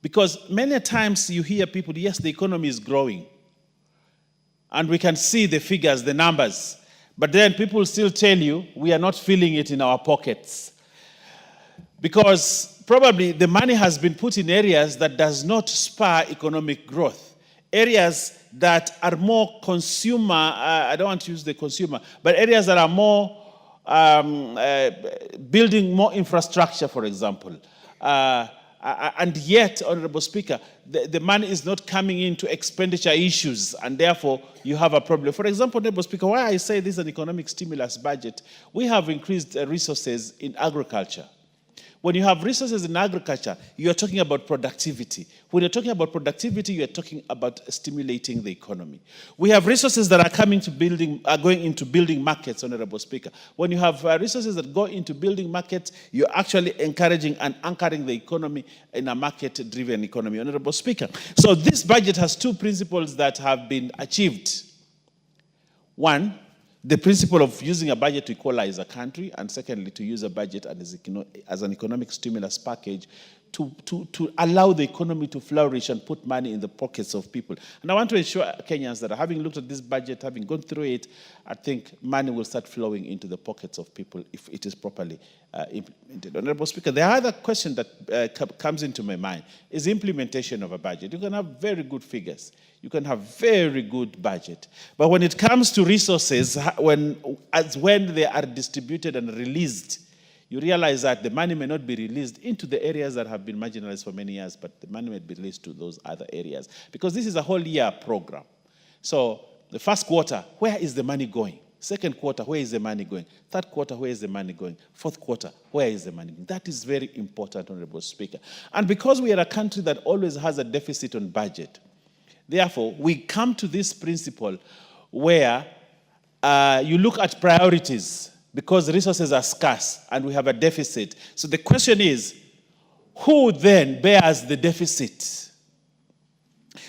Because many times you hear people, yes, the economy is growing, and we can see the figures, the numbers. But then people still tell you, we are not feeling it in our pockets. Because probably the money has been put in areas that does not spur economic growth. Areas that are more consumer, I don't want to use the consumer, but areas that are more building more infrastructure, for example. And yet, Honorable Speaker, the money is not coming into expenditure issues, and therefore you have a problem. For example, Honorable Speaker, why I say this is an economic stimulus budget, we have increased resources in agriculture. When you have resources in agriculture, you are talking about productivity. When you're talking about productivity, you are talking about stimulating the economy. We have resources that are coming to building, are going into building markets, Honorable Speaker. When you have resources that go into building markets, you're actually encouraging and anchoring the economy in a market-driven economy, Honorable Speaker. So this budget has two principles that have been achieved. One, the principle of using a budget to equalize a country, and secondly, to use a budget as an economic stimulus package to allow the economy to flourish and put money in the pockets of people. And I want to assure Kenyans that having looked at this budget, having gone through it, I think money will start flowing into the pockets of people if it is properly implemented. Honorable Speaker, the other question that comes into my mind is implementation of a budget. You can have very good figures. You can have very good budget. But when it comes to resources, when they are distributed and released, you realize that the money may not be released into the areas that have been marginalized for many years, but the money may be released to those other areas. Because this is a whole year program. So the first quarter, where is the money going? Second quarter, where is the money going? Third quarter, where is the money going? Fourth quarter, where is the money going? That is very important, Honorable Speaker. And because we are a country that always has a deficit on budget, therefore, we come to this principle where you look at priorities because resources are scarce and we have a deficit. So the question is, who then bears the deficit?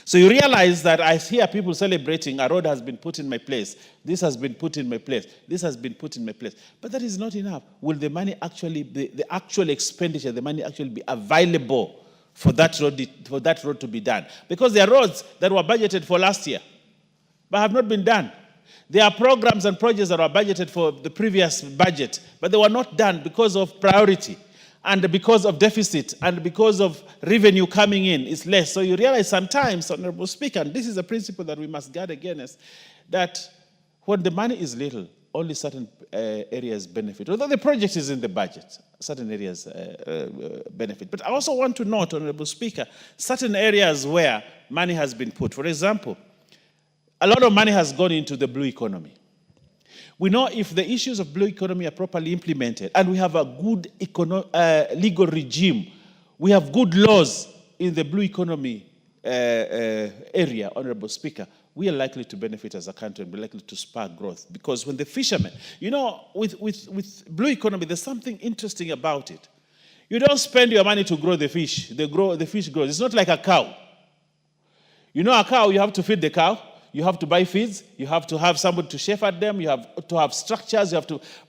So you realize that I hear people celebrating, a road has been put in my place, this has been put in my place, this has been put in my place. But that is not enough. Will the money actually, the actual expenditure, the money actually be available for that road to be done? Because there are roads that were budgeted for last year, but have not been done. There are programs and projects that were budgeted for the previous budget, but they were not done because of priority and because of deficit and because of revenue coming in is less. So you realize sometimes, Honorable Speaker, and this is a principle that we must guard against, that when the money is little, only certain areas benefit. Although the project is in the budget, certain areas benefit. But I also want to note, Honorable Speaker, certain areas where money has been put. For example, a lot of money has gone into the blue economy. We know if the issues of blue economy are properly implemented and we have a good legal regime, we have good laws in the blue economy area, Honorable Speaker, we are likely to benefit as a country and we're likely to spark growth. Because when the fishermen, you know, with blue economy, there's something interesting about it. You don't spend your money to grow the fish. The fish grows. It's not like a cow. You know, a cow, you have to feed the cow. You have to buy feeds, you have to have somebody to shepherd them, you have to have structures,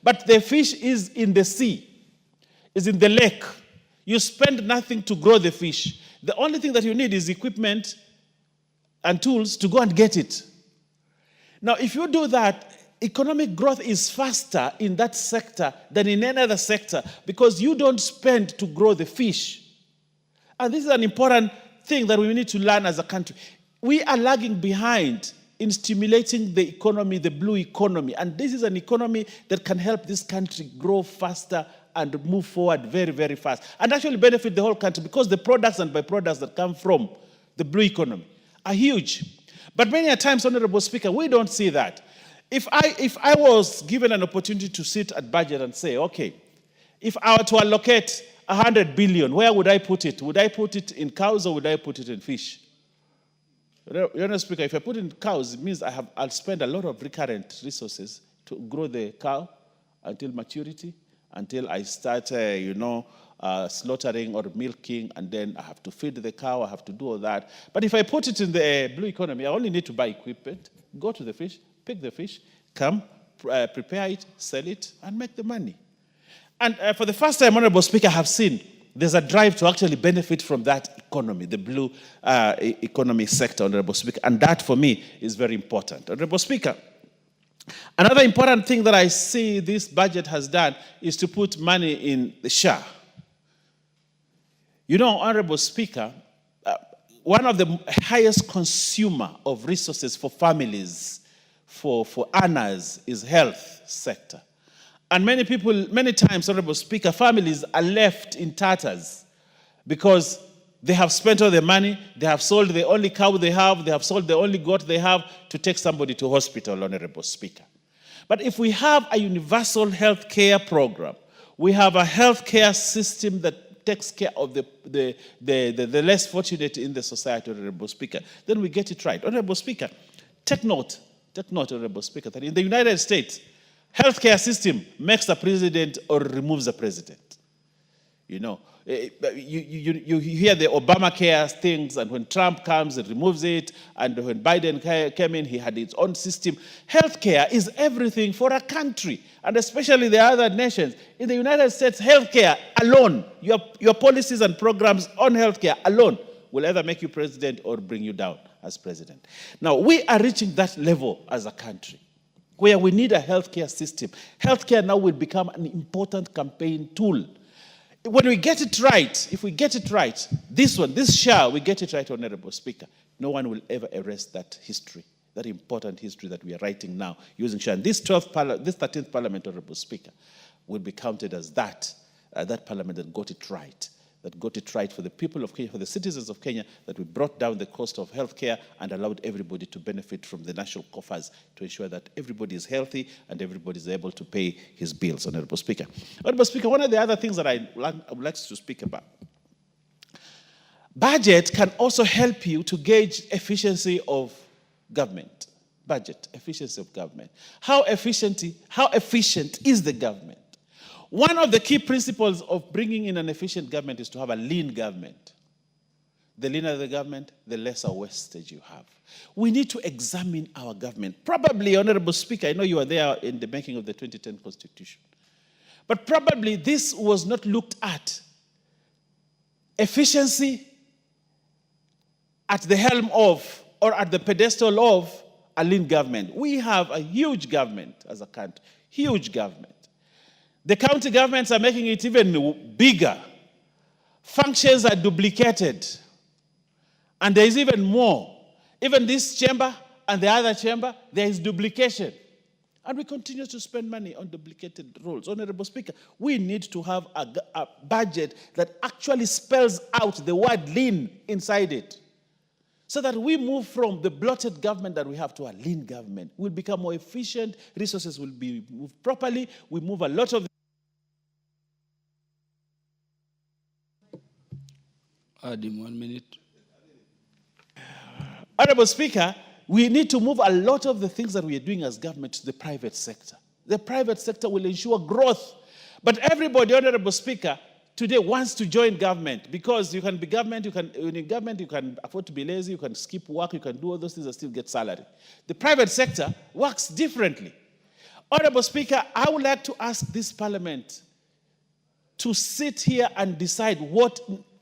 but the fish is in the sea, is in the lake. You spend nothing to grow the fish. The only thing that you need is equipment and tools to go and get it. Now, if you do that, economic growth is faster in that sector than in any other sector because you don't spend to grow the fish. And this is an important thing that we need to learn as a country. We are lagging behind in stimulating the economy, the blue economy. And this is an economy that can help this country grow faster and move forward very, very fast. And actually benefit the whole country because the products and byproducts that come from the blue economy are huge. But many a times, Honorable Speaker, we don't see that. If I was given an opportunity to sit at budget and say, okay, if I were to allocate 100 billion, where would I put it? Would I put it in cows or would I put it in fish? Your Speaker, if I put in cows, it means I'll spend a lot of recurrent resources to grow the cow until maturity, until I start, slaughtering or milking, and then I have to feed the cow, I have to do all that. But if I put it in the blue economy, I only need to buy equipment, go to the fish, pick the fish, come, prepare it, sell it, and make the money. And for the first time, Honorable Speaker, I have seen there's a drive to actually benefit from that economy, the blue economy sector, Honorable Speaker. And that, for me, is very important. Honorable Speaker, another important thing that I see this budget has done is to put money in the SHA. You know, Honorable Speaker, one of the highest consumer of resources for families, for earners, is health sector. And many times, Honorable Speaker, families are left in tatters because they have spent all their money, they have sold the only cow they have sold the only goat they have to take somebody to hospital, Honorable Speaker. But if we have a universal health care program, we have a health care system that takes care of the less fortunate in the society, Honorable Speaker, then we get it right. Honorable Speaker, take note, Honorable Speaker, that in the United States, healthcare system makes the president or removes the president. You know, you hear the Obamacare things, and when Trump comes, it removes it, and when Biden came in, he had its own system. Healthcare is everything for a country, and especially the other nations. In the United States, healthcare alone, your policies and programs on healthcare alone will either make you president or bring you down as president. Now, we are reaching that level as a country, where we need a healthcare system. Healthcare now will become an important campaign tool. When we get it right, if we get it right, this SHA, we get it right, Honorable Speaker, no one will ever erase that history, that important history that we are writing now using SHA. And this 13th Parliament, Honorable Speaker, will be counted as that parliament that got it right for the people of Kenya, for the citizens of Kenya, that we brought down the cost of healthcare and allowed everybody to benefit from the national coffers to ensure that everybody is healthy and everybody is able to pay his bills, Honorable Speaker. Honorable Speaker, one of the other things that I would like to speak about, budget can also help you to gauge efficiency of government. Budget, efficiency of government. How efficient is the government? One of the key principles of bringing in an efficient government is to have a lean government. The leaner the government, the lesser wastage you have. We need to examine our government. Probably, Honorable Speaker, I know you were there in the making of the 2010 Constitution, but probably this was not looked at. Efficiency at the helm of, or at the pedestal of, a lean government. We have a huge government as a country, huge government. The county governments are making it even bigger. Functions are duplicated. And there is even more. Even this chamber and the other chamber, there is duplication. And we continue to spend money on duplicated roles. Honorable Speaker, we need to have a budget that actually spells out the word lean inside it, so that we move from the bloated government that we have to a lean government. We'll become more efficient, resources will be moved properly, we move a lot of... Add in 1 minute. Honorable Speaker, we need to move a lot of the things that we are doing as government to the private sector. The private sector will ensure growth. But everybody, Honorable Speaker, today wants to join government, because you can be government, in government you can afford to be lazy, you can skip work, you can do all those things and still get salary. The private sector works differently. Honorable Speaker, I would like to ask this parliament to sit here and decide what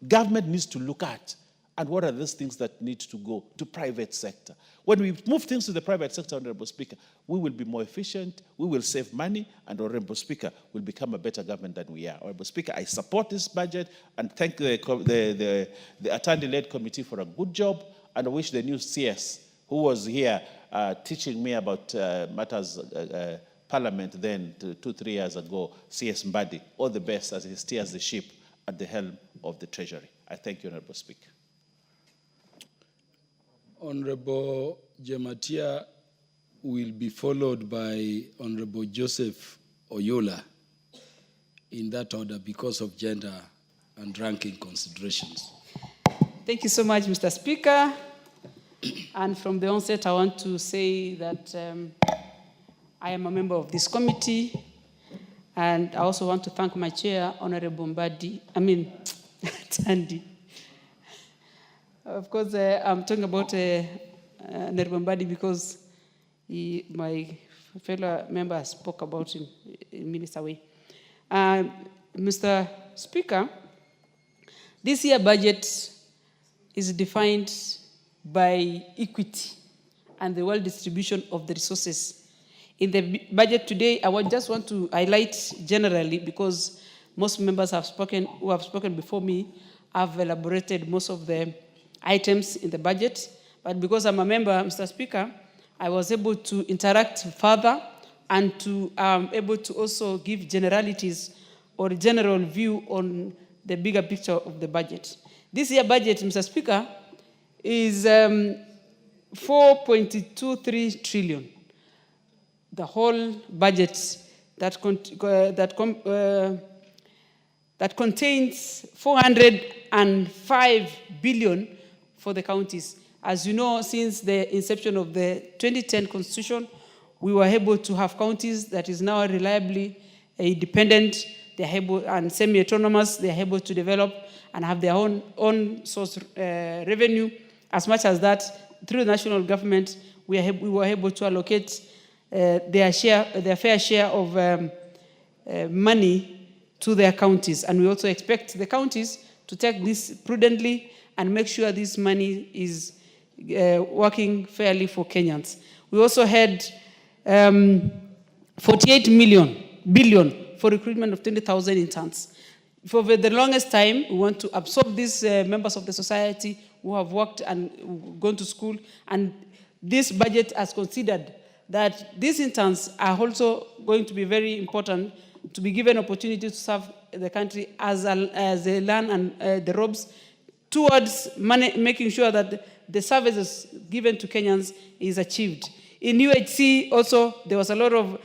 government needs to look at and what are those things that need to go to private sector. When we move things to the private sector, Honorable Speaker, we will be more efficient, we will save money, and Honorable Speaker, will become a better government than we are. Honorable Speaker, I support this budget and thank the attorney-led committee for a good job, and I wish the new CS, who was here teaching me about matters Parliament then 2-3 years ago, CS Mbadi, all the best as he steers the ship at the helm of the Treasury. I thank you, Honorable Speaker. Honorable Jematia will be followed by Honorable Joseph Oyola in that order because of gender and ranking considerations. Thank you so much, Mr. Speaker. And from the onset, I want to say that I am a member of this committee, and I also want to thank my chair, Honorable Tandy. Of course, I'm talking about Honorable Mbadi because my fellow member spoke about him in minutes away. Mr. Speaker, this year's budget is defined by equity and the well distribution of the resources. In the budget today, I just want to highlight generally, because most members who have spoken before me have elaborated most of the items in the budget. But because I'm a member, Mr. Speaker, I was able to interact further and to able to also give generalities or a general view on the bigger picture of the budget. This year's budget, Mr. Speaker, is 4.23 trillion. The whole budget that contains 405 billion for the counties. As you know, since the inception of the 2010 Constitution, we were able to have counties that is now reliably independent, they're able, and semi-autonomous, they're able to develop and have their own source revenue. As much as that, through the national government, we were able to allocate their fair share of money to their counties. And we also expect the counties to take this prudently and make sure this money is working fairly for Kenyans. We also had 48 billion for recruitment of 20,000 interns. For the longest time, we want to absorb these members of the society who have worked and gone to school, and this budget has considered that these interns are also going to be very important to be given opportunity to serve the country as they learn and the ropes towards making sure that the services given to Kenyans is achieved. In UHC also, there was a lot of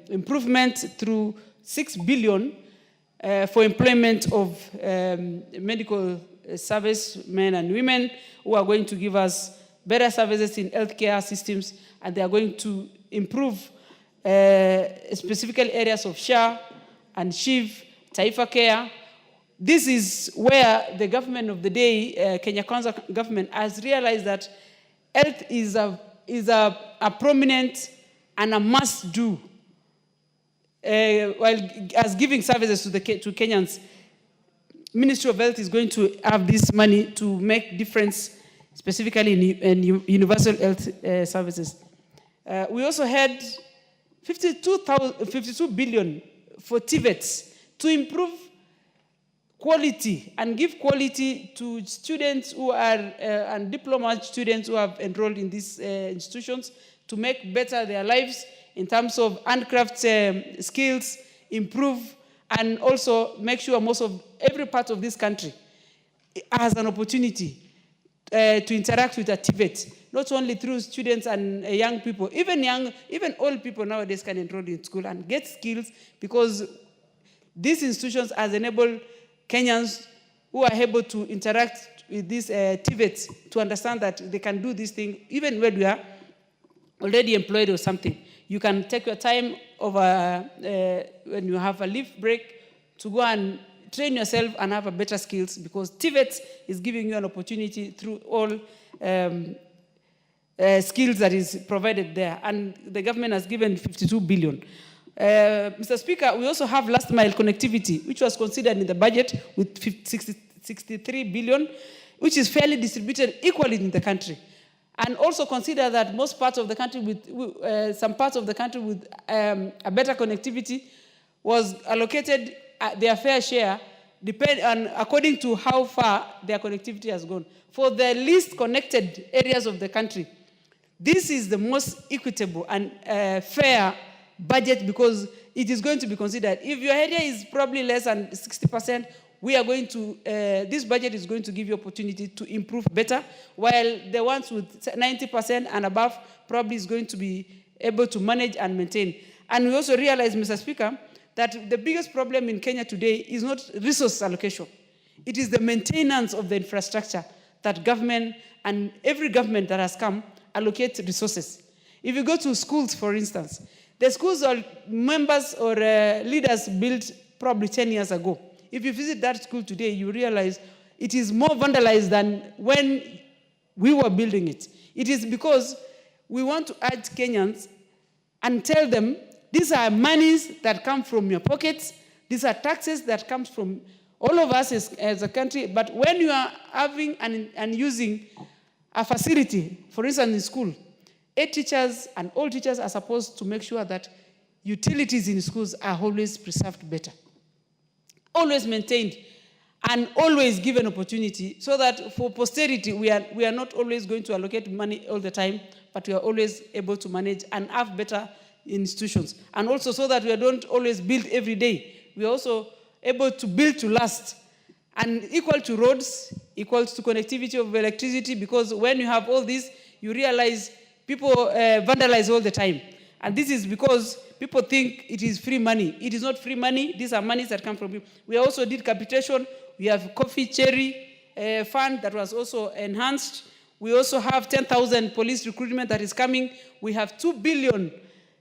improvement through 6 billion for employment of medical service men and women who are going to give us better services in healthcare systems, and they are going to improve specific areas of SHA and SHIV, Taifa Care. This is where the government of the day, Kenya Kwanza government, has realized that health is a prominent and a must-do while as giving services to Kenyans. Ministry of Health is going to have this money to make difference, specifically in universal health services. We also had 52 billion for TVETs to improve quality and give quality to students who are and diploma students who have enrolled in these institutions to make better their lives in terms of handcraft skills, improve, and also make sure most of every part of this country has an opportunity to interact with a TVET, not only through students and young people, even old people nowadays can enroll in school and get skills, because these institutions has enabled Kenyans who are able to interact with these TVETs to understand that they can do this thing even when we are already employed or something. You can take your time over when you have a leave break to go and train yourself and have a better skills, because TVET is giving you an opportunity through all skills that is provided there. And the government has given 52 billion. Mr. Speaker, we also have last mile connectivity, which was considered in the budget with 63 billion, which is fairly distributed equally in the country. And also consider that most parts of the country with some parts of the country with a better connectivity was allocated their fair share according to how far their connectivity has gone. For the least connected areas of the country, this is the most equitable and fair budget, because it is going to be considered. If your area is probably less than 60%, we are going to, this budget is going to give you opportunity to improve better, while the ones with 90% and above probably is going to be able to manage and maintain. And we also realize, Mr. Speaker, that the biggest problem in Kenya today is not resource allocation. It is the maintenance of the infrastructure that government and every government that has come allocates resources. If you go to schools, for instance, the schools or members or leaders built probably 10 years ago. If you visit that school today, you realize it is more vandalized than when we were building it. It is because we want to urge Kenyans and tell them, these are monies that come from your pockets. These are taxes that come from all of us as a country. But when you are having and using a facility, for instance, in school, 8 teachers and all teachers are supposed to make sure that utilities in schools are always preserved better, always maintained, and always given opportunity, so that for posterity, we are not always going to allocate money all the time, but we are always able to manage and have better institutions. And also so that we don't always build every day. We are also able to build to last, and equal to roads, equal to connectivity of electricity, because when you have all this, you realize people vandalize all the time. And this is because people think it is free money. It is not free money. These are monies that come from people. We also did capitation. We have coffee cherry fund that was also enhanced. We also have 10,000 police recruitment that is coming. We have 2 billion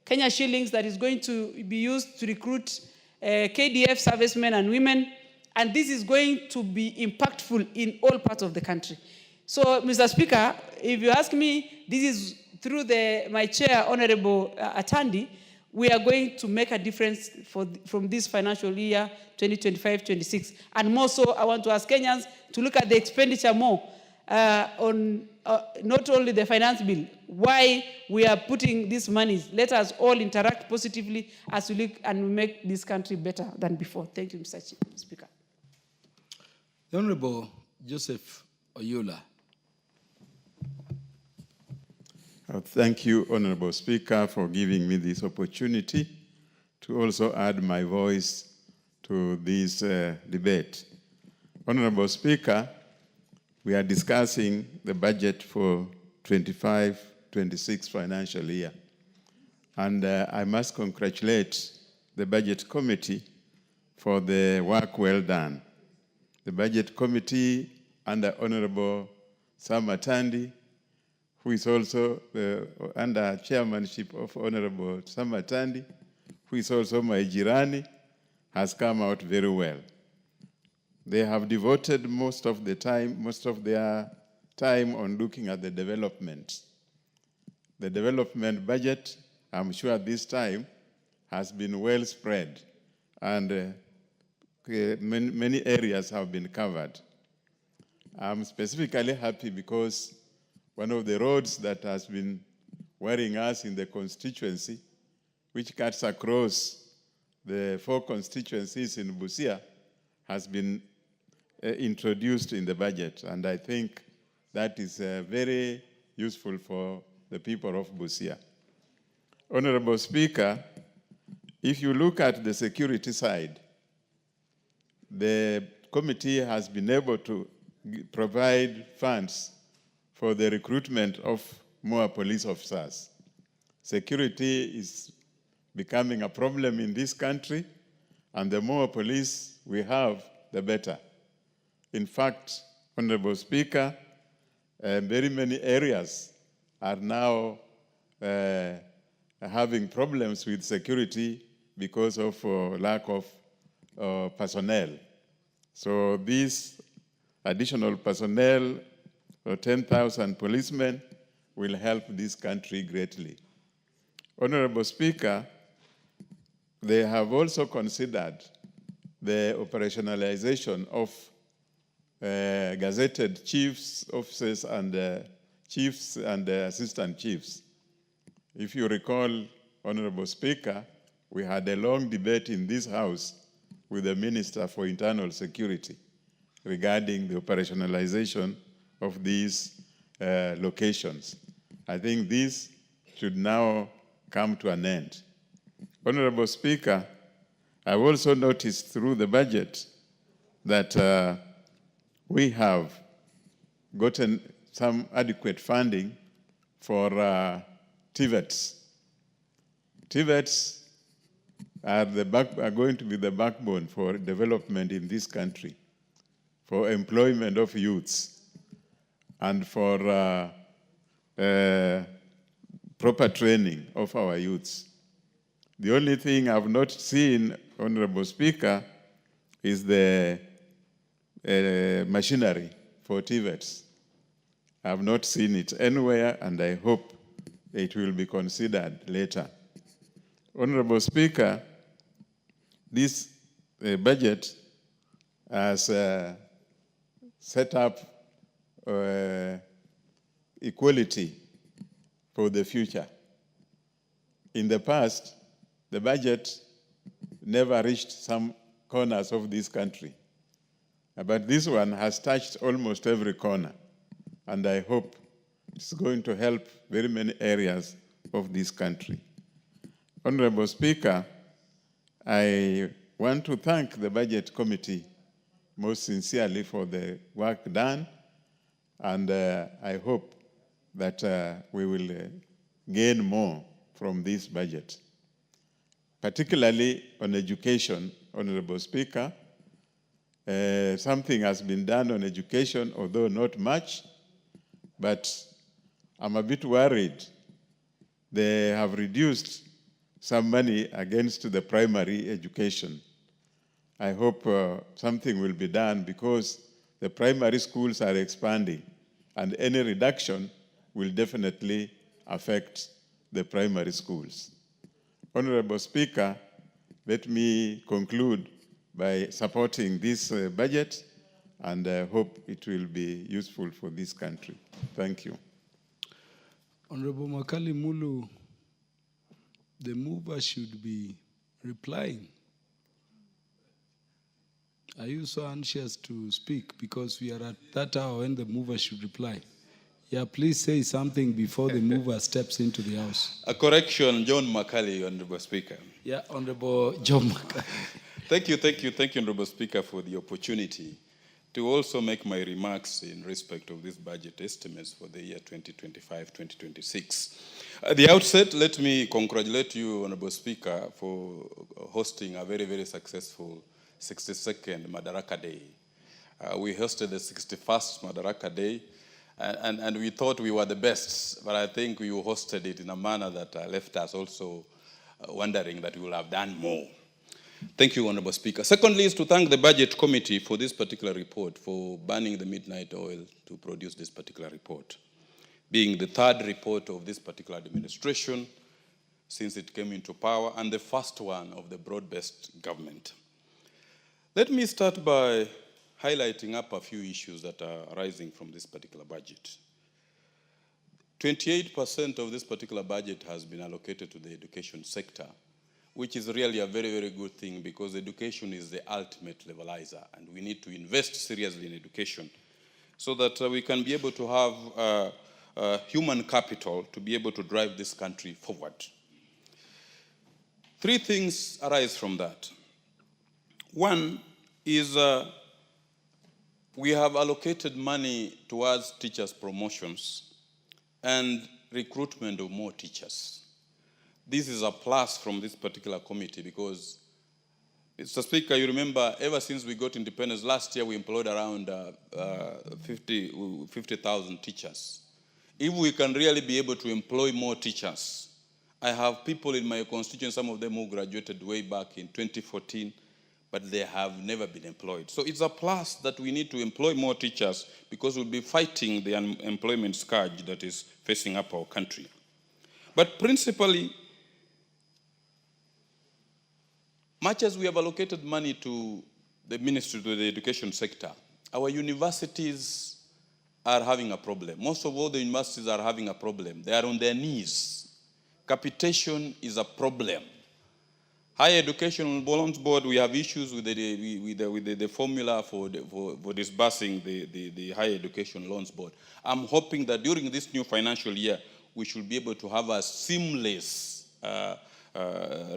Kenya shillings that is going to be used to recruit KDF servicemen and women. And this is going to be impactful in all parts of the country. So, Mr. Speaker, if you ask me, this is through my chair, Honorable Atandi, we are going to make a difference from this financial year, 2025-26. And more so, I want to ask Kenyans to look at the expenditure more on not only the finance bill, why we are putting these monies. Let us all interact positively as we look and make this country better than before. Thank you, Mr. Speaker. The Honorable Joseph Oyula. Thank you, Honorable Speaker, for giving me this opportunity to also add my voice to this debate. Honorable Speaker, we are discussing the budget for 25-26 financial year. And I must congratulate the Budget Committee for the work well done. The Budget Committee under Honorable Sam Atandi, who is also under chairmanship of Honorable Sam Atandi, who is also my jirani, has come out very well. They have devoted most of their time on looking at the development. The development budget, I'm sure this time, has been well spread, and many areas have been covered. I'm specifically happy because one of the roads that has been worrying us in the constituency, which cuts across the 4 constituencies in Busia, has been introduced in the budget, and I think that is very useful for the people of Busia. Honorable Speaker, if you look at the security side, the committee has been able to provide funds for the recruitment of more police officers. Security is becoming a problem in this country, and the more police we have, the better. In fact, Honorable Speaker, very many areas are now having problems with security because of lack of personnel. So these additional personnel, 10,000 policemen, will help this country greatly. Honorable Speaker, they have also considered the operationalization of gazetted chiefs, officers, and chiefs and assistant chiefs. If you recall, Honorable Speaker, we had a long debate in this House with the Minister for Internal Security regarding the operationalization of these locations. I think this should now come to an end. Honorable Speaker, I've also noticed through the budget that we have gotten some adequate funding for TVETs. TVETs are going to be the backbone for development in this country, for employment of youths, and for proper training of our youths. The only thing I've not seen, Honorable Speaker, is the machinery for TVETs. I've not seen it anywhere, and I hope it will be considered later. Honorable Speaker, this budget has set up equality for the future. In the past, the budget never reached some corners of this country. But this one has touched almost every corner, and I hope it's going to help very many areas of this country. Honorable Speaker, I want to thank the Budget Committee most sincerely for the work done, and I hope that we will gain more from this budget. Particularly on education, Honorable Speaker, something has been done on education, although not much, but I'm a bit worried. They have reduced some money against the primary education. I hope something will be done because the primary schools are expanding, and any reduction will definitely affect the primary schools. Honorable Speaker, let me conclude by supporting this budget, and I hope it will be useful for this country. Thank you. Honorable Makali Mulu, the mover should be replying. Are you so anxious to speak? Because we are at that hour when the mover should reply. Yeah, please say something before the mover steps into the house. A correction, John Makali, Honorable Speaker. Yeah, Honorable John Makali. Thank you, Honorable Speaker, for the opportunity to also make my remarks in respect of this budget estimates for the year 2025-2026. At the outset, let me congratulate you, Honorable Speaker, for hosting a very, very successful 62nd Madaraka Day. We hosted the 61st Madaraka Day, and we thought we were the best, but I think you hosted it in a manner that left us also wondering that we will have done more. Thank you, Honorable Speaker. Secondly, is to thank the Budget Committee for this particular report, for burning the midnight oil to produce this particular report, being the third report of this particular administration since it came into power, and the first one of the broad-based government. Let me start by highlighting up a few issues that are arising from this particular budget. 28% of this particular budget has been allocated to the education sector, which is really a very, very good thing because education is the ultimate levelizer, and we need to invest seriously in education so that we can be able to have human capital to be able to drive this country forward. Three things arise from that. One is we have allocated money towards teachers' promotions and recruitment of more teachers. This is a plus from this particular committee because, Mr. Speaker, you remember ever since we got independence, last year we employed around 50,000 teachers. If we can really be able to employ more teachers, I have people in my constituency, some of them who graduated way back in 2014, but they have never been employed. So it's a plus that we need to employ more teachers because we'll be fighting the unemployment scourge that is facing up our country. But principally, much as we have allocated money to the ministry, to the education sector, our universities are having a problem. Most of all the universities are having a problem. They are on their knees. Capitation is a problem. Higher Education Loans Board, we have issues with the formula for disbursing the Higher Education Loans Board. I'm hoping that during this new financial year, we should be able to have a seamless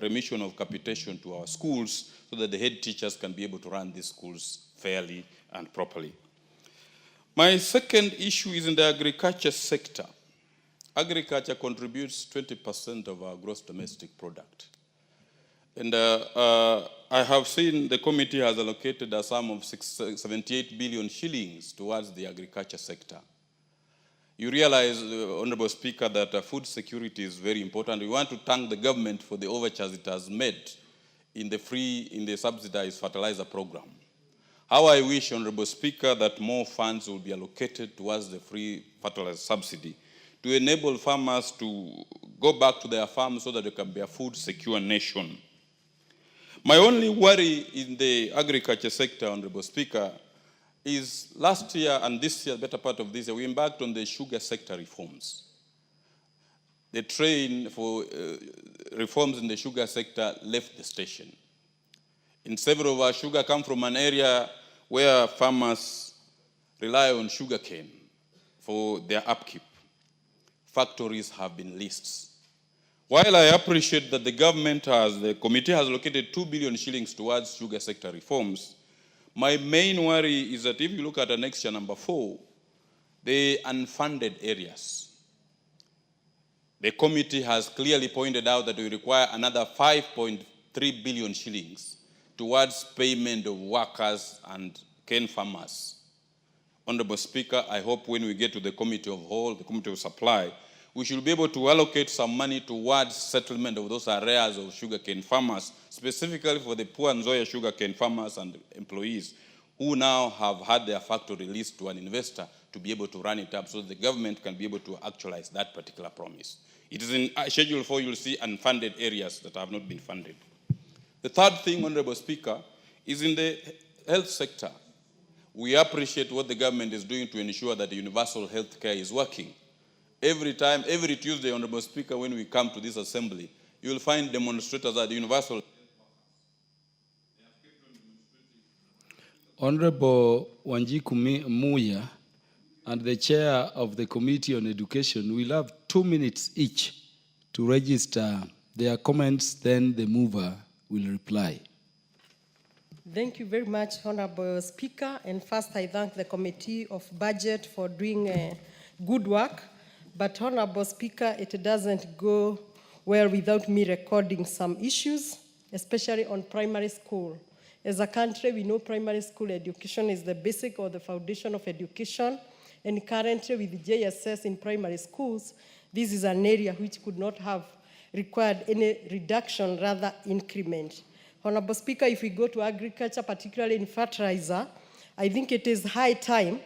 remission of capitation to our schools so that the head teachers can be able to run these schools fairly and properly. My second issue is in the agriculture sector. Agriculture contributes 20% of our gross domestic product. And I have seen the committee has allocated a sum of 78 billion shillings towards the agriculture sector. You realize, Honorable Speaker, that food security is very important. We want to thank the government for the overtures it has made in the subsidized fertilizer program. How I wish, Honorable Speaker, that more funds will be allocated towards the free fertilizer subsidy to enable farmers to go back to their farms so that they can be a food secure nation. My only worry in the agriculture sector, Honorable Speaker, is last year and this year, better part of this year, we embarked on the sugar sector reforms. The train for reforms in the sugar sector left the station. In several of our sugar come from an area where farmers rely on sugarcane for their upkeep. Factories have been leased. While I appreciate that the committee has allocated 2 billion shillings towards sugar sector reforms, my main worry is that if you look at annexure number 4, the unfunded areas, the committee has clearly pointed out that we require another 5.3 billion shillings towards payment of workers and cane farmers. Honorable Speaker, I hope when we get to the Committee of Whole, the Committee of Supply, we should be able to allocate some money towards settlement of those areas of sugarcane farmers, specifically for the poor Nzoia sugarcane farmers and employees who now have had their factory leased to an investor to be able to run it up so that the government can be able to actualize that particular promise. It is in Schedule 4, you'll see unfunded areas that have not been funded. The third thing, Honorable Speaker, is in the health sector. We appreciate what the government is doing to ensure that the universal health care is working. Every Tuesday, Honorable Speaker, when we come to this assembly, you will find demonstrators at the universal. Honorable Wanjiku Muya, and the chair of the Committee on Education will have 2 minutes each to register their comments, then the mover will reply. Thank you very much, Honorable Speaker. And first, I thank the Committee of Budget for doing good work. But, Honorable Speaker, it doesn't go well without me recording some issues, especially on primary school. As a country, we know primary school education is the basic or the foundation of education. And currently, with JSS in primary schools, this is an area which could not have required any reduction, rather increment. Honorable Speaker, if we go to agriculture, particularly in fertilizer, I think it is high time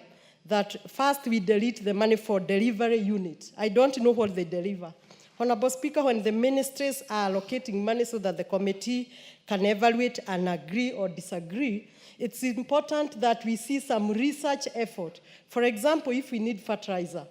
that first we delete the money for delivery unit. I don't know what they deliver. Honorable Speaker, when the ministries are allocating money so that the committee can evaluate and agree or disagree, it's important that we see some research effort. For example, if we need fertilizer,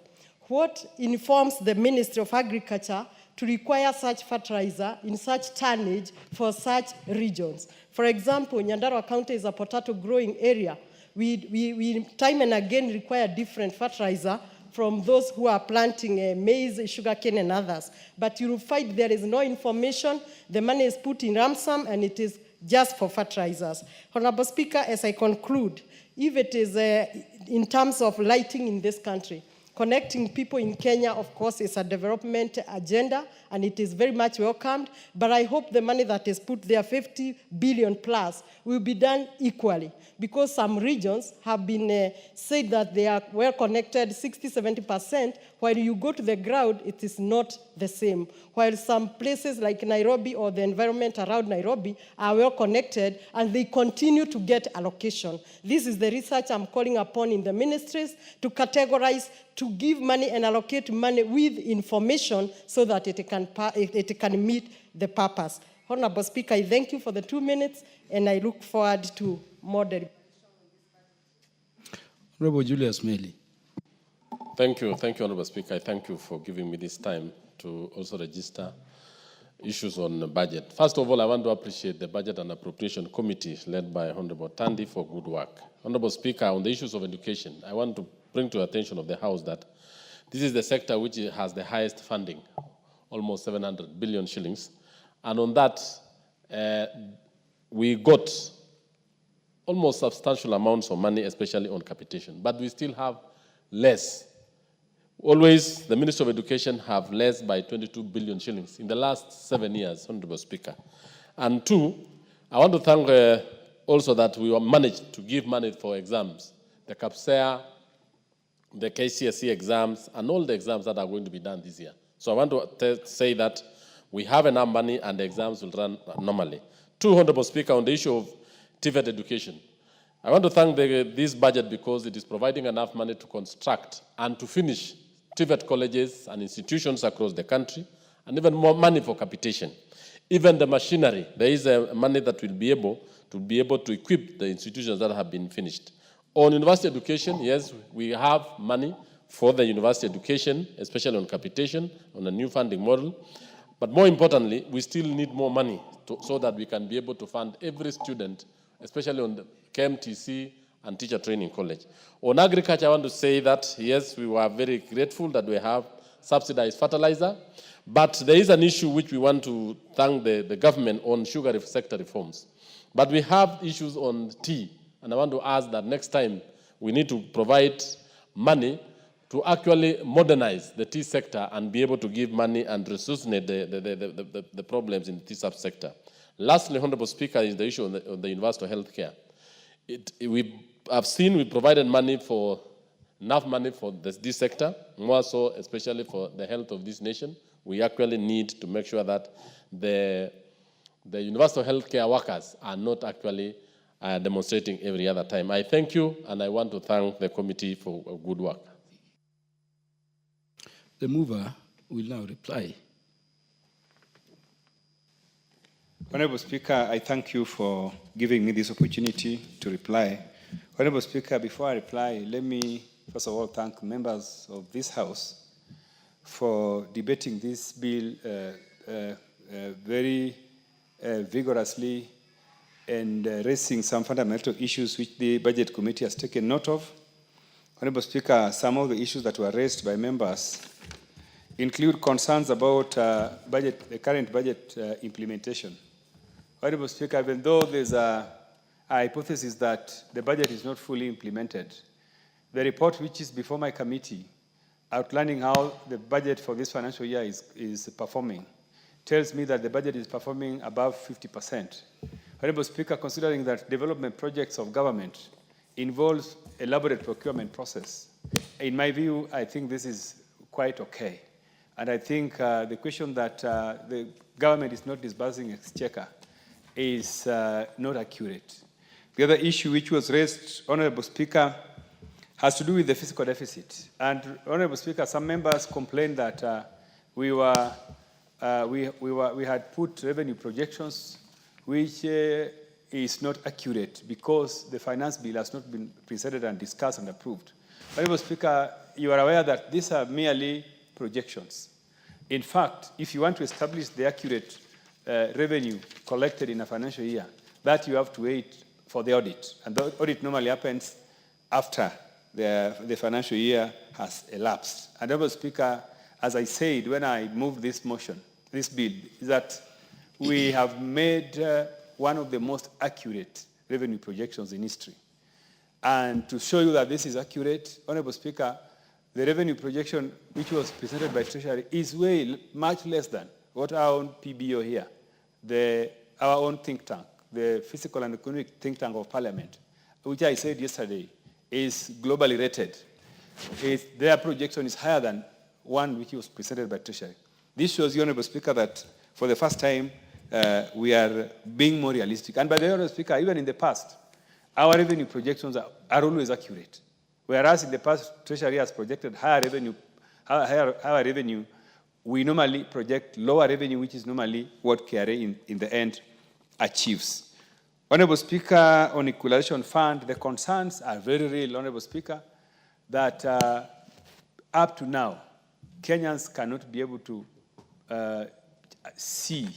what informs the Ministry of Agriculture to require such fertilizer in such tonnage for such regions? For example, Nyandarua County is a potato growing area. We time and again require different fertilizer from those who are planting maize, sugarcane, and others. But you will find there is no information. The money is put in ransom, and it is just for fertilizers. Honorable Speaker, as I conclude, if it is in terms of lighting in this country, connecting people in Kenya, of course, is a development agenda, and it is very much welcomed. But I hope the money that is put there, 50 billion plus, will be done equally, because some regions have been said that they are well connected, 60-70%, while you go to the ground, it is not the same. While some places like Nairobi or the environment around Nairobi are well connected, and they continue to get allocation. This is the research I'm calling upon in the ministries to categorize, to give money and allocate money with information so that it can meet the purpose. Honorable Speaker, I thank you for the 2 minutes, and I look forward to more deliberation. Honorable Julius Meli. Thank you, Honorable Speaker. I thank you for giving me this time to also register issues on the budget. First of all, I want to appreciate the Budget and Appropriation Committee led by Honorable Tandy for good work. Honorable Speaker, on the issues of education, I want to bring to the attention of the House that this is the sector which has the highest funding, almost 700 billion shillings. And on that, we got almost substantial amounts of money, especially on capitation. But we still have less. Always, the Ministry of Education have less by 22 billion shillings in the last 7 years, Honorable Speaker. And two, I want to thank also that we managed to give money for exams, the CAPSEA, the KCSE exams, and all the exams that are going to be done this year. So I want to say that we have enough money and the exams will run normally. Two, Honorable Speaker, on the issue of TVET education, I want to thank this budget because it is providing enough money to construct and to finish TVET colleges and institutions across the country, and even more money for capitation. Even the machinery, there is money that will be able to equip the institutions that have been finished. On university education, yes, we have money for the university education, especially on capitation, on a new funding model. But more importantly, we still need more money so that we can be able to fund every student, especially on the KMTC and Teacher Training College. On agriculture, I want to say that, yes, we were very grateful that we have subsidized fertilizer, but there is an issue which we want to thank the government on sugar sector reforms. But we have issues on tea, and I want to ask that next time we need to provide money to actually modernize the tea sector and be able to give money and resuscitate the problems in the tea subsector. Lastly, Honorable Speaker, is the issue on the universal health care. We provided enough money for this sector, more so especially for the health of this nation. We actually need to make sure that the universal health care workers are not actually demonstrating every other time. I thank you, and I want to thank the committee for good work. The mover will now reply. Honorable Speaker, I thank you for giving me this opportunity to reply. Honorable Speaker, before I reply, let me first of all thank members of this House for debating this bill very vigorously and raising some fundamental issues which the Budget Committee has taken note of. Honorable Speaker, some of the issues that were raised by members include concerns about the current budget implementation. Honorable Speaker, even though there's a hypothesis that the budget is not fully implemented, the report which is before my committee outlining how the budget for this financial year is performing tells me that the budget is performing above 50%. Honorable Speaker, considering that development projects of government involves elaborate procurement process, in my view, I think this is quite okay. And I think the question that the government is not disbursing exchequer is not accurate. The other issue which was raised, Honorable Speaker, has to do with the fiscal deficit. And Honorable Speaker, some members complained that we had put revenue projections which is not accurate because the finance bill has not been presented and discussed and approved. Honorable Speaker, you are aware that these are merely projections. In fact, if you want to establish the accurate revenue collected in a financial year, that you have to wait for the audit. And the audit normally happens after the financial year has elapsed. And Honorable Speaker, as I said when I moved this motion, this bill, is that we have made one of the most accurate revenue projections in history. And to show you that this is accurate, Honorable Speaker, the revenue projection which was presented by Treasury is much less than what our own PBO here, our own think tank, the Physical and Economic Think Tank of Parliament, which I said yesterday, is globally rated. Their projection is higher than one which was presented by Treasury. This shows you, Honorable Speaker, that for the first time, we are being more realistic. And by the way, Honorable Speaker, even in the past, our revenue projections are always accurate. Whereas in the past, Treasury has projected higher revenue, we normally project lower revenue, which is normally what KRA in the end achieves. Honorable Speaker, on equalization fund, the concerns are very real, Honorable Speaker, that up to now, Kenyans cannot be able to see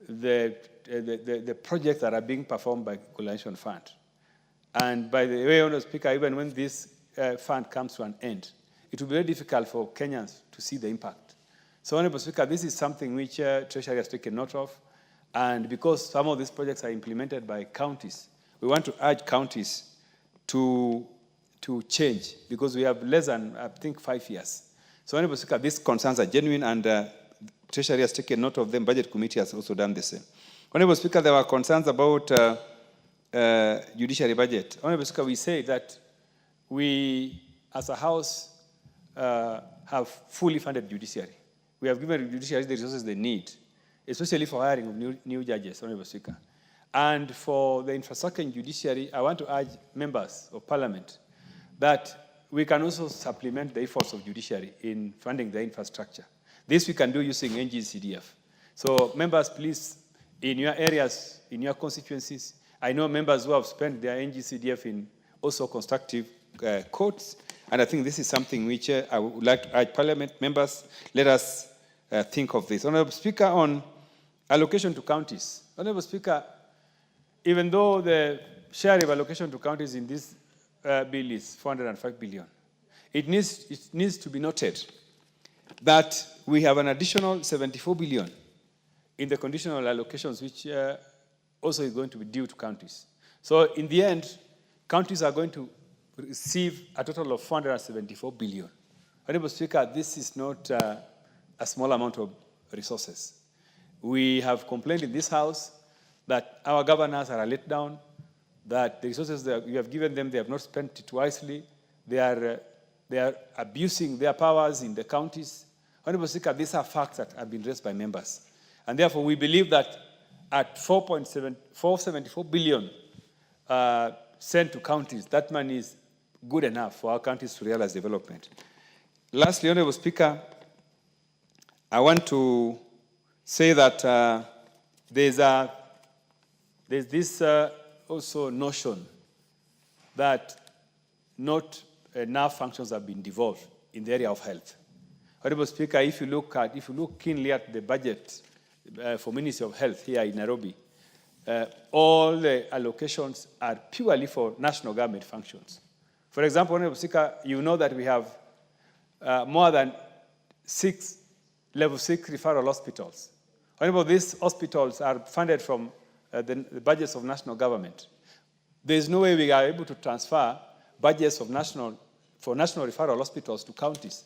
the projects that are being performed by equalization fund. And by the way, Honorable Speaker, even when this fund comes to an end, it will be very difficult for Kenyans to see the impact. So, Honorable Speaker, this is something which Treasury has taken note of. And because some of these projects are implemented by counties, we want to urge counties to change because we have less than, I think, 5 years. So, Honorable Speaker, these concerns are genuine and Treasury has taken note of them. Budget Committee has also done the same. Honorable Speaker, there were concerns about judiciary budget. Honorable Speaker, we say that we, as a House, have fully funded judiciary. We have given judiciary the resources they need, especially for hiring of new judges, Honorable Speaker. And for the infrastructure in judiciary, I want to urge members of Parliament that we can also supplement the efforts of judiciary in funding the infrastructure. This we can do using NGCDF. So members, please, in your areas, in your constituencies, I know members who have spent their NGCDF in also constructive courts, and I think this is something which I would like to urge Parliament members, let us think of this. Honorable Speaker, on allocation to counties. Honorable Speaker, even though the share of allocation to counties in this bill is 405 billion, it needs to be noted that we have an additional 74 billion in the conditional allocations, which also is going to be due to counties. So in the end, counties are going to receive a total of 474 billion. Honorable Speaker, this is not a small amount of resources. We have complained in this House that our governors are let down, that the resources that we have given them, they have not spent it wisely. They are abusing their powers in the counties. Honorable Speaker, these are facts that have been raised by members. And therefore, we believe that at 474 billion sent to counties, that money is good enough for our counties to realize development. Lastly, Honorable Speaker, I want to say that there's this also notion that not enough functions have been devolved in the area of health. Honorable Speaker, if you look keenly at the budget for Ministry of Health here in Nairobi, all the allocations are purely for national government functions. For example, Honorable Speaker, you know that we have more than 6 level 6 referral hospitals. Honorable, these hospitals are funded from the budgets of national government. There is no way we are able to transfer budgets of national referral hospitals to counties.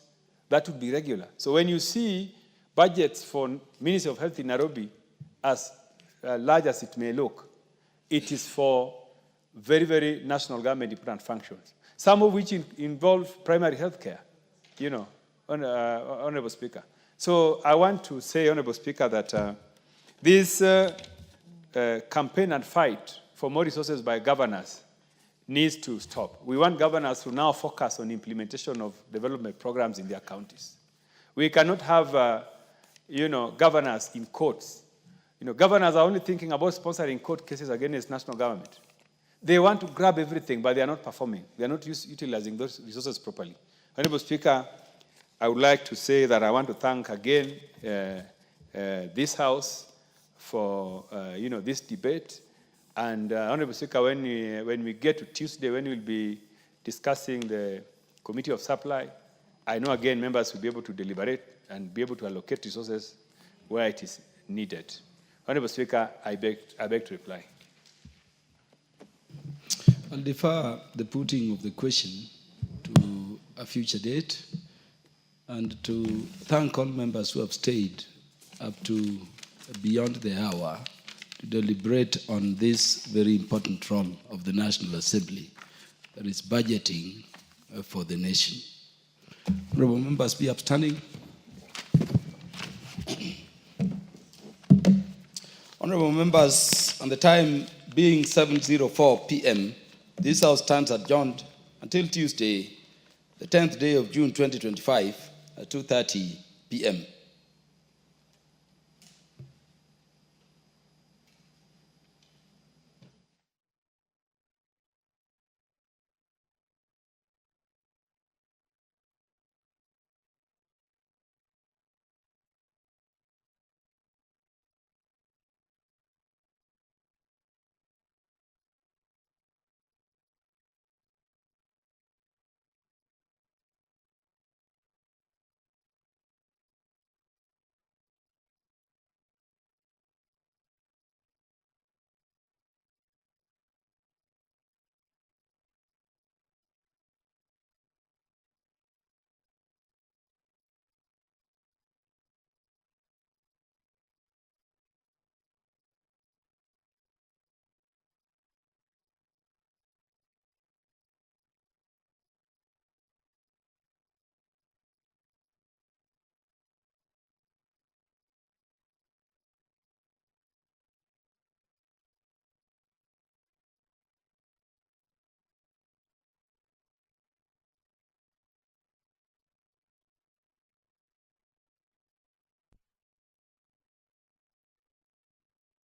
That would be regular. So when you see budgets for Ministry of Health in Nairobi, as large as it may look, it is for very, very national government important functions, some of which involve primary health care, you know, Honorable Speaker. So I want to say, Honorable Speaker, that this campaign and fight for more resources by governors needs to stop. We want governors to now focus on implementation of development programs in their counties. We cannot have, governors in courts. Governors are only thinking about sponsoring court cases against national government. They want to grab everything, but they are not performing. They are not utilizing those resources properly. Honorable Speaker, I would like to say that I want to thank again this House for this debate. And Honorable Speaker, when we get to Tuesday, when we'll be discussing the Committee of Supply, I know again members will be able to deliberate and be able to allocate resources where it is needed. Honorable Speaker, I beg to reply. I'll defer the putting of the question to a future date, and to thank all members who have stayed up to beyond the hour to deliberate on this very important role of the National Assembly, that is budgeting for the nation. Honorable members, be upstanding. Honorable members, on the time being 7:04 p.m., this House stands adjourned until Tuesday, the 10th day of June 2025, at 2:30 p.m.